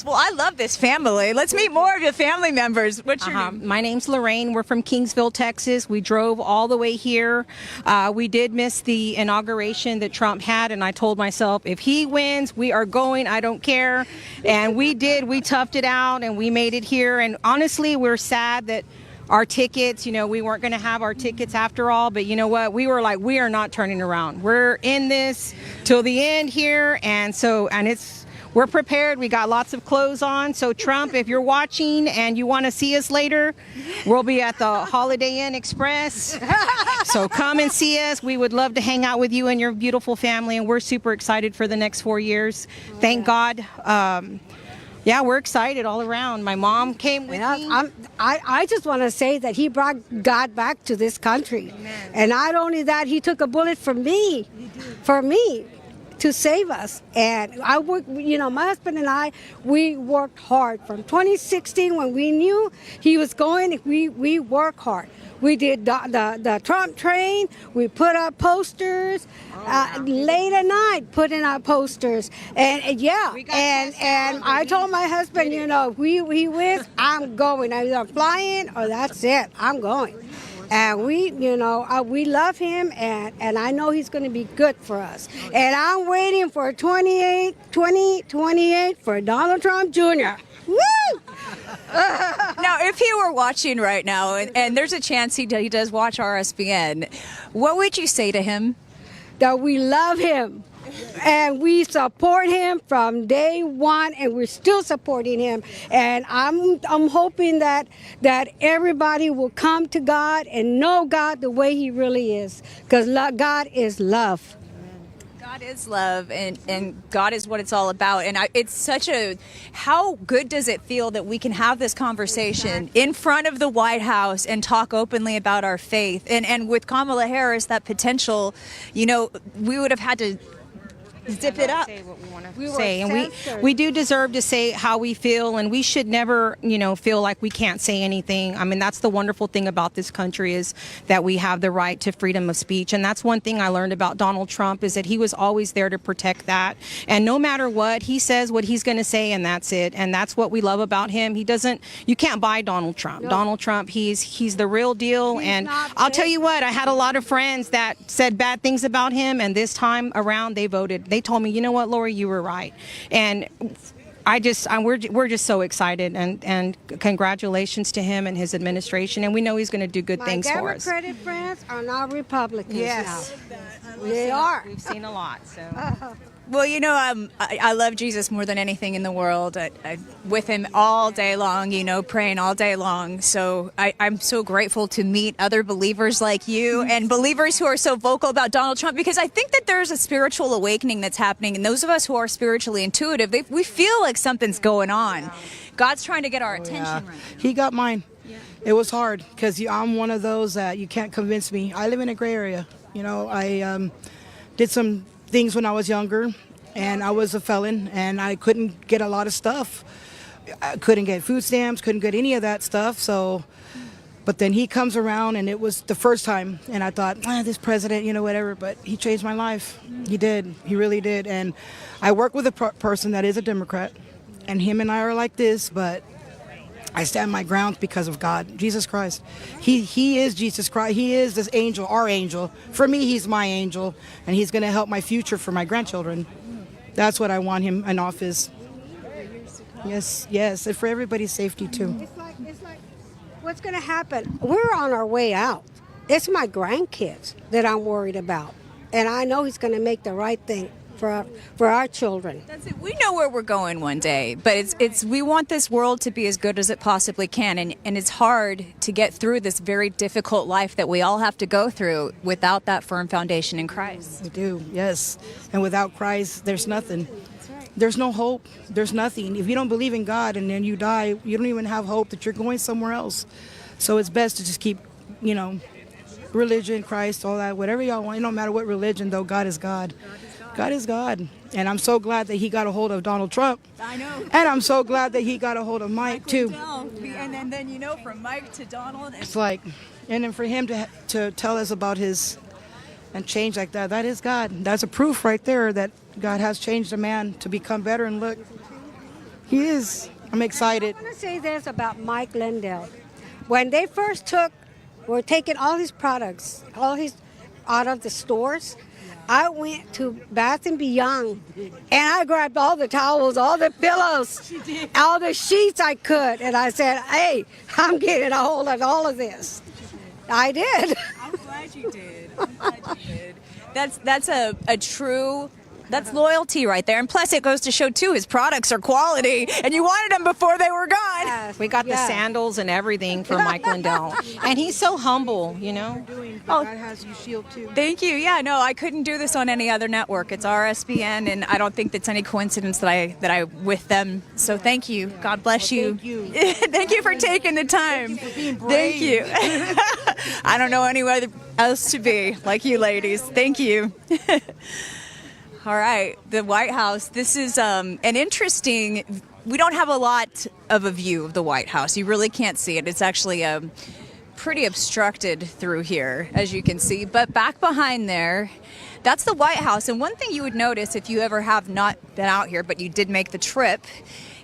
Well, I love this family. Let's meet more of the family members. What's your name? My name's Lorraine. We're from Kingsville, Texas. We drove all the way here. We did miss the inauguration that Trump had, and I told myself, if he wins, we are going. I don't care. And we did. We toughed it out, and we made it here. And honestly, we're sad that our tickets, we weren't going to have our tickets after all, but you know what? We were like, we are not turning around. We're in this till the end here, and we're prepared. We got lots of clothes on. So Trump, if you're watching and you want to see us later, we'll be at the Holiday Inn Express. So come and see us. We would love to hang out with you and your beautiful family, and we're super excited for the next 4 years. Thank God. Yeah, we're excited all around. My mom came with me. I just want to say that he brought God back to this country. Amen. And not only that, he took a bullet for me, to save us. And I worked, my husband and I, we worked hard. From 2016, when we knew he was going, we worked hard. We did the Trump train. We put up posters late at night, putting up posters. And I told my husband, if he wins, I'm going. I'm either flying or that's it. I'm going. And we love him, and I know he's going to be good for us. And I'm waiting for 2028 for Donald Trump Jr. Woo! Now, if he were watching right now, and there's a chance he does watch RSBN, what would you say to him? That we love him. And we support him from day one, and we're still supporting him. And I'm hoping that everybody will come to God and know God the way He really is, because God is love. God is love, and God is what it's all about. And it's such how good does it feel that we can have this conversation in front of the White House and talk openly about our faith. And with Kamala Harris, that potential, we would have had to zip it up. Say, and we do deserve to say how we feel, and we should never feel like we can't say anything. I mean, that's the wonderful thing about this country, is that we have the right to freedom of speech. And that's one thing I learned about Donald Trump, is that he was always there to protect that. And no matter what, he says what he's going to say, and that's it. And that's what we love about him. You can't buy Donald Trump. No. Donald Trump, he's the real deal. And I'll tell you what, I had a lot of friends that said bad things about him, and this time around they voted. They told me, you know what, Lori, you were right. And we're just so excited, and congratulations to him and his administration. And we know he's going to do good things for us. My Democratic friends are now Republicans yes. now. They are. We've seen a lot. So. Well, I love Jesus more than anything in the world. I'm with him all day long, praying all day long. So I'm so grateful to meet other believers like you and believers who are so vocal about Donald Trump, because I think that there's a spiritual awakening that's happening. And those of us who are spiritually intuitive, we feel like something's going on. God's trying to get our attention right now. He got mine. Yeah. It was hard, because I'm one of those that you can't convince me. I live in a gray area. I did some things when I was younger, and I was a felon, and I couldn't get a lot of stuff. I couldn't get food stamps, couldn't get any of that stuff. But then he comes around, and it was the first time, and I thought, this president, whatever. But he changed my life. He did. He really did. And I work with a person that is a Democrat, and him and I are like this, but I stand my ground because of God, Jesus Christ. He is Jesus Christ. He is this angel, our angel. For me, he's my angel, and he's going to help my future for my grandchildren. That's what I want him in office. Yes, and for everybody's safety too. It's like, what's going to happen? We're on our way out. It's my grandkids that I'm worried about, and I know he's going to make the right thing for our children. That's it. We know where we're going one day, but we want this world to be as good as it possibly can, and it's hard to get through this very difficult life that we all have to go through without that firm foundation in Christ. We do, yes. And without Christ, there's nothing. There's no hope. There's nothing. If you don't believe in God and then you die, you don't even have hope that you're going somewhere else. So it's best to just keep, religion, Christ, all that, whatever y'all want. It don't matter what religion, though. God is God. God is God. And I'm so glad that he got a hold of Donald Trump. I know. And I'm so glad that he got a hold of Mike, too. And then, from Mike to Donald. It's like, and then for him to tell us about his, and change like that is God. That's a proof right there that God has changed a man to become better. And look, he is. I'm excited. I want to say this about Mike Lindell. When they first were taking all his products, out of the stores, I went to Bath & Beyond, and I grabbed all the towels, all the pillows, all the sheets I could, and I said, hey, I'm getting a hold of all of this. I did. I'm glad you did. That's a true... That's loyalty right there. And plus, it goes to show, too, his products are quality. And you wanted them before they were gone. Yes. We got the sandals and everything from Mike Lindell. And he's so humble, God has you shield, too. Thank you. Yeah, no, I couldn't do this on any other network. It's RSBN, and I don't think that's any coincidence that I with them. So thank you. God bless you. Thank you. Thank you for taking the time. Thank you for being brave. Thank you. I don't know anywhere else to be like you ladies. Thank you. All right, the White House. This is an interesting, we don't have a lot of a view of the White House. You really can't see it. It's actually pretty obstructed through here, as you can see. But back behind there, that's the White House. And one thing you would notice if you ever have not been out here, but you did make the trip,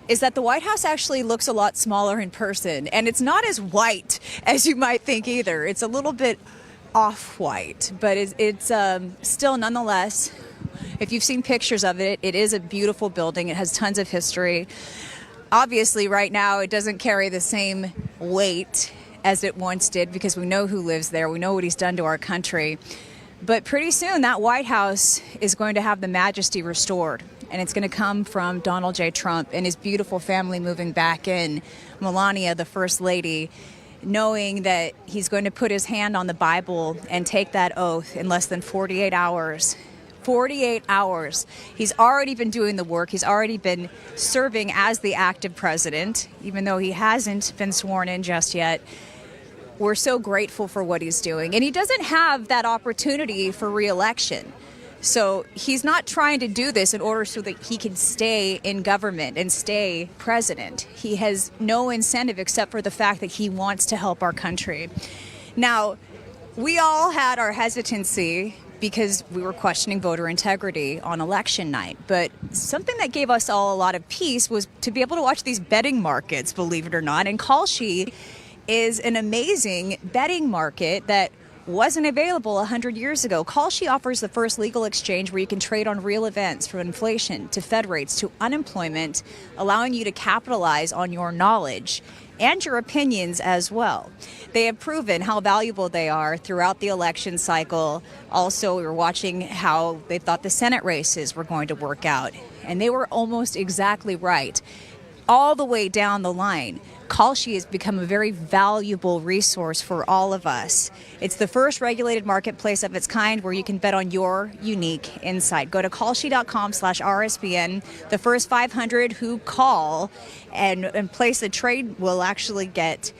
is that the White House actually looks a lot smaller in person. And it's not as white as you might think either. It's a little bit off-white, but it's still nonetheless... If you've seen pictures of it, it is a beautiful building. It has tons of history. Obviously, right now, it doesn't carry the same weight as it once did because we know who lives there. We know what he's done to our country. But pretty soon, that White House is going to have the majesty restored. And it's going to come from Donald J. Trump and his beautiful family moving back in, Melania, the First Lady, knowing that he's going to put his hand on the Bible and take that oath in less than 48 hours. 48 hours. He's already been doing the work. He's already been serving as the active president, even though he hasn't been sworn in just yet. We're so grateful for what he's doing. And he doesn't have that opportunity for re-election. So he's not trying to do this in order so that he can stay in government and stay president. He has no incentive except for the fact that he wants to help our country. Now, we all had our hesitancy because we were questioning voter integrity on election night. But something that gave us all a lot of peace was to be able to watch these betting markets, believe it or not. And Kalshi is an amazing betting market that wasn't available 100 years ago. Kalshi offers the first legal exchange where you can trade on real events, from inflation to Fed rates to unemployment, allowing you to capitalize on your knowledge and your opinions as well. They have proven how valuable they are throughout the election cycle. Also, we were watching how they thought the Senate races were going to work out, and they were almost exactly right. All the way down the line, Kalshi has become a very valuable resource for all of us. It's the first regulated marketplace of its kind where you can bet on your unique insight. Go to kalshi.com/RSBN. The first 500 who call and place a trade will actually get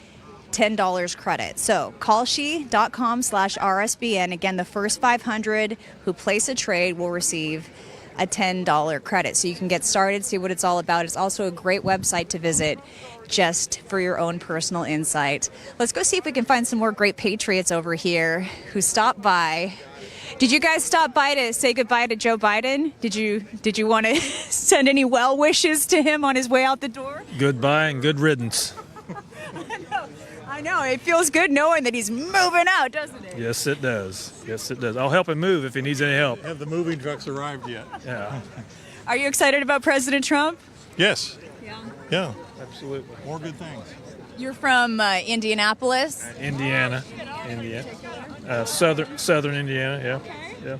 $10 credit. So kalshi.com/RSBN. Again, the first 500 who place a trade will receive a $10 credit. So you can get started, see what it's all about. It's also a great website to visit just for your own personal insight. Let's go see if we can find some more great patriots over here who stopped by. Did you guys stop by to say goodbye to Joe Biden? Did you want to send any well wishes to him on his way out the door? Goodbye and good riddance. I know. It feels good knowing that he's moving out, doesn't it? Yes, it does. Yes, it does. I'll help him move if he needs any help. Have the moving trucks arrived yet? Yeah. Are you excited about President Trump? Yes. Yeah. Absolutely. More good things. You're from Indianapolis? Indiana. Southern Indiana, yeah.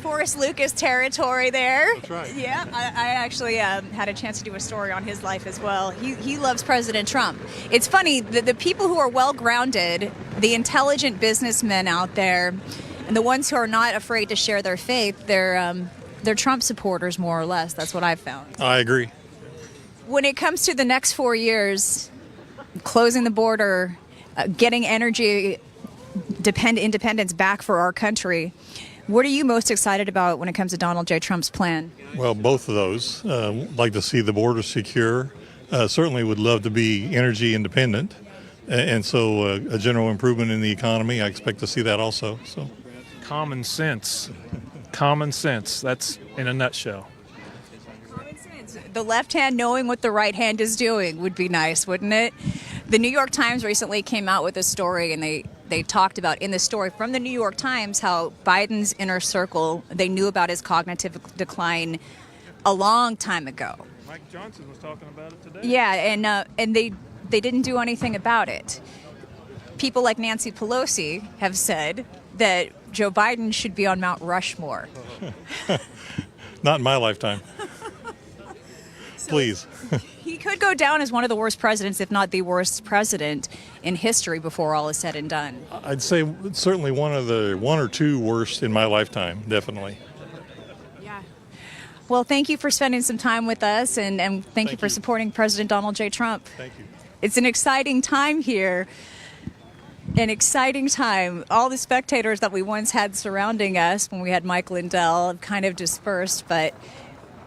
Forrest Lucas territory there. That's right. Yeah, I actually had a chance to do a story on his life as well. He loves President Trump. It's funny, the people who are well-grounded, the intelligent businessmen out there, and the ones who are not afraid to share their faith, they're Trump supporters, more or less. That's what I've found. I agree. When it comes to the next 4 years, closing the border, getting energy independence back for our country, what are you most excited about when it comes to Donald J. Trump's plan? Well, both of those. Like to see the border secure. Certainly would love to be energy independent. And so a general improvement in the economy, I expect to see that also. So, Common sense. Common sense. That's in a nutshell. Common sense. The left hand knowing what the right hand is doing would be nice, wouldn't it? The New York Times recently came out with a story, and they talked about in the story from the New York Times how Biden's inner circle, they knew about his cognitive decline a long time ago. Mike Johnson was talking about it today. Yeah, and they didn't do anything about it. People like Nancy Pelosi have said that Joe Biden should be on Mount Rushmore. not in my lifetime. Please. He could go down as one of the worst presidents, if not the worst president in history before all is said and done. I'd say certainly one or two worst in my lifetime, definitely. Yeah. Well, thank you for spending some time with us, and thank you for supporting President Donald J. Trump. Thank you. It's an exciting time here. An exciting time. All the spectators that we once had surrounding us when we had Mike Lindell have kind of dispersed, but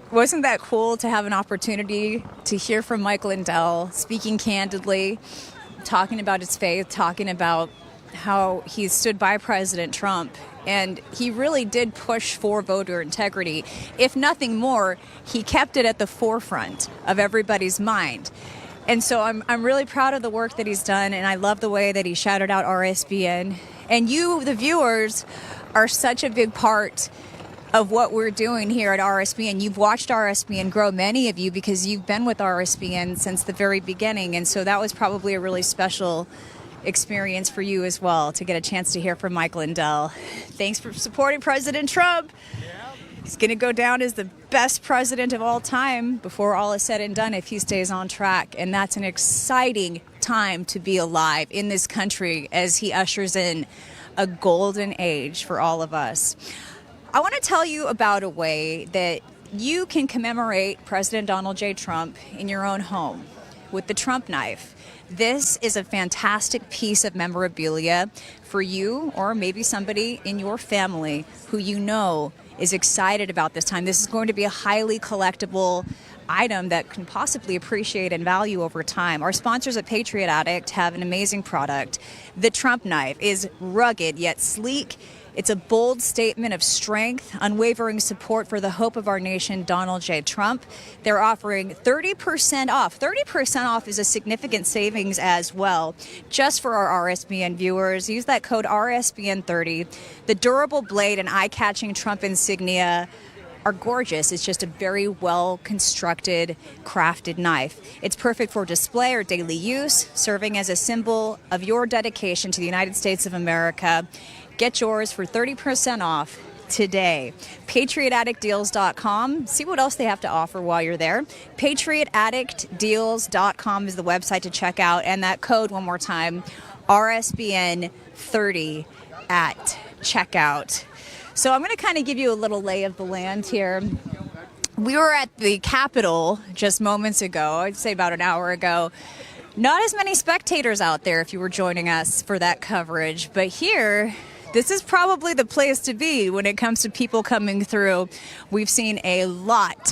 wasn't that cool to have an opportunity to hear from Mike Lindell speaking candidly, talking about his faith, talking about how he stood by President Trump, and he really did push for voter integrity. If nothing more, he kept it at the forefront of everybody's mind. And so I'm really proud of the work that he's done, and I love the way that he shouted out RSBN. And you, the viewers, are such a big part of what we're doing here at RSBN. You've watched RSBN grow, many of you, because you've been with RSBN since the very beginning. And so that was probably a really special experience for you as well, to get a chance to hear from Mike Lindell. Thanks for supporting President Trump. He's going to go down as the best president of all time before all is said and done if he stays on track. And that's an exciting time to be alive in this country as he ushers in a golden age for all of us. I want to tell you about a way that you can commemorate President Donald J. Trump in your own home with the Trump knife. This is a fantastic piece of memorabilia for you, or maybe somebody in your family who you know is excited about this time. This is going to be a highly collectible item that can possibly appreciate in value over time. Our sponsors at Patriot Addict have an amazing product. The Trump knife is rugged yet sleek. It's a bold statement of strength, unwavering support for the hope of our nation, Donald J. Trump. They're offering 30% off. 30% off is a significant savings as well. Just for our RSBN viewers, use that code RSBN30. The durable blade and eye-catching Trump insignia are gorgeous. It's just a very well-constructed, crafted knife. It's perfect for display or daily use, serving as a symbol of your dedication to the United States of America. Get yours for 30% off today. PatriotAddictDeals.com. See what else they have to offer while you're there. PatriotAddictDeals.com is the website to check out. And that code, one more time, RSBN30 at checkout. So I'm going to kind of give you a little lay of the land here. We were at the Capitol just moments ago, I'd say about an hour ago. Not as many spectators out there if you were joining us for that coverage. But here, this is probably the place to be when it comes to people coming through. We've seen a lot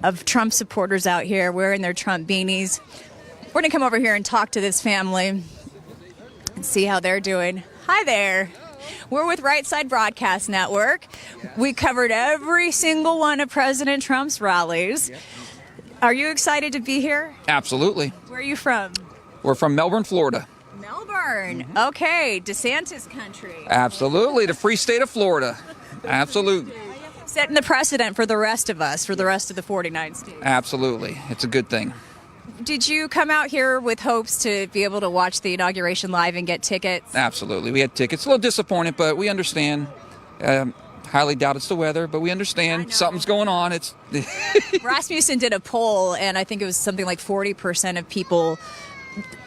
of Trump supporters out here wearing their Trump beanies. We're going to come over here and talk to this family and see how they're doing. Hi there. We're with Right Side Broadcast Network. We covered every single one of President Trump's rallies. Are you excited to be here? Absolutely. Where are you from? We're from Melbourne, Florida. Melbourne. Okay, DeSantis country. Absolutely. The free state of Florida. Absolutely. Setting the precedent for the rest of us, for the rest of the 49 states. Absolutely. It's a good thing. Did you come out here with hopes to be able to watch the inauguration live and get tickets? Absolutely. We had tickets. A little disappointed, but we understand. Highly doubt it's the weather, but we understand something's going on. It's Rasmussen did a poll, and I think it was something like 40% of people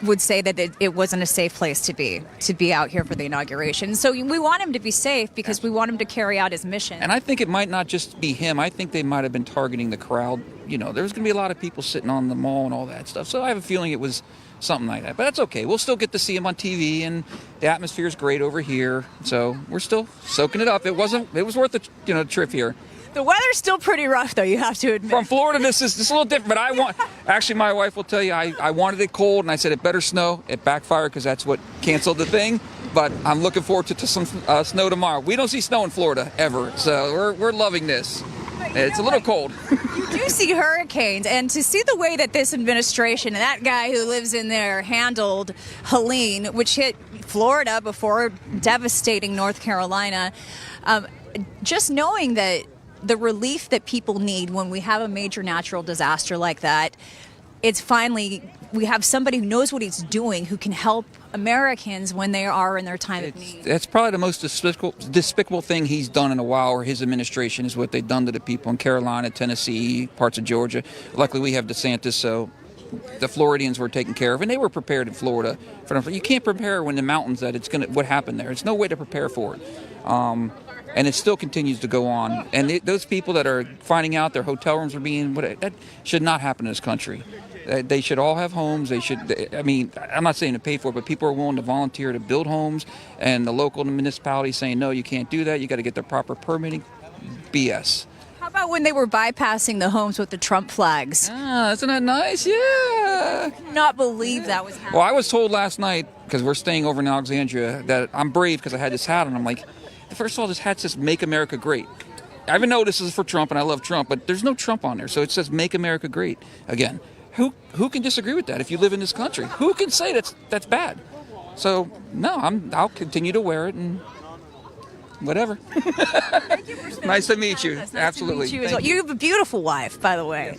would say that it wasn't a safe place to be out here for the inauguration. So we want him to be safe because we want him to carry out his mission. And I think it might not just be him. I think they might have been targeting the crowd. You know, there's going to be a lot of people sitting on the mall and all that stuff. So I have a feeling it was something like that. But that's okay. We'll still get to see him on TV, and the atmosphere is great over here. So we're still soaking it up. It was worth the trip here. The weather's still pretty rough, though, you have to admit. From Florida, this is a little different, but actually, my wife will tell you, I wanted it cold, and I said it better snow. It backfired because that's what canceled the thing, but I'm looking forward to some snow tomorrow. We don't see snow in Florida, ever, so we're loving this. It's a little cold. You do see hurricanes, and to see the way that this administration and that guy who lives in there handled Helene, which hit Florida before devastating North Carolina, just knowing that the relief that people need when we have a major natural disaster like that, it's finally, we have somebody who knows what he's doing, who can help Americans when they are in their time of need. That's probably the most despicable thing he's done in a while, or his administration, is what they've done to the people in Carolina, Tennessee, parts of Georgia. Luckily, we have DeSantis, so the Floridians were taken care of, and they were prepared in Florida. You can't prepare when the mountains what happened there. There's no way to prepare for it. And it still continues to go on. And those people that are finding out their hotel rooms are that should not happen in this country. They should all have homes. I'm not saying to pay for it, but people are willing to volunteer to build homes, and the local municipality saying, no, you can't do that. You got to get the proper permitting. BS. How about when they were bypassing the homes with the Trump flags? Isn't that nice? Yeah. I could not believe that was happening. Well, I was told last night, because we're staying over in Alexandria, that I'm brave because I had this hat on. I'm like, first of all, this hat says "Make America Great." I even know this is for Trump, and I love Trump, but there's no Trump on there, so it says "Make America Great" again. Who can disagree with that if you live in this country? Who can say that's bad? So no, I'll continue to wear it, and whatever. Nice to meet you. Absolutely. You, Thank you have a beautiful wife, by the way.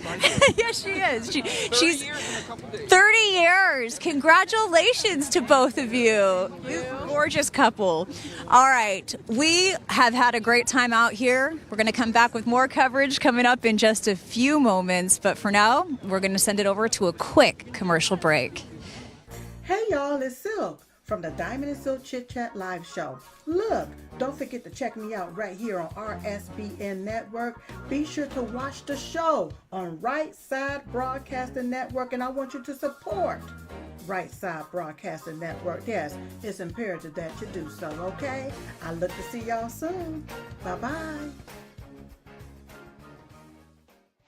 Yes, she is. She's 30 years. Congratulations to both of you. Gorgeous couple. All right. We have had a great time out here. We're going to come back with more coverage coming up in just a few moments. But for now, we're going to send it over to a quick commercial break. Hey y'all, it's Silk from the Diamond and Silk Chit Chat live show. Look, don't forget to check me out right here on RSBN Network. Be sure to watch the show on Right Side Broadcasting Network, and I want you to support Right Side Broadcasting Network. Yes, it's imperative that you do so, okay? I look to see y'all soon. Bye-bye.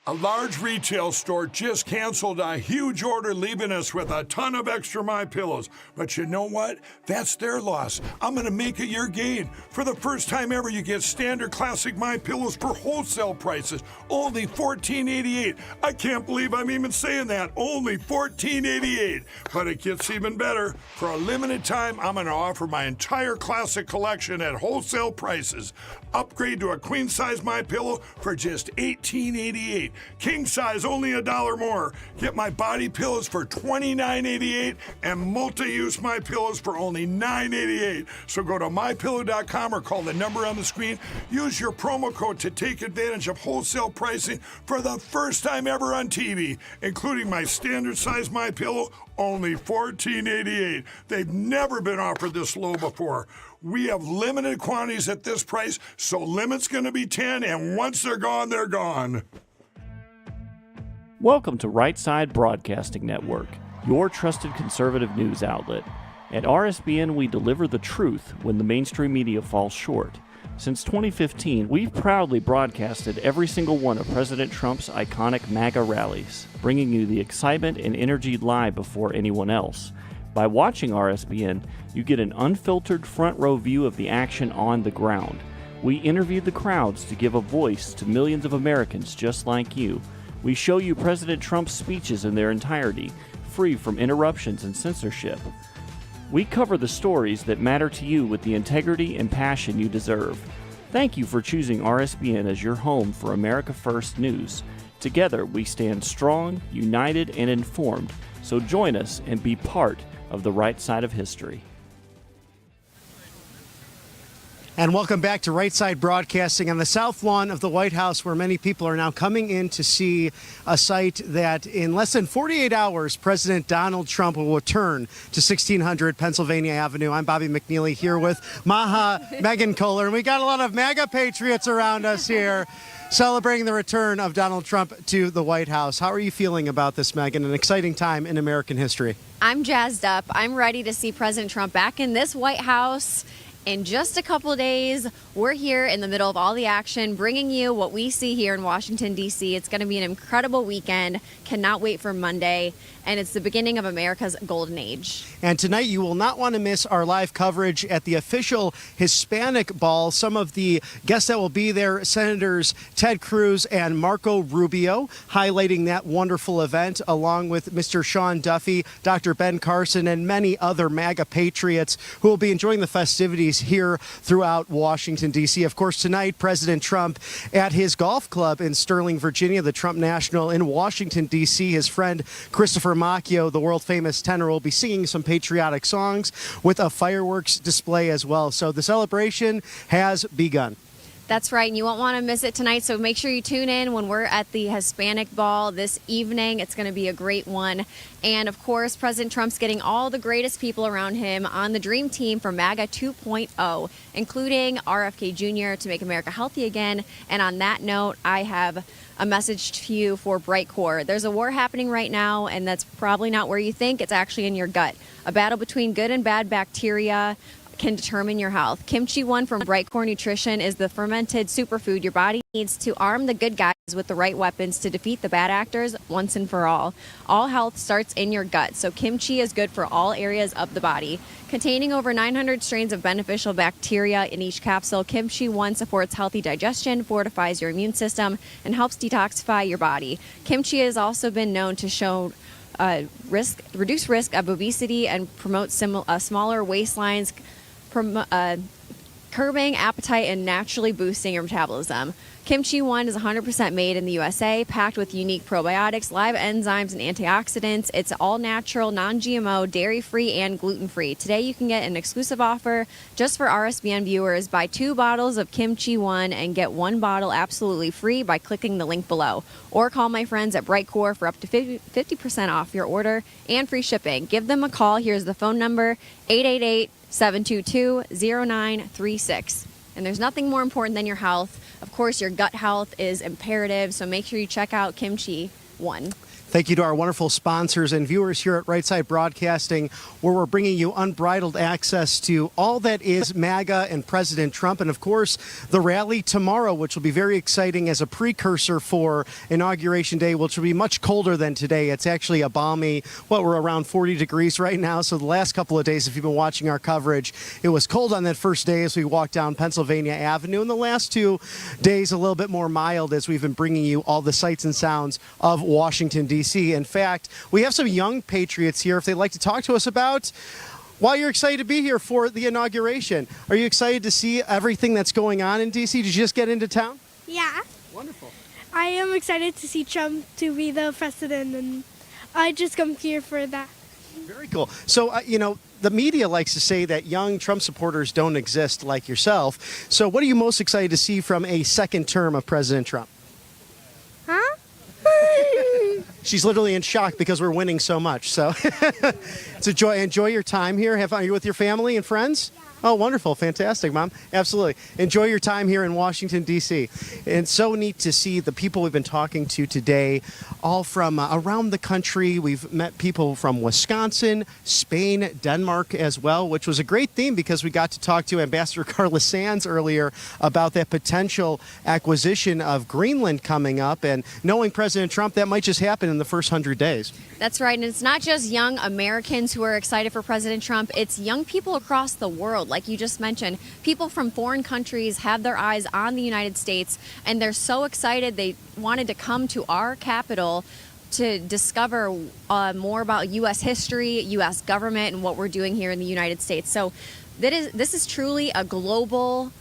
A large retail store just canceled a huge order, leaving us with a ton of extra My Pillows. But you know what? That's their loss. I'm going to make it your gain. For the first time ever, you get standard classic My Pillows for wholesale prices, only $14.88. I can't believe I'm even saying that. Only $14.88. But it gets even better. For a limited time, I'm going to offer my entire classic collection at wholesale prices. Upgrade to a queen size My Pillow for just $18.88. King size only $1 more. Get my body pillows for $29.88 and multi-use My Pillows for only $9.88. So go to mypillow.com or call the number on the screen. Use your promo code to take advantage of wholesale pricing for the first time ever on TV, including my standard size My Pillow, only $14.88. They've never been offered this low before. We have limited quantities at this price, so limit's going to be 10, and once they're gone, they're gone. Welcome to Right Side Broadcasting Network, your trusted conservative news outlet. At RSBN, we deliver the truth when the mainstream media falls short. Since 2015, we've proudly broadcasted every single one of President Trump's iconic MAGA rallies, bringing you the excitement and energy live before anyone else. By watching RSBN, you get an unfiltered front row view of the action on the ground. We interview the crowds to give a voice to millions of Americans just like you. We show you President Trump's speeches in their entirety, free from interruptions and censorship. We cover the stories that matter to you with the integrity and passion you deserve. Thank you for choosing RSBN as your home for America First News. Together, we stand strong, united, and informed. So join us and be part of the right side of history. And welcome back to Right Side Broadcasting on the South Lawn of the White House, where many people are now coming in to see a site that in less than 48 hours, President Donald Trump will return to 1600 Pennsylvania Avenue. I'm Bobby McNeely here with Maha Megan Kohler, and we got a lot of MAGA patriots around us here celebrating the return of Donald Trump to the White House. How are you feeling about this, Megan? An exciting time in American history. I'm jazzed up. I'm ready to see President Trump back in this White House. In just a couple of days, we're here in the middle of all the action, bringing you what we see here in Washington, D.C. It's going to be an incredible weekend. Cannot wait for Monday. And it's the beginning of America's golden age. And tonight, you will not want to miss our live coverage at the official Hispanic Ball. Some of the guests that will be there, Senators Ted Cruz and Marco Rubio, highlighting that wonderful event, along with Mr. Sean Duffy, Dr. Ben Carson, and many other MAGA patriots who will be enjoying the festivities here throughout Washington, D.C. Of course, tonight, President Trump at his golf club in Sterling, Virginia, the Trump National in Washington, D.C. His friend Christopher Macchio, the world-famous tenor, will be singing some patriotic songs with a fireworks display as well. So the celebration has begun. That's right, and you won't want to miss it tonight, so make sure you tune in when we're at the Hispanic Ball this evening. It's going to be a great one. And, of course, President Trump's getting all the greatest people around him on the Dream Team for MAGA 2.0, including RFK Jr. to make America healthy again. And on that note, I have a message to you for Bright Core. There's a war happening right now, and that's probably not where you think. It's actually in your gut. A battle between good and bad bacteria can determine your health. Kimchi One from Bright Core Nutrition is the fermented superfood your body needs to arm the good guys with the right weapons to defeat the bad actors once and for all. All health starts in your gut, so kimchi is good for all areas of the body. Containing over 900 strains of beneficial bacteria in each capsule, Kimchi One supports healthy digestion, fortifies your immune system, and helps detoxify your body. Kimchi has also been known to show reduce risk of obesity and promote smaller waistlines, curbing appetite and naturally boosting your metabolism. Kimchi One is 100% made in the USA, packed with unique probiotics, live enzymes, and antioxidants. It's all natural, non-GMO, dairy-free, and gluten-free. Today you can get an exclusive offer just for RSBN viewers. Buy 2 bottles of Kimchi One and get 1 bottle absolutely free by clicking the link below. Or call my friends at Brightcore for up to 50% off your order and free shipping. Give them a call. Here's the phone number, 888-722-0936. And there's nothing more important than your health. Of course, your gut health is imperative, so make sure you check out Kimchi One. Thank you to our wonderful sponsors and viewers here at Right Side Broadcasting, where we're bringing you unbridled access to all that is MAGA and President Trump. And, of course, the rally tomorrow, which will be very exciting as a precursor for Inauguration Day, which will be much colder than today. It's actually a balmy, we're around 40 degrees right now. So the last couple of days, if you've been watching our coverage, it was cold on that first day as we walked down Pennsylvania Avenue. And the last 2 days, a little bit more mild as we've been bringing you all the sights and sounds of Washington, D.C. In fact, we have some young patriots here if they'd like to talk to us about why you're excited to be here for the inauguration. Are you excited to see everything that's going on in D.C.? Did you just get into town? Yeah. Wonderful. I am excited to see Trump to be the president, and I just come here for that. Very cool. So, the media likes to say that young Trump supporters don't exist like yourself. So what are you most excited to see from a second term of President Trump? Huh? She's literally in shock because we're winning so much. So it's a joy. Enjoy your time here. Have fun. Are you with your family and friends? Yeah. Oh, wonderful. Fantastic, Mom. Absolutely. Enjoy your time here in Washington, D.C. And so neat to see the people we've been talking to today, all from around the country. We've met people from Wisconsin, Spain, Denmark as well, which was a great theme because we got to talk to Ambassador Carla Sands earlier about that potential acquisition of Greenland coming up. And knowing President Trump, that might just happen in the first 100 days. That's right. And it's not just young Americans who are excited for President Trump. It's young people across the world. Like you just mentioned, people from foreign countries have their eyes on the United States, and they're so excited they wanted to come to our capital to discover more about U.S. history, U.S. government, and what we're doing here in the United States. So this is truly a global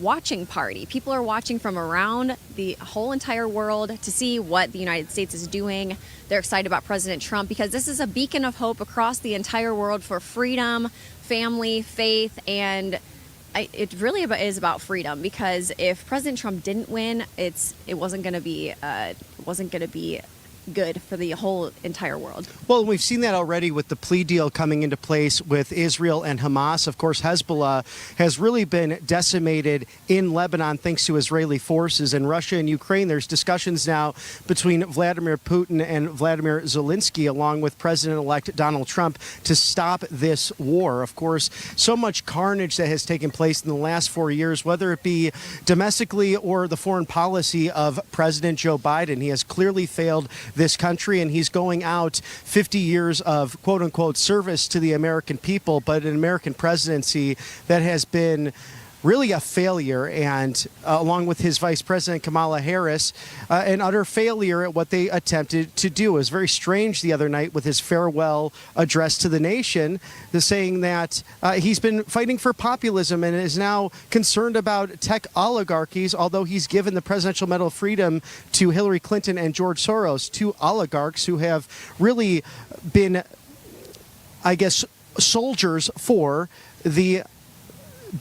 watching party. People are watching from around the whole entire world to see what the United States is doing. They're excited about President Trump because this is a beacon of hope across the entire world for freedom, family, faith, and it really is about freedom. Because if President Trump didn't win, it wasn't going to be good for the whole entire world. Well, we've seen that already with the plea deal coming into place with Israel and Hamas. Of course, Hezbollah has really been decimated in Lebanon thanks to Israeli forces. In Russia and Ukraine, there's discussions now between Vladimir Putin and Vladimir Zelensky, along with President-elect Donald Trump, to stop this war. Of course, so much carnage that has taken place in the last 4 years, whether it be domestically or the foreign policy of President Joe Biden. He has clearly failed this country, and he's going out 50 years of quote-unquote service to the American people, but an American presidency that has been really a failure, and along with his vice president Kamala Harris, an utter failure at what they attempted to do. It was very strange the other night with his farewell address to the nation, saying that he's been fighting for populism and is now concerned about tech oligarchies, although he's given the Presidential Medal of Freedom to Hillary Clinton and George Soros, 2 oligarchs who have really been, I guess, soldiers for the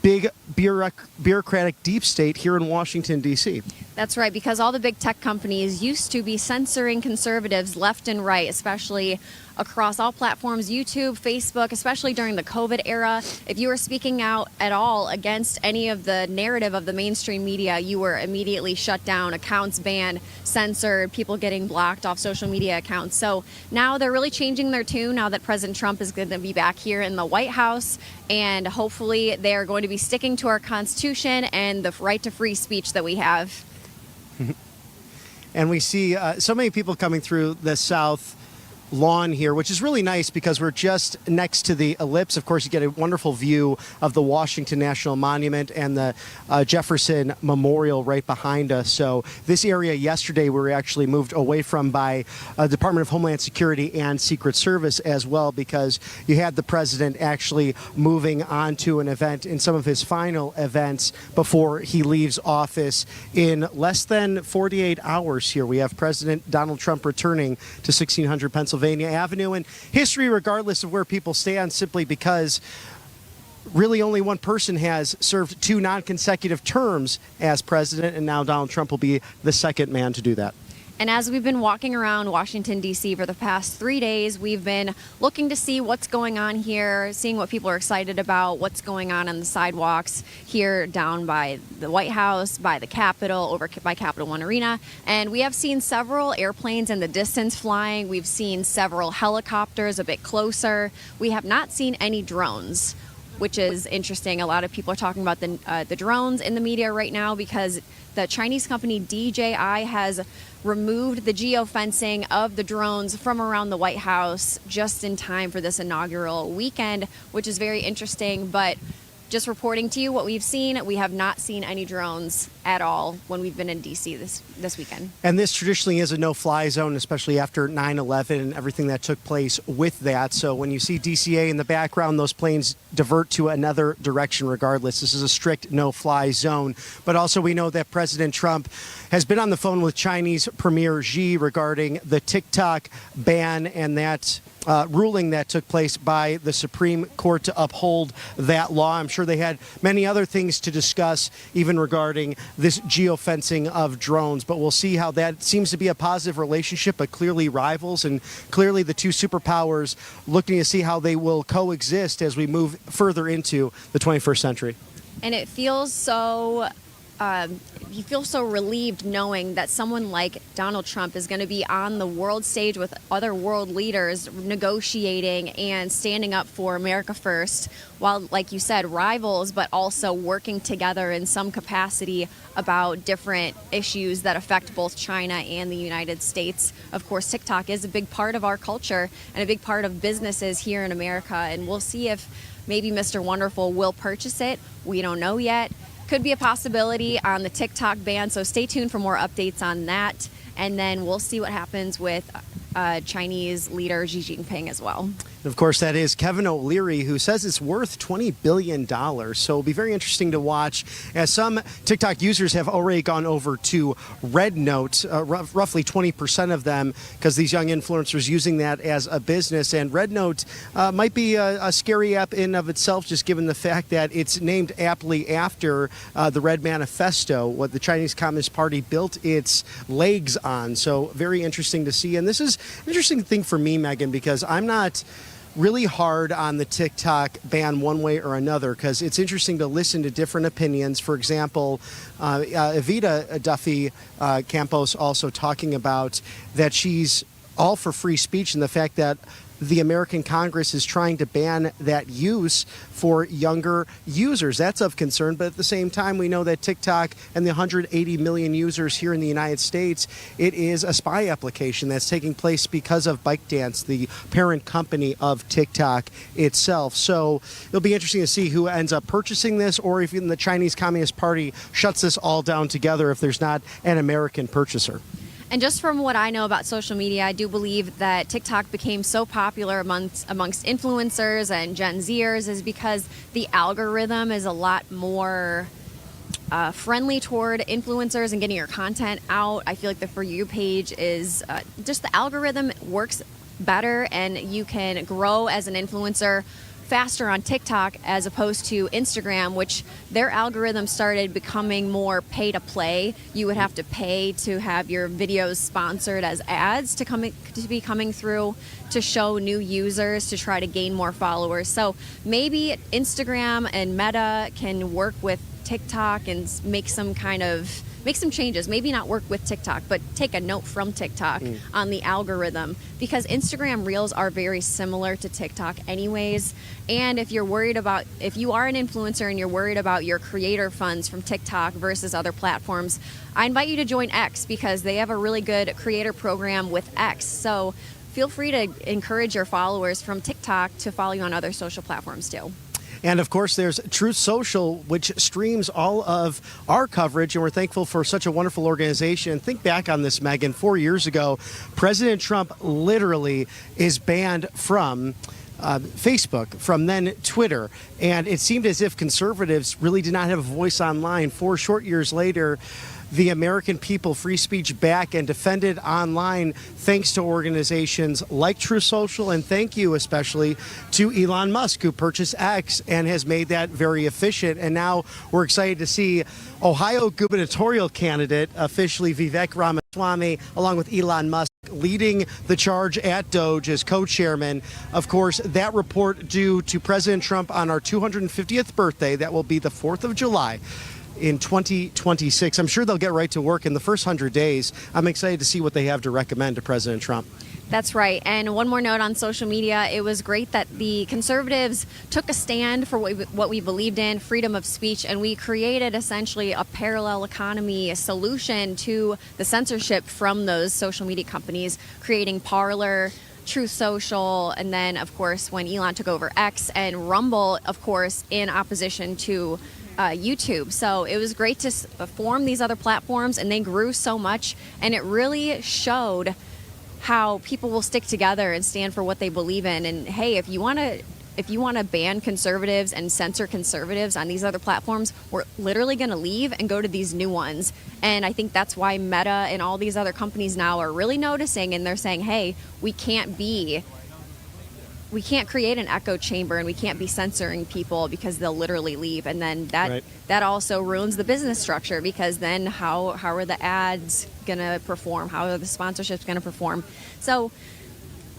big bureaucratic deep state here in Washington, D.C. That's right, because all the big tech companies used to be censoring conservatives left and right, especially across all platforms, YouTube, Facebook, especially during the COVID era. If you were speaking out at all against any of the narrative of the mainstream media, you were immediately shut down, accounts banned, censored, people getting blocked off social media accounts. So now they're really changing their tune now that President Trump is going to be back here in the White House, and hopefully they are going to be sticking to our Constitution and the right to free speech that we have. And we see so many people coming through the South lawn here, which is really nice because we're just next to the ellipse. Of course, you get a wonderful view of the Washington National Monument and the Jefferson Memorial right behind us. So this area yesterday we were actually moved away from by Department of Homeland Security and Secret Service as well, because you had the president actually moving on to an event in some of his final events before he leaves office in less than 48 hours here. We have President Donald Trump returning to 1600 Pennsylvania Avenue, and history, regardless of where people stand, simply because really only one person has served 2 non-consecutive terms as president, and now Donald Trump will be the second man to do that. And as we've been walking around Washington, D.C. for the past 3 days, we've been looking to see what's going on here, seeing what people are excited about, what's going on the sidewalks here down by the White House, by the Capitol, over by Capital One Arena. And we have seen several airplanes in the distance flying. We've seen several helicopters a bit closer. We have not seen any drones, which is interesting. A lot of people are talking about the drones in the media right now because the Chinese company DJI has removed the geofencing of the drones from around the White House just in time for this inaugural weekend, which is very interesting. But just reporting to you what we've seen, we have not seen any drones at all when we've been in D.C. this weekend. And this traditionally is a no-fly zone, especially after 9/11 and everything that took place with that. So when you see DCA in the background, those planes divert to another direction regardless. This is a strict no-fly zone. But also we know that President Trump has been on the phone with Chinese Premier Xi regarding the TikTok ban and that ruling that took place by the Supreme Court to uphold that law. I'm sure they had many other things to discuss, even regarding this geofencing of drones. But we'll see how that seems to be a positive relationship, but clearly rivals, and clearly the two superpowers looking to see how they will coexist as we move further into the 21st century. And it feels so... you feel so relieved knowing that someone like Donald Trump is going to be on the world stage with other world leaders negotiating and standing up for America first, while, like you said, rivals, but also working together in some capacity about different issues that affect both China and the United States. Of course, TikTok is a big part of our culture and a big part of businesses here in America, and we'll see if maybe Mr. Wonderful will purchase it. We don't know yet. Could be a possibility on the TikTok ban, so stay tuned for more updates on that. And then we'll see what happens with Chinese leader Xi Jinping as well. Of course, that is Kevin O'Leary, who says it's worth $20 billion. So it'll be very interesting to watch, as some TikTok users have already gone over to Red Note, roughly 20% of them, because these young influencers using that as a business. And Red Note might be a scary app in of itself, just given the fact that it's named aptly after the Red Manifesto, what the Chinese Communist Party built its legs on. So very interesting to see. And this is an interesting thing for me, Megan, because I'm not really hard on the TikTok ban one way or another, because it's interesting to listen to different opinions. For example, Evita Duffy Campos also talking about that she's all for free speech and the fact that the American Congress is trying to ban that use for younger users. That's of concern, but at the same time, we know that TikTok and the 180 million users here in the United States, it is a spy application that's taking place because of ByteDance, the parent company of TikTok itself. So it'll be interesting to see who ends up purchasing this, or if even the Chinese Communist Party shuts this all down together if there's not an American purchaser. And just from what I know about social media, I do believe that TikTok became so popular amongst influencers and Gen Zers is because the algorithm is a lot more friendly toward influencers and getting your content out. I feel like the For You page is just the algorithm works better, and you can grow as an influencer faster on TikTok as opposed to Instagram, which their algorithm started becoming more pay to play. You would have to pay to have your videos sponsored as ads to be coming through to show new users to try to gain more followers. So maybe Instagram and Meta can work with TikTok and make some changes. Maybe not work with TikTok, but take a note from TikTok on the algorithm, because Instagram Reels are very similar to TikTok anyways. And if you are an influencer and you're worried about your creator funds from TikTok versus other platforms, I invite you to join X, because they have a really good creator program with X. So feel free to encourage your followers from TikTok to follow you on other social platforms too. And of course, there's Truth Social, which streams all of our coverage, and we're thankful for such a wonderful organization. Think back on this, Megan. 4 years ago, President Trump literally is banned from Facebook, from then Twitter, and it seemed as if conservatives really did not have a voice online. 4 short years later, the American people, free speech back and defended online thanks to organizations like Truth Social, and thank you especially to Elon Musk, who purchased X and has made that very efficient. And now we're excited to see Ohio gubernatorial candidate, officially Vivek Ramaswamy, along with Elon Musk, leading the charge at Doge as co-chairman. Of course, that report due to President Trump on our 250th birthday. That will be the 4th of July. In 2026. I'm sure they'll get right to work in the first 100 days. I'm excited to see what they have to recommend to President Trump. That's right. And one more note on social media. It was great that the conservatives took a stand for what we believed in, freedom of speech, and we created essentially a parallel economy, a solution to the censorship from those social media companies, creating Parler, Truth Social, and then, of course, when Elon took over X, and Rumble, of course, in opposition to YouTube. So it was great to form these other platforms, and they grew so much, and it really showed how people will stick together and stand for what they believe in. And hey, if you want to ban conservatives and censor conservatives on these other platforms, we're literally going to leave and go to these new ones. And I think that's why Meta and all these other companies now are really noticing, and they're saying, hey, we can't create an echo chamber, and we can't be censoring people because they'll literally leave. And then that also ruins the business structure, because then how are the ads going to perform? How are the sponsorships going to perform? So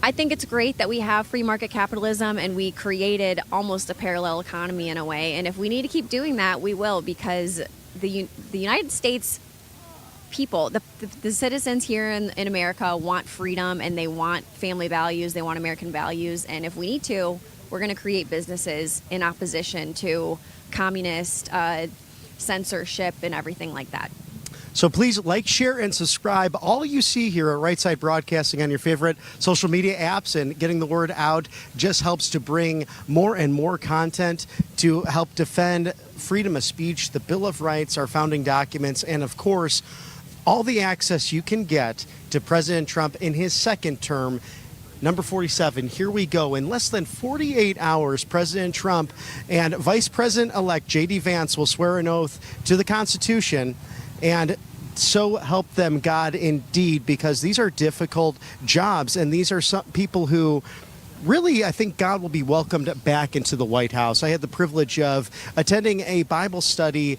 I think it's great that we have free market capitalism, and we created almost a parallel economy in a way. And if we need to keep doing that, we will, because the United States people, the citizens here in America want freedom, and they want family values, they want American values, and if we need to, we're going to create businesses in opposition to communist censorship and everything like that. So please like, share, and subscribe. All you see here at Right Side Broadcasting on your favorite social media apps, and getting the word out just helps to bring more and more content to help defend freedom of speech, the Bill of Rights, our founding documents, and of course, all the access you can get to President Trump in his second term. Number 47, here we go. In less than 48 hours, President Trump and Vice President-elect J.D. Vance will swear an oath to the Constitution, and so help them God indeed, because these are difficult jobs, and these are some people who really, I think God will be welcomed back into the White House. I had the privilege of attending a Bible study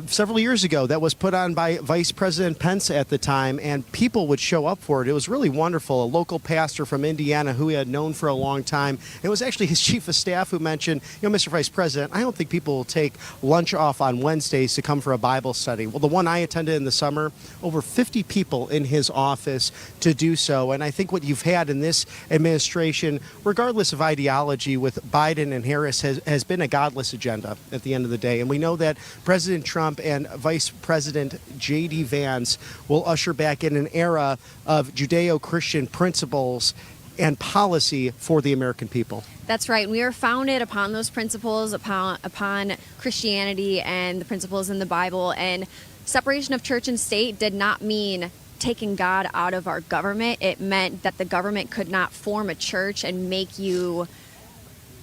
several years ago that was put on by Vice President Pence at the time, and people would show up for it. It was really wonderful. A local pastor from Indiana who he had known for a long time. It was actually his chief of staff who mentioned, Mr. Vice President, I don't think people will take lunch off on Wednesdays to come for a Bible study. Well, the one I attended in the summer, over 50 people in his office to do so. And I think what you've had in this administration, regardless of ideology, with Biden and Harris, has been a godless agenda at the end of the day. And we know that President Trump and Vice President J.D. Vance will usher back in an era of Judeo-Christian principles and policy for the American people. That's right. We are founded upon those principles, upon Christianity and the principles in the Bible. And separation of church and state did not mean taking God out of our government. It meant that the government could not form a church and make you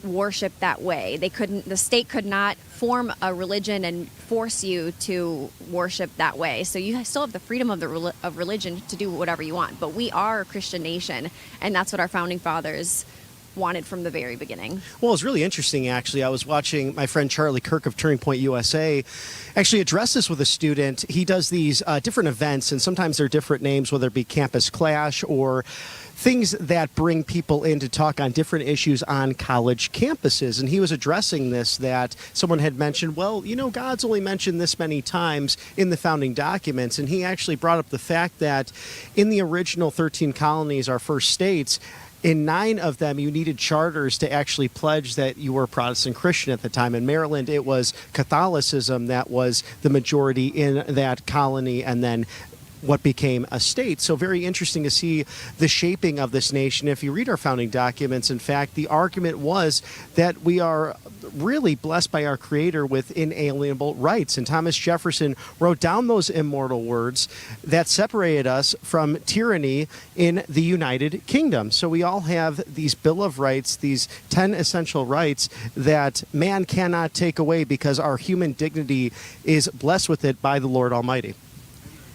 worship that way. The state could not form a religion and force you to worship that way. So you still have the freedom of religion to do whatever you want. But we are a Christian nation, and that's what our founding fathers wanted from the very beginning. Well, it's really interesting, actually. I was watching my friend Charlie Kirk of Turning Point USA actually address this with a student. He does these different events, and sometimes they're different names, whether it be Campus Clash or things that bring people in to talk on different issues on college campuses. And he was addressing this, that someone had mentioned, well, God's only mentioned this many times in the founding documents. And he actually brought up the fact that in the original 13 colonies, our first states, in 9 of them, you needed charters to actually pledge that you were a Protestant Christian at the time. In Maryland, it was Catholicism that was the majority in that colony, and then what became a state. So very interesting to see the shaping of this nation. If you read our founding documents, in fact, the argument was that we are really blessed by our Creator with inalienable rights. And Thomas Jefferson wrote down those immortal words that separated us from tyranny in the United Kingdom. So we all have these Bill of Rights, these 10 essential rights that man cannot take away because our human dignity is blessed with it by the Lord Almighty.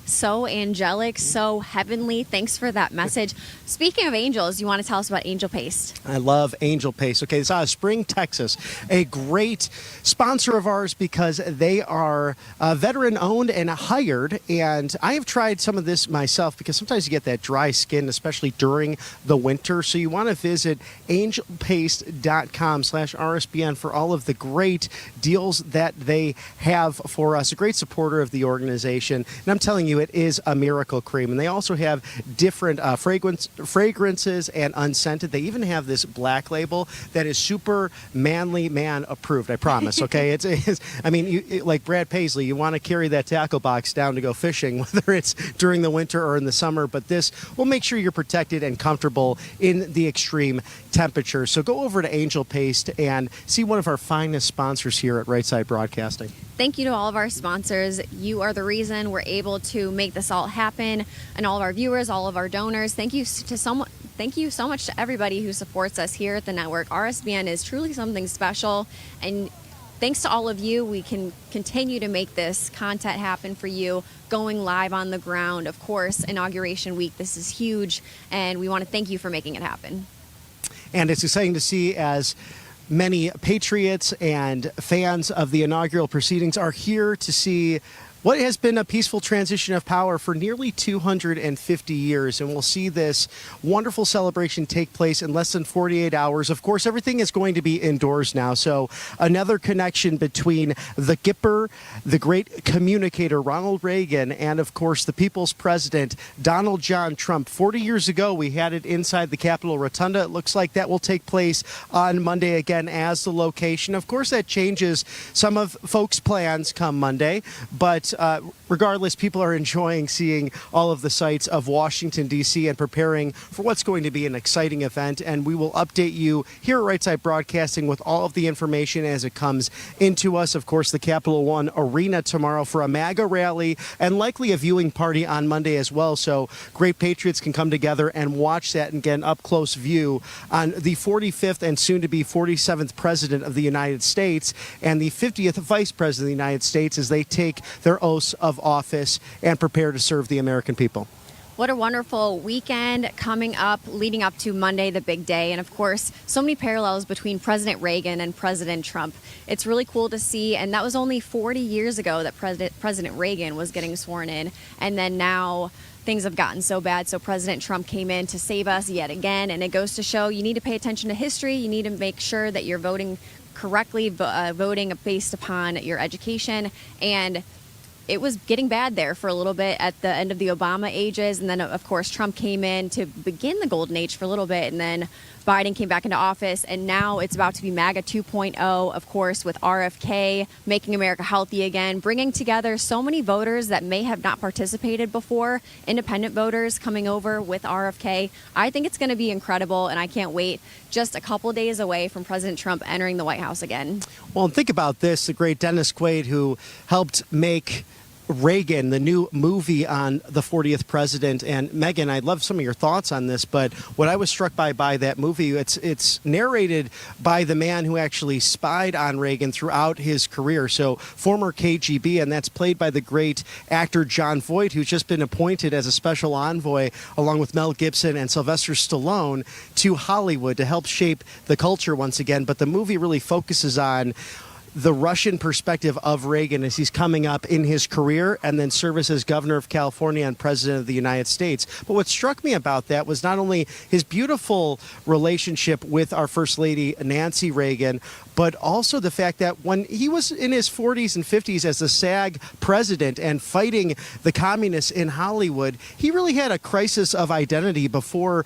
So angelic, so heavenly. Thanks for that message. Speaking of angels, you want to tell us about Angel Paste? I love Angel Paste. Okay, it's out of Spring, Texas. A great sponsor of ours because they are veteran owned and hired. And I have tried some of this myself because sometimes you get that dry skin, especially during the winter. So you want to visit angelpaste.com/RSBN for all of the great deals that they have for us. A great supporter of the organization. And I'm telling you, it is a miracle cream. And they also have different fragrances and unscented. They even have this black label that is super manly man approved, I promise, okay? It's I mean, like Brad Paisley, you want to carry that tackle box down to go fishing, whether it's during the winter or in the summer, but this will make sure you're protected and comfortable in the extreme temperature. So go over to Angel Paste and see one of our finest sponsors here at Right Side Broadcasting. Thank you to all of our sponsors. You are the reason we're able to make this all happen, and all of our viewers, all of our donors. Thank you so much to everybody who supports us here at the network. RSBN is truly something special, and thanks to all of you, we can continue to make this content happen for you, going live on the ground. Of course, Inauguration Week, this is huge, and we want to thank you for making it happen. And it's exciting to see as many patriots and fans of the inaugural proceedings are here to see what has been a peaceful transition of power for nearly 250 years. And we'll see this wonderful celebration take place in less than 48 hours. Of course, everything is going to be indoors now. So another connection between the Gipper, the great communicator, Ronald Reagan, and of course, the people's president, Donald John Trump. 40 years ago, we had it inside the Capitol Rotunda. It looks like that will take place on Monday again as the location. Of course, that changes some of folks' plans come Monday, but regardless, people are enjoying seeing all of the sights of Washington, D.C. and preparing for what's going to be an exciting event. And we will update you here at Right Side Broadcasting with all of the information as it comes into us. Of course, the Capital One Arena tomorrow for a MAGA rally and likely a viewing party on Monday as well. So great patriots can come together and watch that and get an up-close view on the 45th and soon-to-be 47th President of the United States and the 50th Vice President of the United States as they take their oaths of office and prepare to serve the American people. What a wonderful weekend coming up, leading up to Monday, the big day. And of course, so many parallels between President Reagan and President Trump. It's really cool to see. And that was only 40 years ago that President Reagan was getting sworn in. And then now things have gotten so bad. So President Trump came in to save us yet again. And it goes to show you need to pay attention to history. You need to make sure that you're voting correctly, voting based upon your education. And it was getting bad there for a little bit at the end of the Obama ages. And then, of course, Trump came in to begin the golden age for a little bit. And then Biden came back into office. And now it's about to be MAGA 2.0, of course, with RFK, making America healthy again, bringing together so many voters that may have not participated before, independent voters coming over with RFK. I think it's going to be incredible. And I can't wait. Just a couple days away from President Trump entering the White House again. Well, and think about this, the great Dennis Quaid, who helped make Reagan, the new movie on the 40th president. And Megan, I'd love some of your thoughts on this, but what I was struck by that movie, it's narrated by the man who actually spied on Reagan throughout his career. So former KGB, and that's played by the great actor Jon Voight, who's just been appointed as a special envoy along with Mel Gibson and Sylvester Stallone to Hollywood to help shape the culture once again. But the movie really focuses on the Russian perspective of Reagan as he's coming up in his career and then service as governor of California and president of the United States. But what struck me about that was not only his beautiful relationship with our First Lady, Nancy Reagan, but also the fact that when he was in his 40s and 50s as the SAG president and fighting the communists in Hollywood, he really had a crisis of identity before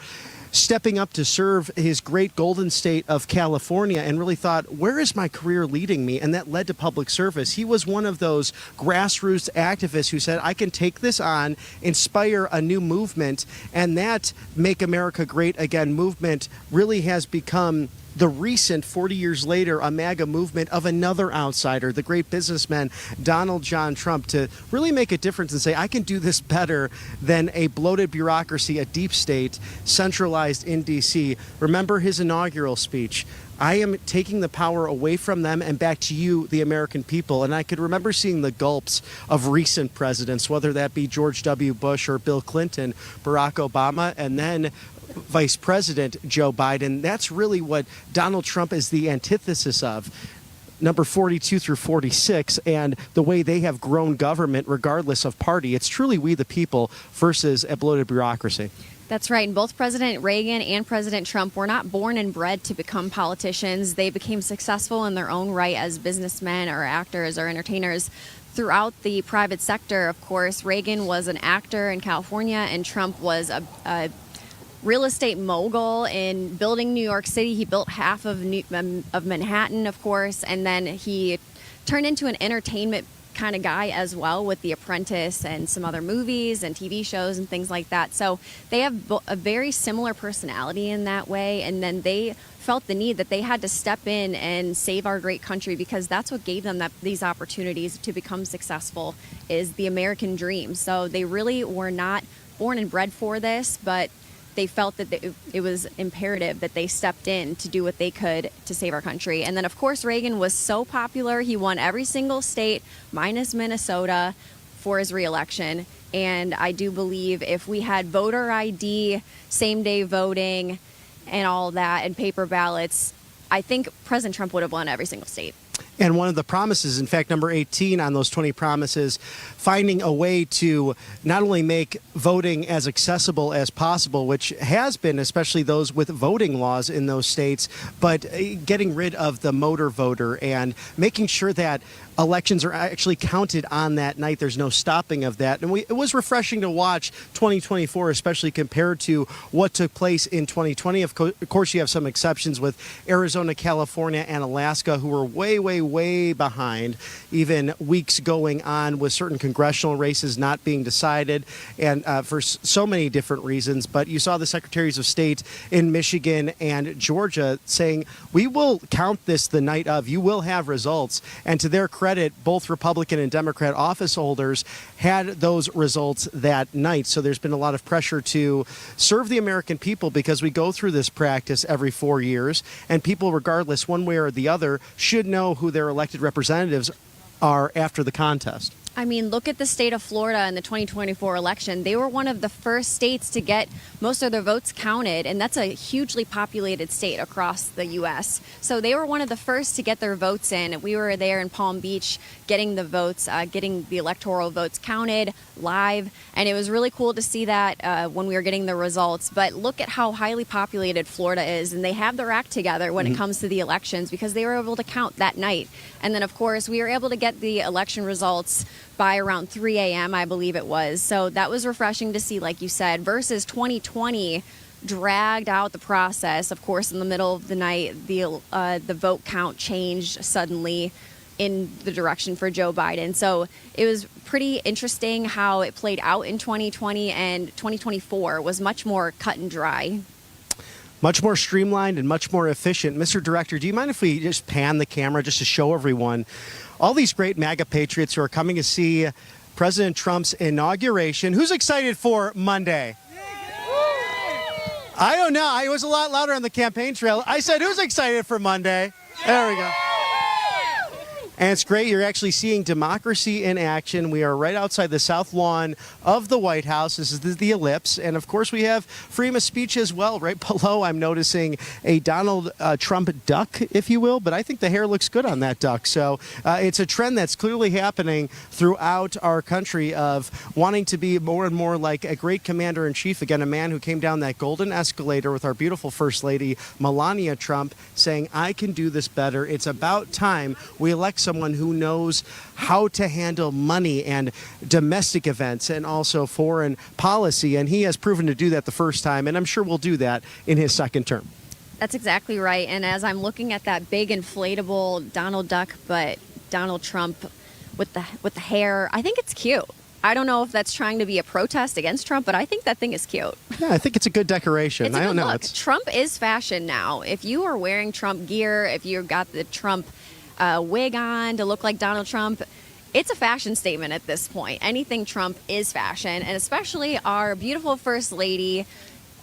stepping up to serve his great golden state of California and really thought, where is my career leading me? And that led to public service. He was one of those grassroots activists who said, I can take this on, inspire a new movement, and that Make America Great Again movement really has become the recent 40 years later, a MAGA movement of another outsider, the great businessman Donald John Trump, to really make a difference and say, I can do this better than a bloated bureaucracy, a deep state centralized in D.C. Remember his inaugural speech. I am taking the power away from them and back to you, the American people. And I could remember seeing the gulps of recent presidents, whether that be George W. Bush or Bill Clinton, Barack Obama, and then Vice President Joe Biden. That's really what Donald Trump is the antithesis of. Number 42 through 46, and the way they have grown government regardless of party. It's truly we the people versus a bloated bureaucracy. That's right. And both President Reagan and President Trump were not born and bred to become politicians. They became successful in their own right as businessmen or actors or entertainers throughout the private sector. Of course, Reagan was an actor in California, and Trump was a real estate mogul in building New York City. He built half of Manhattan, of course, and then he turned into an entertainment kind of guy as well with The Apprentice and some other movies and TV shows and things like that. So they have a very similar personality in that way, and then they felt the need that they had to step in and save our great country, because that's what gave them these opportunities to become successful, is the American dream. So they really were not born and bred for this, but they felt that it was imperative that they stepped in to do what they could to save our country. And then, of course, Reagan was so popular. He won every single state minus Minnesota for his reelection. And I do believe if we had voter ID, same-day voting, and all that, and paper ballots, I think President Trump would have won every single state. And one of the promises, in fact, number 18 on those 20 promises, finding a way to not only make voting as accessible as possible, which has been, especially those with voting laws in those states, but getting rid of the motor voter and making sure that elections are actually counted on that night. There's no stopping of that. And it was refreshing to watch 2024, especially compared to what took place in 2020. Of course, you have some exceptions with Arizona, California, and Alaska, who were way behind, even weeks going on with certain congressional races not being decided, and for so many different reasons. But you saw the secretaries of state in Michigan and Georgia saying, we will count this the night of, you will have results. And to their credit, both Republican and Democrat office holders had those results that night. So there's been a lot of pressure to serve the American people, because we go through this practice every 4 years, and people, regardless one way or the other, should know who their elected representatives are after the contest. I mean, look at the state of Florida in the 2024 election. They were one of the first states to get most of their votes counted, and that's a hugely populated state across the U.S. So they were one of the first to get their votes in. We were there in Palm Beach getting the votes, getting the electoral votes counted live, and it was really cool to see that when we were getting the results. But look at how highly populated Florida is, and they have their act together when it comes to the elections, because they were able to count that night. And then, of course, we were able to get the election results by around 3 a.m., I believe it was. So that was refreshing to see, like you said, versus 2020 dragged out the process. Of course, in the middle of the night, the vote count changed suddenly in the direction for Joe Biden. So it was pretty interesting how it played out in 2020, and 2024 was much more cut and dry. Much more streamlined and much more efficient. Mr. Director, do you mind if we just pan the camera just to show everyone all these great MAGA patriots who are coming to see President Trump's inauguration? Who's excited for Monday? I don't know. It was a lot louder on the campaign trail. I said, who's excited for Monday? There we go. And it's great. You're actually seeing democracy in action. We are right outside the south lawn of the White House. This is the ellipse. And, of course, we have freedom of speech as well. Right below, I'm noticing a Donald Trump duck, if you will. But I think the hair looks good on that duck. So it's a trend that's clearly happening throughout our country of wanting to be more and more like a great commander-in-chief. Again, a man who came down that golden escalator with our beautiful First Lady, Melania Trump, saying, I can do this better. It's about time we elect someone who knows how to handle money and domestic events and also foreign policy. And he has proven to do that the first time, and I'm sure will do that in his second term. That's exactly right. And as I'm looking at that big inflatable Donald Duck, but Donald Trump with the hair, I think it's cute. I don't know if that's trying to be a protest against Trump, but I think that thing is cute. Yeah, I think it's a good decoration. It's a I don't good know. look. Trump is fashion now. If you are wearing Trump gear, if you've got the Trump wig on to look like Donald Trump, it's a fashion statement at this point. Anything Trump is fashion, and especially our beautiful First Lady,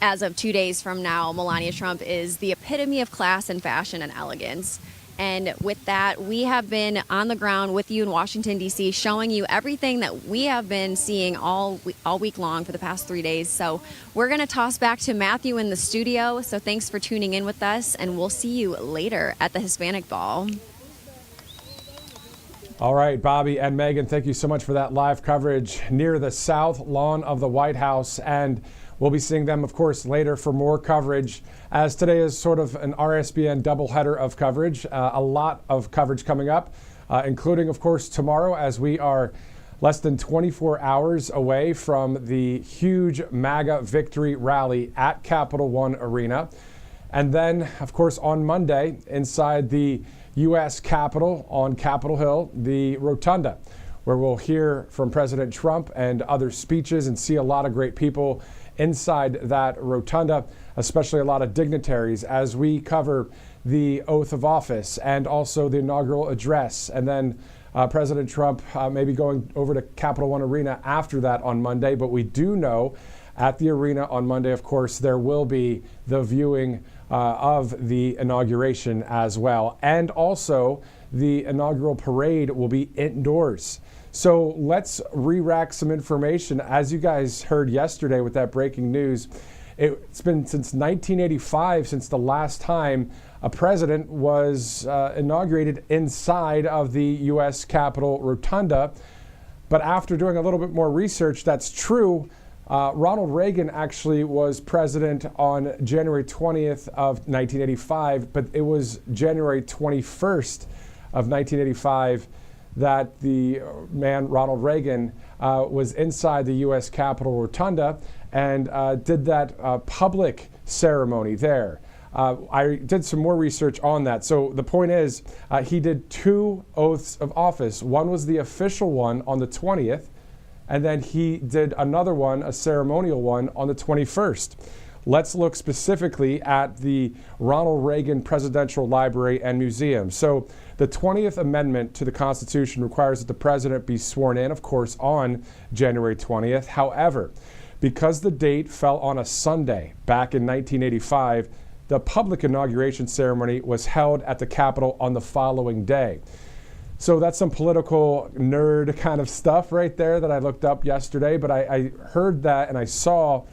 as of 2 days from now, Melania Trump, is the epitome of class and fashion and elegance. And with that, we have been on the ground with you in Washington, D.C., showing you everything that we have been seeing all week long for the past 3 days. So we're going to toss back to Matthew in the studio. So thanks for tuning in with us, and we'll see you later at the Hispanic Ball. All right, Bobby and Megan, thank you so much for that live coverage near the south lawn of the White House. And we'll be seeing them, of course, later for more coverage, as today is sort of an RSBN doubleheader of coverage. A lot of coverage coming up, including, of course, tomorrow, as we are less than 24 hours away from the huge MAGA victory rally at Capital One Arena. And then, of course, on Monday, inside the U.S. Capitol on Capitol Hill, the Rotunda, where we'll hear from President Trump and other speeches and see a lot of great people inside that rotunda, especially a lot of dignitaries, as we cover the oath of office and also the inaugural address. And then President Trump may be going over to Capital One Arena after that on Monday. But we do know at the arena on Monday, of course, there will be the viewing of the inauguration as well. And also the inaugural parade will be indoors. So let's re-rack some information. As you guys heard yesterday with that breaking news, it's been since 1985 since the last time a president was inaugurated inside of the U.S. Capitol Rotunda. But after doing a little bit more research, that's true. Ronald Reagan actually was president on January 20th of 1985, but it was January 21st of 1985 that the man, Ronald Reagan, was inside the U.S. Capitol Rotunda and did that public ceremony there. I did some more research on that. So the point is, he did 2 oaths of office. One was the official one on the 20th, and then he did another one, a ceremonial one, on the 21st. Let's look specifically at the Ronald Reagan Presidential Library and Museum. So the 20th Amendment to the Constitution requires that the president be sworn in, of course, on January 20th. However, because the date fell on a Sunday back in 1985, the public inauguration ceremony was held at the Capitol on the following day. So that's some political nerd kind of stuff right there that I looked up yesterday, but I heard that and I saw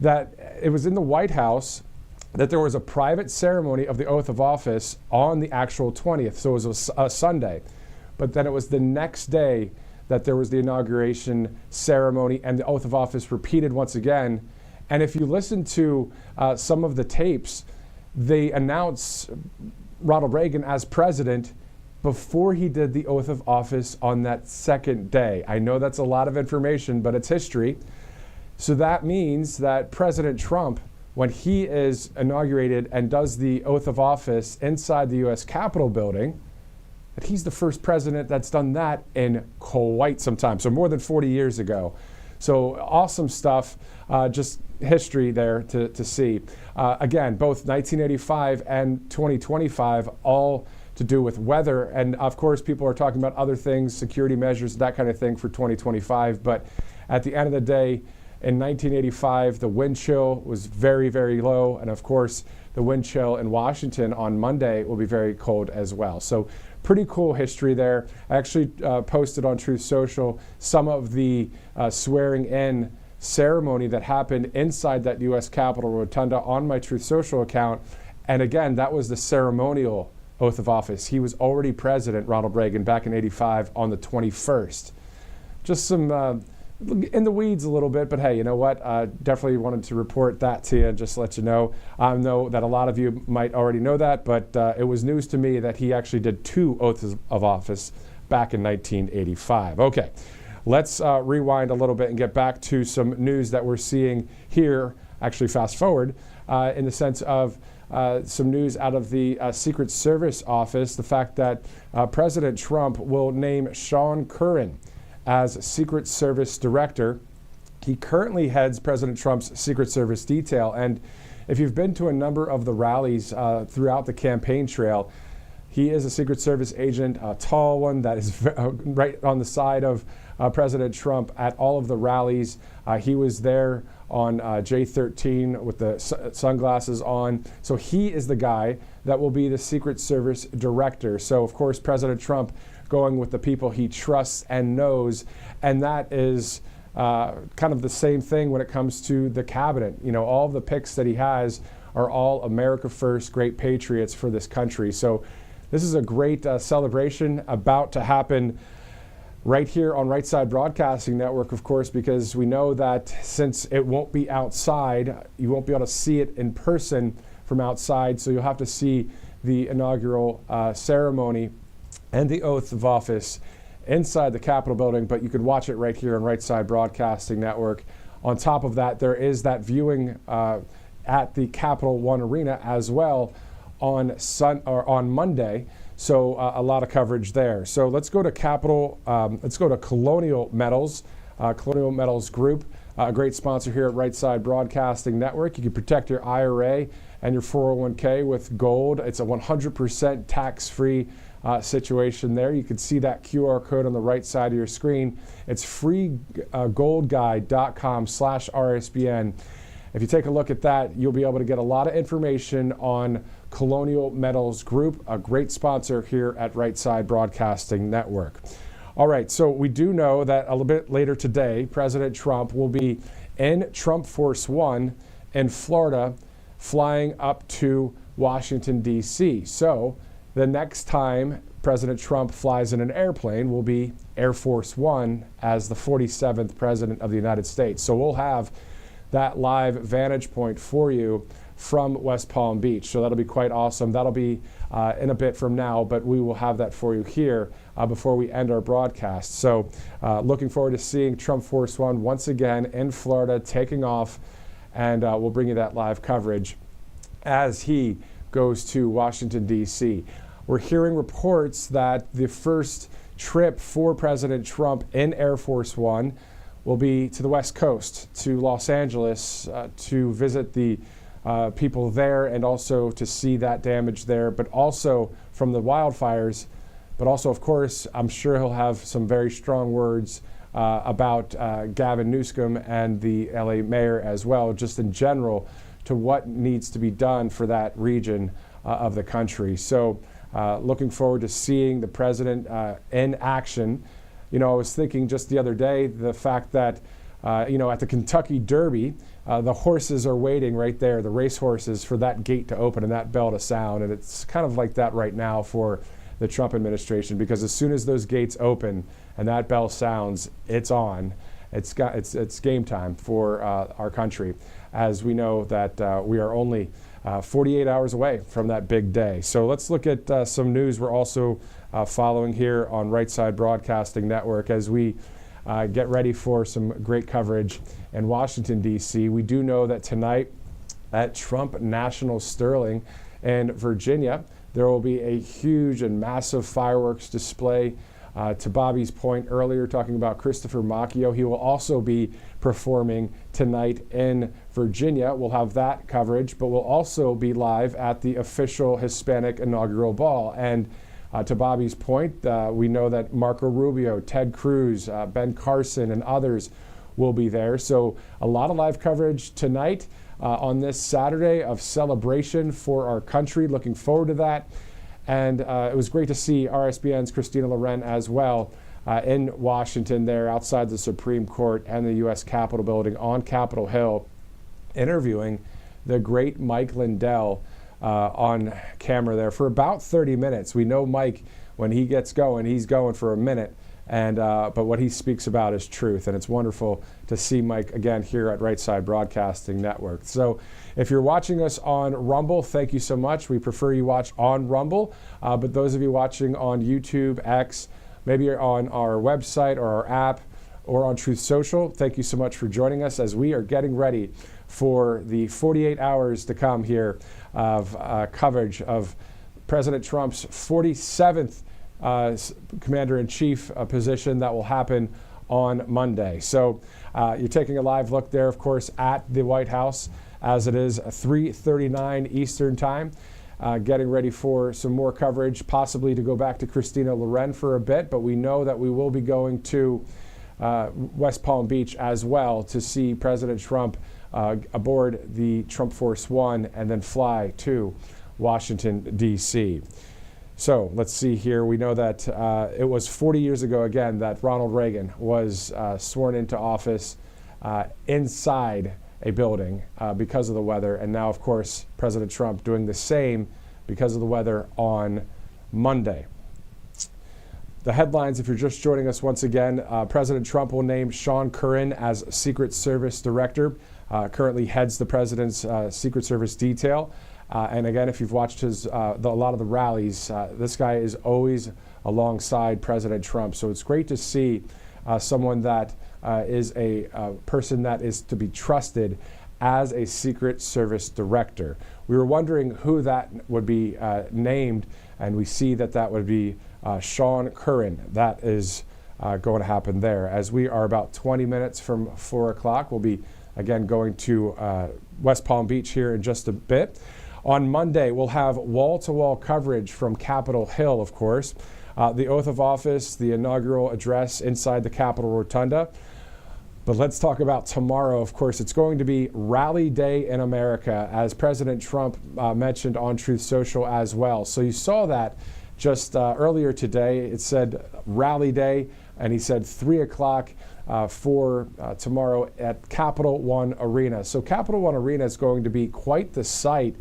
that it was in the White House that there was a private ceremony of the oath of office on the actual 20th. So it was a Sunday. But then it was the next day that there was the inauguration ceremony and the oath of office repeated once again. And if you listen to some of the tapes, they announced Ronald Reagan as president before he did the oath of office on that second day. I know that's a lot of information, but it's history. So that means that President Trump, when he is inaugurated and does the oath of office inside the U.S. Capitol building, that he's the first president that's done that in quite some time. So more than 40 years ago. So awesome stuff, just history there to see. Again, both 1985 and 2025, all to do with weather. And of course, people are talking about other things, security measures, that kind of thing for 2025. But at the end of the day, in 1985, the wind chill was very, very low. And of course, the wind chill in Washington on Monday will be very cold as well. So pretty cool history there. I actually posted on Truth Social some of the swearing in ceremony that happened inside that U.S. Capitol Rotunda on my Truth Social account. And again, that was the ceremonial oath of office. He was already president, Ronald Reagan, back in '85 on the 21st. Just some in the weeds a little bit, but hey, you know what? Definitely wanted to report that to you and just let you know. I know that a lot of you might already know that, but it was news to me that he actually did 2 oaths of office back in 1985. Okay, let's rewind a little bit and get back to some news that we're seeing here. Actually, fast forward in the sense of some news out of the Secret Service office, the fact that President Trump will name Sean Curran as Secret Service Director. He currently heads President Trump's Secret Service detail, and if you've been to a number of the rallies throughout the campaign trail, he is a Secret Service agent, a tall one that is right on the side of President Trump at all of the rallies. He was there on J13 with the sunglasses on. So he is the guy that will be the Secret Service Director. So, of course, President Trump going with the people he trusts and knows, and that is kind of the same thing when it comes to the cabinet. You know, all of the picks that he has are all America First, great patriots for this country. So this is a great celebration about to happen right here on Right Side Broadcasting Network, of course, because we know that since it won't be outside, you won't be able to see it in person from outside, so you'll have to see the inaugural ceremony and the oath of office inside the Capitol building, but you could watch it right here on Right Side Broadcasting Network. On top of that, there is that viewing at the Capital One Arena as well on Monday. So a lot of coverage there. So let's go to let's go to Colonial Metals, Colonial Metals Group, a great sponsor here at Right Side Broadcasting Network. You can protect your IRA and your 401k with gold. It's a 100% tax-free situation there. You can see that QR code on the right side of your screen. It's freegoldguide.com/RSBN. If you take a look at that, you'll be able to get a lot of information on Colonial Metals Group, a great sponsor here at Right Side Broadcasting Network. All right, so we do know that a little bit later today, President Trump will be in Trump Force One in Florida, flying up to Washington, D.C. So the next time President Trump flies in an airplane will be Air Force One as the 47th President of the United States. So we'll have that live vantage point for you from West Palm Beach. So that'll be quite awesome. That'll be in a bit from now, but we will have that for you here before we end our broadcast. So looking forward to seeing Trump Force One once again in Florida, taking off, and we'll bring you that live coverage as he goes to Washington, D.C. We're hearing reports that the first trip for President Trump in Air Force One will be to the West Coast, to Los Angeles, to visit the people there and also to see that damage there, but also from the wildfires. But also, of course, I'm sure he'll have some very strong words about Gavin Newsom and the LA mayor as well, just in general, to what needs to be done for that region of the country. So looking forward to seeing the president in action. You know, I was thinking just the other day, the fact that, you know, at the Kentucky Derby, the horses are waiting right there, the race horses, for that gate to open and that bell to sound. And it's kind of like that right now for the Trump administration, because as soon as those gates open and that bell sounds, it's on. It's game time for our country, as we know that we are only 48 hours away from that big day. So let's look at some news we're also following here on Right Side Broadcasting Network as we get ready for some great coverage in Washington, D.C. We do know that tonight at Trump National Sterling in Virginia, there will be a huge and massive fireworks display. To Bobby's point earlier, talking about Christopher Macchio, he will also be performing tonight in Virginia. We'll have that coverage, but we'll also be live at the official Hispanic inaugural ball. And to Bobby's point, we know that Marco Rubio, Ted Cruz, Ben Carson, and others will be there. So a lot of live coverage tonight on this Saturday of celebration for our country. Looking forward to that. And it was great to see RSBN's Christina Loren as well in Washington there outside the Supreme Court and the U.S. Capitol building on Capitol Hill, interviewing the great Mike Lindell on camera there for about 30 minutes. We know Mike, when he gets going, he's going for a minute. And but what he speaks about is truth, and it's wonderful to see Mike again here at Right Side Broadcasting Network. So if you're watching us on Rumble, thank you so much. We prefer you watch on Rumble, but those of you watching on YouTube, X, maybe you're on our website or our app or on Truth Social, thank you so much for joining us as we are getting ready for the 48 hours to come here of coverage of President Trump's 47th Commander-in-Chief position that will happen on Monday. So you're taking a live look there, of course, at the White House as it is 3:39 Eastern Time. Getting ready for some more coverage, possibly to go back to Christina Loren for a bit, but we know that we will be going to West Palm Beach as well to see President Trump aboard the Trump Force One and then fly to Washington, D.C. So let's see here. We know that it was 40 years ago, again, that Ronald Reagan was sworn into office inside a building because of the weather. And now, of course, President Trump doing the same because of the weather on Monday. The headlines, if you're just joining us once again, President Trump will name Sean Curran as Secret Service Director. Currently heads the president's Secret Service detail. And again, if you've watched a lot of the rallies, this guy is always alongside President Trump. So it's great to see someone that is a person that is to be trusted as a Secret Service Director. We were wondering who that would be named, and we see that that would be Sean Curran. That is going to happen there. As we are about 20 minutes from 4 o'clock, we'll be again going to West Palm Beach here in just a bit. On Monday, we'll have wall-to-wall coverage from Capitol Hill, of course. The oath of office, the inaugural address inside the Capitol Rotunda. But let's talk about tomorrow. Of course, it's going to be Rally Day in America, as President Trump mentioned on Truth Social as well. So you saw that just earlier today. It said Rally Day, and he said 3 o'clock for tomorrow at Capital One Arena. So Capital One Arena is going to be quite the sight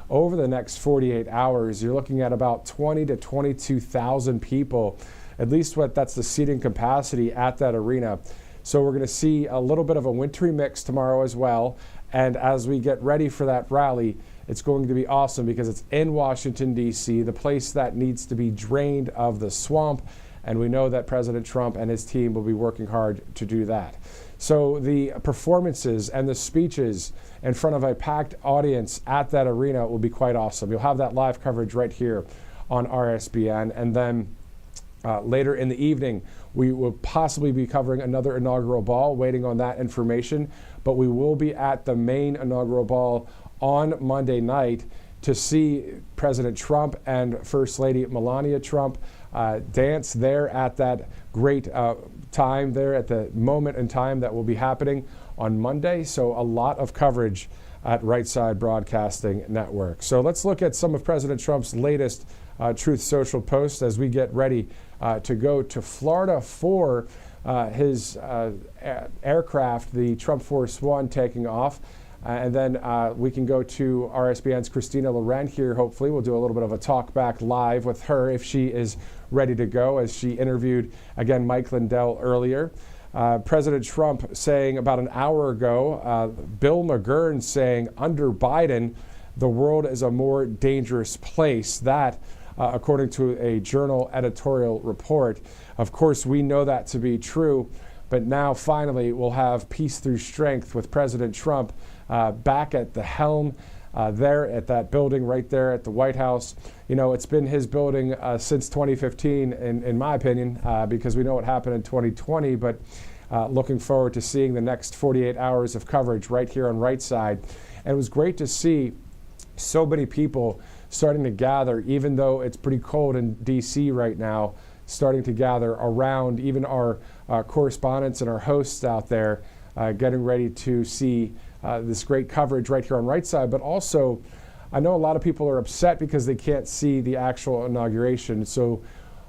over the next 48 hours. You're looking at about 20 to 22,000 people, at least that's the seating capacity at that arena. So we're going to see a little bit of a wintry mix tomorrow as well. And as we get ready for that rally, it's going to be awesome because it's in Washington, D.C., the place that needs to be drained of the swamp. And we know that President Trump and his team will be working hard to do that. So the performances and the speeches in front of a packed audience at that arena will be quite awesome. You'll have that live coverage right here on RSBN. And then later in the evening, we will possibly be covering another inaugural ball, waiting on that information. But we will be at the main inaugural ball on Monday night to see President Trump and First Lady Melania Trump dance there at that great time there at the moment in time that will be happening on Monday. So a lot of coverage at Right Side Broadcasting Network. So let's look at some of President Trump's latest Truth Social posts as we get ready to go to Florida for his aircraft, the Trump Force One, taking off. And then we can go to RSBN's Christina Loren here. Hopefully we'll do a little bit of a talk back live with her if she is ready to go, as she interviewed, again, Mike Lindell earlier. President Trump saying about an hour ago, Bill McGurn saying under Biden, the world is a more dangerous place. That, according to a journal editorial report. Of course, we know that to be true, but now finally we'll have peace through strength with President Trump back at the helm there at that building right there at the White House. You know, it's been his building since 2015, in my opinion, because we know what happened in 2020, but looking forward to seeing the next 48 hours of coverage right here on Right Side. And it was great to see so many people starting to gather, even though it's pretty cold in D.C. right now, starting to gather around even our correspondents and our hosts out there, getting ready to see this great coverage right here on Right Side. But also, I know a lot of people are upset because they can't see the actual inauguration. So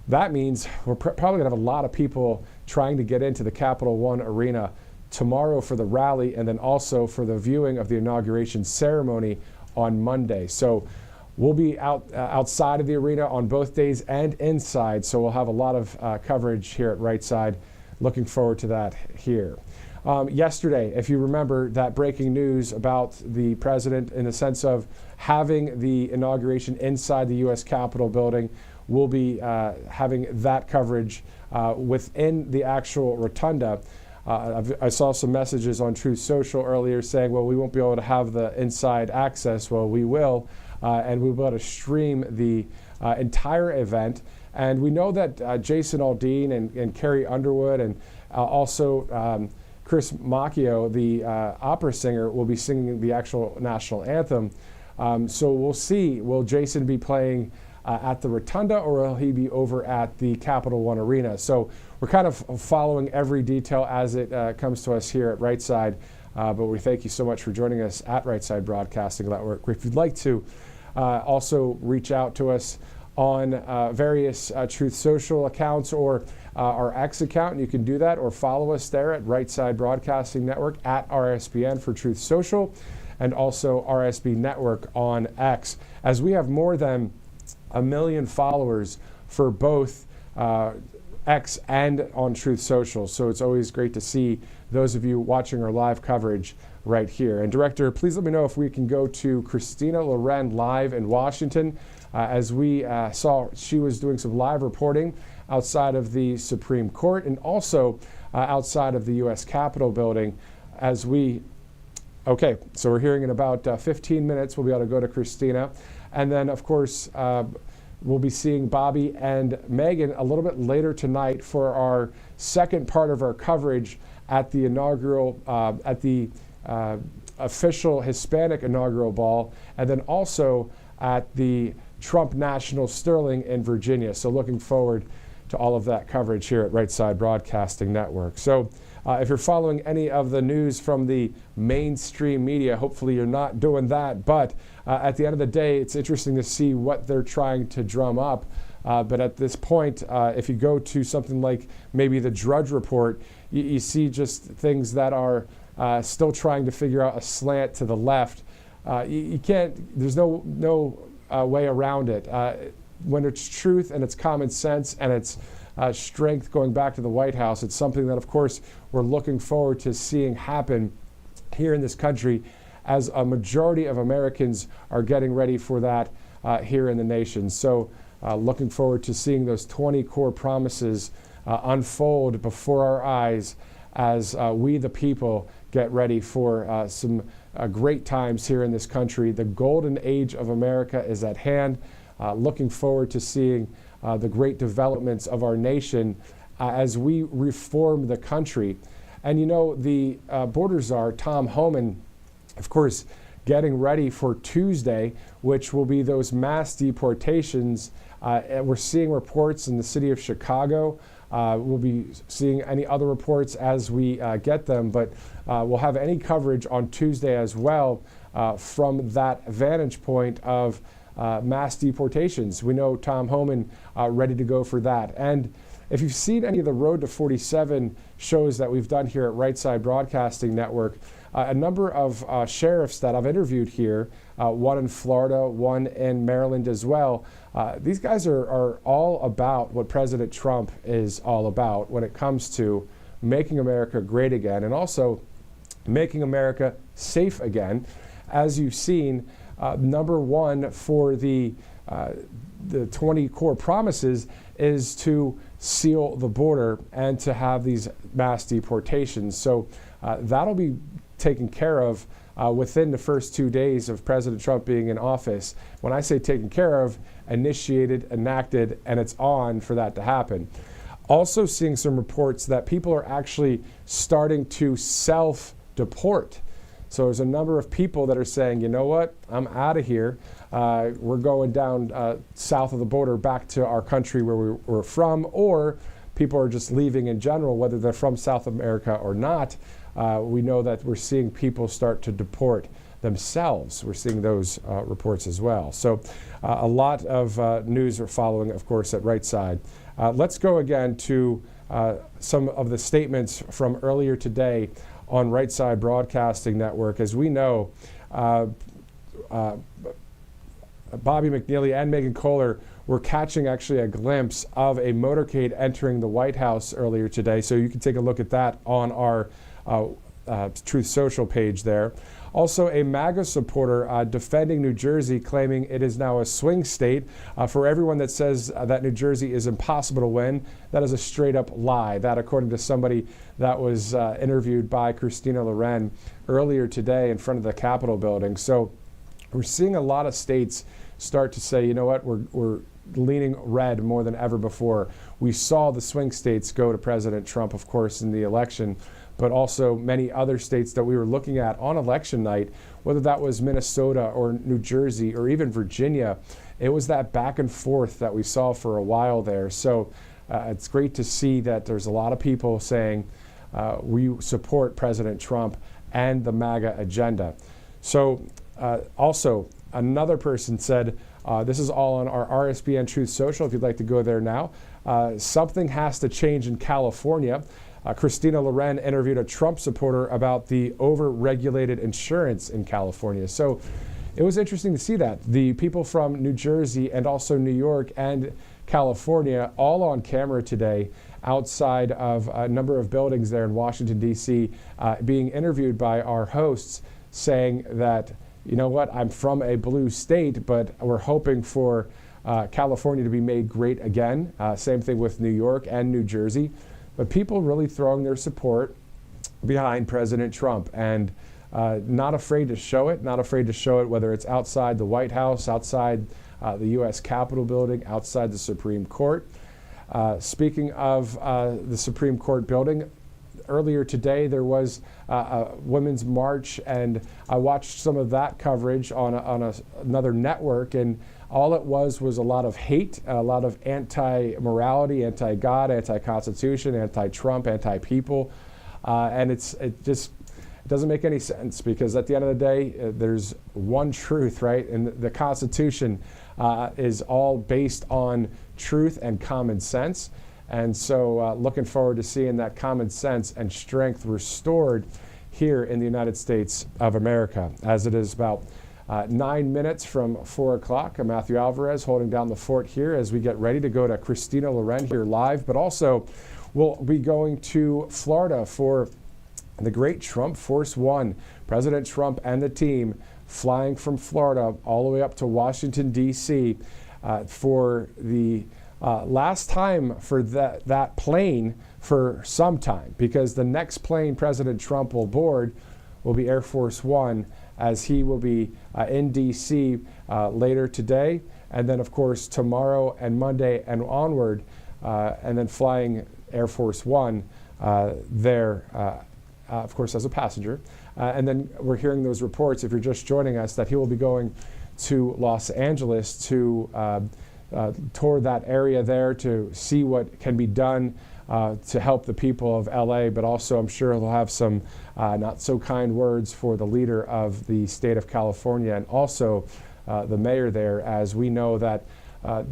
that means we're probably going to have a lot of people trying to get into the Capital One Arena tomorrow for the rally, and then also for the viewing of the inauguration ceremony on Monday. So We'll be outside of the arena on both days and inside, so we'll have a lot of coverage here at Right Side. Looking forward to that here. Yesterday, if you remember that breaking news about the president in the sense of having the inauguration inside the U.S. Capitol building, we'll be having that coverage within the actual rotunda. I saw some messages on Truth Social earlier saying, well, we won't be able to have the inside access. Well, we will, and we'll be able to stream the entire event. And we know that Jason Aldean and Carrie Underwood and also Chris Macchio, the opera singer, will be singing the actual national anthem. So we'll see, will Jason be playing at the Rotunda, or will he be over at the Capital One Arena? So we're kind of following every detail as it comes to us here at Right Side. But we thank you so much for joining us at Right Side Broadcasting Network. If you'd like to also reach out to us on various Truth Social accounts or our X account, you can do that, or follow us there at Right Side Broadcasting Network at RSBN for Truth Social, and also RSB Network on X, as we have more than 1 million followers for both X and on Truth Social. So it's always great to see those of you watching our live coverage right here. And Director, please let me know if we can go to Christina Loren live in Washington. As we saw, she was doing some live reporting outside of the Supreme Court and also outside of the U.S. Capitol building. Okay, so we're hearing in about 15 minutes, we'll be able to go to Christina. And then, of course, we'll be seeing Bobby and Megan a little bit later tonight for our second part of our coverage at the inaugural, official Hispanic inaugural ball, and then also at the Trump National Sterling in Virginia. So looking forward to all of that coverage here at Right Side Broadcasting Network. So if you're following any of the news from the mainstream media, hopefully you're not doing that. But at the end of the day, it's interesting to see what they're trying to drum up. But at this point, if you go to something like maybe the Drudge Report, you see just things that are still trying to figure out a slant to the left. You can't, there's no way around it. When it's truth and it's common sense and it's strength going back to the White House, it's something that, of course, we're looking forward to seeing happen here in this country, as a majority of Americans are getting ready for that here in the nation. So looking forward to seeing those 20 core promises unfold before our eyes as we, the people, get ready for some great times here in this country. The golden age of America is at hand. Looking forward to seeing the great developments of our nation as we reform the country. And you know, the border czar, Tom Homan, of course, getting ready for Tuesday, which will be those mass deportations. And we're seeing reports in the city of Chicago. We'll be seeing any other reports as we get them, but we'll have any coverage on Tuesday as well from that vantage point of mass deportations. We know Tom Homan ready to go for that. And if you've seen any of the Road to 47 shows that we've done here at Right Side Broadcasting Network, a number of sheriffs that I've interviewed here, one in Florida, one in Maryland as well, these guys are all about what President Trump is all about when it comes to making America great again and also making America safe again. As you've seen, number one for the 20 core promises is to seal the border and to have these mass deportations. So that'll be taken care of within the first 2 days of President Trump being in office. When I say taken care of, initiated, enacted, and it's on for that to happen. Also seeing some reports that people are actually starting to self-deport. So there's a number of people that are saying, you know what, I'm out of here. We're going down south of the border back to our country where we're from, or people are just leaving in general, whether they're from South America or not. We know that we're seeing people start to deport themselves. We're seeing those reports as well. So a lot of news are following, of course, at Right Side. Let's go again to some of the statements from earlier today on Right Side Broadcasting Network. As we know, Bobby McNeely and Megan Kohler were catching actually a glimpse of a motorcade entering the White House earlier today. So you can take a look at that on our Truth Social page there. Also, a MAGA supporter defending New Jersey, claiming it is now a swing state. For everyone that says that New Jersey is impossible to win, that is a straight up lie. That, according to somebody that was interviewed by Christina Loren earlier today in front of the Capitol building. So we're seeing a lot of states start to say, you know what, we're leaning red more than ever before. We saw the swing states go to President Trump, of course, in the election, but also many other states that we were looking at on election night, whether that was Minnesota or New Jersey or even Virginia. It was that back and forth that we saw for a while there. So it's great to see that there's a lot of people saying we support President Trump and the MAGA agenda. So also, another person said, this is all on our RSBN Truth Social, if you'd like to go there now. Something has to change in California. Christina Loren interviewed a Trump supporter about the over-regulated insurance in California. So it was interesting to see that. The people from New Jersey and also New York and California all on camera today outside of a number of buildings there in Washington, D.C., being interviewed by our hosts saying that, you know what, I'm from a blue state, but we're hoping for California to be made great again. Same thing with New York and New Jersey. But people really throwing their support behind President Trump and not afraid to show it, whether it's outside the White House, outside the U.S. Capitol building, outside the Supreme Court. Speaking of the Supreme Court building, earlier today there was a women's march, and I watched some of that coverage on another network, and all it was a lot of hate, a lot of anti-morality, anti-God, anti-Constitution, anti-Trump, anti-people, and it just doesn't make any sense, because at the end of the day, there's one truth, right? And the Constitution is all based on truth and common sense. And so looking forward to seeing that common sense and strength restored here in the United States of America. As it is about 9 minutes from 4 o'clock, I'm Matthew Alvarez holding down the fort here as we get ready to go to Christina Loren here live. But also, we'll be going to Florida for the great Trump Force One. President Trump and the team flying from Florida all the way up to Washington, D.C. For the last time for that plane for some time, because the next plane President Trump will board will be Air Force One, as he will be in D.C. Later today, and then of course tomorrow and Monday and onward, and then flying Air Force One there, of course, as a passenger. And then we're hearing those reports, if you're just joining us, that he will be going to Los Angeles to tour that area there to see what can be done to help the people of LA, but also I'm sure he'll have some not so kind words for the leader of the state of California and also the mayor there, as we know that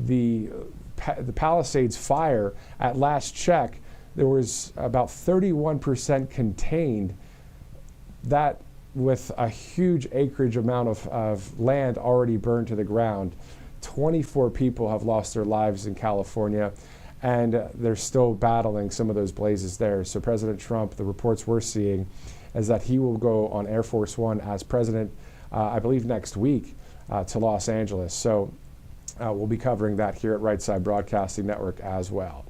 the Palisades fire, at last check, there was about 31% contained, that with a huge acreage amount of land already burned to the ground. 24 people have lost their lives in California, and they're still battling some of those blazes there. So President Trump, the reports we're seeing is that he will go on Air Force One as president, I believe next week, to Los Angeles. So we'll be covering that here at Right Side Broadcasting Network as well.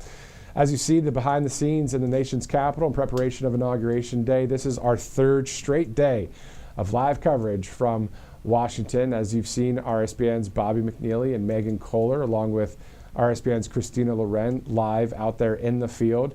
As you see, the behind the scenes in the nation's capital in preparation of Inauguration Day, this is our third straight day of live coverage from Washington. As you've seen, RSBN's Bobby McNeely and Megan Kohler, along with RSBN's Christina Loren, live out there in the field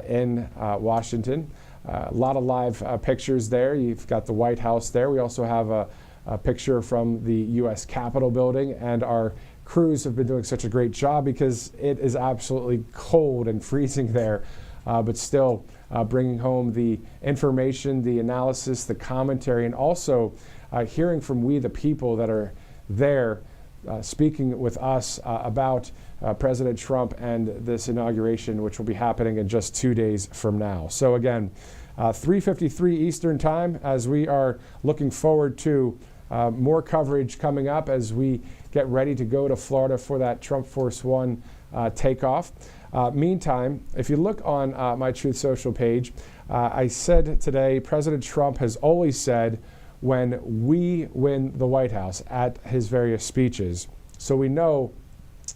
in Washington. A lot of live pictures there. You've got the White House there. We also have a picture from the U.S. Capitol building, and our crews have been doing such a great job because it is absolutely cold and freezing there, but still bringing home the information, the analysis, the commentary, and also hearing from we the people that are there speaking with us about President Trump and this inauguration, which will be happening in just 2 days from now. So again, 3:53 Eastern Time, as we are looking forward to more coverage coming up as we get ready to go to Florida for that Trump Force One takeoff. Meantime, if you look on my Truth Social page, I said today President Trump has always said when we win the White House at his various speeches. So we know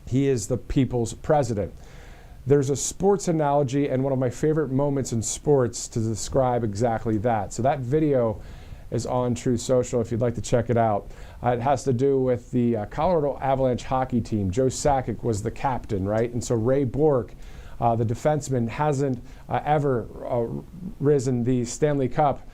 he is the people's president. There's a sports analogy and one of my favorite moments in sports to describe exactly that. So that video is on Truth Social if you'd like to check it out. It has to do with the Colorado Avalanche hockey team. Joe Sakic was the captain, right? And so Ray Bourque, the defenseman, hasn't ever risen the Stanley Cup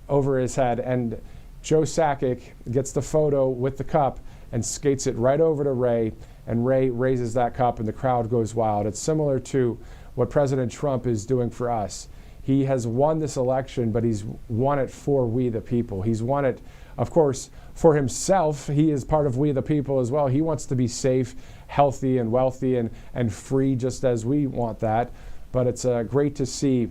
over his head. And Joe Sakic gets the photo with the cup and skates it right over to Ray, and Ray raises that cup and the crowd goes wild. It's similar to what President Trump is doing for us. He has won this election, but he's won it for we the people. He's won it, of course, for himself. He is part of we the people as well. He wants to be safe, healthy, and wealthy and free, just as we want that. But it's great to see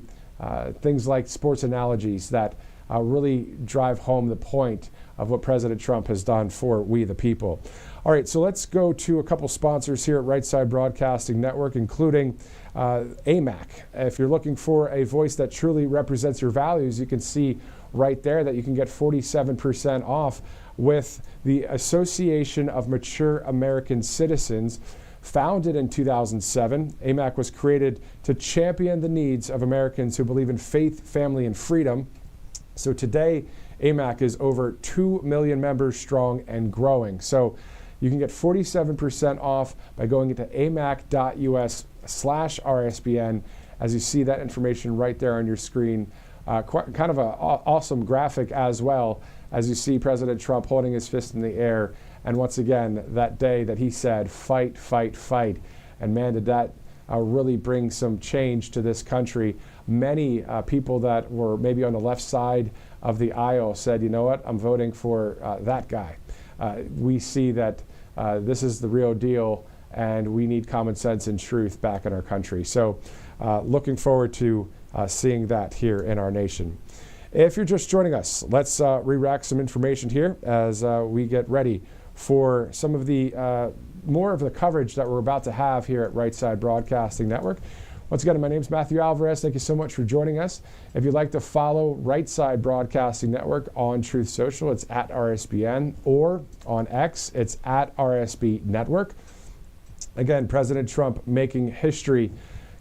things like sports analogies that really drive home the point of what President Trump has done for we the people. All right, so let's go to a couple sponsors here at Right Side Broadcasting Network, including AMAC. If you're looking for a voice that truly represents your values, you can see right there that you can get 47% off with the Association of Mature American Citizens. Founded in 2007, AMAC was created to champion the needs of Americans who believe in faith, family, and freedom. So today, AMAC is over 2 million members strong and growing. So you can get 47% off by going into amac.us/RSBN. As you see that information right there on your screen, kind of an awesome graphic as well, as you see President Trump holding his fist in the air. And once again, that day that he said, fight, fight, fight. And man, did that really bring some change to this country. Many people that were maybe on the left side of the aisle said, you know what, I'm voting for that guy. We see that this is the real deal, and we need common sense and truth back in our country. So looking forward to seeing that here in our nation. If you're just joining us, let's re-rack some information here as we get ready for some of the more of the coverage that we're about to have here at Right Side Broadcasting Network. Once again, my name is Matthew Alvarez. Thank you so much for joining us. If you'd like to follow Right Side Broadcasting Network on Truth Social, it's at RSBN, or on X, it's at RSB Network. Again, President Trump making history,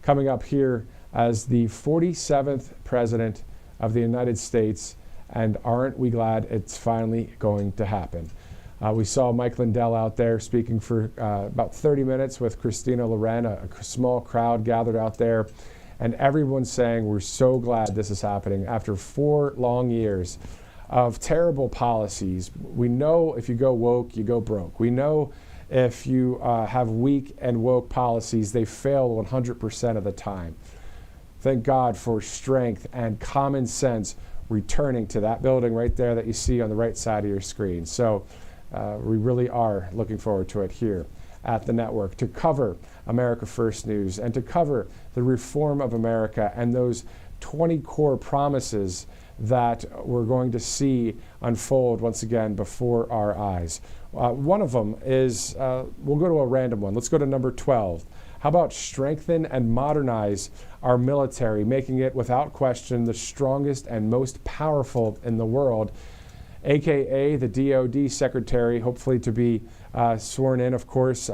coming up here as the 47th President of the United States, and aren't we glad it's finally going to happen. We saw Mike Lindell out there speaking for about 30 minutes with Christina Loren, a small crowd gathered out there, and everyone's saying we're so glad this is happening after 4 long years of terrible policies. We know if you go woke, you go broke. We know if you have weak and woke policies, they fail 100% of the time. Thank God for strength and common sense returning to that building right there that you see on the right side of your screen. So we really are looking forward to it here at the network to cover America First News and to cover the reform of America and those 20 core promises that we're going to see unfold once again before our eyes. One of them is, we'll go to a random one. Let's go to number 12. How about strengthen and modernize our military, making it without question the strongest and most powerful in the world? AKA the DOD Secretary, hopefully to be sworn in, of course.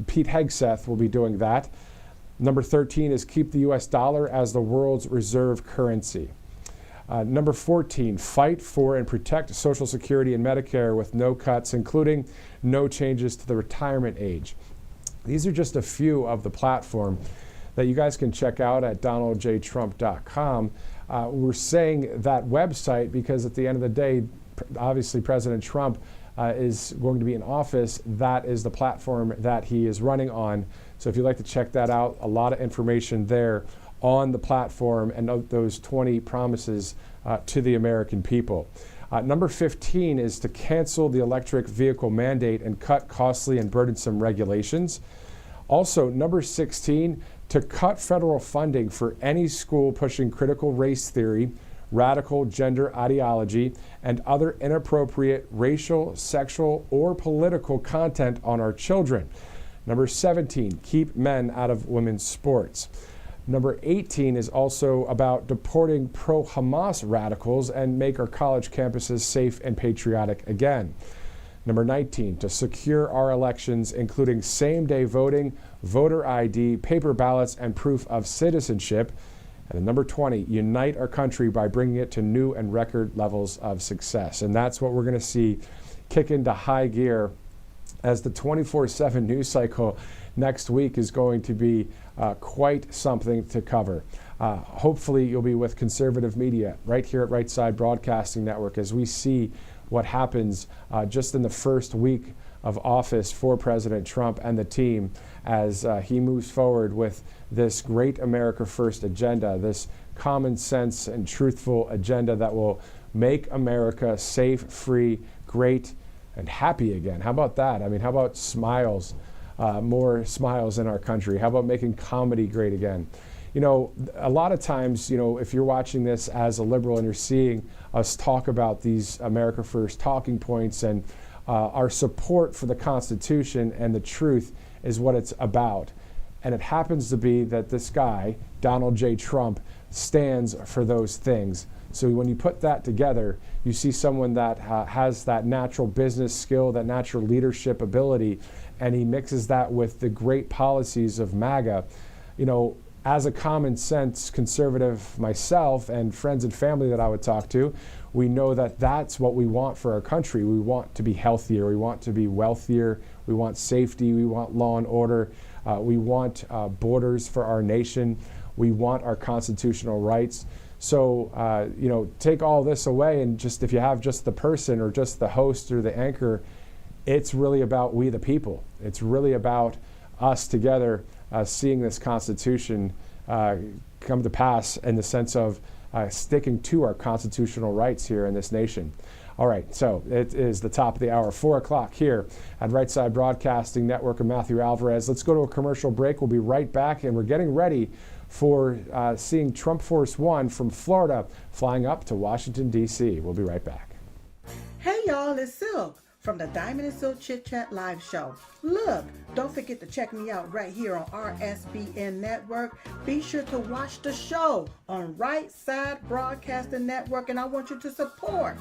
Pete Hegseth will be doing that. Number 13 is keep the U.S. dollar as the world's reserve currency. Number 14, fight for and protect Social Security and Medicare with no cuts, including no changes to the retirement age. These are just a few of the platform that you guys can check out at donaldjtrump.com. We're saying that website because at the end of the day, obviously President Trump is going to be in office. That is the platform that he is running on. So if you'd like to check that out, a lot of information there on the platform and those 20 promises to the American people. Number 15 is to cancel the electric vehicle mandate and cut costly and burdensome regulations. Also, number 16, to cut federal funding for any school pushing critical race theory, radical gender ideology, and other inappropriate racial, sexual, or political content on our children. Number 17, keep men out of women's sports. Number 18 is also about deporting pro-Hamas radicals and make our college campuses safe and patriotic again. Number 19, to secure our elections, including same-day voting, voter ID, paper ballots, and proof of citizenship. And then number 20, unite our country by bringing it to new and record levels of success. And that's what we're going to see kick into high gear as the 24/7 news cycle next week is going to be quite something to cover. Hopefully you'll be with conservative media right here at Right Side Broadcasting Network as we see what happens just in the first week of office for President Trump and the team as he moves forward with this great America First agenda, this common sense and truthful agenda that will make America safe, free, great, and happy again. How about that? I mean, how about smiles, more smiles in our country? How about making comedy great again? You know, a lot of times, you know, if you're watching this as a liberal and you're seeing us talk about these America First talking points and our support for the Constitution and the truth is what it's about. And it happens to be that this guy, Donald J. Trump, stands for those things. So when you put that together, you see someone that has that natural business skill, that natural leadership ability, and he mixes that with the great policies of MAGA. You know, as a common sense conservative myself and friends and family that I would talk to, we know that that's what we want for our country. We want to be healthier. We want to be wealthier. We want safety. We want law and order. We want borders for our nation. We want our constitutional rights. So, you know, take all this away and just if you have just the person or just the host or the anchor, it's really about we the people. It's really about us together seeing this Constitution come to pass in the sense of sticking to our constitutional rights here in this nation. All right, so it is the top of the hour, 4 o'clock here at Right Side Broadcasting Network and Matthew Alvarez. Let's go to a commercial break. We'll be right back, and we're getting ready for seeing Trump Force One from Florida flying up to Washington, D.C. We'll be right back. Hey y'all, it's Silk from the Diamond and Silk Chit Chat live show. Look, don't forget to check me out right here on RSBN Network. Be sure to watch the show on Right Side Broadcasting Network, and I want you to support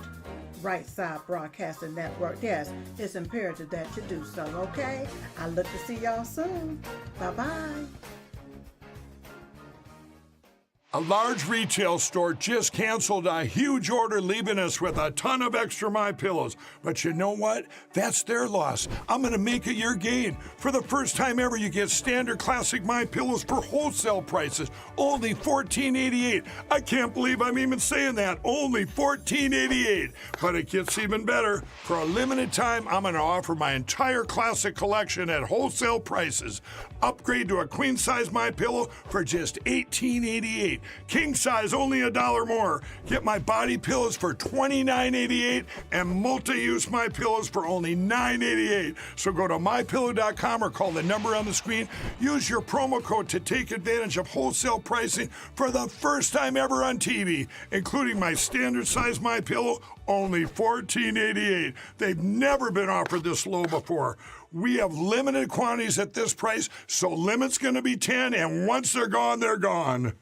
Right Side Broadcasting Network. Yes, it's imperative that you do so, okay? I look to see y'all soon. Bye-bye. A large retail store just canceled a huge order, leaving us with a ton of extra MyPillows. But you know what? That's their loss. I'm going to make it your gain. For the first time ever, you get standard classic MyPillows for wholesale prices, only $14.88. I can't believe I'm even saying that. Only $14.88. But it gets even better. For a limited time, I'm going to offer my entire classic collection at wholesale prices. Upgrade to a queen size MyPillow for just $18.88. King size only $1 more. Get my body pillows for $29.88 and multi-use MyPillows for only $9.88. So go to mypillow.com or call the number on the screen. Use your promo code to take advantage of wholesale pricing for the first time ever on TV, including my standard size MyPillow, only $14.88. They've never been offered this low before. We have limited quantities at this price, so limit's going to be 10, and once they're gone, they're gone.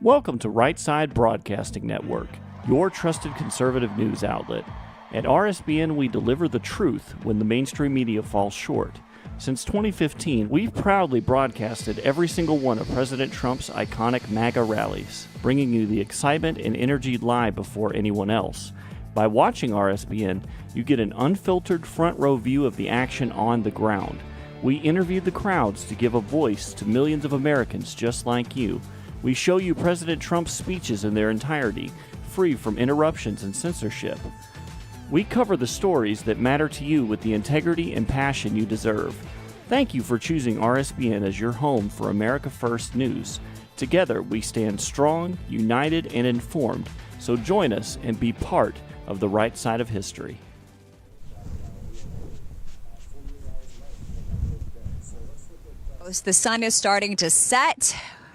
Welcome to Right Side Broadcasting Network, your trusted conservative news outlet. At RSBN, we deliver the truth when the mainstream media falls short. Since 2015, we've proudly broadcasted every single one of President Trump's iconic MAGA rallies, bringing you the excitement and energy live before anyone else. By watching RSBN, you get an unfiltered front row view of the action on the ground. We interview the crowds to give a voice to millions of Americans just like you. We show you President Trump's speeches in their entirety, free from interruptions and censorship. We cover the stories that matter to you with the integrity and passion you deserve. Thank you for choosing RSBN as your home for America First News. Together, we stand strong, united, and informed. So join us and be part of the right side of history. The sun is starting to set.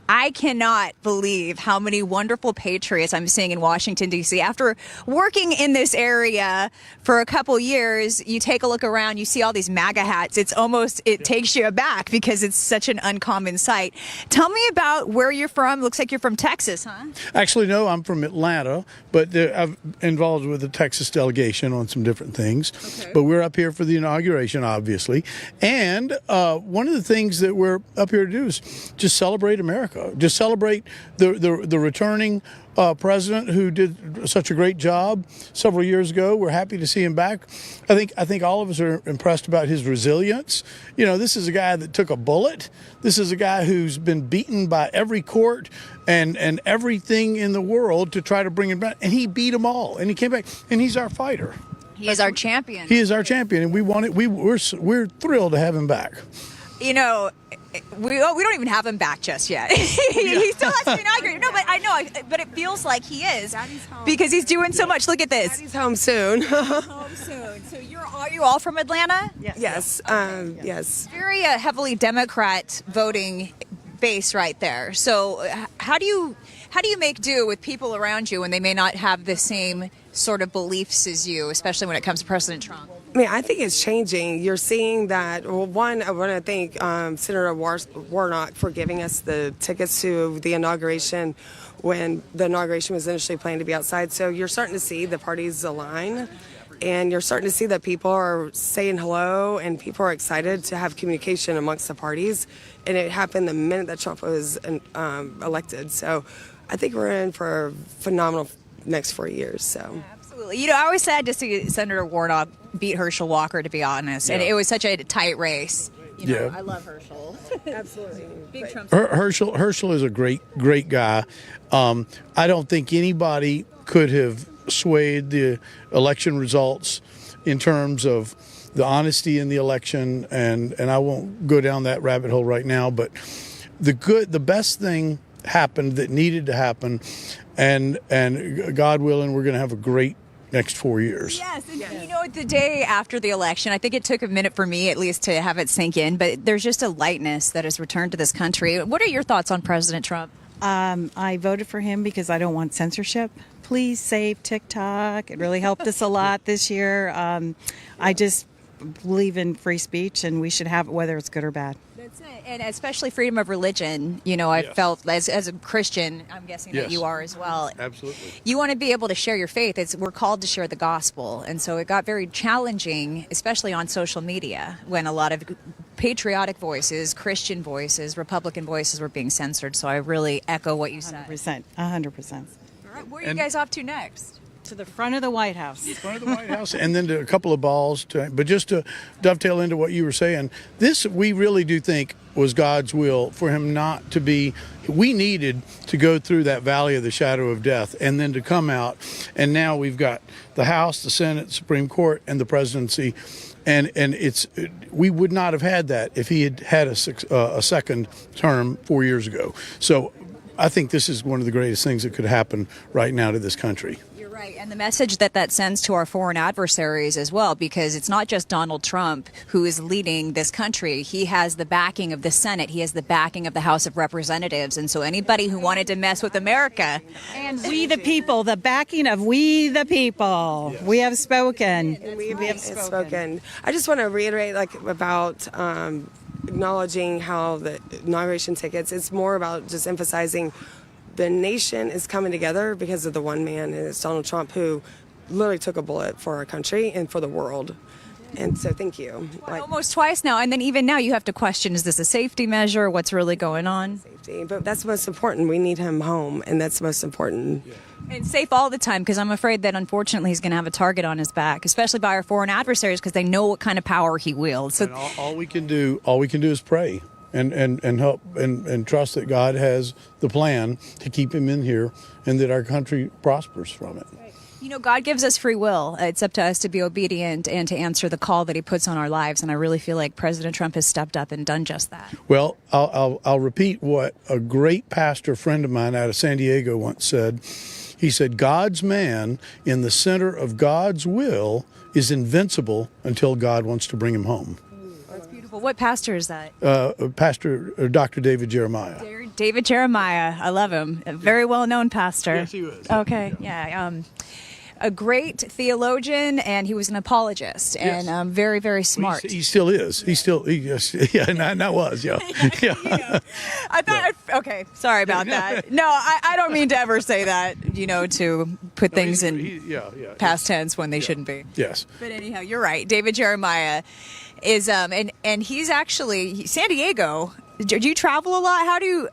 I cannot believe how many wonderful patriots I'm seeing in Washington, D.C. After working in this area for a couple years, you take a look around, you see all these MAGA hats. It takes you aback because it's such an uncommon sight. Tell me about where you're from. Looks like you're from Texas, huh? Actually, no, I'm from Atlanta, but I'm involved with the Texas delegation on some different things. Okay. But we're up here for the inauguration, obviously. And one of the things that we're up here to do is just celebrate America. Just celebrate the returning president who did such a great job several years ago. We're happy to see him back. I think all of us are impressed about his resilience. You know, this is a guy that took a bullet. This is a guy who's been beaten by every court and everything in the world to try to bring him back. And he beat them all. And he came back. And he's our fighter. He is our champion. He is our champion. And we want it. We're thrilled to have him back. You know, we don't even have him back just yet. He still has to be inaugurated. No, but I know, but it feels like he is because he's doing so much. Look at this. Daddy's home soon. Home soon. So are you all from Atlanta? Yes. Yes. Very heavily Democrat voting base right there. So how do you make do with people around you when they may not have the same sort of beliefs as you, especially when it comes to President Trump? I mean, I think it's changing. You're seeing that, well, one, I want to thank Senator Warnock for giving us the tickets to the inauguration when the inauguration was initially planned to be outside. So you're starting to see the parties align, and you're starting to see that people are saying hello, and people are excited to have communication amongst the parties. And it happened the minute that Trump was elected. So I think we're in for a phenomenal next 4 years. So. Absolutely. You know, I always sad to see Senator Warnock beat Herschel Walker, to be honest. And it was such a tight race. You know, I love Herschel. Absolutely. Big Trump. Herschel is a great guy. I don't think anybody could have swayed the election results in terms of the honesty in the election, and I won't go down that rabbit hole right now, but the best thing happened that needed to happen, and God willing, we're going to have a great next 4 years. Yes, and you know, the day after the election, I think it took a minute for me at least to have it sink in, but there's just a lightness that has returned to this country. What are your thoughts on President Trump? I voted for him because I don't want censorship. Please save TikTok. It really helped us a lot this year. I just believe in free speech, and we should have it whether it's good or bad. That's it. And especially freedom of religion. You know, I felt as a Christian, I'm guessing that you are as well. Absolutely. You want to be able to share your faith. We're called to share the gospel. And so it got very challenging, especially on social media, when a lot of patriotic voices, Christian voices, Republican voices were being censored. So I really echo what you said. 100%. All right, where are you guys off to next? To the front of the White House. Front of the White House, and then to a couple of balls. But just to dovetail into what you were saying, this we really do think was God's will for him not to be. We needed to go through that valley of the shadow of death, and then to come out. And now we've got the House, the Senate, Supreme Court, and the presidency. And we would not have had that if he had a second term 4 years ago. So I think this is one of the greatest things that could happen right now to this country. Right, and the message that sends to our foreign adversaries as well, because it's not just Donald Trump who is leading this country. He has the backing of the Senate. He has the backing of the House of Representatives. And so anybody who wanted to mess with America. And we the people, the backing of we the people. Yes. We have spoken. We have spoken. I just want to reiterate about acknowledging how the inauguration tickets, it's more about just emphasizing the nation is coming together because of the one man, and it's Donald Trump, who literally took a bullet for our country and for the world. And so thank you. Almost twice now, and then even now you have to question, is this a safety measure? What's really going on? Safety, but that's most important. We need him home, and that's most important. Yeah. And safe all the time, because I'm afraid that unfortunately he's going to have a target on his back, especially by our foreign adversaries, because they know what kind of power he wields. So all we can do is pray. And help and trust that God has the plan to keep him in here and that our country prospers from it. You know, God gives us free will. It's up to us to be obedient and to answer the call that he puts on our lives. And I really feel like President Trump has stepped up and done just that. Well, I'll repeat what a great pastor friend of mine out of San Diego once said. He said, God's man in the center of God's will is invincible until God wants to bring him home. Well, what pastor is that? Pastor Dr. David Jeremiah. David Jeremiah. I love him. A very well-known pastor. Yes, he was. Okay, yeah. A great theologian, and he was an apologist, and very, very smart. He still is. That was, yeah. Yeah. I thought, okay, sorry about that. No, I don't mean to ever say that, to put things in past tense when they shouldn't be. Yes. But anyhow, you're right. David Jeremiah is, and he's actually, San Diego. Do you travel a lot? How do you...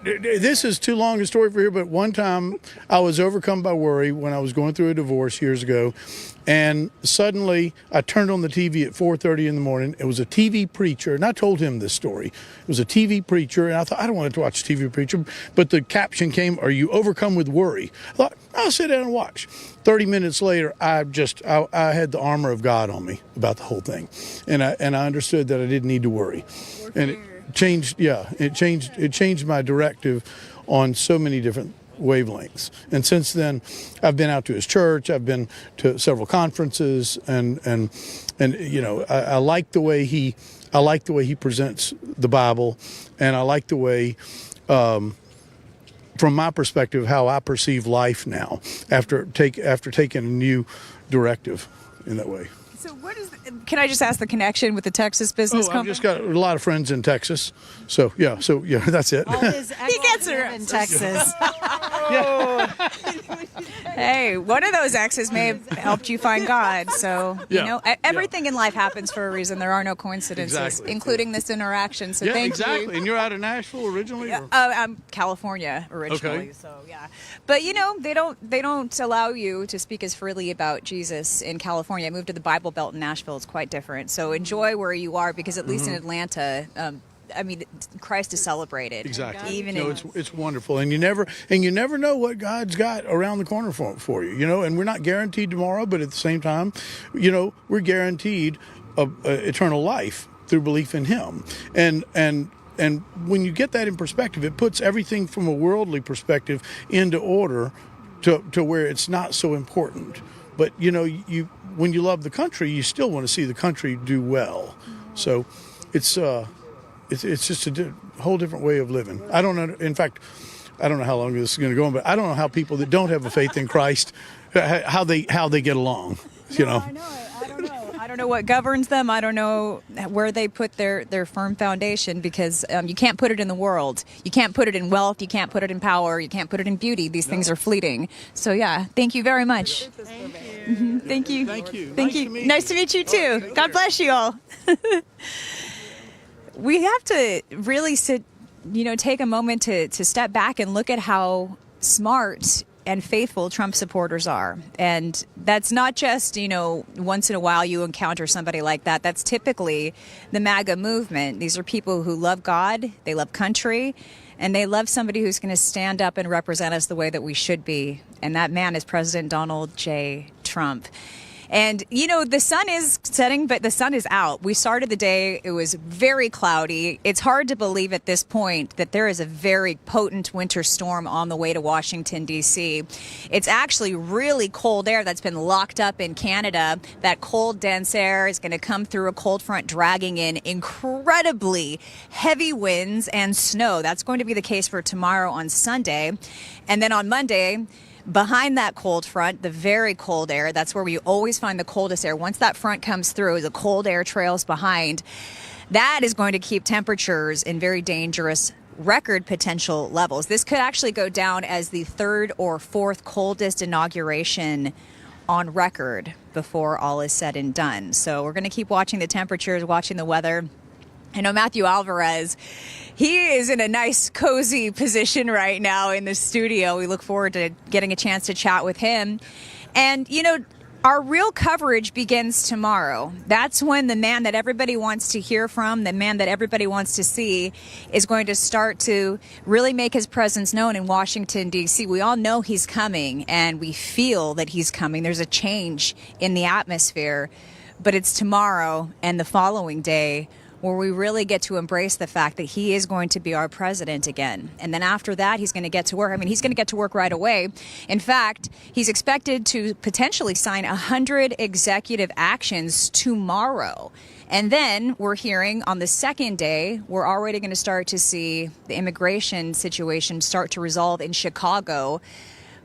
This is too long a story for here, but one time I was overcome by worry when I was going through a divorce years ago, and suddenly I turned on the TV at 4:30 in the morning. It was a TV preacher, and I told him this story. It was a TV preacher, and I thought, I don't want to watch a TV preacher, but the caption came, "Are you overcome with worry?" I thought, I'll sit down and watch. 30 minutes later, I had the armor of God on me about the whole thing, and I understood that I didn't need to worry. And it changed my directive on so many different wavelengths. And since then, I've been out to his church. I've been to several conferences, and I like the way he presents the Bible, and I like the way, from my perspective, how I perceive life now after taking a new directive in that way. So can I just ask the connection with the Texas business company? I've just got a lot of friends in Texas. So that's it. He gets it in Texas. Hey, one of those exes may have helped you find God. So, everything in life happens for a reason. There are no coincidences, including this interaction. So thank you. And you're out of Nashville originally? I'm California originally. Okay. So, yeah. But, they don't allow you to speak as freely about Jesus in California. I moved to the Bible Belt in Nashville. It's quite different. So enjoy where you are, because at least in Atlanta, Christ is celebrated. Exactly. It's wonderful, and you never know what God's got around the corner for you. And we're not guaranteed tomorrow, but at the same time, we're guaranteed eternal life through belief in Him. And when you get that in perspective, it puts everything from a worldly perspective into order to where it's not so important. But when you love the country, you still want to see the country do well. So it's just a whole different way of living. I don't know. In fact, I don't know how long this is going to go on, but I don't know how people that don't have a faith in Christ, how they get along. I know. I don't know what governs them. I don't know where they put their firm foundation, because you can't put it in the world. You can't put it in wealth. You can't put it in power. You can't put it in beauty. These things are fleeting. So, yeah, thank you very much. Thank you. Mm-hmm. Thank you. Thank you. Nice to meet you, too. Okay. God bless you all. We have to really take a moment to step back and look at how smart and faithful Trump supporters are. And that's not just, once in a while you encounter somebody like that. That's typically the MAGA movement. These are people who love God, they love country, and they love somebody who's going to stand up and represent us the way that we should be. And that man is President Donald J. Trump. And, the sun is setting, but the sun is out. We started the day, it was very cloudy. It's hard to believe at this point that there is a very potent winter storm on the way to Washington, D.C. It's actually really cold air that's been locked up in Canada. That cold, dense air is going to come through a cold front, dragging in incredibly heavy winds and snow. That's going to be the case for tomorrow on Sunday. And then on Monday, behind that cold front, the very cold air, that's where we always find the coldest air. Once that front comes through, the cold air trails behind. That is going to keep temperatures in very dangerous record potential levels. This could actually go down as the third or fourth coldest inauguration on record before all is said and done. So we're going to keep watching the temperatures, watching the weather. I know Matthew Alvarez, he is in a nice, cozy position right now in the studio. We look forward to getting a chance to chat with him. And, our real coverage begins tomorrow. That's when the man that everybody wants to hear from, the man that everybody wants to see, is going to start to really make his presence known in Washington, D.C. We all know he's coming, and we feel that he's coming. There's a change in the atmosphere. But it's tomorrow and the following day where we really get to embrace the fact that he is going to be our president again. And then after that, he's going to get to work. I mean, he's going to get to work right away. In fact, he's expected to potentially sign 100 executive actions tomorrow. And then we're hearing on the second day, we're already going to start to see the immigration situation start to resolve in Chicago.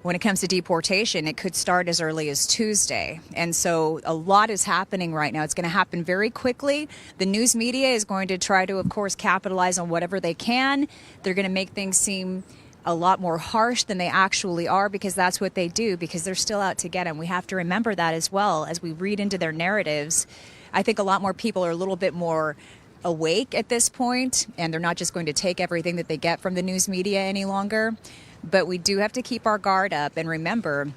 When it comes to deportation, it could start as early as Tuesday. And so a lot is happening right now. It's going to happen very quickly. The news media is going to try to, of course, capitalize on whatever they can. They're going to make things seem a lot more harsh than they actually are, because that's what they do, because they're still out to get them. We have to remember that as well as we read into their narratives. I think a lot more people are a little bit more awake at this point, and they're not just going to take everything that they get from the news media any longer. But we do have to keep our guard up and remember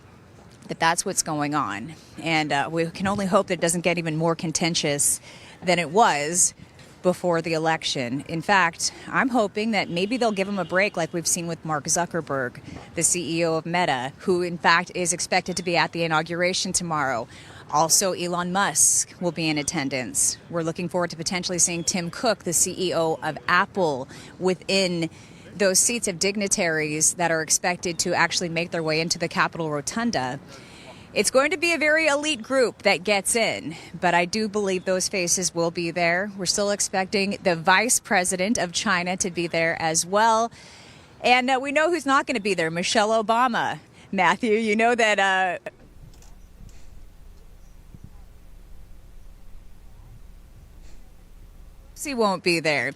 that that's what's going on. And we can only hope that it doesn't get even more contentious than it was before the election. In fact, I'm hoping that maybe they'll give him a break like we've seen with Mark Zuckerberg, the CEO of Meta, who in fact is expected to be at the inauguration tomorrow. Also, Elon Musk will be in attendance. We're looking forward to potentially seeing Tim Cook, the CEO of Apple, within those seats of dignitaries that are expected to actually make their way into the Capitol Rotunda. It's going to be a very elite group that gets in, but I do believe those faces will be there. We're still expecting the vice president of China to be there as well. And we know who's not going to be there, Michelle Obama. Matthew, you know that she won't be there.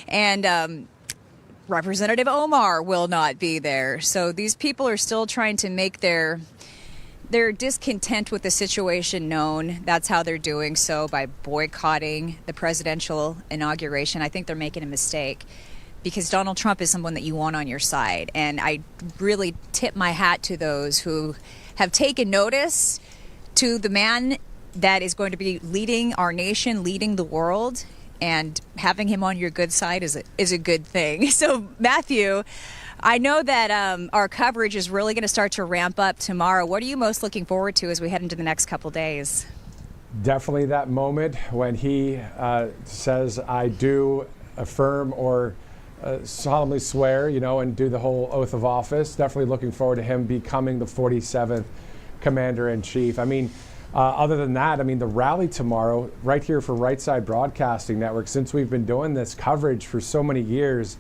And Representative Omar will not be there. So these people are still trying to make their discontent with the situation known. That's how they're doing so, by boycotting the presidential inauguration. I think they're making a mistake, because Donald Trump is someone that you want on your side. And I really tip my hat to those who have taken notice to the man that is going to be leading our nation, leading the world. And having him on your good side is a good thing. So, Matthew, I know that our coverage is really going to start to ramp up tomorrow. What are you most looking forward to as we head into the next couple days? Definitely that moment when he says, I do affirm or solemnly swear, and do the whole oath of office. Definitely looking forward to him becoming the 47th Commander-in-Chief. I mean, other than that, the rally tomorrow, right here for Right Side Broadcasting Network, since we've been doing this coverage for so many years,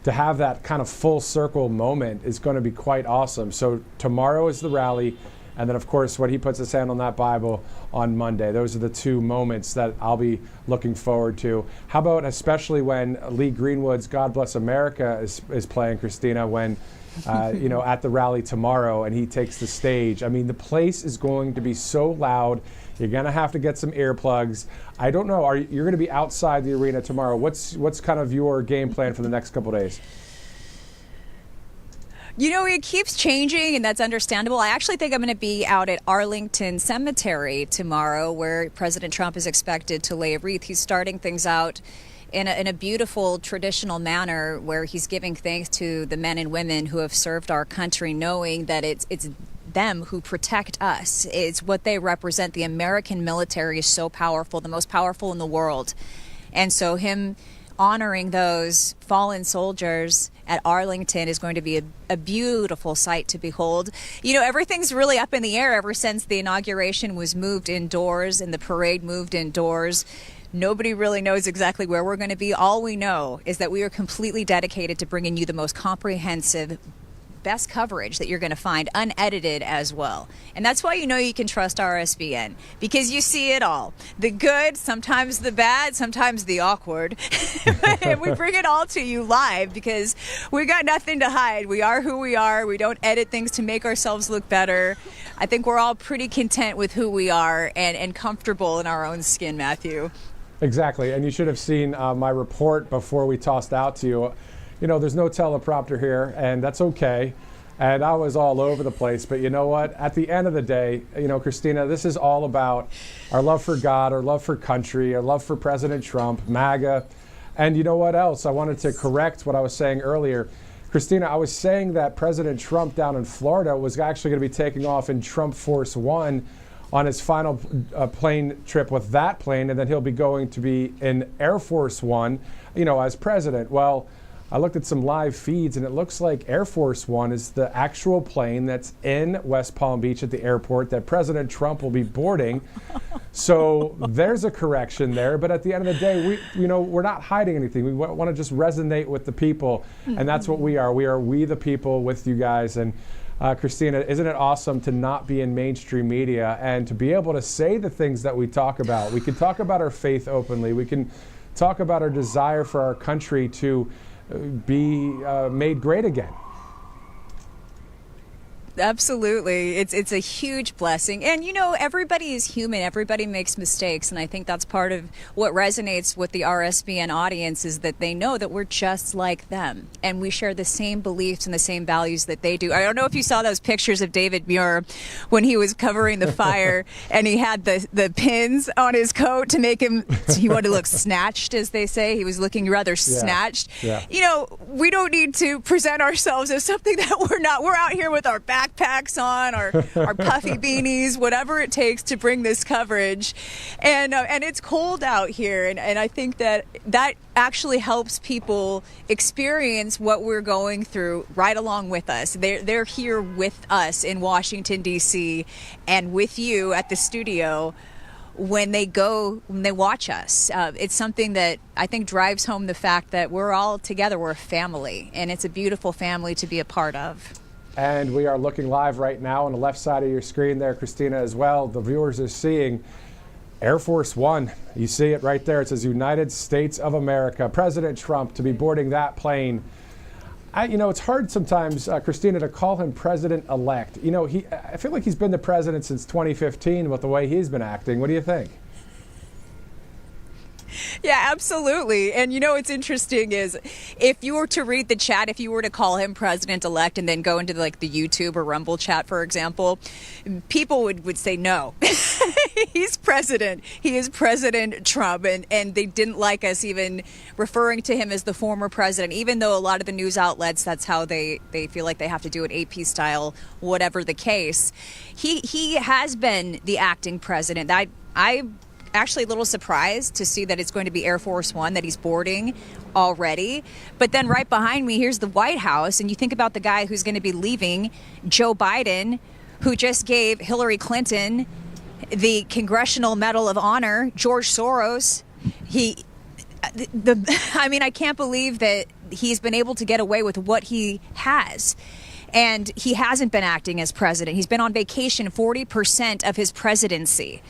to have that kind of full circle moment is going to be quite awesome. So tomorrow is the rally, and then, of course, when he puts his hand on that Bible on Monday. Those are the two moments that I'll be looking forward to. How about especially when Lee Greenwood's God Bless America is playing, Christina, when at the rally tomorrow, and he takes the stage. The place is going to be so loud. You're going to have to get some earplugs. I don't know. You're going to be outside the arena tomorrow. What's kind of your game plan for the next couple days? It keeps changing, and that's understandable. I actually think I'm going to be out at Arlington Cemetery tomorrow, where President Trump is expected to lay a wreath. He's starting things out in a beautiful traditional manner, where he's giving thanks to the men and women who have served our country, knowing that it's them who protect us. It's what they represent. The American military is so powerful, the most powerful in the world. And so him honoring those fallen soldiers at Arlington is going to be a beautiful sight to behold. Everything's really up in the air ever since the inauguration was moved indoors and the parade moved indoors. Nobody really knows exactly where we're going to be. All we know is that we are completely dedicated to bringing you the most comprehensive, best coverage that you're going to find, unedited as well. And that's why you can trust RSBN, because you see it all. The good, sometimes the bad, sometimes the awkward. And we bring it all to you live, because we got nothing to hide. We are who we are. We don't edit things to make ourselves look better. I think we're all pretty content with who we are and comfortable in our own skin, Matthew. Exactly, and you should have seen my report before we tossed out to you. There's no teleprompter here, and that's okay. And I was all over the place, but you know what? At the end of the day, Christina, this is all about our love for God, our love for country, our love for President Trump, MAGA. And you know what else? I wanted to correct what I was saying earlier. Christina, I was saying that President Trump down in Florida was actually going to be taking off in Trump Force One on his final plane trip with that plane, and then he'll be going to be in Air Force One, as president. Well, I looked at some live feeds, and it looks like Air Force One is the actual plane that's in West Palm Beach at the airport that President Trump will be boarding. So there's a correction there. But at the end of the day, we're not hiding anything. We want to just resonate with the people, and that's what we are. We the people with you guys. And Christina, isn't it awesome to not be in mainstream media and to be able to say the things that we talk about? We can talk about our faith openly. We can talk about our desire for our country to be made great again. Absolutely. It's a huge blessing. And, everybody is human. Everybody makes mistakes. And I think that's part of what resonates with the RSBN audience is that they know that we're just like them. And we share the same beliefs and the same values that they do. I don't know if you saw those pictures of David Muir when he was covering the fire and he had the pins on his coat to make him, he wanted to look snatched, as they say. He was looking rather snatched. Yeah. We don't need to present ourselves as something that we're not. We're out here with our backpacks on, our puffy beanies, whatever it takes to bring this coverage. And it's cold out here, and I think that actually helps people experience what we're going through right along with us. They're here with us in Washington, D.C. and with you at the studio when they watch us. It's something that I think drives home the fact that we're all together. We're a family, and it's a beautiful family to be a part of. And we are looking live right now on the left side of your screen there, Christina, as well. The viewers are seeing Air Force One. You see it right there. It says United States of America. President Trump to be boarding that plane. It's hard sometimes, Christina, to call him president-elect. I feel like he's been the president since 2015 with the way he's been acting. What do you think? Yeah, absolutely. And what's interesting is if you were to read the chat, if you were to call him president-elect and then go into the YouTube or Rumble chat, for example, people would say no. He's president. He is President Trump. And they didn't like us even referring to him as the former president, even though a lot of the news outlets, that's how they feel like they have to do it AP style, whatever the case. He has been the acting president. I actually a little surprised to see that it's going to be Air Force One that he's boarding already. But then right behind me, here's the White House. And you think about the guy who's going to be leaving, Joe Biden, who just gave Hillary Clinton the Congressional Medal of Honor, George Soros. I can't believe that he's been able to get away with what he has. And he hasn't been acting as president. He's been on vacation 40% of his presidency.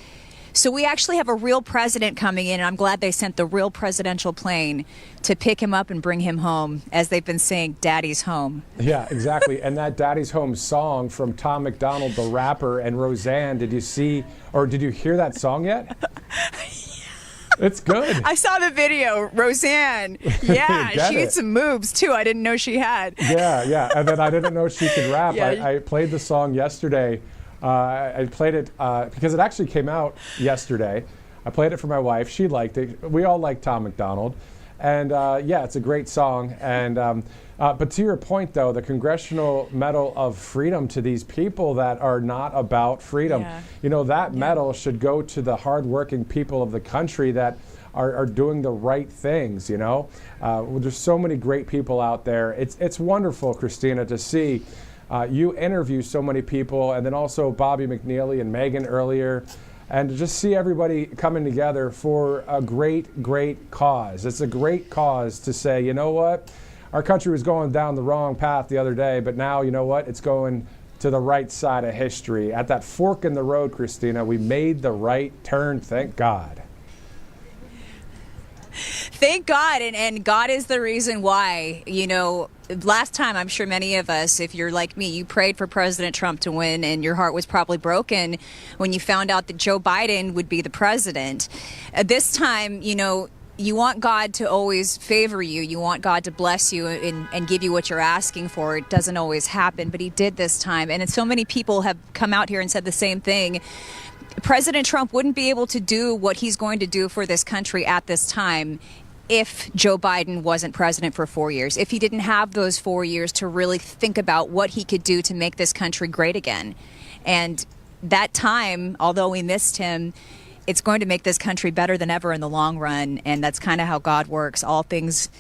So we actually have a real president coming in, and I'm glad they sent the real presidential plane to pick him up and bring him home, as they've been saying, Daddy's home. Yeah, exactly. And that Daddy's Home song from Tom McDonald, the rapper, and Roseanne, did you hear that song yet? It's good. I saw the video. Roseanne. Yeah, she had some moves, too. I didn't know she had. Yeah. And then I didn't know she could rap. Yeah. I played the song yesterday. I played it because it actually came out yesterday. I played it for my wife. She liked it. We all like Tom McDonald. And it's a great song. And but to your point, though, the Congressional Medal of Freedom to these people that are not about freedom, that medal should go to the hardworking people of the country that are doing the right things, There's so many great people out there. It's wonderful, Christina, to see you interview so many people, and then also Bobby McNeely and Megan earlier, and to just see everybody coming together for a great, great cause. It's a great cause to say, you know what? Our country was going down the wrong path the other day, but now, you know what? It's going to the right side of history. At that fork in the road, Christina, we made the right turn, thank God. Thank God, and God is the reason why. Last time, I'm sure many of us, if you're like me, you prayed for President Trump to win, and your heart was probably broken when you found out that Joe Biden would be the president. This time, you want God to always favor you. You want God to bless you and give you what you're asking for. It doesn't always happen, but he did this time. And so many people have come out here and said the same thing. President Trump wouldn't be able to do what he's going to do for this country at this time if Joe Biden wasn't president for 4 years, if he didn't have those 4 years to really think about what he could do to make this country great again. And that time, although we missed him, it's going to make this country better than ever in the long run. And that's kind of how God works. All things,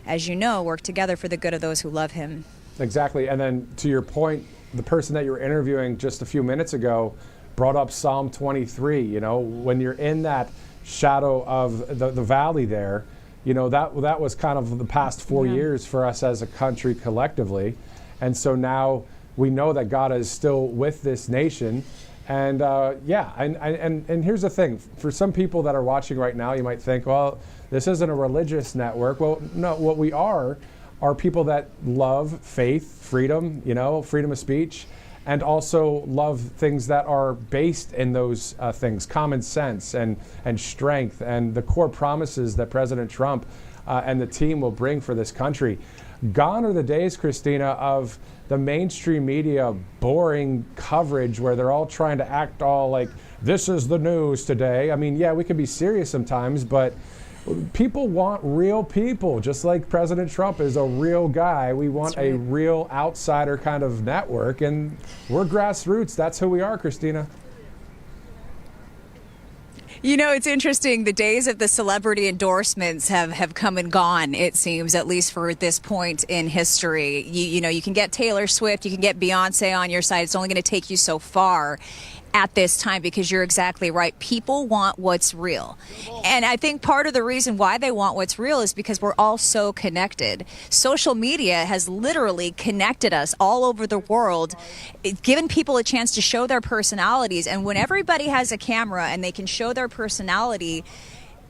as you know, work together for the good of those who love him. Exactly. And then to your point, the person that you were interviewing just a few minutes ago brought up Psalm 23. You know, when you're in that shadow of the valley there, you know, that was kind of the past 4 years for us as a country collectively. And so now we know that God is still with this nation. And and here's the thing. For some people that are watching right now, you might think, well, this isn't a religious network. Well, no, what we are people that love faith, freedom, you know, freedom of speech, and also love things that are based in those things, common sense and strength and the core promises that President Trump and the team will bring for this country. Gone are the days, Christina, of the mainstream media boring coverage where they're all trying to act all like, this is the news today. I mean, yeah, we can be serious sometimes, but people want real people, just like President Trump is a real guy. We want a real outsider kind of network, and we're Grassroots. That's who we are, Christina. You know, it's interesting. The days of the celebrity endorsements have come and gone, it seems, at least for this point in history. You know, you can get Taylor Swift, you can get Beyonce on your side. It's only going to take you so far at this time, because you're exactly right. People want what's real. And I think part of the reason why they want what's real is because we're all so connected. Social media has literally connected us all over the world, given people a chance to show their personalities. And when everybody has a camera and they can show their personality,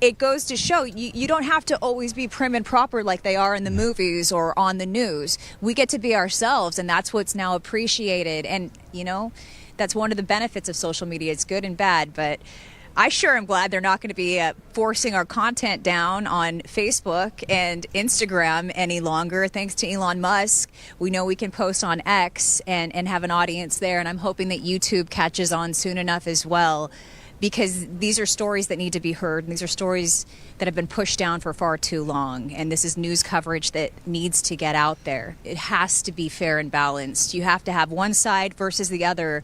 it goes to show you don't have to always be prim and proper like they are in the movies or on the news. We get to be ourselves, and that's what's now appreciated. And, you know, that's one of the benefits of social media. It's good and bad, but I sure am glad they're not going to be forcing our content down on Facebook and Instagram any longer. Thanks to Elon Musk, we know we can post on X and have an audience there, and I'm hoping that YouTube catches on soon enough as well, because these are stories that need to be heard, and these are stories that have been pushed down for far too long, and this is news coverage that needs to get out there. It has to be fair and balanced. You have to have one side versus the other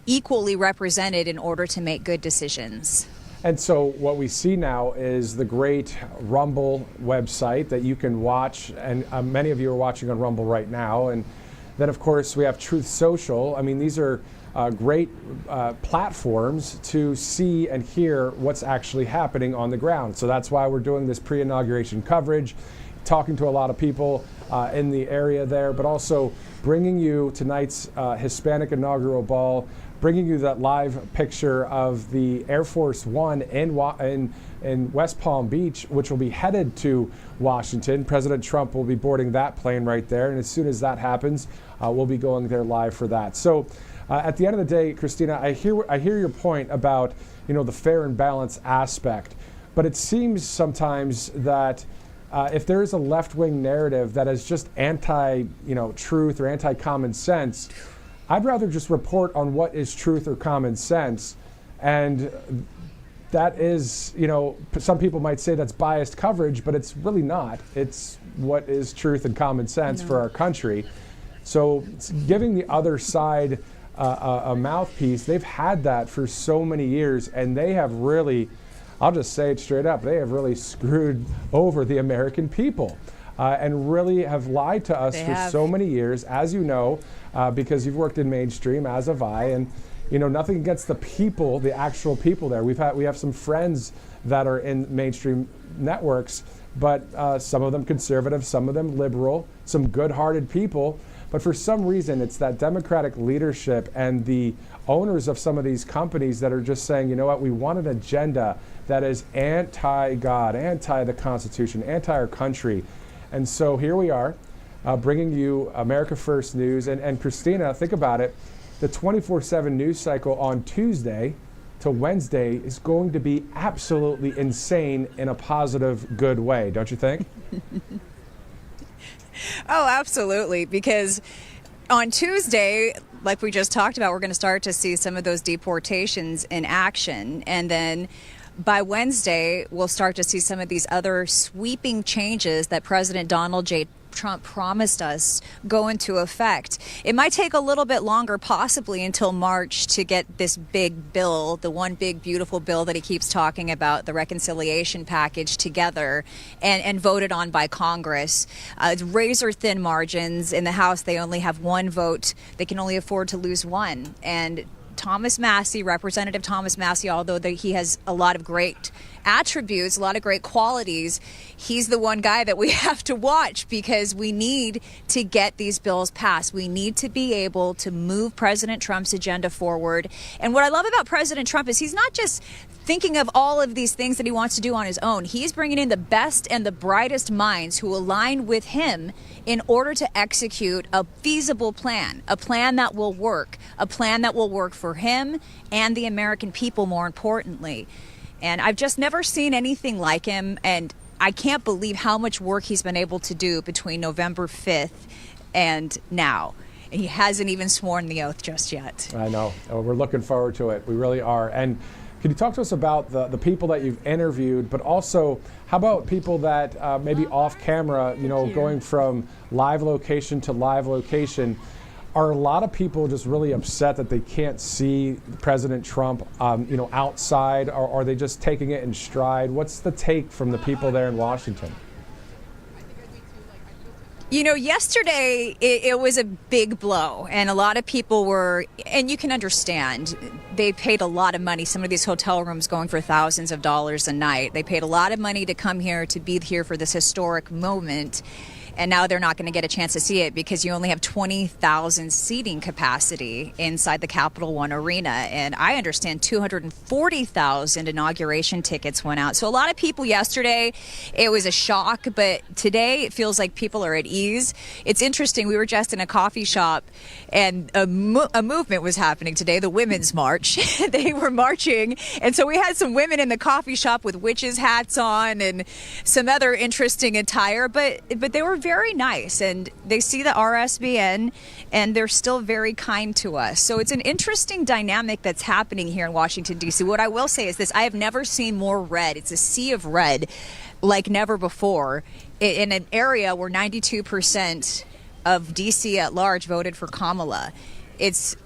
equally represented in order to make good decisions. And so what we see now is the great Rumble website that you can watch, and many of you are watching on Rumble right now. And then, of course, we have Truth Social. I mean, these are great platforms to see and hear what's actually happening on the ground. So that's why we're doing this pre-inauguration coverage, talking to a lot of people in the area there, but also bringing you tonight's Hispanic inaugural ball, bringing you that live picture of the Air Force One in West Palm Beach, which will be headed to Washington. President Trump will be boarding that plane right there, and as soon as that happens, we'll be going there live for that. So at the end of the day, Christina, I hear your point about, you know, the fair and balanced aspect, but it seems sometimes that if there is a left-wing narrative that is just anti-truth or anti-common sense, I'd rather just report on what is truth or common sense. And that is, you know, some people might say that's biased coverage, but it's really not. It's what is truth and common sense for our country. So giving the other side a mouthpiece, they've had that for so many years, and they have really, I'll just say it straight up, they have really screwed over the American people and really have lied to us so many years, as you know, because you've worked in mainstream, as have I, and you know, nothing against the people, the actual people there. We have some friends that are in mainstream networks, but some of them conservative, some of them liberal, some good-hearted people. But for some reason, it's that Democratic leadership and the owners of some of these companies that are just saying, you know what, we want an agenda that is anti-God, anti the Constitution, anti our country. And so here we are, bringing you America First News. And Christina, think about it. The 24/7 news cycle on Tuesday to Wednesday is going to be absolutely insane in a positive, good way, don't you think? Oh, absolutely. Because on Tuesday, like we just talked about, we're going to start to see some of those deportations in action. And then by Wednesday, we'll start to see some of these other sweeping changes that President Donald J. Trump promised us go into effect. It might take a little bit longer, possibly until March, to get this big bill, the one big beautiful bill that he keeps talking about, the reconciliation package, together and voted on by Congress. It's razor thin margins. In the House, they only have one vote. They can only afford to lose one. And Thomas Massie, Representative Thomas Massie, although he has a lot of great attributes, a lot of great qualities, he's the one guy that we have to watch, because we need to get these bills passed. We need to be able to move President Trump's agenda forward. And what I love about President Trump is he's not just thinking of all of these things that he wants to do on his own. He's bringing in the best and the brightest minds who align with him in order to execute a feasible plan, a plan that will work, a plan that will work for him and the American people, more importantly. And I've just never seen anything like him, and I can't believe how much work he's been able to do between November 5th and now. And he hasn't even sworn the oath just yet. I know. We're looking forward to it. We really are. And could you talk to us about the people that you've interviewed, but also how about people that maybe off camera, going from live location to live location? Are a lot of people just really upset that they can't see President Trump, outside, or are they just taking it in stride? What's the take from the people there in Washington? Yesterday it was a big blow, and a lot of people were, and you can understand, they paid a lot of money. Some of these hotel rooms going for thousands of dollars a night. They paid a lot of money to come here, to be here for this historic moment. And now they're not going to get a chance to see it because you only have 20,000 seating capacity inside the Capital One Arena. And I understand 240,000 inauguration tickets went out. So a lot of people yesterday, it was a shock. But today it feels like people are at ease. It's interesting. We were just in a coffee shop and a movement was happening today, the Women's March. They were marching. And so we had some women in the coffee shop with witches hats on and some other interesting attire. But they were very nice, and they see the RSBN, and they're still very kind to us. So it's an interesting dynamic that's happening here in Washington, D.C. What I will say is this: I have never seen more red. It's a sea of red like never before in an area where 92% of D.C. at large voted for Kamala. It's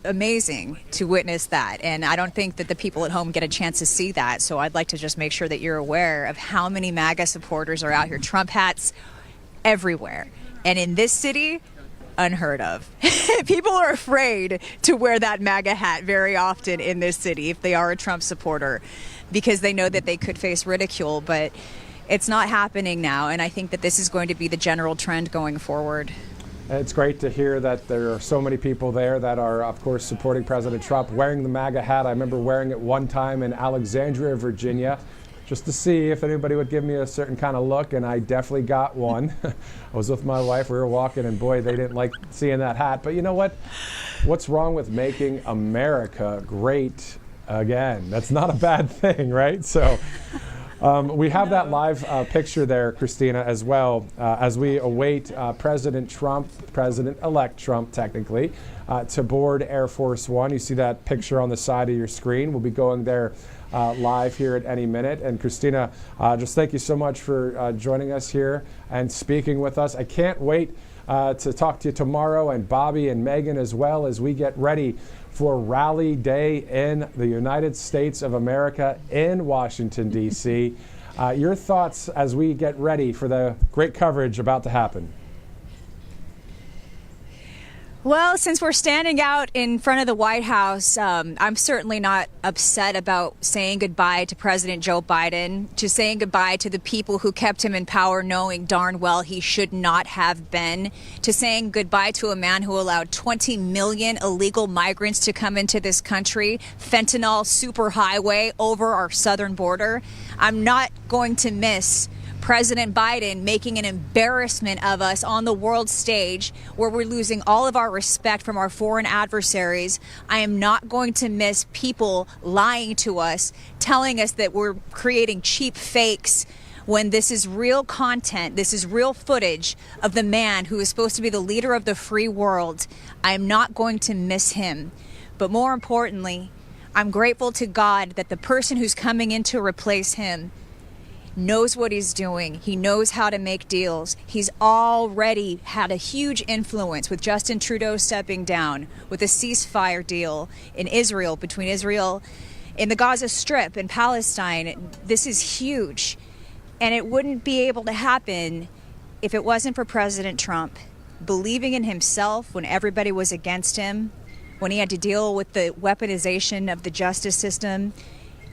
amazing to witness that, and I don't think that the people at home get a chance to see that. So I'd like to just make sure that you're aware of how many MAGA supporters are out here. Trump hats everywhere. And in this city, unheard of. People are afraid to wear that MAGA hat very often in this city if they are a Trump supporter, because they know that they could face ridicule. But it's not happening now, and I think that this is going to be the general trend going forward. It's great to hear that there are so many people there that are, of course, supporting President Trump, wearing the MAGA hat. I remember wearing it one time in Alexandria, Virginia, just to see if anybody would give me a certain kind of look, and I definitely got one. I was with my wife, we were walking, and boy, they didn't like seeing that hat. But you know what? What's wrong with making America great again? That's not a bad thing, right? So we have that live picture there, Christina, as well, as we await President Trump, President-elect Trump, technically, to board Air Force One. You see that picture on the side of your screen. We'll be going there live here at any minute. And Christina, just thank you so much for joining us here and speaking with us. I can't wait to talk to you tomorrow, and Bobby and Megan as well, as we get ready for Rally Day in the United States of America in Washington, D.C. Your thoughts as we get ready for the great coverage about to happen? Well, since we're standing out in front of the White House, I'm certainly not upset about saying goodbye to President Joe Biden, to saying goodbye to the people who kept him in power knowing darn well he should not have been, to saying goodbye to a man who allowed 20 million illegal migrants to come into this country, fentanyl superhighway over our southern border. I'm not going to miss President Biden making an embarrassment of us on the world stage, where we're losing all of our respect from our foreign adversaries. I am not going to miss people lying to us, telling us that we're creating cheap fakes, when this is real content, this is real footage of the man who is supposed to be the leader of the free world. I am not going to miss him. But more importantly, I'm grateful to God that the person who's coming in to replace him knows what he's doing. He knows how to make deals. He's already had a huge influence with Justin Trudeau stepping down, with a ceasefire deal in Israel, between Israel in the Gaza Strip and Palestine. This is huge. And it wouldn't be able to happen if it wasn't for President Trump believing in himself when everybody was against him, when he had to deal with the weaponization of the justice system.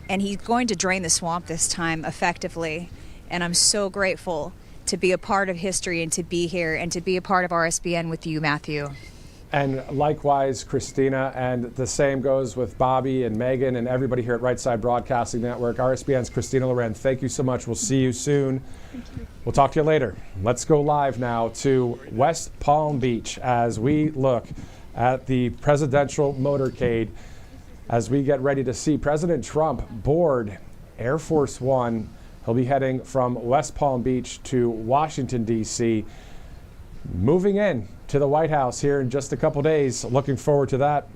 And he's going to drain the swamp this time effectively. And I'm so grateful to be a part of history and to be here and to be a part of RSBN with you, Matthew. And likewise, Christina, and the same goes with Bobby and Megan and everybody here at Right Side Broadcasting Network. RSBN's Christina Loren, thank you so much. We'll see you soon. We'll talk to you later. Let's go live now to West Palm Beach as we look at the presidential motorcade as we get ready to see President Trump board Air Force One. He'll be heading from West Palm Beach to Washington, D.C., moving in to the White House here in just a couple days. Looking forward to that.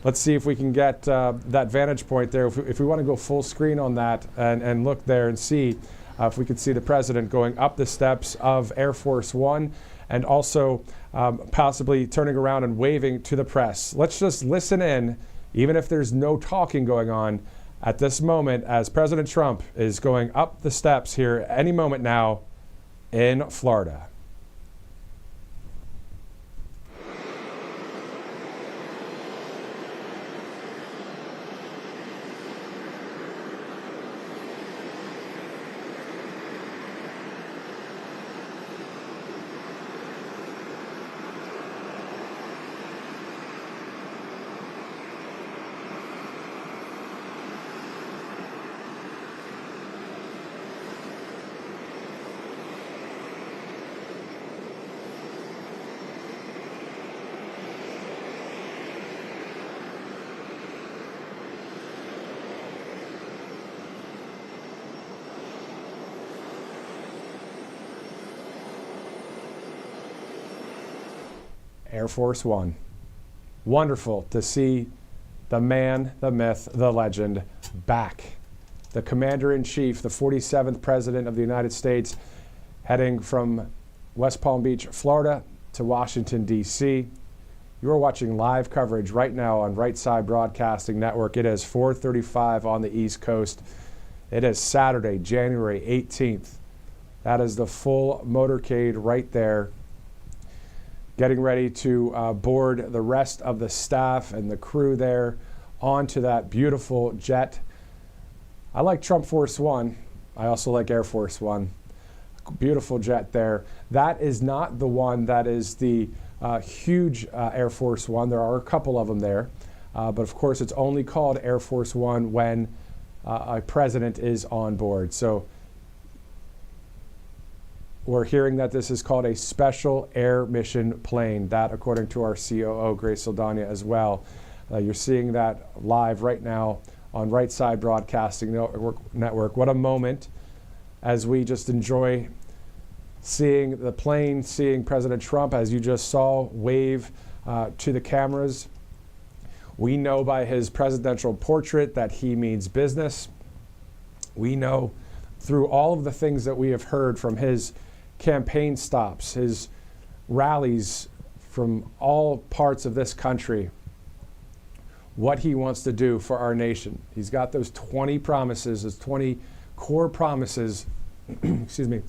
Let's see if we can get that vantage point there. If we want to go full screen on that and look there and see if we can see the president going up the steps of Air Force One and also possibly turning around and waving to the press. Let's just listen in, even if there's no talking going on at this moment, as President Trump is going up the steps here any moment now in Florida. Air Force One. Wonderful to see the man, the myth, the legend back. The Commander-in-Chief, the 47th President of the United States, heading from West Palm Beach, Florida to Washington, D.C. You are watching live coverage right now on Right Side Broadcasting Network. It is 4:35 on the East Coast. It is Saturday, January 18th. That is the full motorcade right there, getting ready to board the rest of the staff and the crew there onto that beautiful jet. I like Trump Force One. I also like Air Force One. Beautiful jet there. That is not the one that is the huge Air Force One. There are a couple of them there. But of course, it's only called Air Force One when a president is on board. So we're hearing that this is called a special air mission plane. That, according to our COO, Grace Saldana, as well. You're seeing that live right now on Right Side Broadcasting Network. What a moment as we just enjoy seeing the plane, seeing President Trump, as you just saw, wave to the cameras. We know by his presidential portrait that he means business. We know through all of the things that we have heard from his campaign stops, his rallies from all parts of this country, what he wants to do for our nation. He's got those 20 promises, those 20 core promises, excuse me,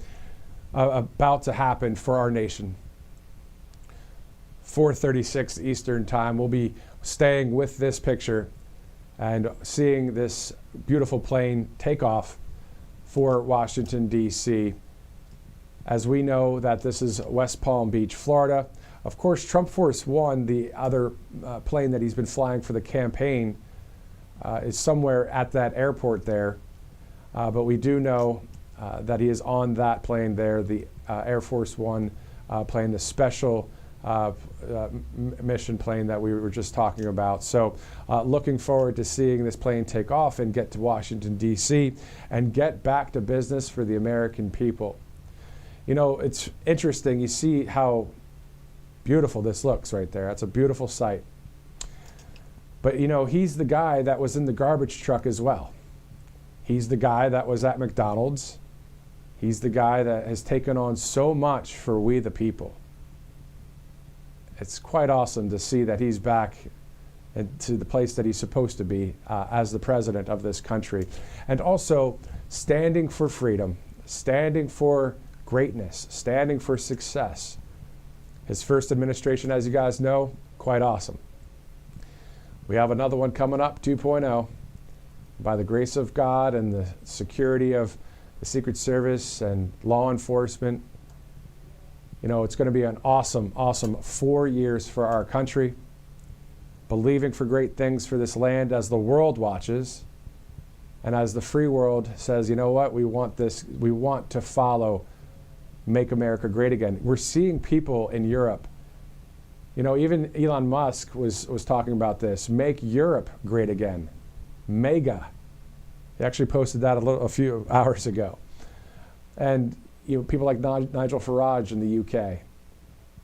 about to happen for our nation. 4:36 Eastern Time. We'll be staying with this picture and seeing this beautiful plane take off for Washington, D.C. As we know that this is West Palm Beach, Florida. Of course, Trump Force One, the other plane that he's been flying for the campaign, is somewhere at that airport there. But we do know that he is on that plane there, the Air Force One plane, the special mission plane that we were just talking about. So looking forward to seeing this plane take off and get to Washington, D.C. and get back to business for the American people. You know, it's interesting. You see how beautiful this looks right there. That's a beautiful sight. But, you know, he's the guy that was in the garbage truck as well. He's the guy that was at McDonald's. He's the guy that has taken on so much for we the people. It's quite awesome to see that he's back to the place that he's supposed to be as the president of this country. And also standing for freedom, standing for greatness, standing for success. His first administration, as you guys know, quite awesome. We have another one coming up, 2.0. By the grace of God and the security of the Secret Service and law enforcement, you know, it's going to be an awesome, awesome 4 years for our country, believing for great things for this land as the world watches and as the free world says, you know what, we want this, we want to follow Make America Great Again. We're seeing people in Europe, you know, even Elon Musk was talking about this, make Europe great again. Mega. He actually posted that a few hours ago. And you know, people like Nigel Farage in the UK,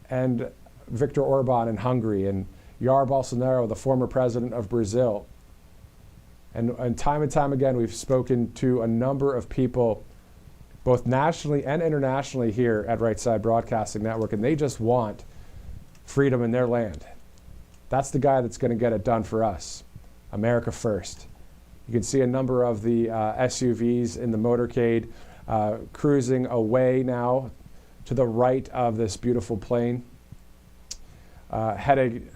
and Viktor Orban in Hungary, and Jair Bolsonaro, the former president of Brazil. And time again, we've spoken to a number of people, both nationally and internationally here at Right Side Broadcasting Network, and they just want freedom in their land. That's the guy that's going to get it done for us. America first. You can see a number of the SUVs in the motorcade cruising away now to the right of this beautiful plane, heading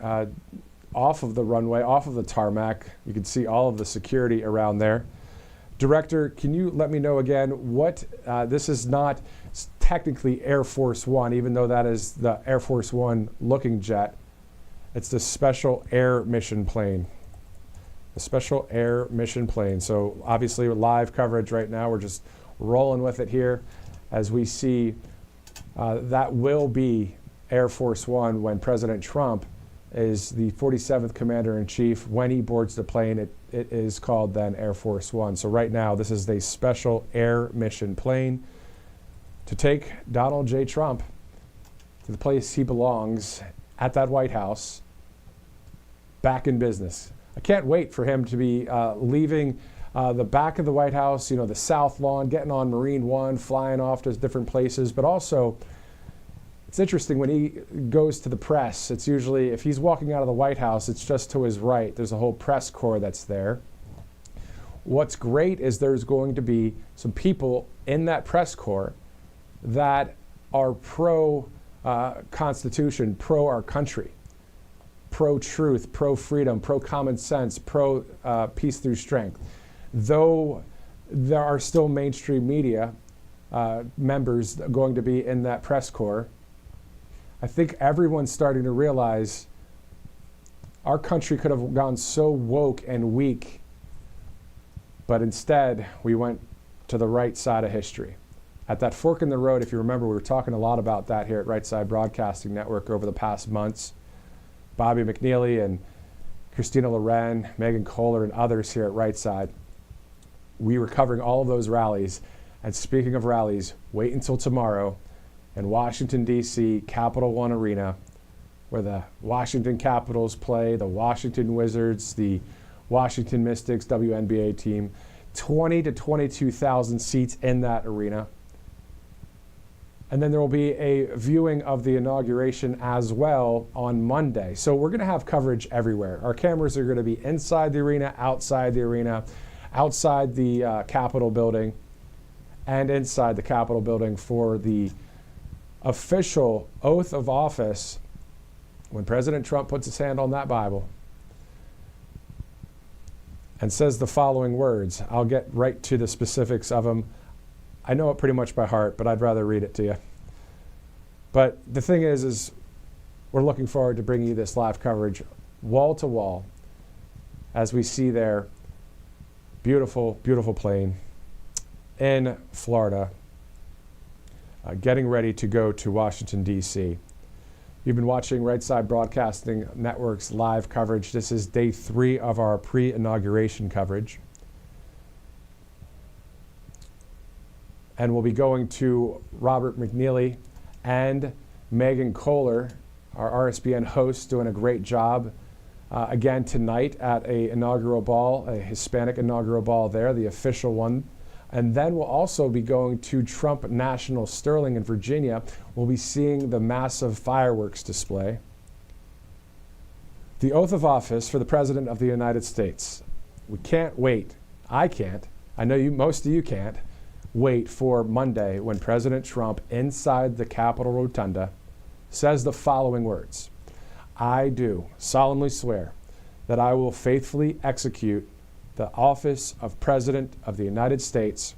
off of the runway, off of the tarmac. You can see all of the security around there. Director, can you let me know again what, this is not technically Air Force One, even though that is the Air Force One looking jet. It's the Special Air Mission plane. The Special Air Mission plane. So obviously live coverage right now. We're just rolling with it here as we see that will be Air Force One when President Trump is the 47th Commander-in-Chief. When he boards the plane, it is called then Air Force One. So right now, this is the Special Air Mission plane to take Donald J. Trump to the place he belongs at that White House, back in business. I can't wait for him to be leaving the back of the White House, you know, the South Lawn, getting on Marine One, flying off to different places. But also, it's interesting when he goes to the press, it's usually, if he's walking out of the White House, it's just to his right. There's a whole press corps that's there. What's great is there's going to be some people in that press corps that are pro-Constitution, pro our country, pro-truth, pro-freedom, pro-common sense, pro-peace through strength. Though there are still mainstream media members going to be in that press corps, I think everyone's starting to realize our country could have gone so woke and weak, but instead we went to the right side of history. At that fork in the road, if you remember, we were talking a lot about that here at Right Side Broadcasting Network over the past months. Bobby McNeely and Christina Loren, Megan Kohler, and others here at Right Side. We were covering all of those rallies. And speaking of rallies, wait until tomorrow in Washington, D.C., Capital One Arena, where the Washington Capitals play, the Washington Wizards, the Washington Mystics, WNBA team. 20 to 22,000 seats in that arena. And then there will be a viewing of the inauguration as well on Monday. So we're going to have coverage everywhere. Our cameras are going to be inside the arena, outside the Capitol building, and inside the Capitol building for the official oath of office when President Trump puts his hand on that Bible and says the following words. I'll get right to the specifics of them. I know it pretty much by heart, but I'd rather read it to you. But the thing is we're looking forward to bringing you this live coverage wall to wall as we see their beautiful, beautiful plane in Florida, getting ready to go to Washington, D.C. You've been watching Right Side Broadcasting Network's live coverage. This is day 3 of our pre-inauguration coverage. And we'll be going to Robert McNeely and Megan Kohler, our RSBN hosts, doing a great job again tonight at a inaugural ball, a Hispanic inaugural ball there, the official one And then we'll also be going to Trump National Sterling in Virginia. We'll be seeing the massive fireworks display. The oath of office for the President of the United States. We can't wait. I can't. I know most of you can't wait for Monday when President Trump, inside the Capitol Rotunda, says the following words. I do solemnly swear that I will faithfully execute the office of President of the United States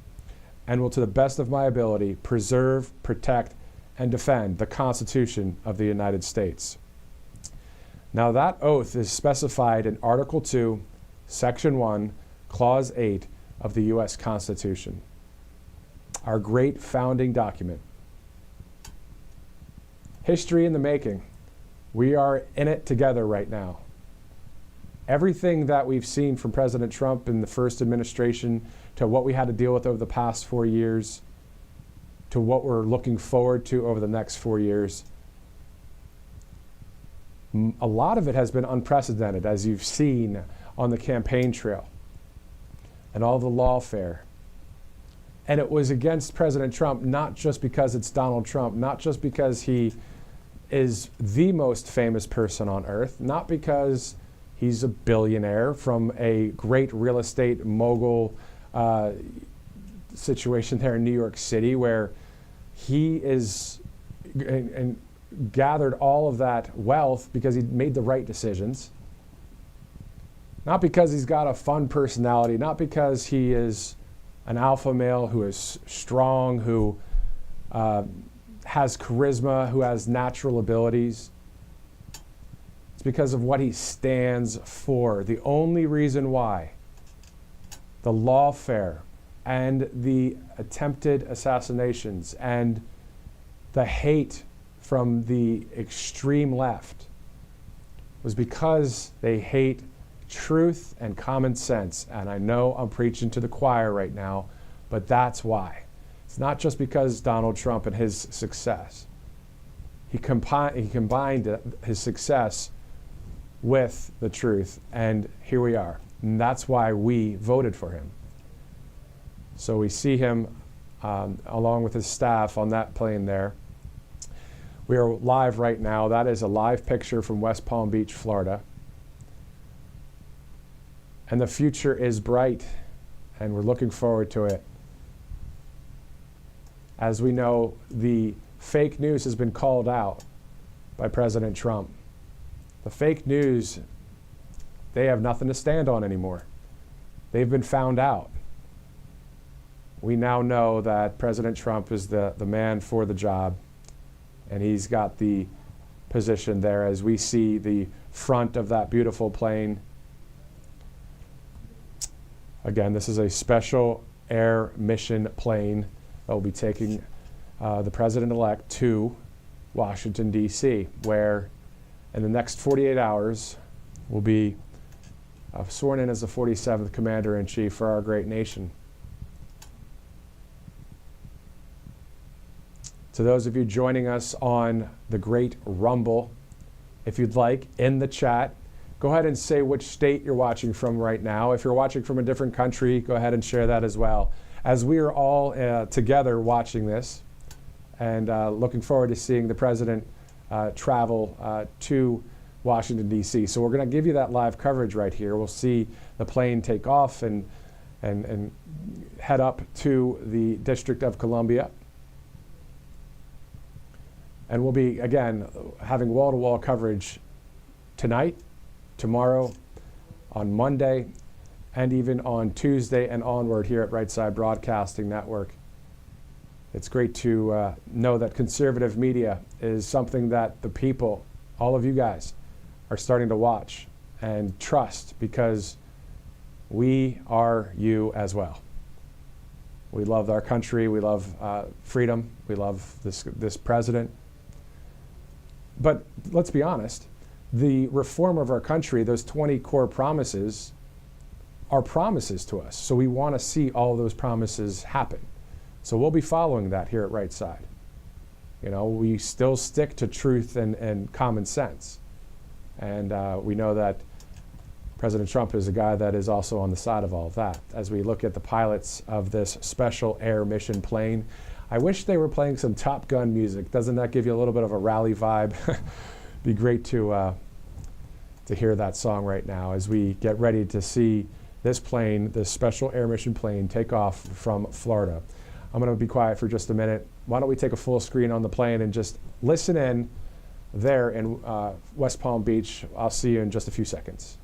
and will, to the best of my ability, preserve, protect, and defend the Constitution of the United States. Now that oath is specified in Article 2, Section 1, Clause 8 of the U.S. Constitution, our great founding document. History in the making. We are in it together right now. Everything that we've seen from President Trump in the first administration to what we had to deal with over the past 4 years to what we're looking forward to over the next 4 years, a lot of it has been unprecedented, as you've seen on the campaign trail and all the lawfare. And it was against President Trump, not just because it's Donald Trump, not just because he is the most famous person on earth, not because he's a billionaire from a great real estate mogul situation there in New York City, where he is and gathered all of that wealth because he made the right decisions. Not because he's got a fun personality, not because he is an alpha male who is strong, who has charisma, who has natural abilities. It's because of what he stands for. The only reason why the lawfare and the attempted assassinations and the hate from the extreme left was because they hate truth and common sense. And I know I'm preaching to the choir right now, but that's why. It's not just because Donald Trump and his success. He combined his success with the truth, and here we are. And that's why we voted for him. So we see him along with his staff on that plane there. We are live right now. That is a live picture from West Palm Beach, Florida. And the future is bright, and we're looking forward to it. As we know, the fake news has been called out by President Trump. The fake news, they have nothing to stand on anymore. They've been found out. We now know that President Trump is the man for the job, and he's got the position there as we see the front of that beautiful plane. Again, this is a special air mission plane that will be taking the president-elect to Washington, D.C., where in the next 48 hours will be sworn in as the 47th Commander-in-Chief for our great nation. To those of you joining us on the Great Rumble, if you'd like, in the chat, go ahead and say which state you're watching from right now. If you're watching from a different country, go ahead and share that as well. As we are all together watching this and looking forward to seeing the president travel to Washington, D.C. So we're going to give you that live coverage right here. We'll see the plane take off and head up to the District of Columbia. And we'll be, again, having wall-to-wall coverage tonight, tomorrow, on Monday, and even on Tuesday and onward here at Right Side Broadcasting Network. It's great to know that conservative media is something that the people, all of you guys, are starting to watch and trust, because we are you as well. We love our country. We love freedom. We love this president. But let's be honest, the reform of our country, those 20 core promises, are promises to us. So we want to see all those promises happen. So we'll be following that here at Right Side. You know, we still stick to truth and common sense. And we know that President Trump is a guy that is also on the side of all of that. As we look at the pilots of this special air mission plane, I wish they were playing some Top Gun music. Doesn't that give you a little bit of a rally vibe? Be great to hear that song right now as we get ready to see this plane, this special air mission plane, take off from Florida. I'm going to be quiet for just a minute. Why don't we take a full screen on the plane and just listen in there in West Palm Beach. I'll see you in just a few seconds.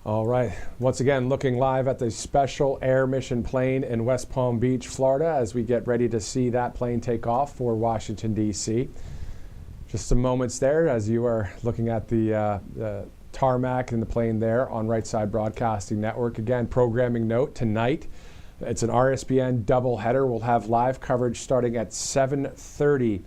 All right, once again, looking live at the special air mission plane in West Palm Beach, Florida, as we get ready to see that plane take off for Washington, D.C. Just some moments there as you are looking at the tarmac and the plane there on Right Side Broadcasting Network. Again, programming note, tonight, it's an RSBN doubleheader. We'll have live coverage starting at 7:30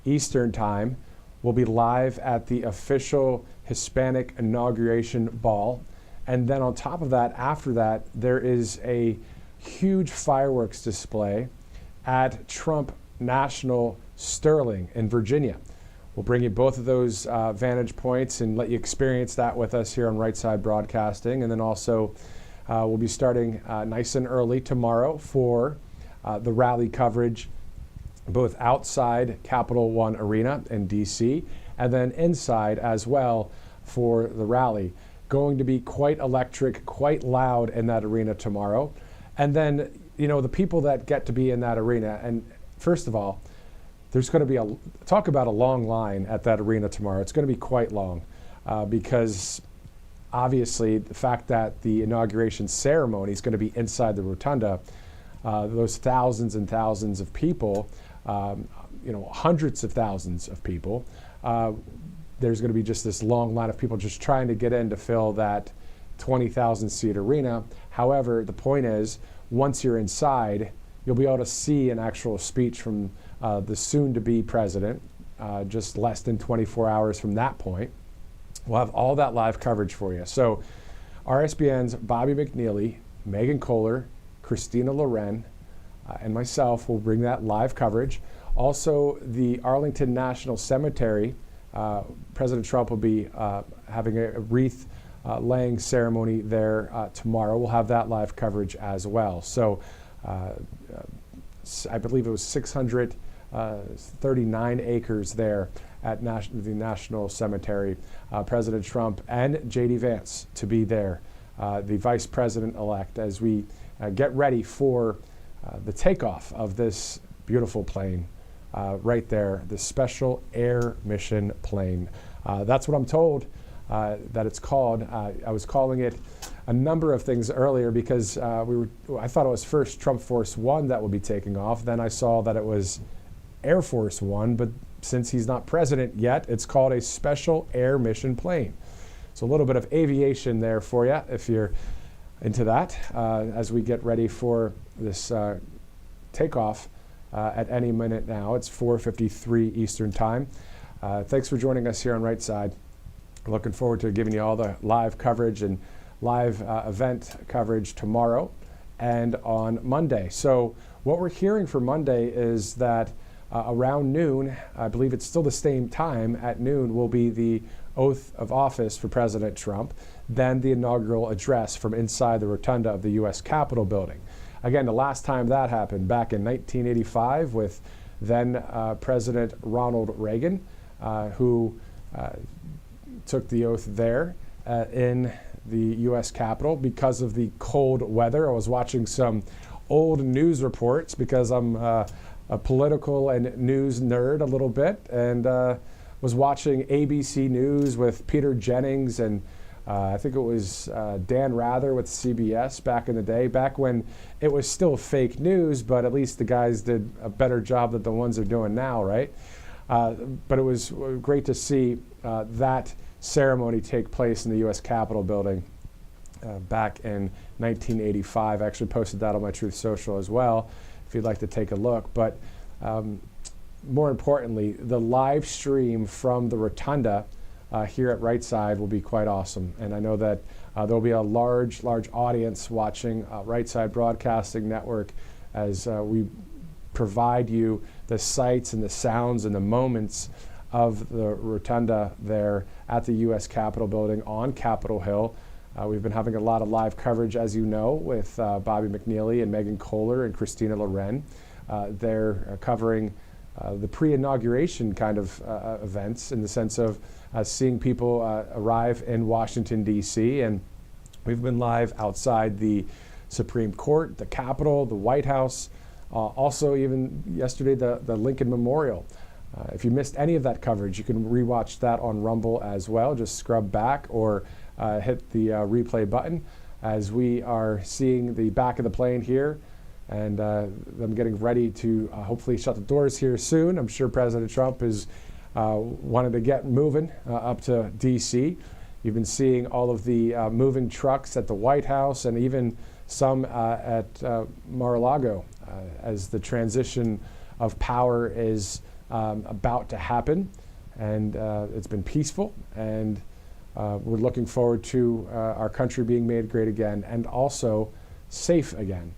Eastern Time. We'll be live at the official Hispanic inauguration ball. And then on top of that, after that, there is a huge fireworks display at Trump National Sterling in Virginia. We'll bring you both of those vantage points and let you experience that with us here on Right Side Broadcasting. And then also, we'll be starting nice and early tomorrow for the rally coverage, both outside Capital One Arena in D.C. and then inside as well for the rally. Going to be quite electric, quite loud in that arena tomorrow. And then, you know, the people that get to be in that arena, and first of all, there's going to be talk about a long line at that arena tomorrow. It's going to be quite long because obviously the fact that the inauguration ceremony is going to be inside the rotunda, those thousands and thousands of people, hundreds of thousands of people, there's going to be just this long line of people just trying to get in to fill that 20,000 seat arena. However, the point is, once you're inside, you'll be able to see an actual speech from the soon-to-be president, just less than 24 hours from that point. We'll have all that live coverage for you. So RSBN's Bobby McNeely, Megan Kohler, Christina Loren, and myself will bring that live coverage. Also, the Arlington National Cemetery, President Trump will be having a wreath laying ceremony there tomorrow. We'll have that live coverage as well. So I believe it was 639 acres there at the National Cemetery. President Trump and J.D. Vance to be there, the Vice President-elect, as we get ready for the takeoff of this beautiful plane right there, the Special Air Mission plane. That's what I'm told that it's called. I was calling it a number of things earlier because I thought it was first Trump Force One that would be taking off. Then I saw that it was Air Force One, but since he's not president yet, it's called a Special Air Mission plane. So a little bit of aviation there for you if you're into that as we get ready for this takeoff at any minute now. It's 4:53 Eastern Time. Thanks for joining us here on Right Side. Looking forward to giving you all the live coverage and live event coverage tomorrow and on Monday. So what we're hearing for Monday is that around noon, I believe it's still the same time at noon, will be the oath of office for President Trump, then the inaugural address from inside the rotunda of the U.S. Capitol building. Again, the last time that happened back in 1985 with then President Ronald Reagan, who took the oath there in the U.S. Capitol because of the cold weather. I was watching some old news reports because I'm a political and news nerd a little bit, and was watching ABC News with Peter Jennings and I think it was Dan Rather with CBS back in the day, back when it was still fake news, but at least the guys did a better job than the ones they're doing now, right? But it was great to see that ceremony take place in the U.S. Capitol building back in 1985. I actually posted that on my Truth Social as well, if you'd like to take a look. But more importantly, the live stream from the rotunda here at Right Side will be quite awesome. And I know that there'll be a large audience watching Right Side Broadcasting Network as we provide you the sights and the sounds and the moments of the rotunda there at the U.S. Capitol building on Capitol Hill. We've been having a lot of live coverage, as you know, with Bobby McNeely and Megan Kohler and Christina Loren. They're covering the pre-inauguration kind of events in the sense of seeing people arrive in Washington, D.C. And we've been live outside the Supreme Court, the Capitol, the White House, also even yesterday the Lincoln Memorial. If you missed any of that coverage, you can rewatch that on Rumble as well. Just scrub back or hit the replay button as we are seeing the back of the plane here and them getting ready to hopefully shut the doors here soon. I'm sure President Trump is wanted to get moving up to D.C. You've been seeing all of the moving trucks at the White House and even some at Mar-a-Lago as the transition of power is about to happen. And it's been peaceful, and we're looking forward to our country being made great again and also safe again.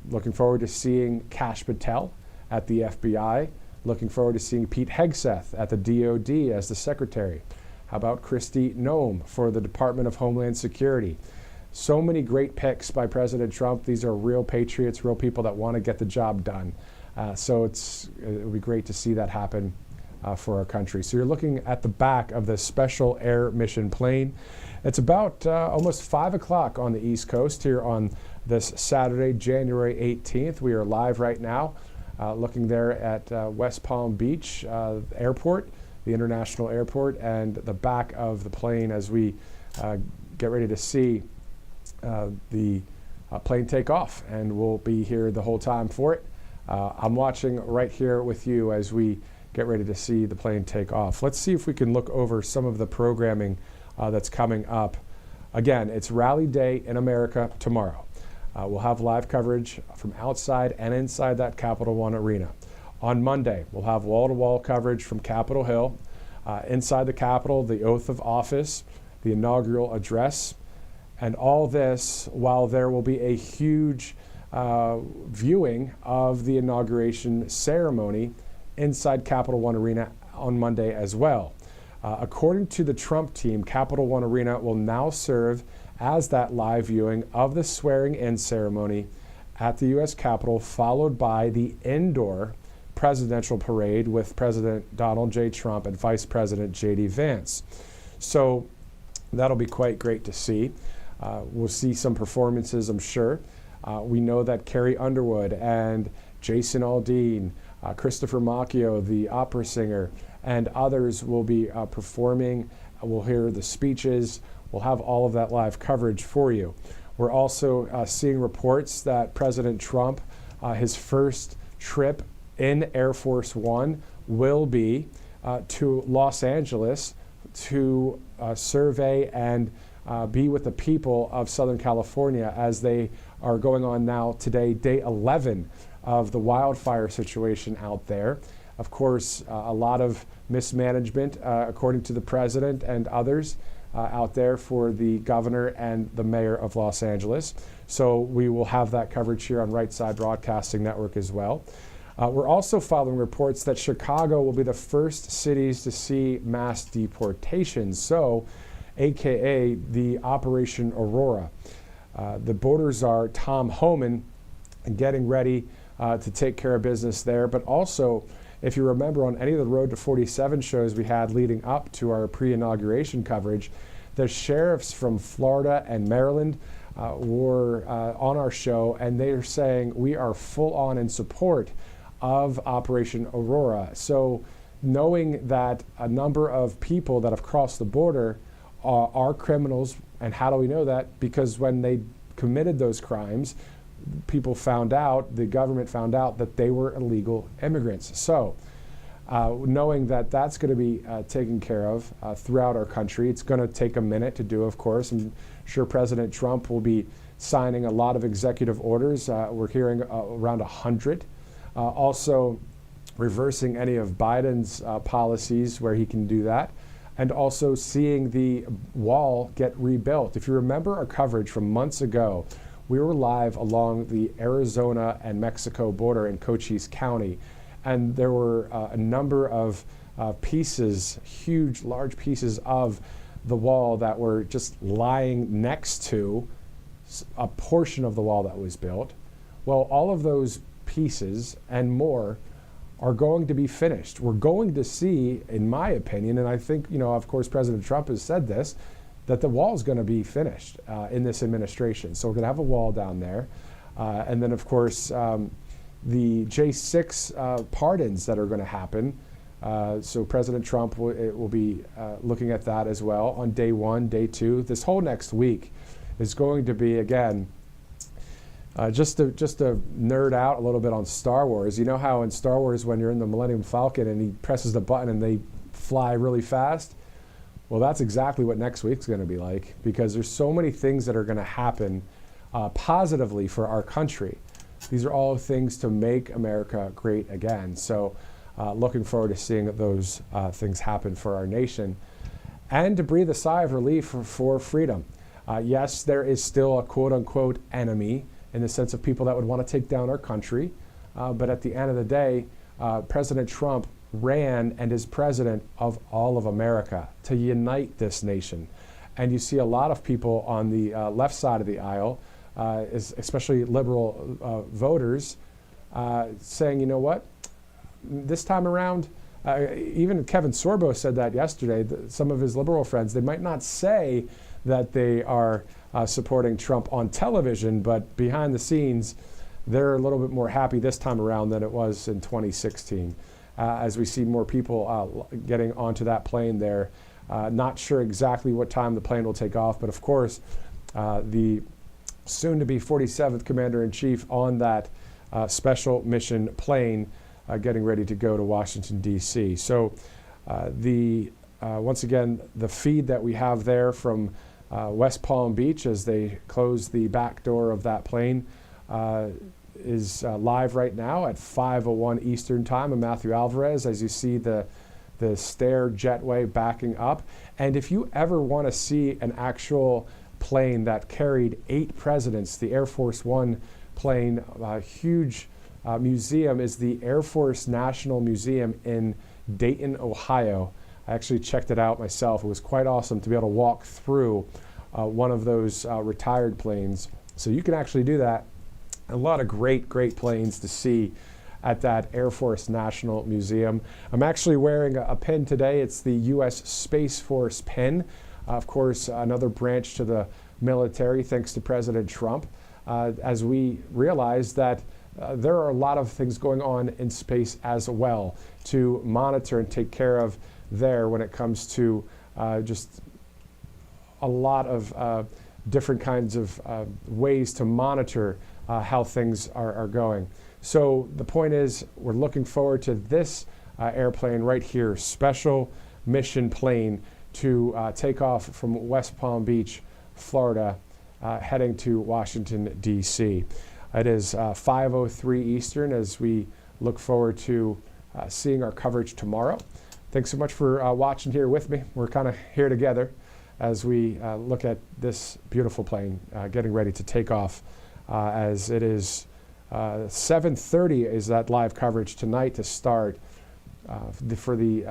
Looking forward to seeing Kash Patel at the FBI. Looking forward to seeing Pete Hegseth at the DOD as the secretary. How about Kristi Noem for the Department of Homeland Security? So many great picks by President Trump. These are real patriots, real people that want to get the job done. So it'll be great to see that happen for our country. So you're looking at the back of the Special Air Mission plane. It's about almost 5 o'clock on the East Coast here on this Saturday, January 18th. We are live right now looking there at West Palm Beach Airport, the International Airport, and the back of the plane as we get ready to see the plane take off. And we'll be here the whole time for it. I'm watching right here with you as we get ready to see the plane take off. Let's see if we can look over some of the programming that's coming up. Again, it's Rally Day in America tomorrow. We'll have live coverage from outside and inside that Capital One arena. On Monday, we'll have wall-to-wall coverage from Capitol Hill. Inside the Capitol, the oath of office, the inaugural address, and all this while there will be a huge viewing of the inauguration ceremony inside Capital One Arena on Monday as well. According to the Trump team, Capital One Arena will now serve as that live viewing of the swearing-in ceremony at the U.S. Capitol, followed by the indoor presidential parade with President Donald J. Trump and Vice President J.D. Vance. So that'll be quite great to see. We'll see some performances, I'm sure. We know that Carrie Underwood and Jason Aldean, Christopher Macchio, the opera singer, and others will be performing. We'll hear the speeches. We'll have all of that live coverage for you. We're also seeing reports that President Trump, his first trip in Air Force One will be to Los Angeles to survey and be with the people of Southern California as they are going on now today, day 11 of the wildfire situation out there. Of course, a lot of mismanagement, according to the president and others out there for the governor and the mayor of Los Angeles. So we will have that coverage here on Right Side Broadcasting Network as well. We're also following reports that Chicago will be the first cities to see mass deportations, so AKA the Operation Aurora. The border czar, Tom Homan, getting ready to take care of business there, but also, if you remember on any of the Road to 47 shows we had leading up to our pre-inauguration coverage, the sheriffs from Florida and Maryland were on our show, and they are saying we are full on in support of Operation Aurora. So knowing that a number of people that have crossed the border are criminals, and how do we know that? Because when they committed those crimes, people found out, the government found out that they were illegal immigrants. So knowing that that's going to be taken care of throughout our country, it's going to take a minute to do, of course. I'm sure President Trump will be signing a lot of executive orders. We're hearing around 100. Also reversing any of Biden's policies where he can do that, and also seeing the wall get rebuilt. If you remember our coverage from months ago, we were live along the Arizona and Mexico border in Cochise County, and there were a number of pieces, huge, large pieces of the wall that were just lying next to a portion of the wall that was built. Well, all of those pieces and more are going to be finished. We're going to see, in my opinion, and I think, of course, President Trump has said this, that the wall is going to be finished in this administration. So we're going to have a wall down there. And then, of course, the J6 pardons that are going to happen. So President Trump will be looking at that as well on day 1, day 2. This whole next week is going to be, again, just to nerd out a little bit on Star Wars. You know how in Star Wars when you're in the Millennium Falcon and he presses the button and they fly really fast? Well, that's exactly what next week's going to be like, because there's so many things that are going to happen positively for our country. These are all things to make America great again. So looking forward to seeing those things happen for our nation, and to breathe a sigh of relief for freedom. Yes, there is still a quote-unquote enemy in the sense of people that would want to take down our country. But at the end of the day, President Trump ran and is president of all of America to unite this nation. And you see a lot of people on the left side of the aisle, especially liberal voters, saying, you know what, this time around, even Kevin Sorbo said that yesterday, some of his liberal friends, they might not say that they are supporting Trump on television, but behind the scenes, they're a little bit more happy this time around than it was in 2016. As we see more people getting onto that plane there. Not sure exactly what time the plane will take off, but of course, the soon-to-be 47th Commander-in-Chief on that special mission plane getting ready to go to Washington, D.C. So once again, the feed that we have there from West Palm Beach as they close the back door of that plane is live right now at 5:01 Eastern Time. I'm Matthew Alvarez as you see the stair jetway backing up. And if you ever want to see an actual plane that carried 8 presidents, the Air Force One plane, a huge museum is the Air Force National Museum in Dayton, Ohio. I actually checked it out myself. It was quite awesome to be able to walk through one of those retired planes. So you can actually do that. A lot of great planes to see at that Air Force National Museum. I'm actually wearing a pin today. It's the U.S. Space Force pin. Of course, another branch to the military, thanks to President Trump. as we realize that there are a lot of things going on in space as well to monitor and take care of there when it comes to just a lot of different kinds of ways to monitor how things are going. So the point is, we're looking forward to this airplane right here, special mission plane to take off from West Palm Beach, Florida, heading to Washington, D.C. It is 5:03 Eastern as we look forward to seeing our coverage tomorrow. Thanks so much for watching here with me. We're kind of here together as we look at this beautiful plane getting ready to take off, as it is 7:30 is that live coverage tonight to start for the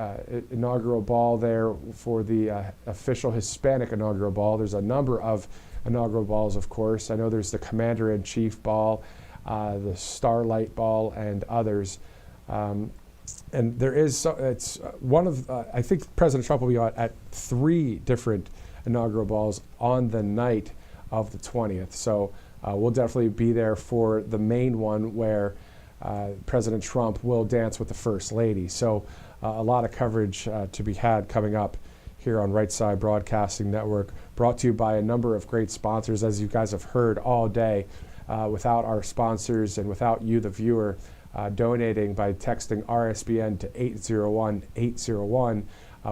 inaugural ball there, for the official Hispanic inaugural ball. There's a number of inaugural balls, of course. I know there's the Commander-in-Chief ball, the Starlight ball, and others. And there is, it's one of, I think President Trump will be at 3 different inaugural balls on the night of the 20th. So we'll definitely be there for the main one where President Trump will dance with the First Lady. So a lot of coverage to be had coming up here on Right Side Broadcasting Network, brought to you by a number of great sponsors, as you guys have heard all day. Without our sponsors and without you, the viewer, donating by texting RSBN to 801-801,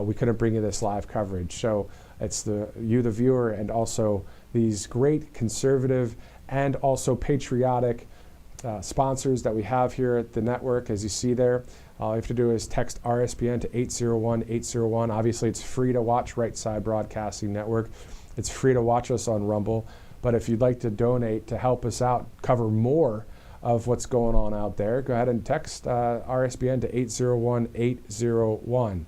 we couldn't bring you this live coverage. So it's you, the viewer, and also these great conservative and also patriotic sponsors that we have here at the network, as you see there. All you have to do is text RSBN to 801-801. Obviously, it's free to watch Right Side Broadcasting Network. It's free to watch us on Rumble. But if you'd like to donate to help us out, cover more of what's going on out there, go ahead and text RSBN to 801-801.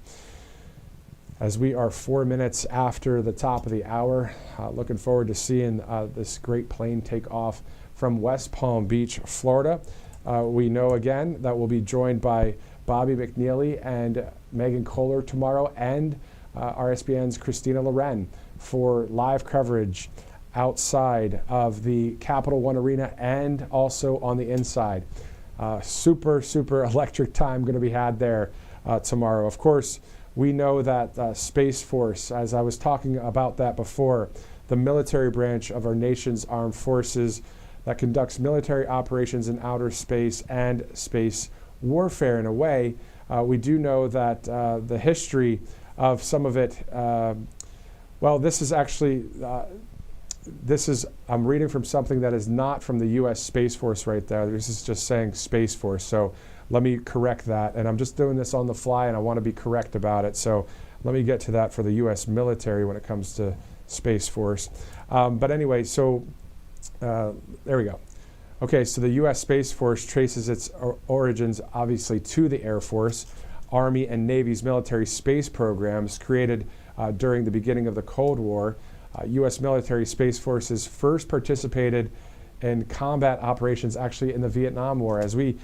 As we are 4 minutes after the top of the hour, looking forward to seeing this great plane take off from West Palm Beach, Florida. We know again that we'll be joined by Bobby McNeely and Megan Kohler tomorrow, and RSBN's Christina Loren for live coverage outside of the Capital One Arena and also on the inside. Super electric time going to be had there tomorrow. Of course, we know that Space Force, as I was talking about that before, the military branch of our nation's armed forces that conducts military operations in outer space and space warfare. In a way, we do know that the history of some of it, well, this is actually, I'm reading from something that is not from the U.S. Space Force right there. This is just saying Space Force. So let me correct that. And I'm just doing this on the fly, and I want to be correct about it. So let me get to that for the U.S. military when it comes to Space Force. But anyway, so there we go. Okay, so the U.S. Space Force traces its origins, obviously, to the Air Force, Army, and Navy's military space programs created during the beginning of the Cold War. U.S. military space forces first participated in combat operations actually in the Vietnam War. As we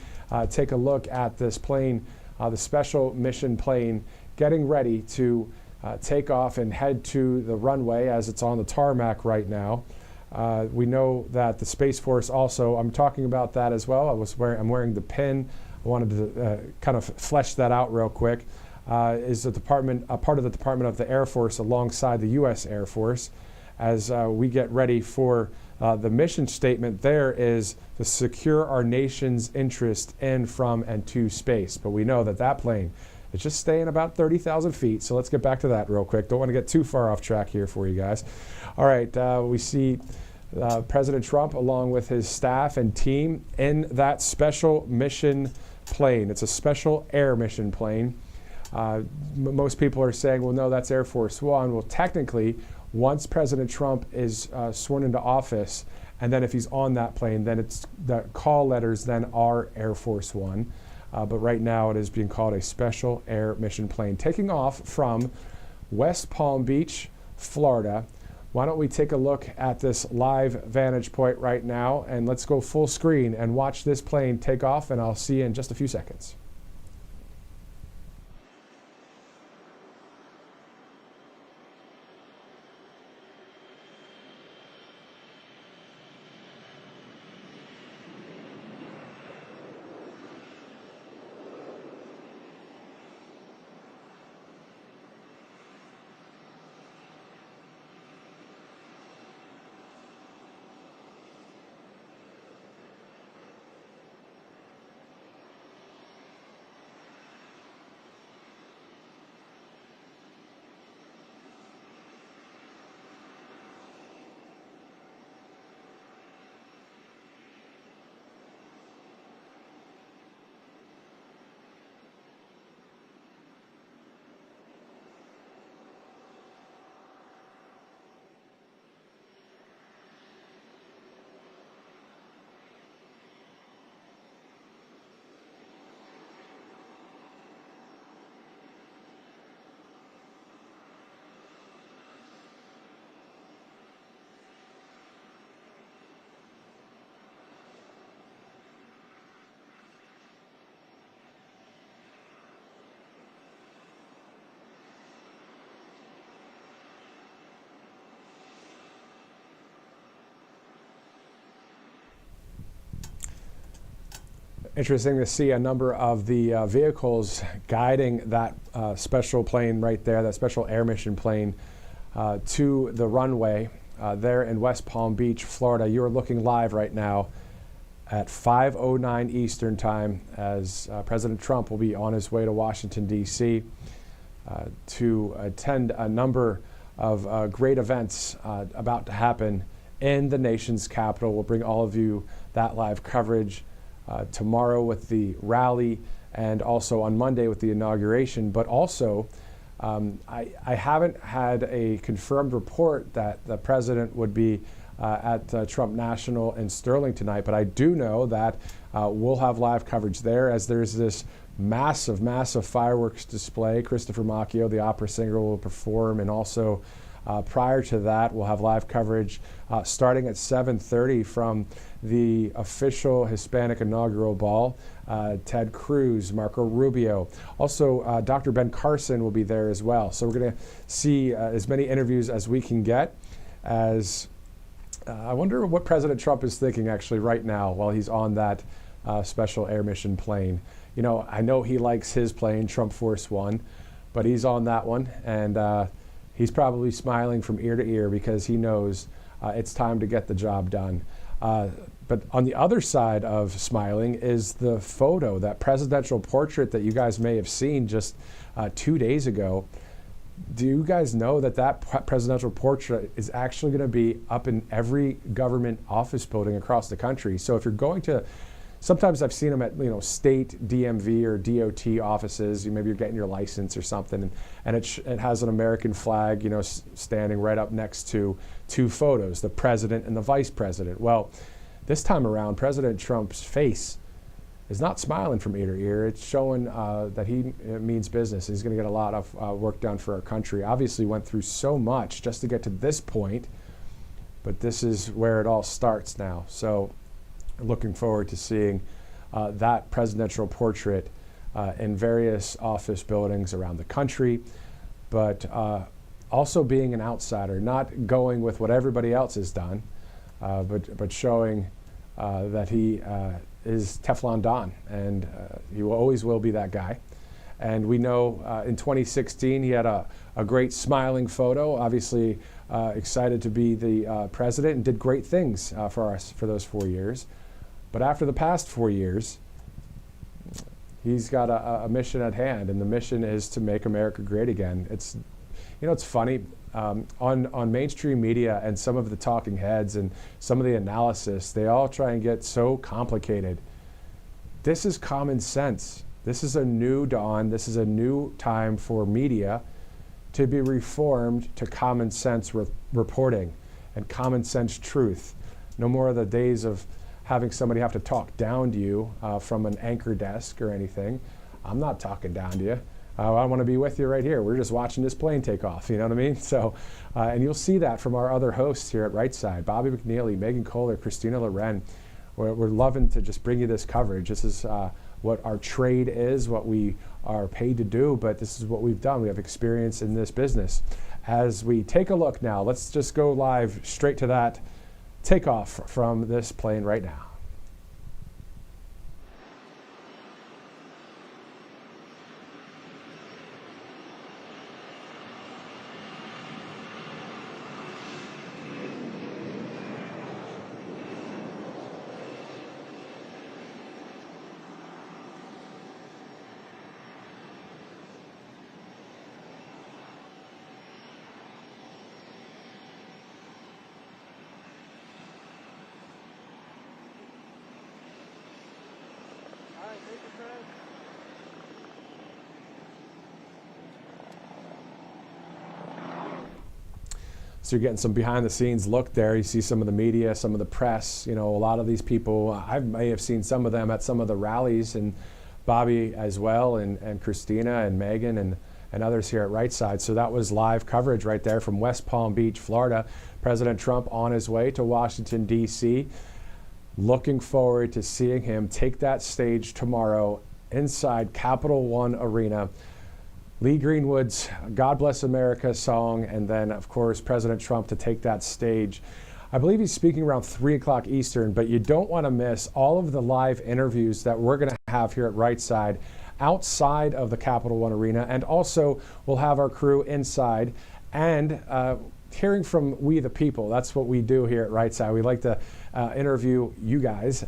take a look at this plane, the special mission plane, getting ready to take off and head to the runway as it's on the tarmac right now. We know that the Space Force also, I'm talking about that as well. I'm wearing the pin. I wanted to kind of flesh that out real quick. Is a part of the Department of the Air Force alongside the U.S. Air Force. As we get ready for the mission statement, there is to secure our nation's interest in, from, and to space. But we know that that plane is just staying about 30,000 feet. So let's get back to that real quick. Don't want to get too far off track here for you guys. All right, we see President Trump along with his staff and team in that special mission plane. It's a special air mission plane. Most people are saying, well, no, that's Air Force One. Well, technically, once President Trump is sworn into office, and then if he's on that plane, then it's the call letters then are Air Force One. But right now it is being called a special air mission plane, taking off from West Palm Beach, Florida. Why don't we take a look at this live vantage point right now, and let's go full screen and watch this plane take off, and I'll see you in just a few seconds. Interesting to see a number of the vehicles guiding that special plane right there, that special air mission plane, to the runway there in West Palm Beach, Florida. You are looking live right now at 5:09 Eastern Time as President Trump will be on his way to Washington, D.C. To attend a number of great events about to happen in the nation's capital. We'll bring all of you that live coverage tomorrow with the rally and also on Monday with the inauguration. But also, I haven't had a confirmed report that the president would be at Trump National in Sterling tonight, but I do know that we'll have live coverage there as there's this massive fireworks display. Christopher Macchio, the opera singer, will perform, and also prior to that, we'll have live coverage starting at 7:30 from the official Hispanic inaugural ball. Ted Cruz, Marco Rubio. Also, Dr. Ben Carson will be there as well. So we're going to see as many interviews as we can get. As I wonder what President Trump is thinking actually right now while he's on that special air mission plane. You know, I know he likes his plane, Trump Force One, but he's on that one, and he's probably smiling from ear to ear because he knows it's time to get the job done. But on the other side of smiling is the photo, that presidential portrait that you guys may have seen just 2 days ago. Do you guys know that that presidential portrait is actually going to be up in every government office building across the country? So if you're going to, sometimes I've seen them at state DMV or DOT offices. Maybe you're getting your license or something, and it has an American flag, standing right up next to two photos, the president and the vice president. Well, this time around, President Trump's face is not smiling from ear to ear. It's showing that he means business. He's going to get a lot of work done for our country. Obviously went through so much just to get to this point, but this is where it all starts now. So looking forward to seeing that presidential portrait in various office buildings around the country, but also being an outsider, not going with what everybody else has done, but showing that he is Teflon Don, and he always will be that guy. And we know in 2016 he had a great smiling photo, obviously excited to be the president, and did great things for us for those 4 years. But after the past 4 years, he's got a mission at hand, and the mission is to make America great again. It's funny. On mainstream media and some of the talking heads and some of the analysis, they all try and get so complicated. This is common sense. This is a new dawn. This is a new time for media to be reformed to common sense reporting and common sense truth. No more of the days of having somebody have to talk down to you from an anchor desk or anything. I'm not talking down to you. I want to be with you right here. We're just watching this plane take off, you know what I mean? So, and you'll see that from our other hosts here at Right Side, Bobby McNeely, Megan Kohler, Christina Loren. We're loving to just bring you this coverage. This is what our trade is, what we are paid to do, but this is what we've done. We have experience in this business. As we take a look now, let's just go live straight to that takeoff from this plane right now. So you're getting some behind the scenes look there. You see some of the media, some of the press, a lot of these people, I may have seen some of them at some of the rallies, and Bobby as well, and Christina and Megan and others here at Right Side. So that was live coverage right there from West Palm Beach, Florida. President Trump on his way to Washington, D.C. Looking forward to seeing him take that stage tomorrow inside Capital One Arena. Lee Greenwood's God Bless America song, and then, of course, President Trump to take that stage. I believe he's speaking around 3 o'clock Eastern, but you don't want to miss all of the live interviews that we're going to have here at Right Side outside of the Capital One Arena. And also we'll have our crew inside and hearing from we the people. That's what we do here at Right Side. We like to interview you guys.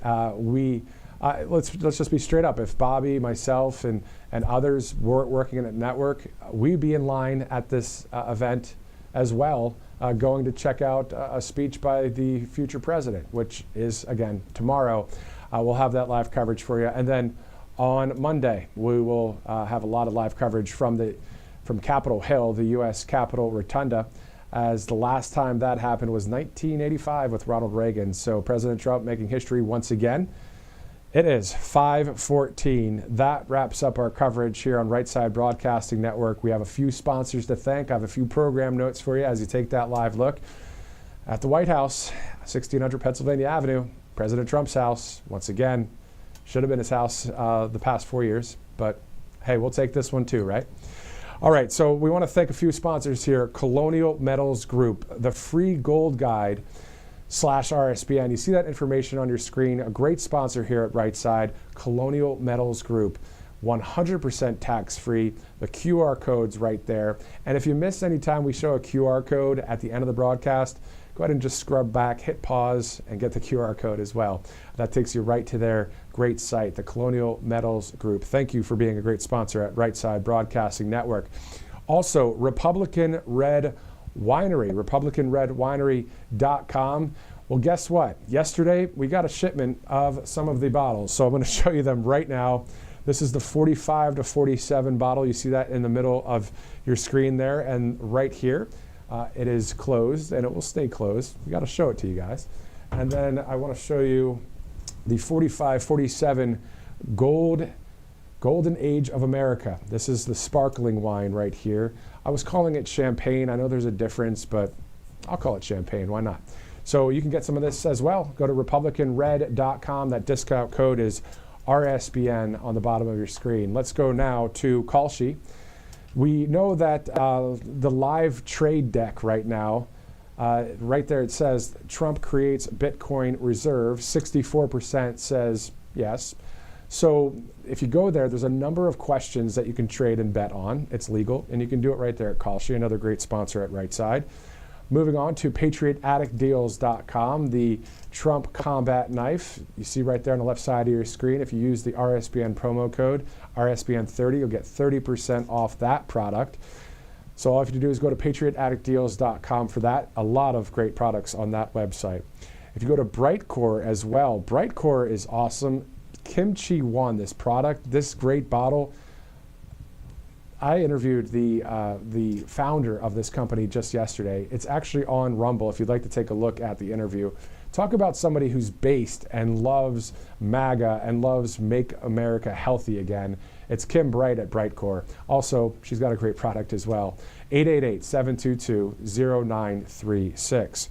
Let's just be straight up. If Bobby, myself, and others were working in a network, we'd be in line at this event as well, going to check out a speech by the future president, which is, again, tomorrow. We'll have that live coverage for you. And then on Monday, we will have a lot of live coverage from Capitol Hill, the U.S. Capitol Rotunda, as the last time that happened was 1985 with Ronald Reagan. So President Trump making history once again. It is 5:14. That wraps up our coverage here on Right Side Broadcasting Network. We have a few sponsors to thank. I have a few program notes for you as you take that live look. At the White House, 1600 Pennsylvania Avenue, President Trump's house. Once again, should have been his house the past 4 years, but hey, we'll take this one too, right? All right, so we want to thank a few sponsors here. Colonial Metals Group, the free gold guide /RSBN. You see that information on your screen. A great sponsor here at Right Side, Colonial Metals Group. 100% tax-free. The QR code's right there. And if you miss any time we show a QR code at the end of the broadcast, go ahead and just scrub back, hit pause, and get the QR code as well. That takes you right to their great site, the Colonial Metals Group. Thank you for being a great sponsor at Right Side Broadcasting Network. Also, Republican Red Winery, RepublicanRedWinery.com. Well, guess what? Yesterday, we got a shipment of some of the bottles. So I'm going to show you them right now. This is the 45 to 47 bottle. You see that in the middle of your screen there. And right here, it is closed, and it will stay closed. We got to show it to you guys. And then I want to show you the 45-47 Golden Age of America. This is the sparkling wine right here. I was calling it champagne. I know there's a difference, but I'll call it champagne. Why not? So you can get some of this as well. Go to RepublicanRed.com. That discount code is RSBN on the bottom of your screen. Let's go now to Kalshi. We know that the live trade deck right now, right there it says Trump creates Bitcoin reserve. 64% says yes. So if you go there, there's a number of questions that you can trade and bet on. It's legal, and you can do it right there at Kalshi, another great sponsor at Right Side. Moving on to PatriotAddictDeals.com, the Trump combat knife. You see right there on the left side of your screen. If you use the RSBN promo code, RSBN30, you'll get 30% off that product. So all you have to do is go to PatriotAddictDeals.com for that. A lot of great products on that website. If you go to Brightcore as well, Brightcore is awesome. Kimchi One, this product, this great bottle. I interviewed the founder of this company just yesterday. It's actually on Rumble if you'd like to take a look at the interview. Talk about somebody who's based and loves MAGA and loves Make America Healthy Again. It's Kim Bright at Brightcore. Also, she's got a great product as well. 888-722-0936.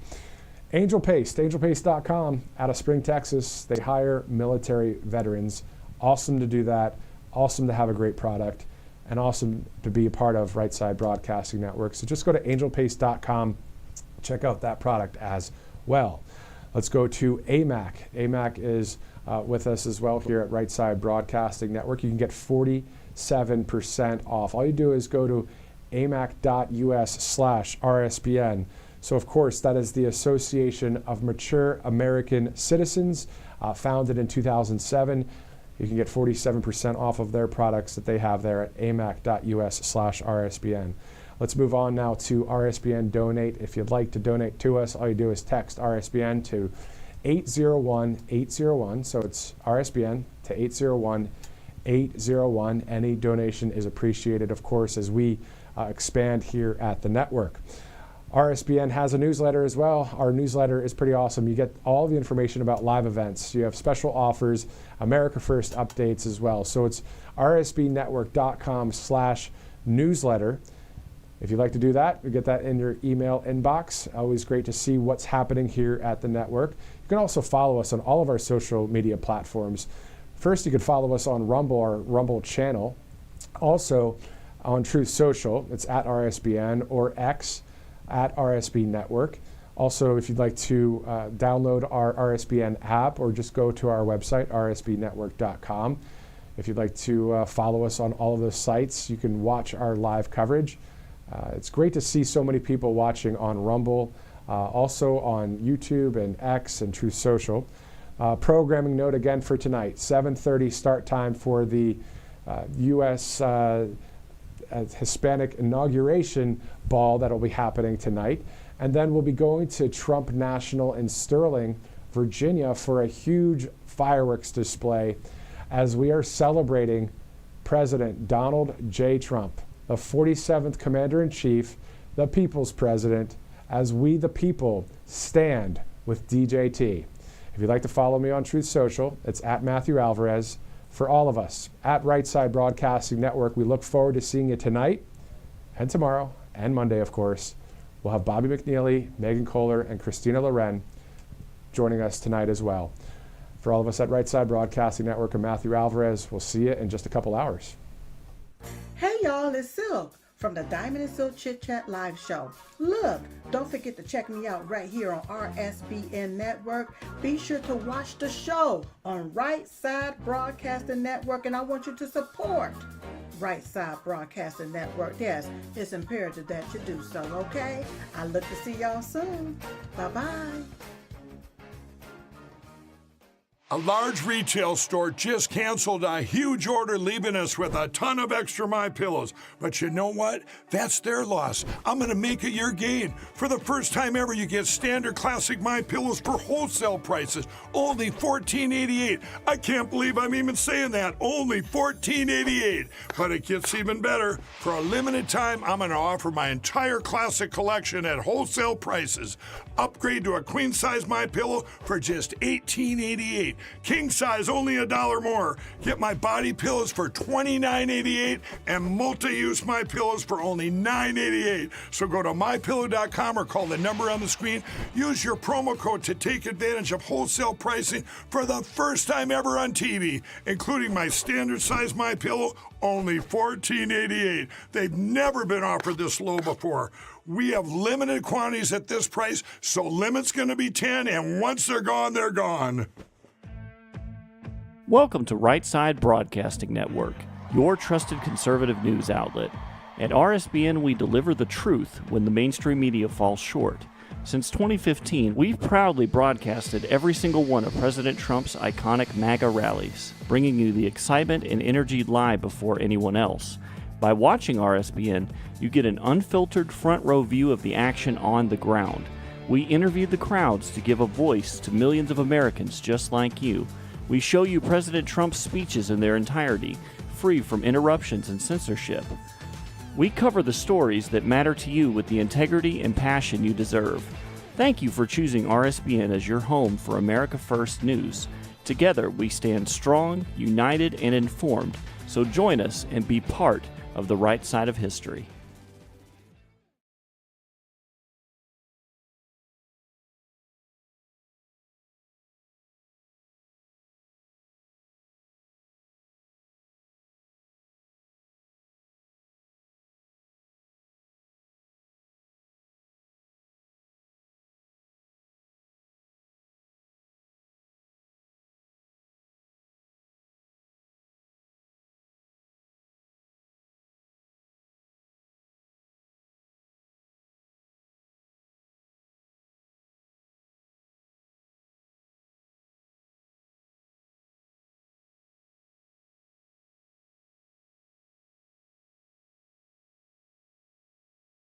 Angel Paste, angelpaste.com out of Spring, Texas. They hire military veterans. Awesome to do that. Awesome to have a great product. And awesome to be a part of Right Side Broadcasting Network. So just go to angelpaste.com. Check out that product as well. Let's go to AMAC. AMAC is with us as well here at Right Side Broadcasting Network. You can get 47% off. All you do is go to amac.us/RSBN. So, of course, that is the Association of Mature American Citizens, founded in 2007. You can get 47% off of their products that they have there at amac.us/RSBN. Let's move on now to RSBN Donate. If you'd like to donate to us, all you do is text RSBN to 801-801. So it's RSBN to 801-801. Any donation is appreciated, of course, as we expand here at the network. RSBN has a newsletter as well. Our newsletter is pretty awesome. You get all the information about live events. You have special offers, America First updates as well. So it's rsbnetwork.com/newsletter. If you'd like to do that, you get that in your email inbox. Always great to see what's happening here at the network. You can also follow us on all of our social media platforms. First, you can follow us on Rumble, our Rumble channel. Also on Truth Social, it's at RSBN, or X, at RSB Network. Also, if you'd like to download our RSBN app or just go to our website, rsbnetwork.com. If you'd like to follow us on all of those sites, you can watch our live coverage. It's great to see so many people watching on Rumble, also on YouTube and X and Truth Social. Programming note again for tonight, 7:30 start time for the U.S. Hispanic Inauguration Ball that will be happening tonight. And then we'll be going to Trump National in Sterling, Virginia for a huge fireworks display as we are celebrating President Donald J. Trump, the 47th Commander-in-Chief, the People's President, as we the people stand with DJT. If you'd like to follow me on Truth Social, it's at Matthew Alvarez. For all of us at Right Side Broadcasting Network, we look forward to seeing you tonight and tomorrow and Monday, of course. We'll have Bobby McNeely, Megan Kohler, and Christina Loren joining us tonight as well. For all of us at Right Side Broadcasting Network and Matthew Alvarez, we'll see you in just a couple hours. Hey y'all, it's Silk from the Diamond and Silk Chit Chat live show. Look, don't forget to check me out right here on RSBN Network. Be sure to watch the show on Right Side Broadcasting Network, and I want you to support Right Side Broadcasting Network. Yes, it's imperative that you do so, okay? I look to see y'all soon. Bye-bye. A large retail store just canceled a huge order, leaving us with a ton of extra My Pillows. But you know what? That's their loss. I'm going to make it your gain. For the first time ever, you get standard classic My Pillows for wholesale prices, only $14.88. I can't believe I'm even saying that. Only $14.88. But it gets even better. For a limited time, I'm going to offer my entire classic collection at wholesale prices. Upgrade to a queen size My Pillow for just $18.88. King size only $1 more. Get my body pillows for $29.88 and multi-use My Pillows for only $9.88. So go to mypillow.com or call the number on the screen. Use your promo code to take advantage of wholesale pricing for the first time ever on TV, including my standard size My Pillow, only $14.88. They've never been offered this low before. We have limited quantities at this price, so limit's going to be 10, and once they're gone, they're gone. Welcome to Right Side Broadcasting Network, your trusted conservative news outlet. At RSBN, we deliver the truth when the mainstream media falls short. Since 2015, we've proudly broadcasted every single one of President Trump's iconic MAGA rallies, bringing you the excitement and energy live before anyone else. By watching RSBN, you get an unfiltered front row view of the action on the ground. We interview the crowds to give a voice to millions of Americans just like you. We show you President Trump's speeches in their entirety, free from interruptions and censorship. We cover the stories that matter to you with the integrity and passion you deserve. Thank you for choosing RSBN as your home for America First News. Together, we stand strong, united, and informed, so join us and be part of the right side of history.